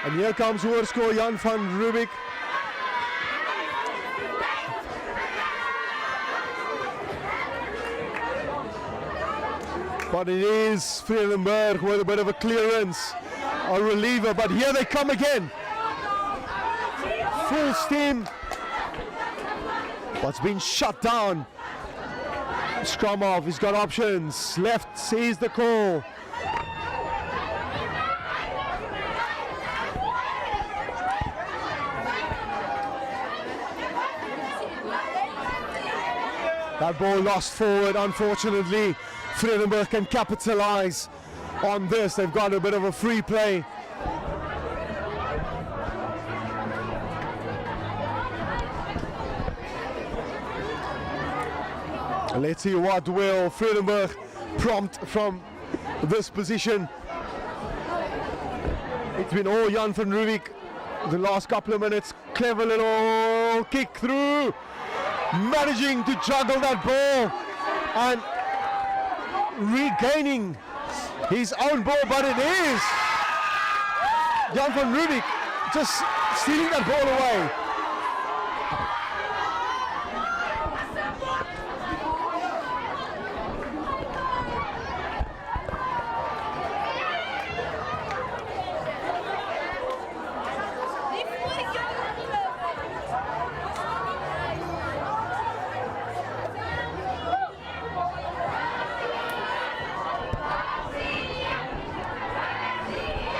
And here comes Hoërskool Jan van Riebeeck. But it is Vredenburg with a bit of a clearance, a reliever, but here they come again. Full steam, but it's been shut down. Scrum off, he's got options. Left sees the call. That ball lost forward, unfortunately. Vredenburg can capitalize on this. They've got a bit of a free play. Let's see what will Vredenburg prompt from this position. It's been all Jan van Riebeeck the last couple of minutes. Clever little kick through. Managing to juggle that ball and regaining his own ball, but it is Jan van Riebeeck just stealing that ball away.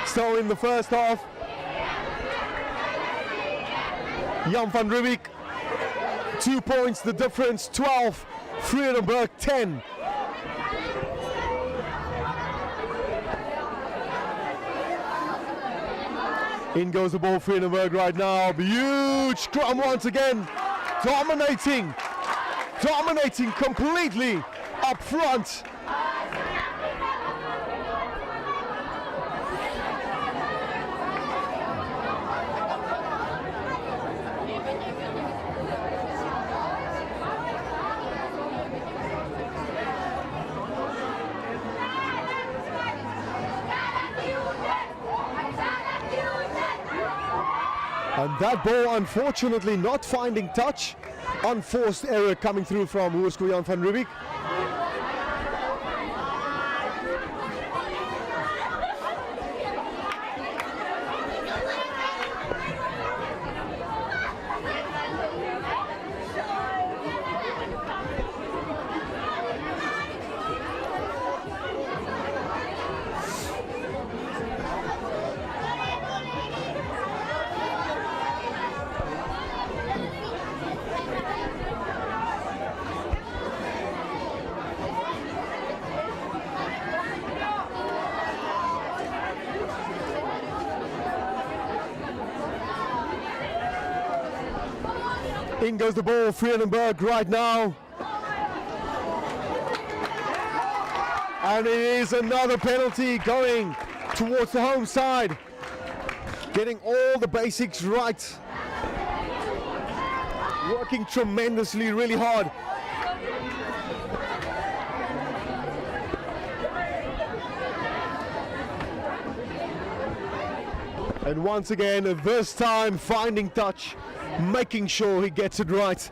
So in the first half, Jan van Riebeeck, 2 points the difference, 12, Vredenburg 10. In goes the ball, Vredenburg right now, huge scrum once again, dominating completely up front. And that ball unfortunately not finding touch. Unforced error coming through from Hoërskool Jan van Riebeeck. In goes the ball, Vredenburg right now. And it is another penalty going towards the home side. Getting all the basics right. Working tremendously, really hard. And once again, this time finding touch. Making sure he gets it right,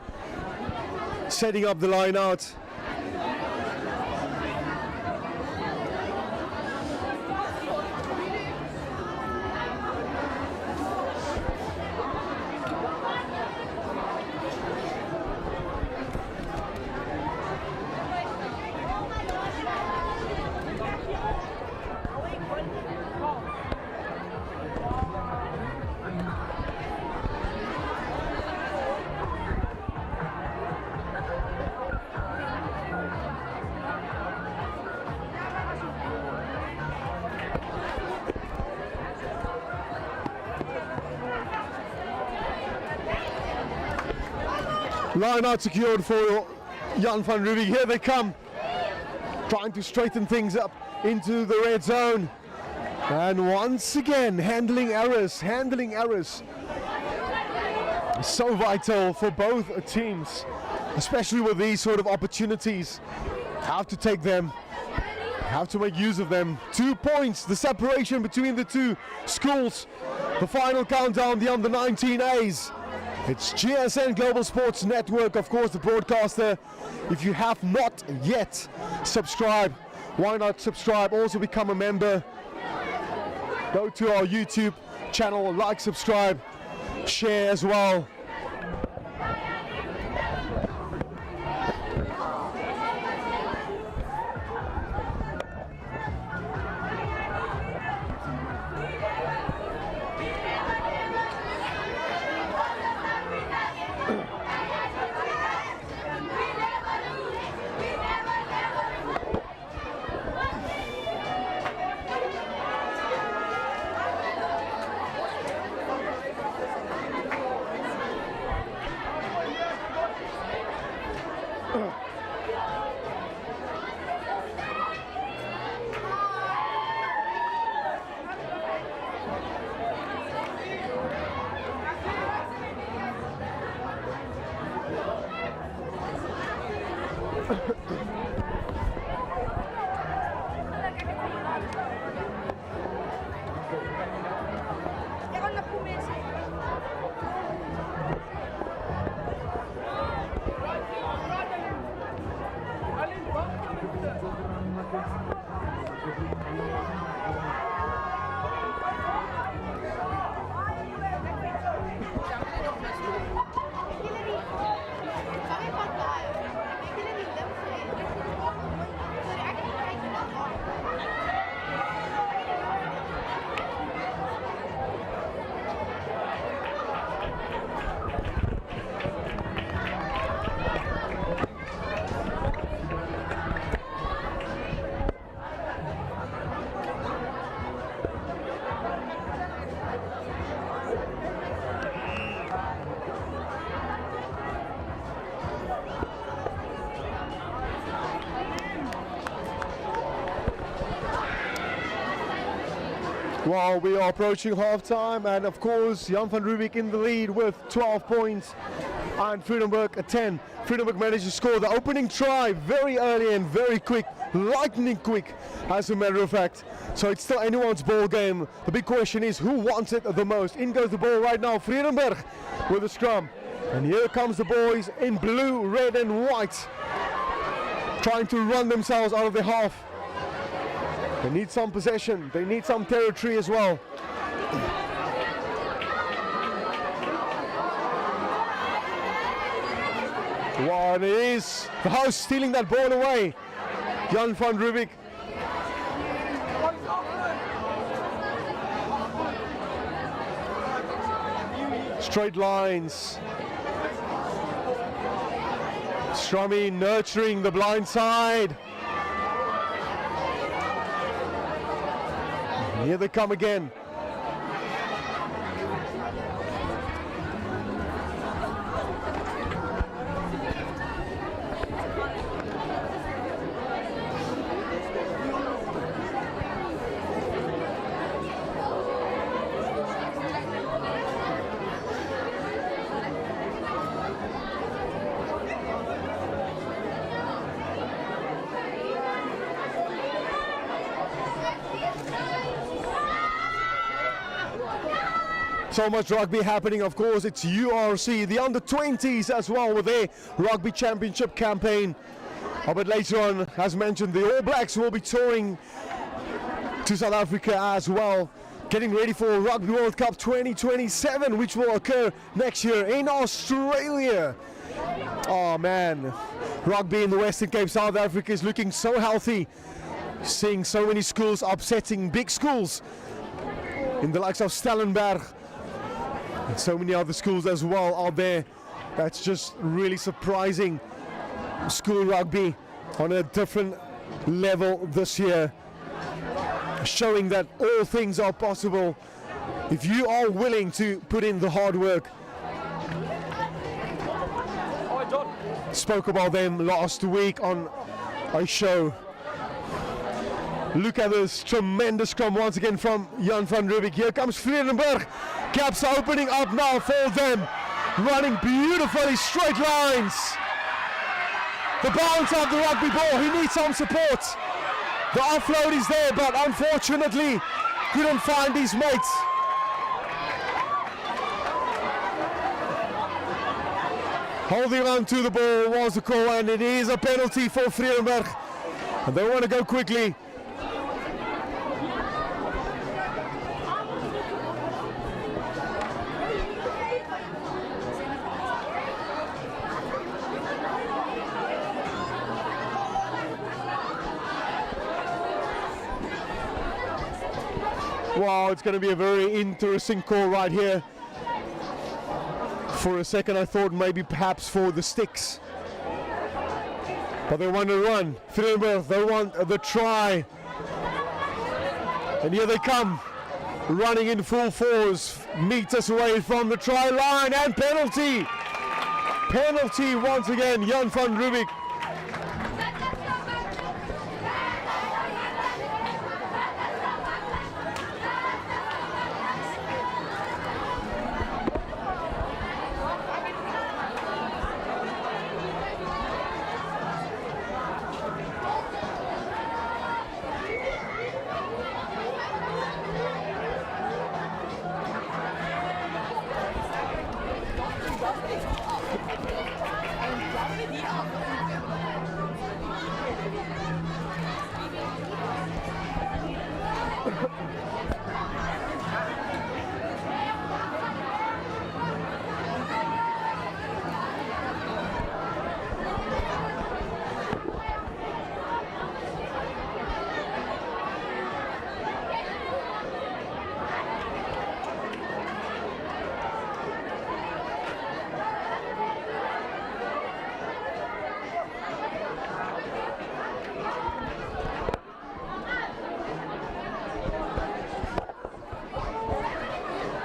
setting up the line out. Line out secured for Jan van Riebeeck. Here they come, trying to straighten things up into the red zone. And once again, handling errors. So vital for both teams, especially with these sort of opportunities. Have to take them, have to make use of them. 2 points, the separation between the two schools. The final countdown, the under-19 A's. It's GSN Global Sports Network, of course, the broadcaster. If you have not yet subscribed, why not subscribe? Also become a member. Go to our YouTube channel, like, subscribe, share as well. Well, we are approaching half-time, and of course Jan van Riebeeck in the lead with 12 points and Vredenburg at 10. Vredenburg managed to score the opening try very early and very quick, lightning quick as a matter of fact. So it's still anyone's ball game. The big question is who wants it the most. In goes the ball right now, Vredenburg with a scrum. And here comes the boys in blue, red and white, trying to run themselves out of the half. They need some possession, they need some territory as well. What it is, the house stealing that ball away. Jan van Riebeeck. Straight lines. Strummy nurturing the blind side. Here they come again. So much rugby happening, of course. It's URC, the under-20s as well with their rugby championship campaign. But later on, as mentioned, the All Blacks will be touring to South Africa as well, getting ready for Rugby World Cup 2027, which will occur next year in Australia. Oh man, rugby in the Western Cape, South Africa is looking so healthy. Seeing so many schools upsetting big schools in the likes of Stellenberg. And so many other schools as well out there. That's just really surprising. School rugby on a different level this year, showing that all things are possible if you are willing to put in the hard work. Spoke about them last week on a show. Look at this tremendous scrum once again from Jan van Riebeeck. Here comes Vredenburg. Gaps opening up now for them. Running beautifully, straight lines. The bounce of the rugby ball, he needs some support. The offload is there, but unfortunately couldn't find his mates. Holding on to the ball was the call, and it is a penalty for Vredenburg. And they want to go quickly. Wow, it's going to be a very interesting call right here. For a second I thought maybe perhaps for the sticks. But they want to run. Vredenburg, they want the try. And here they come. Running in full force. Meters away from the try line, and penalty. Penalty once again, Jan van Riebeeck.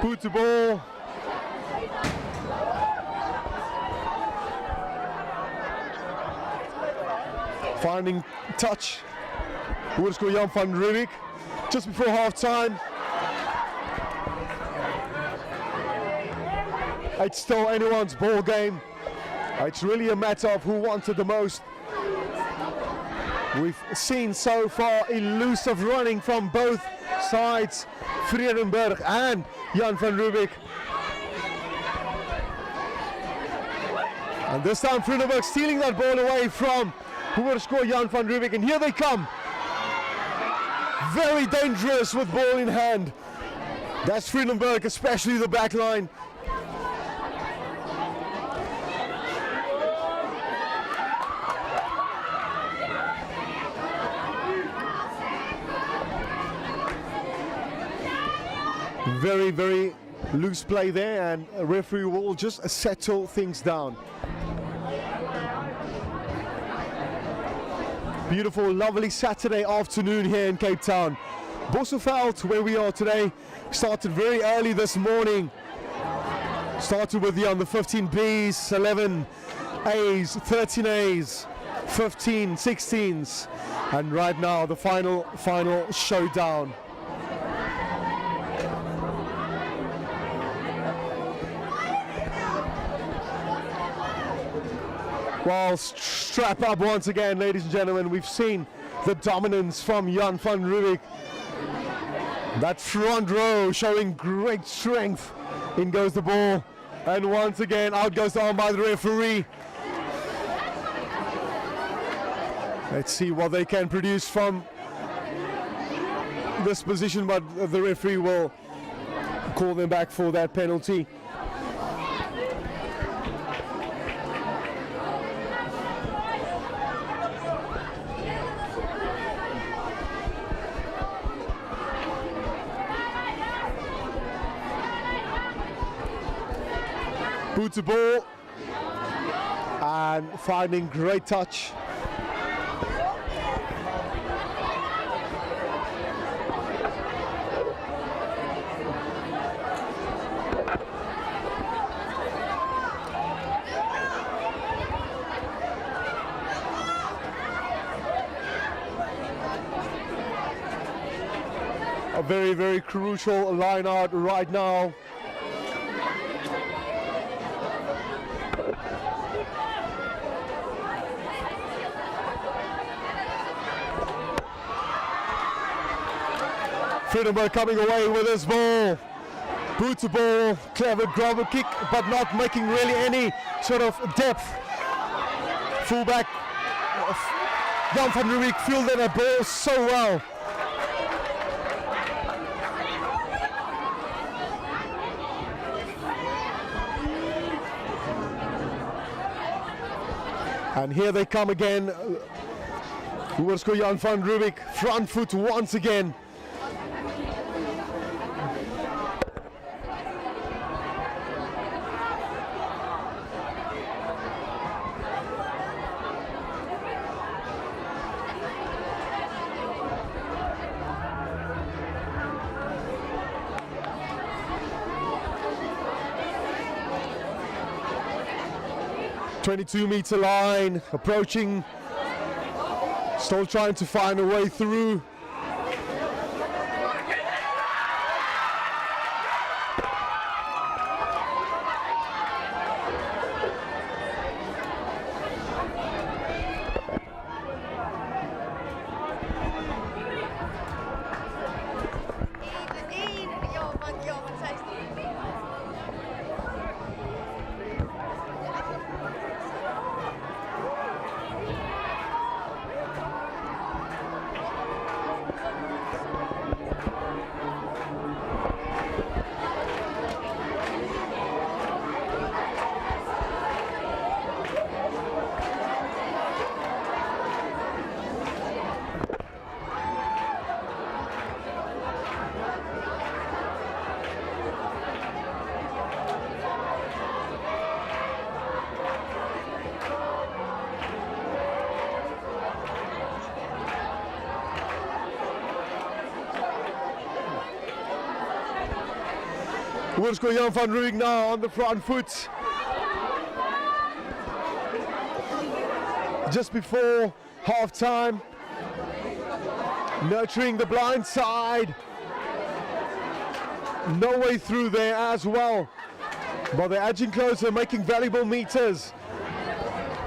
Puts the ball. Finding touch. Hoërskool Jan van Riebeeck just before half time. It's still anyone's ball game. It's really a matter of who wants it the most. We've seen so far elusive running from both sides, Vredenburg and Jan van Riebeeck. And this time Vredenburg stealing that ball away from Hoërskool Jan van Riebeeck, and here they come. Very dangerous with ball in hand. That's Vredenburg, especially the back line. Very, very loose play there, and a referee will just settle things down. Beautiful, lovely Saturday afternoon here in Cape Town. Bosselveld, where we are today, started very early this morning. Started with the under 15 Bs, 11 As, 13 As, 15 16s, and right now the final showdown. Well, strap up once again, ladies and gentlemen. We've seen the dominance from Jan van Riebeeck. That front row showing great strength. In goes the ball, and once again out goes the arm by the referee. Let's see what they can produce from this position, but the referee will call them back for that penalty. Boots the ball and finding great touch. a very, very crucial line out right now. Vredenburg coming away with his ball. Boots the ball, clever grabber kick, but not making really any sort of depth. Fullback Jan van Riebeeck fielded that ball so well. And here they come again. Hoërskool Jan van Riebeeck, front foot once again. .22-meter line, approaching, still trying to find a way through. Hoërskool Jan van Riebeeck now on the front foot. Just before half time, nurturing the blind side. No way through there as well, but they're edging closer, making valuable meters.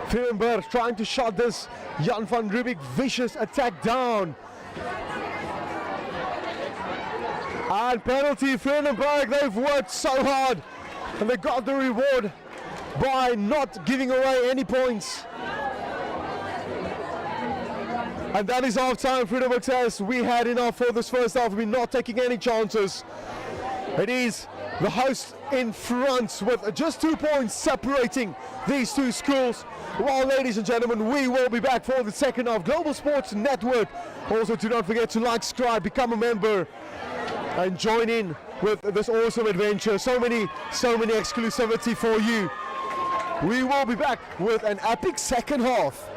Vredenburg trying to shut this Jan van Riebeeck vicious attack down. And penalty, Vredenburg, they've worked so hard and they got the reward by not giving away any points. And that is half time. Vredenburg says we had enough for this first half. We're not taking any chances. It is the host in front with just 2 points separating these two schools. Well, ladies and gentlemen, we will be back for the second half. Global Sports Network. Also, do not forget to like, subscribe, become a member, and join in with this awesome adventure. So many exclusivity for you. We will be back with an epic second half.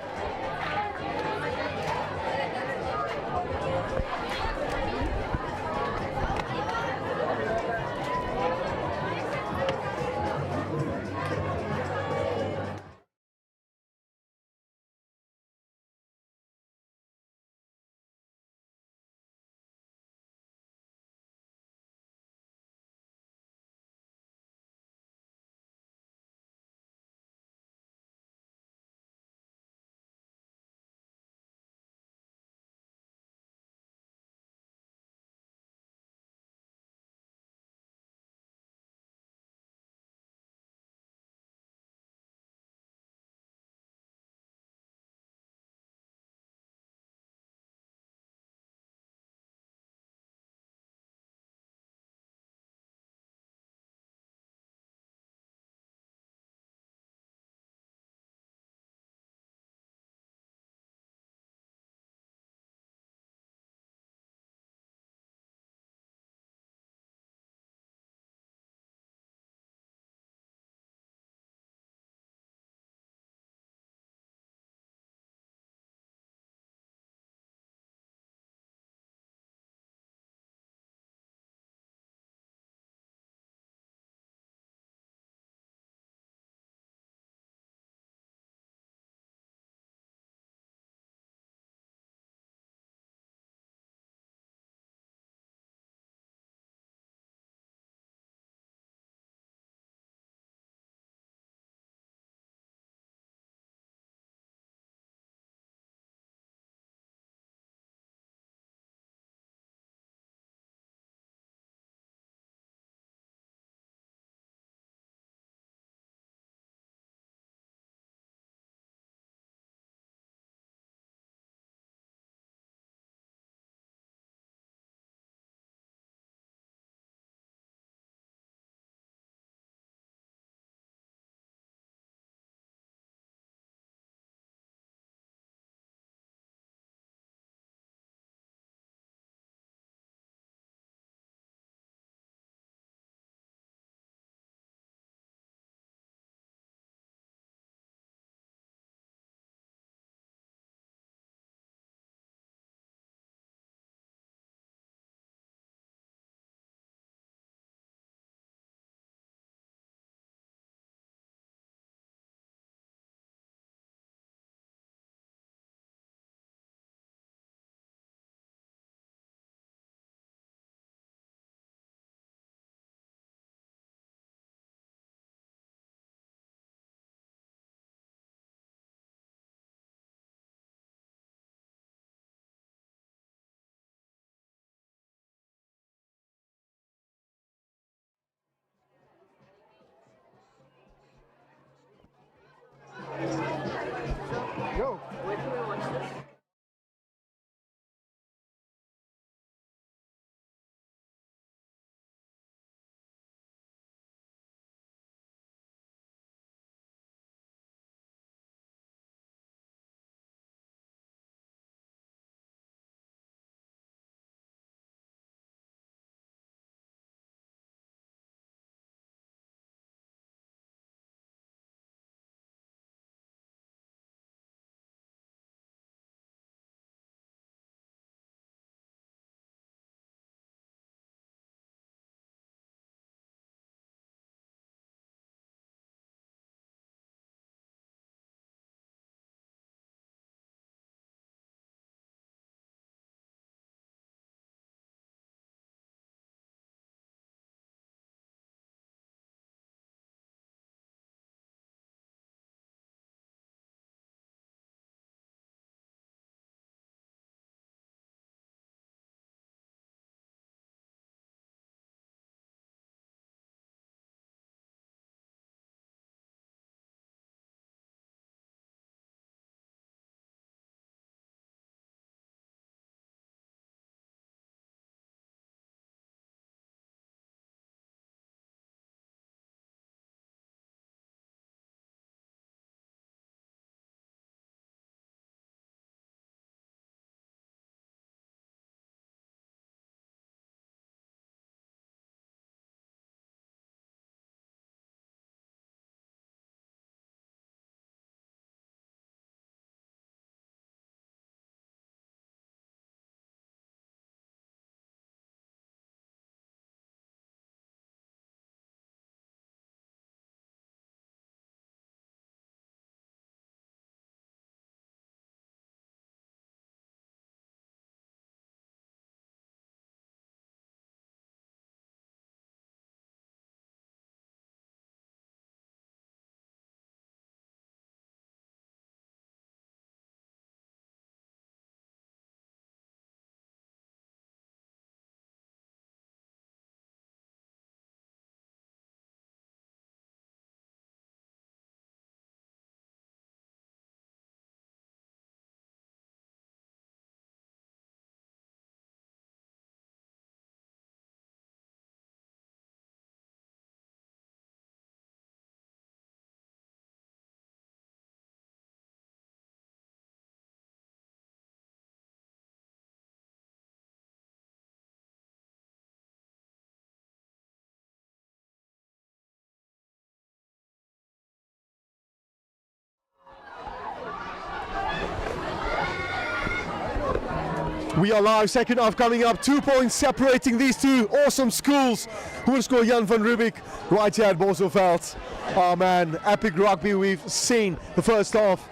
We are live, second half coming up. 2 points separating these two awesome schools. Hoërskool Jan van Riebeeck, right here at Boselveld. Oh man, epic rugby we've seen the first half.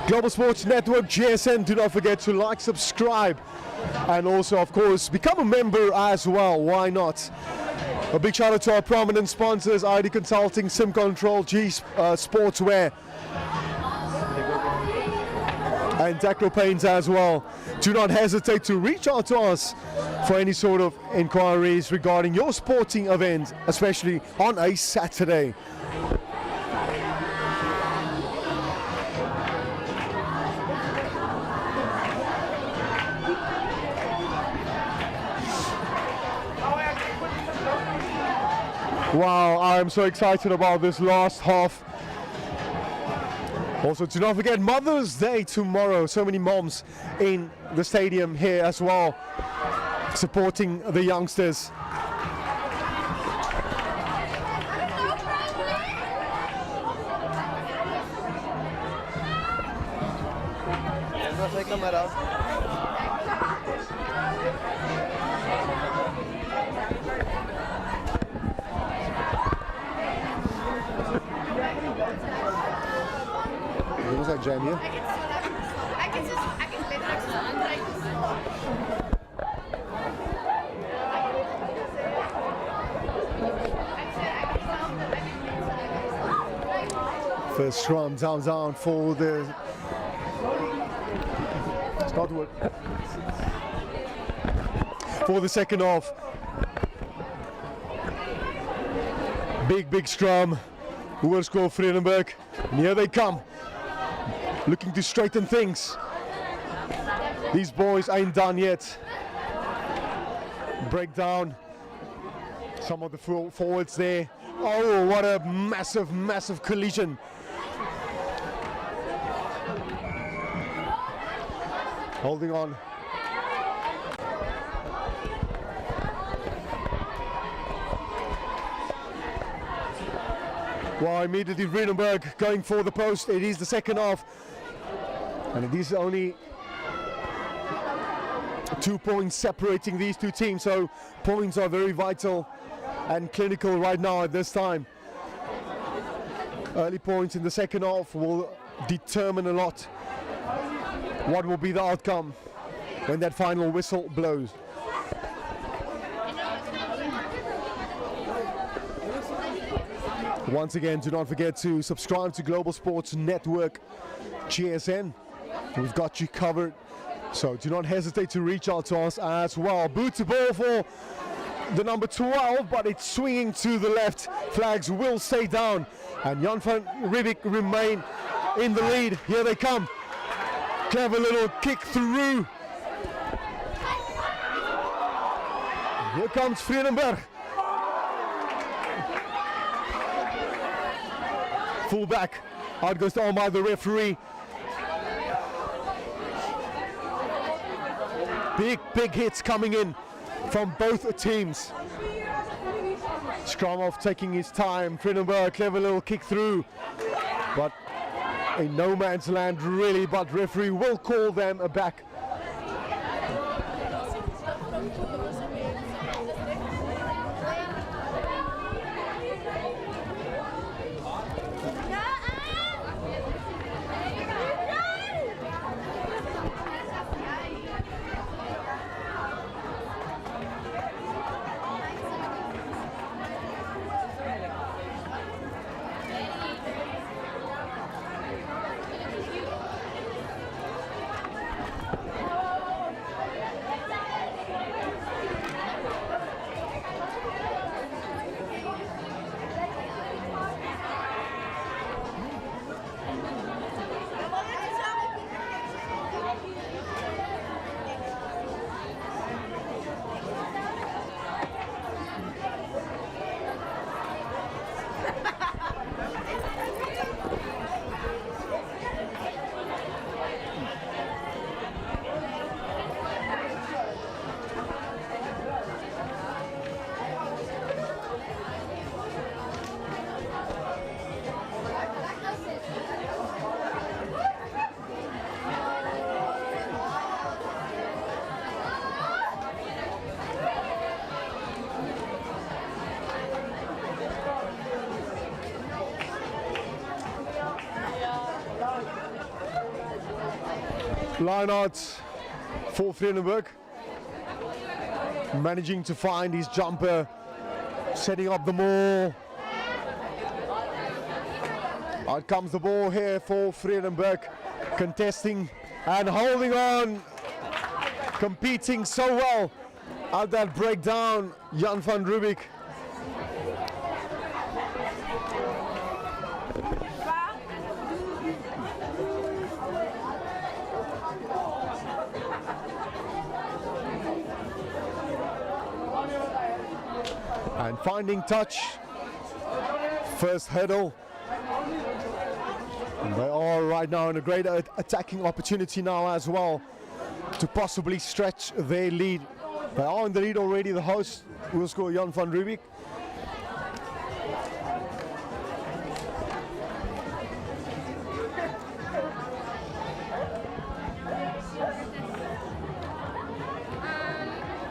Global Sports Network, GSN, do not forget to like, subscribe, and also, of course, become a member as well. Why not? A big shout out to our prominent sponsors, ID Consulting, Sim Control, G Sportswear, and Decro Paints as well. Do not hesitate to reach out to us for any sort of inquiries regarding your sporting event, especially on a Saturday. Wow, I'm so excited about this last half. Also, do not forget Mother's Day tomorrow. So many moms in the stadium here as well, supporting the youngsters. What was that, Jamie? First scrum down for the start work for the second half. Big scrum. Hoërskool Vredenburg, and here they come, looking to straighten things. These boys ain't done yet. Break down some of the forwards there. Oh, what a massive collision. Holding on. Well, immediately Vredenburg going for the post. It is the second half, and it is only 2 points separating these two teams, so points are very vital and clinical right now at this time. Early points in the second half will determine a lot what will be the outcome when that final whistle blows. Once again, do not forget to subscribe to Global Sports Network, GSN. We've got you covered, so do not hesitate to reach out to us as well. Boot to ball for the number 12, but it's swinging to the left. Flags will stay down, and Jan van Riebeeck remain in the lead. Here they come. Clever little kick through. Here comes Vredenburg. Full back. Out goes down by the referee. Big hits coming in from both teams. Skramov taking his time. Vredenburg, clever little kick through. But in no man's land really, but referee will call them a back. line out for Vredenburg. Managing to find his jumper, setting up the maul. Out comes the ball here for Vredenburg, contesting and holding on, competing so well at that breakdown, Jan van Riebeeck. And finding touch, first hurdle. And they are right now in a great attacking opportunity now as well to possibly stretch their lead. They are in the lead already, the host, Hoërskool Jan van Riebeeck.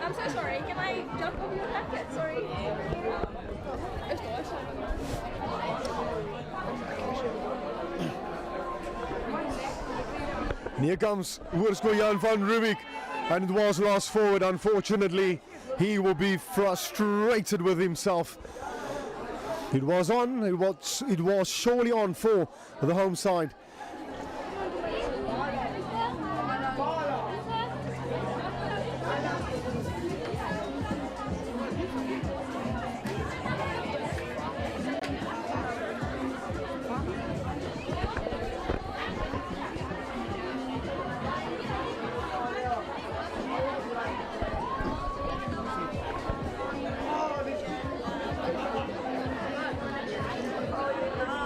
I'm so sorry, can I jump over your jacket? Sorry. And here comes Hoërskool Jan van Riebeeck, and it was last forward. Unfortunately, he will be frustrated with himself. It was on, it was surely on for the home side.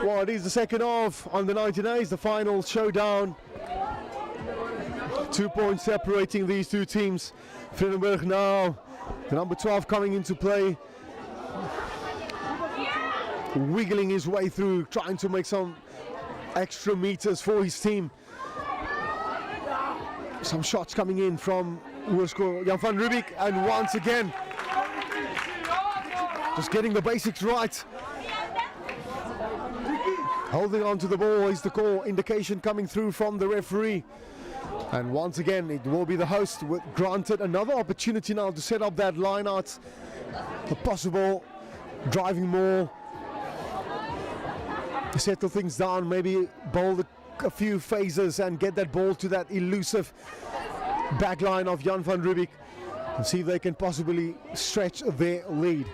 Well, it is the second half on the 19 A's, the final showdown. 2 points separating these two teams. Vredenburg now, the number 12 coming into play. Wiggling his way through, trying to make some extra meters for his team. Some shots coming in from Hoërskool Jan van Riebeeck, and once again, just getting the basics right. Holding on to the ball is the call, indication coming through from the referee. And once again, it will be the host with granted another opportunity now to set up that line out. The possible driving more. To settle things down, maybe bowl a few phases and get that ball to that elusive back line of Jan van Riebeeck and see if they can possibly stretch their lead.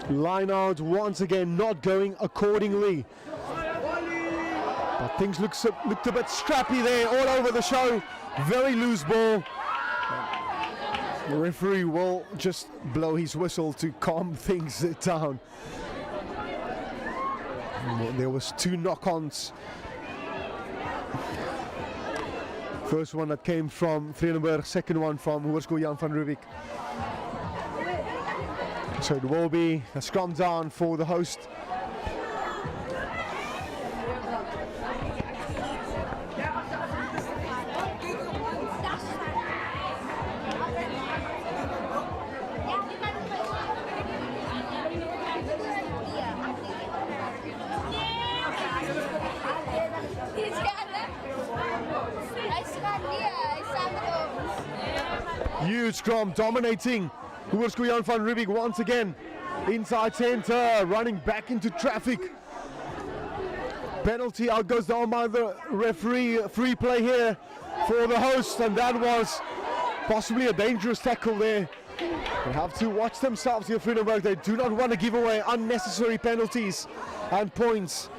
Line out once again, not going accordingly. But things looked a bit scrappy there, all over the show. Very loose ball. The referee will just blow his whistle to calm things down. There was 2 knock-ons. First one that came from Vredenburg, second one from Hoërskool Jan van Riebeeck. So it will be a scrum down for the host. Huge scrum dominating Hoërskool Jan van Riebeeck once again. Inside center, running back into traffic. Penalty, out goes down by the referee. Free play here for the host, and that was possibly a dangerous tackle there. They have to watch themselves here, Vredenburg. They do not want to give away unnecessary penalties and points.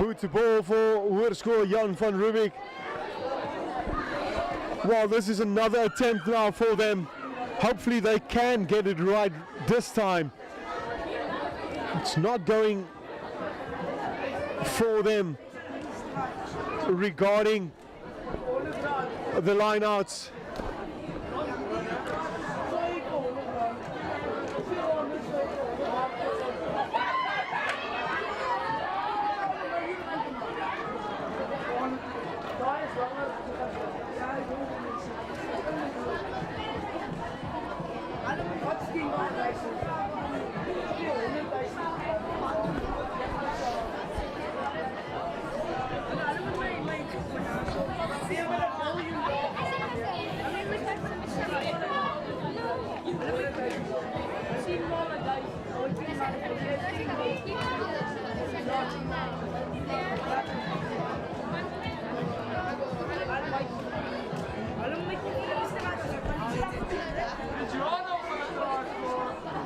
Booty ball for Hoërskool Jan van Riebeeck. Well, this is another attempt now for them. Hopefully they can get it right this time. It's not going for them regarding the lineouts.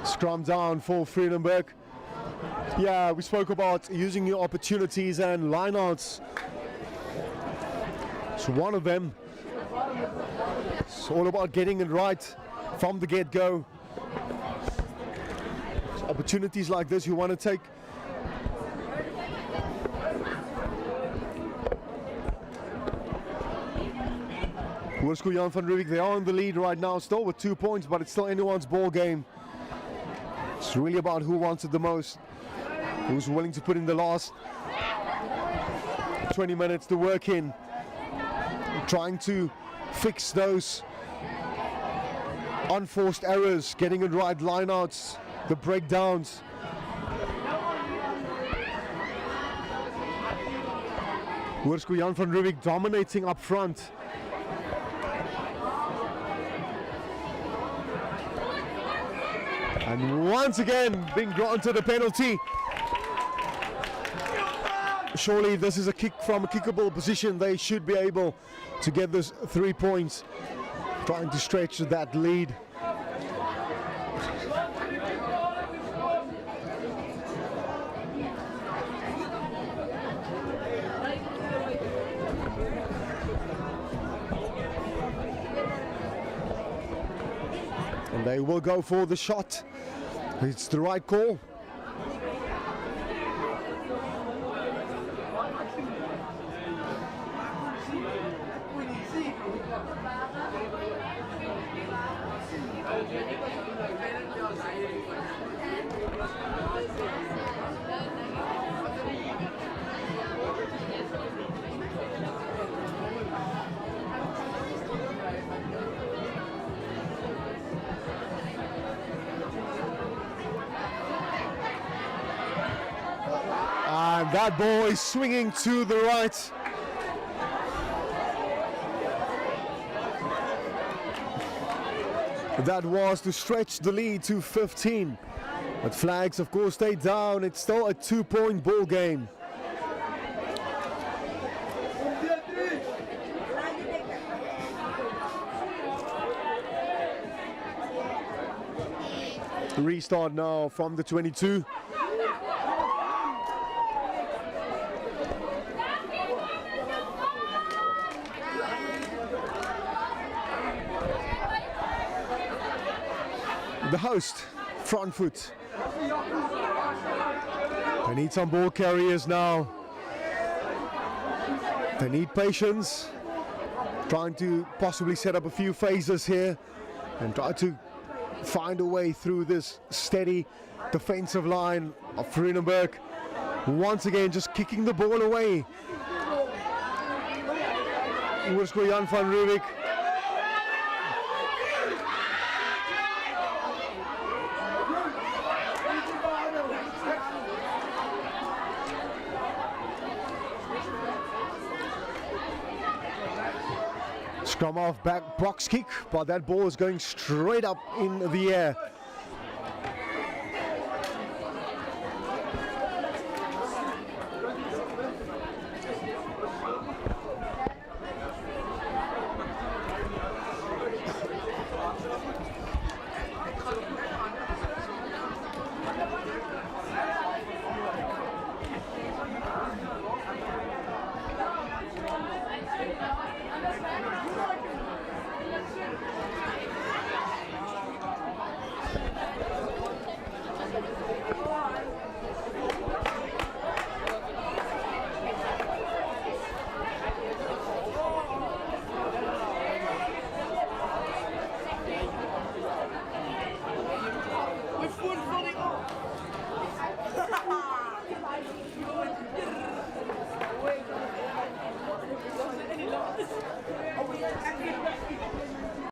Scrum down for Vredenburg. Yeah, we spoke about using your opportunities and lineouts. So one of them. It's all about getting it right from the get-go. So opportunities like this you want to take. Hoërskool Jan van Riebeeck, they are in the lead right now, still with 2 points, but it's still anyone's ball game. It's really about who wants it the most, who's willing to put in the last 20 minutes to work in, trying to fix those unforced errors, getting it right, lineouts, the breakdowns. Hoërskool Jan van Riebeeck dominating up front. And once again being granted a penalty. Surely this is a kick from a kickable position. They should be able to get this 3 points. Trying to stretch that lead. And they will go for the shot. It's the right call. And that ball is swinging to the right. That was to stretch the lead to 15. But flags, of course, stay down. It's still a 2-point ball game. Restart now from the 22. The host, front foot. They need some ball carriers now. They need patience. Trying to possibly set up a few phases here and try to find a way through this steady defensive line of Vredenburg. Once again, just kicking the ball away. Hoërskool Jan van Riebeeck. Scrum off, back box kick, but that ball is going straight up in the air.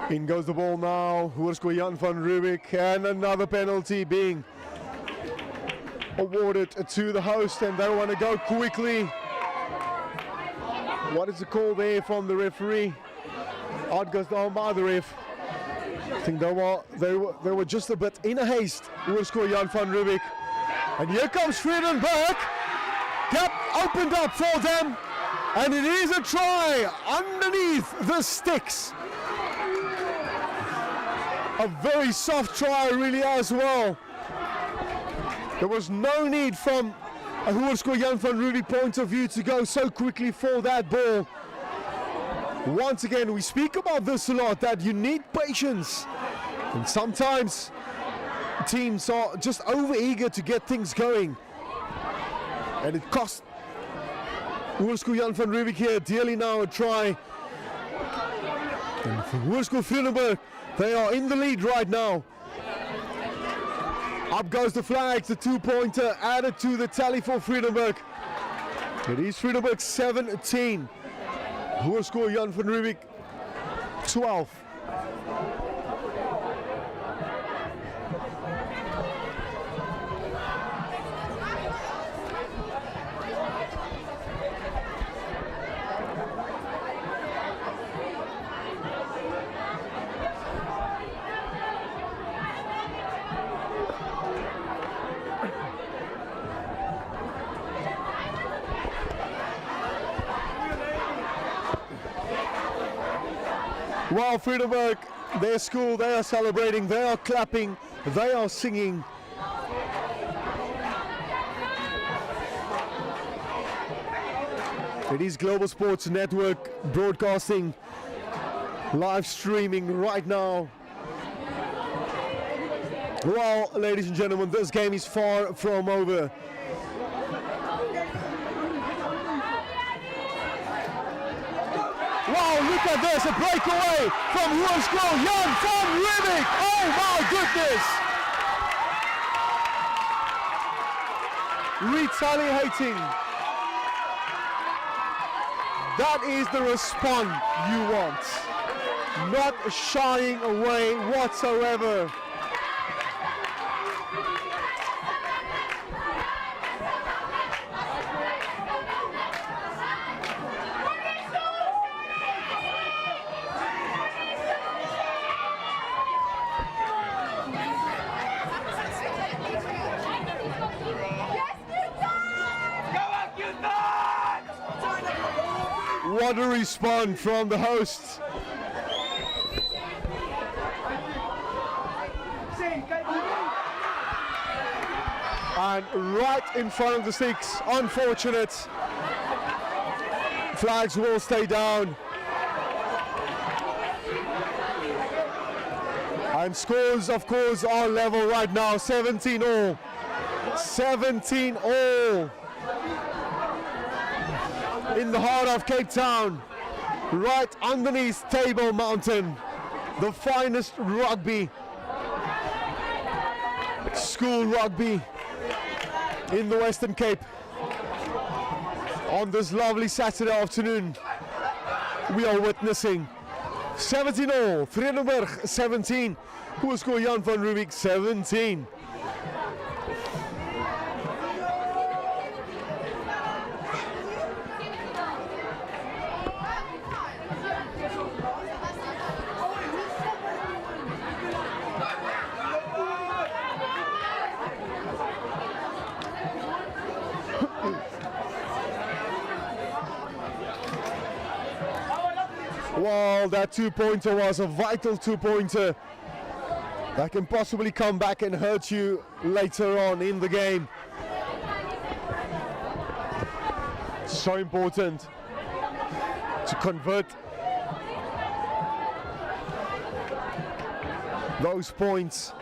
In goes the ball now. Hoërskool Jan van Riebeeck, and another penalty being awarded to the host, and they want to go quickly. What is the call there from the referee? Out goes down by the ref. I think they were just a bit in a haste. Hoërskool Jan van Riebeeck, and here comes Vredenburg. Gap opened up for them, and it is a try underneath the sticks. A very soft try really as well. There was no need from a Hoërskool Jan van Riebeeck point of view to go so quickly for that ball. Once again, we speak about this a lot, that you need patience. And sometimes teams are just over eager to get things going. And it cost Hoërskool Jan van Riebeeck here dearly now a try. And for Hoërskool Vredenburg, they are in the lead right now. Up goes the flag, the 2-pointer added to the tally for Vredenburg. It is Vredenburg 17, Hoërskool Jan van Riebeeck 12. Well, Vredenburg, their school, they are celebrating, they are clapping, they are singing. It is Global Sports Network broadcasting, live streaming right now. Well, ladies and gentlemen, this game is far from over. Wow, look at this, a breakaway from Hoërskool Jan van Riebeeck. Oh my goodness! Retaliating. That is the response you want. Not shying away whatsoever. What a response from the hosts. And right in front of the sticks, unfortunate. Flags will stay down. And scores, of course, are level right now, 17 all. 17 all. In the heart of Cape Town, right underneath Table Mountain, the finest rugby, school rugby in the Western Cape. On this lovely Saturday afternoon, we are witnessing 17 all, Vredenburg 17, Hoërskool Jan van Riebeeck 17. Well, that 2-pointer was a vital 2-pointer that can possibly come back and hurt you later on in the game. It's so important to convert those points.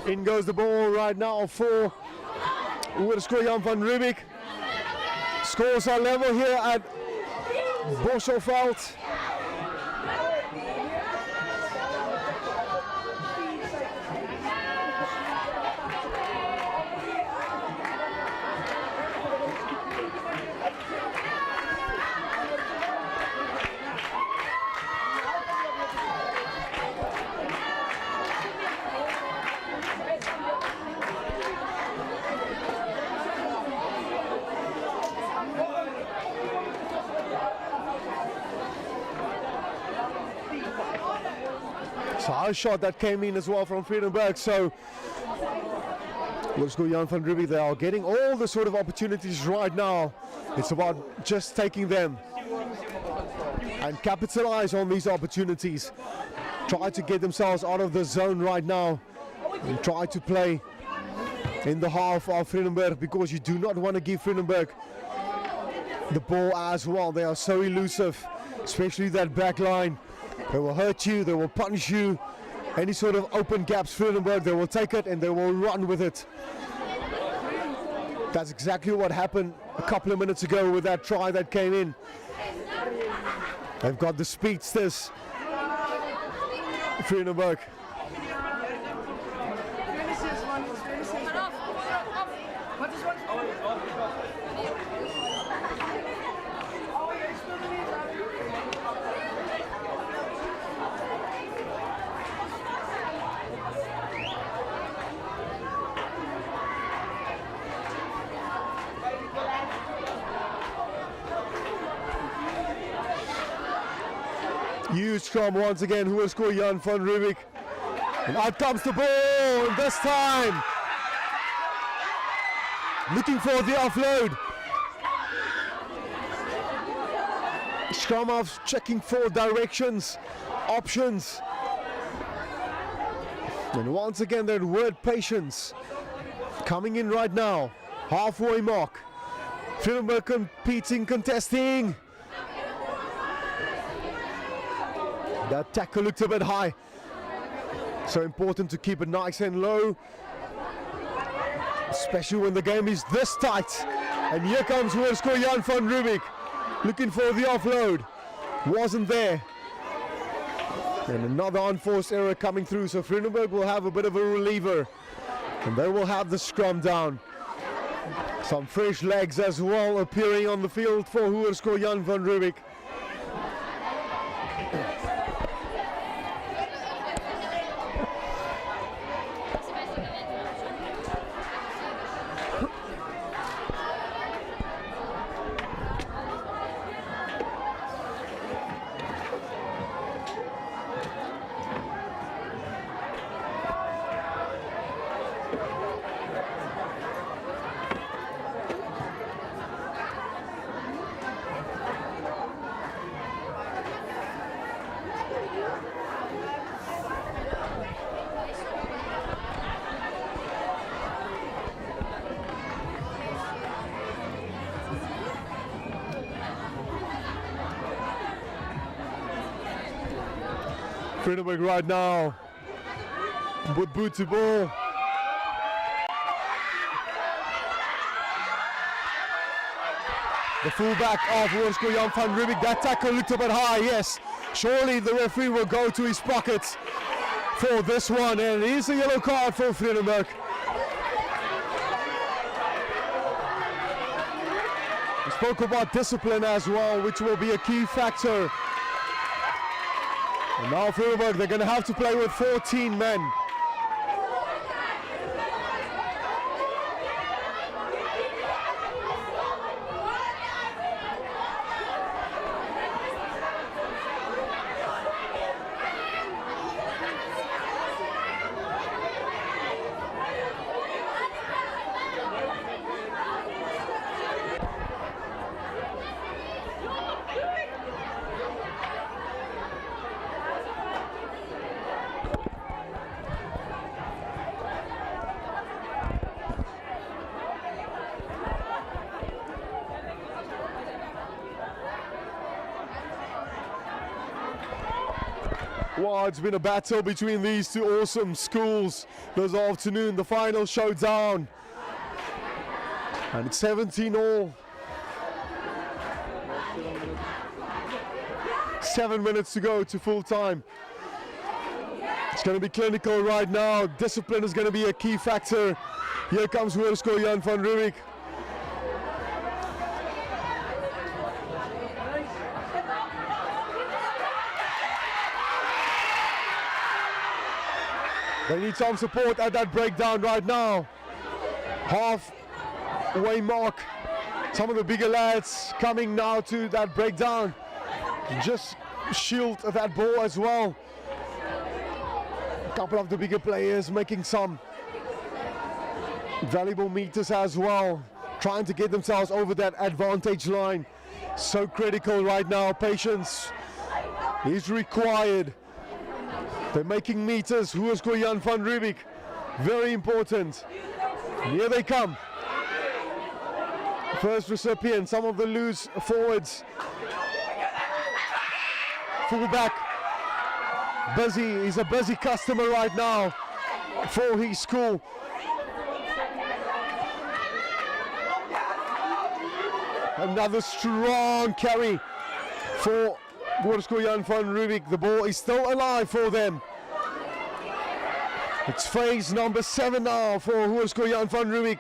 In goes the ball right now for Hoërskool Jan van Riebeeck. Scores are level here at Bosselveld. So a shot that came in as well from Vredenburg. So Hoërskool Jan van Riebeeck, they are getting all the sort of opportunities right now. It's about just taking them and capitalize on these opportunities. Try to get themselves out of the zone right now and try to play in the half of Vredenburg, because you do not want to give Vredenburg the ball as well. They are so elusive, especially that back line. They will hurt you, they will punish you. Any sort of open gaps, Vredenburg, they will take it and they will run with it. That's exactly what happened a couple of minutes ago with that try that came in. They've got the speedsters, Vredenburg. Huge scrum once again, Hoërskool Jan van Riebeeck. And out comes the ball, and this time looking for the offload. Scrum off, checking for directions, options. And once again that word patience coming in right now. Halfway mark. Vredenburg competing, contesting. That tackle looked a bit high. So important to keep it nice and low, especially when the game is this tight. And here comes Hoërskool Jan van Riebeeck, looking for the offload. Wasn't there. And another unforced error coming through. So Vredenburg will have a bit of a reliever. And they will have the scrum down. Some fresh legs as well appearing on the field for Hoërskool Jan van Riebeeck. Vredenburg right now with boot to ball. The fullback of Hoërskool Jan van Riebeeck. That tackle looked a bit high, yes. Surely the referee will go to his pockets for this one, and it is a yellow card for Vredenburg. We spoke about discipline as well, which will be a key factor. And now Vredenburg, they're going to have to play with 14 men. Oh, it's been a battle between these two awesome schools this afternoon. The final showdown. And it's 17 all. 7 minutes to go to full time. It's going to be clinical right now. Discipline is going to be a key factor. Here comes Hoërskool Jan van Riebeeck. They need some support at that breakdown right now. Halfway mark. Some of the bigger lads coming now to that breakdown. Just shield that ball as well. A couple of the bigger players making some valuable meters as well. Trying to get themselves over that advantage line. So critical right now. Patience is required. They're making meters. Hoërskool Jan van Riebeeck. Very important. And here they come. First recipient, some of the loose forwards. Fullback. Busy. He's a busy customer right now for his school. Another strong carry for Hoërskool Jan van Riebeeck. The ball is still alive for them. It's phase number 7 now for Hoërskool Jan van Riebeeck.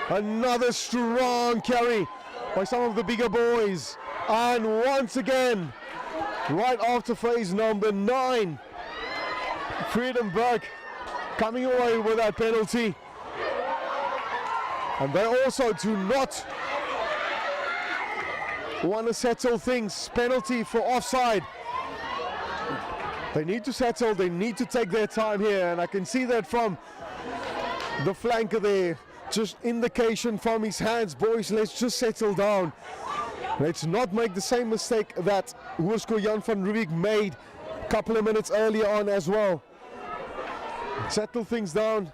Another strong carry by some of the bigger boys. And once again, right after phase number 9, Vredenburg coming away with that penalty. And they also do not want to settle things. Penalty for offside. They need to settle, they need to take their time here, and I can see that from the flanker there. Just indication from his hands, boys, let's just settle down. Let's not make the same mistake that Hoërskool Jan van Riebeeck made a couple of minutes earlier on as well. Settle things down,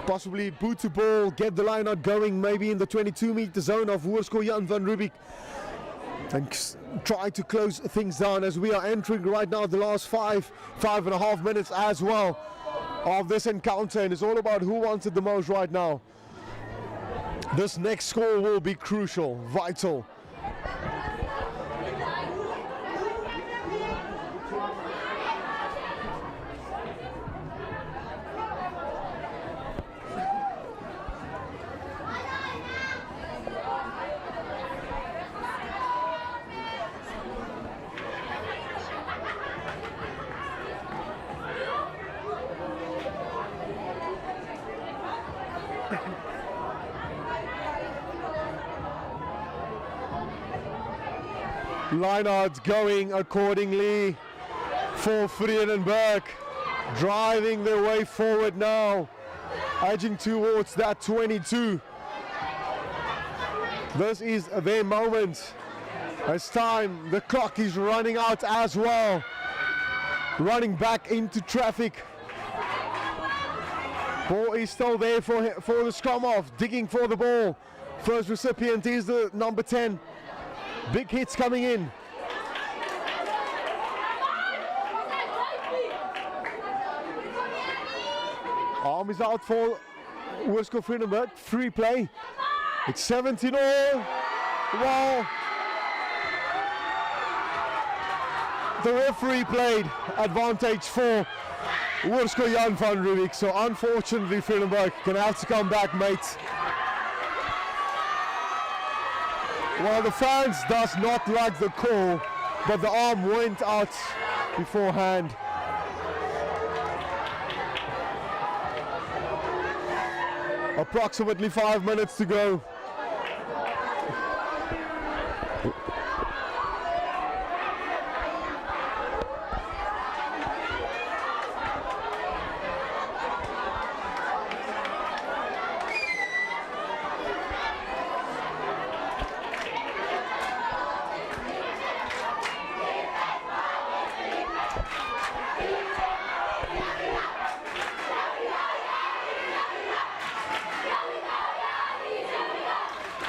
possibly boot the ball, get the line out going, maybe in the 22-meter zone of Hoërskool Jan van Riebeeck, and try to close things down as we are entering right now the last 5.5 minutes as well of this encounter, and it's all about who wants it the most right now. This next score will be crucial, vital. Lineouts going accordingly for Vredenburg, driving their way forward now, edging towards that 22. This is their moment. As time, the clock is running out as well, running back into traffic. Ball is still there for the scrum off, digging for the ball. First recipient is the number 10. Big hits coming in. Arm is out for Hoërskool Vredenburg. Free play. It's 17 all. Wow. The referee played advantage for Hoërskool Jan van Riebeeck. So unfortunately Vredenburg gonna have to come back, mate. Well, the fans does not like the call, but the arm went out beforehand. Approximately 5 minutes to go.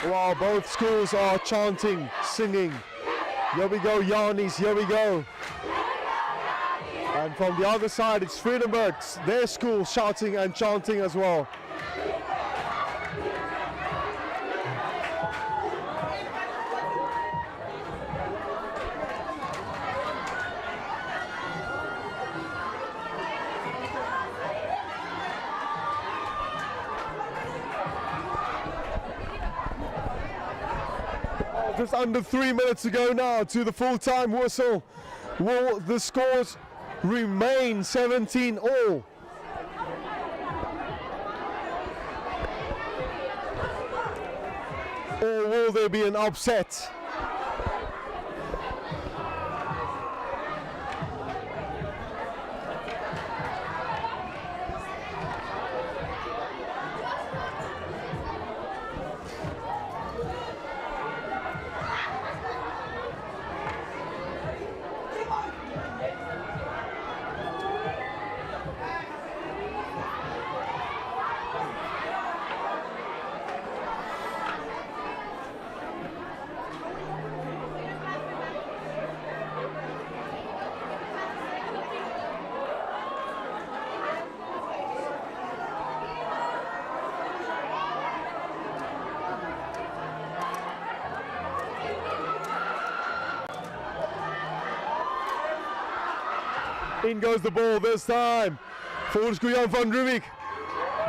Wow, both schools are chanting, singing. Here we go, Yannis, here we go. And from the other side, it's Vredenburg, their school, shouting and chanting as well. Just under 3 minutes to go now to the full-time whistle. Will the scores remain 17 all? Or will there be an upset? In goes the ball this time. Hoërskool Jan van Riebeeck.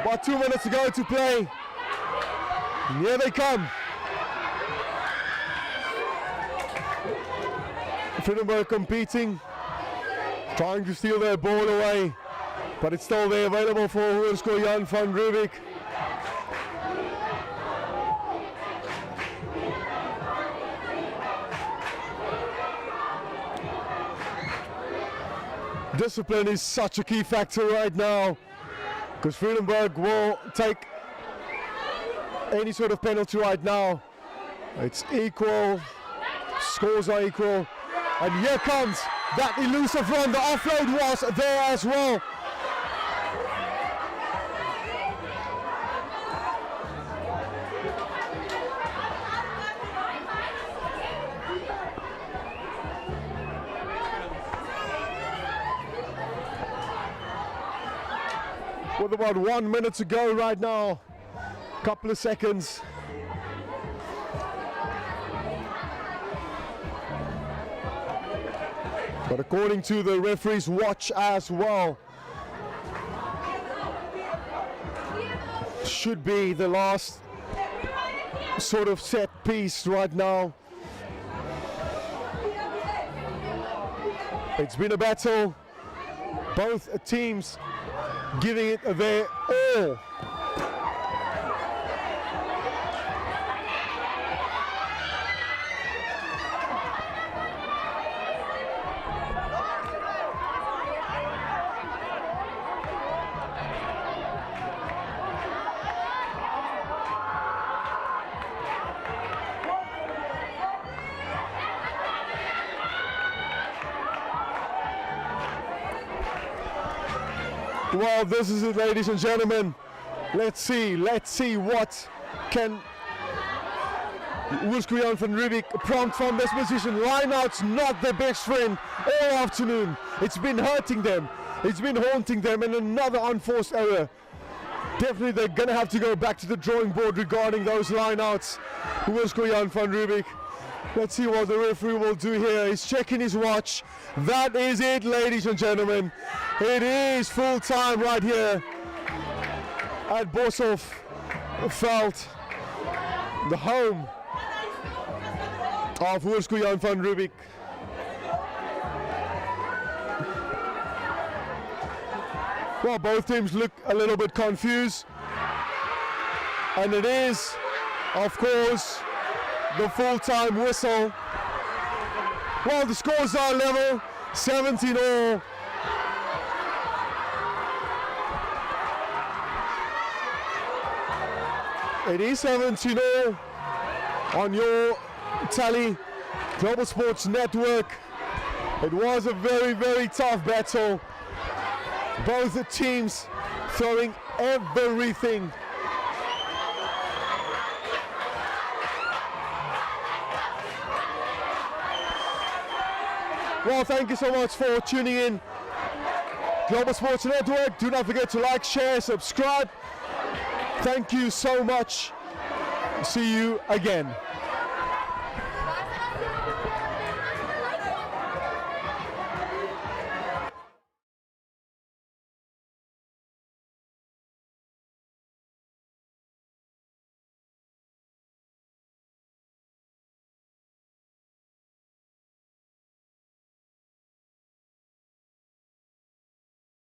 About 2 minutes to go to play. And here they come. Vredenburg competing, trying to steal their ball away, but it's still there available for Hoërskool Jan van Riebeeck. Discipline is such a key factor right now, because Vredenburg will take any sort of penalty right now. It's equal, scores are equal, and here comes that elusive run. The offload was there as well. With about 1 minute to go right now, couple of seconds. But according to the referee's watch as well, should be the last sort of set piece right now. It's been a battle, both teams giving it their all. Well, this is it, ladies and gentlemen. Let's see what can Hoërskool Jan van Riebeeck prompt from this position. Lineout's not their best friend all afternoon. It's been hurting them. It's been haunting them, and another unforced error. Definitely they're going to have to go back to the drawing board regarding those lineouts. Hoërskool Jan van Riebeeck. Let's see what the referee will do here. He's checking his watch. That is it, ladies and gentlemen. It is full time right here at Boshoff Veld, the home of Hoërskool Jan van Riebeeck. Well, both teams look a little bit confused, and it is, of course, the full-time whistle. Well, the scores are level, 17 all. It is 17 all on your tally, Global Sports Network. It was a very, very tough battle. Both the teams throwing everything. Well, thank you so much for tuning in Global Sports Network. Do not forget to like, share, subscribe. Thank you so much. See you again.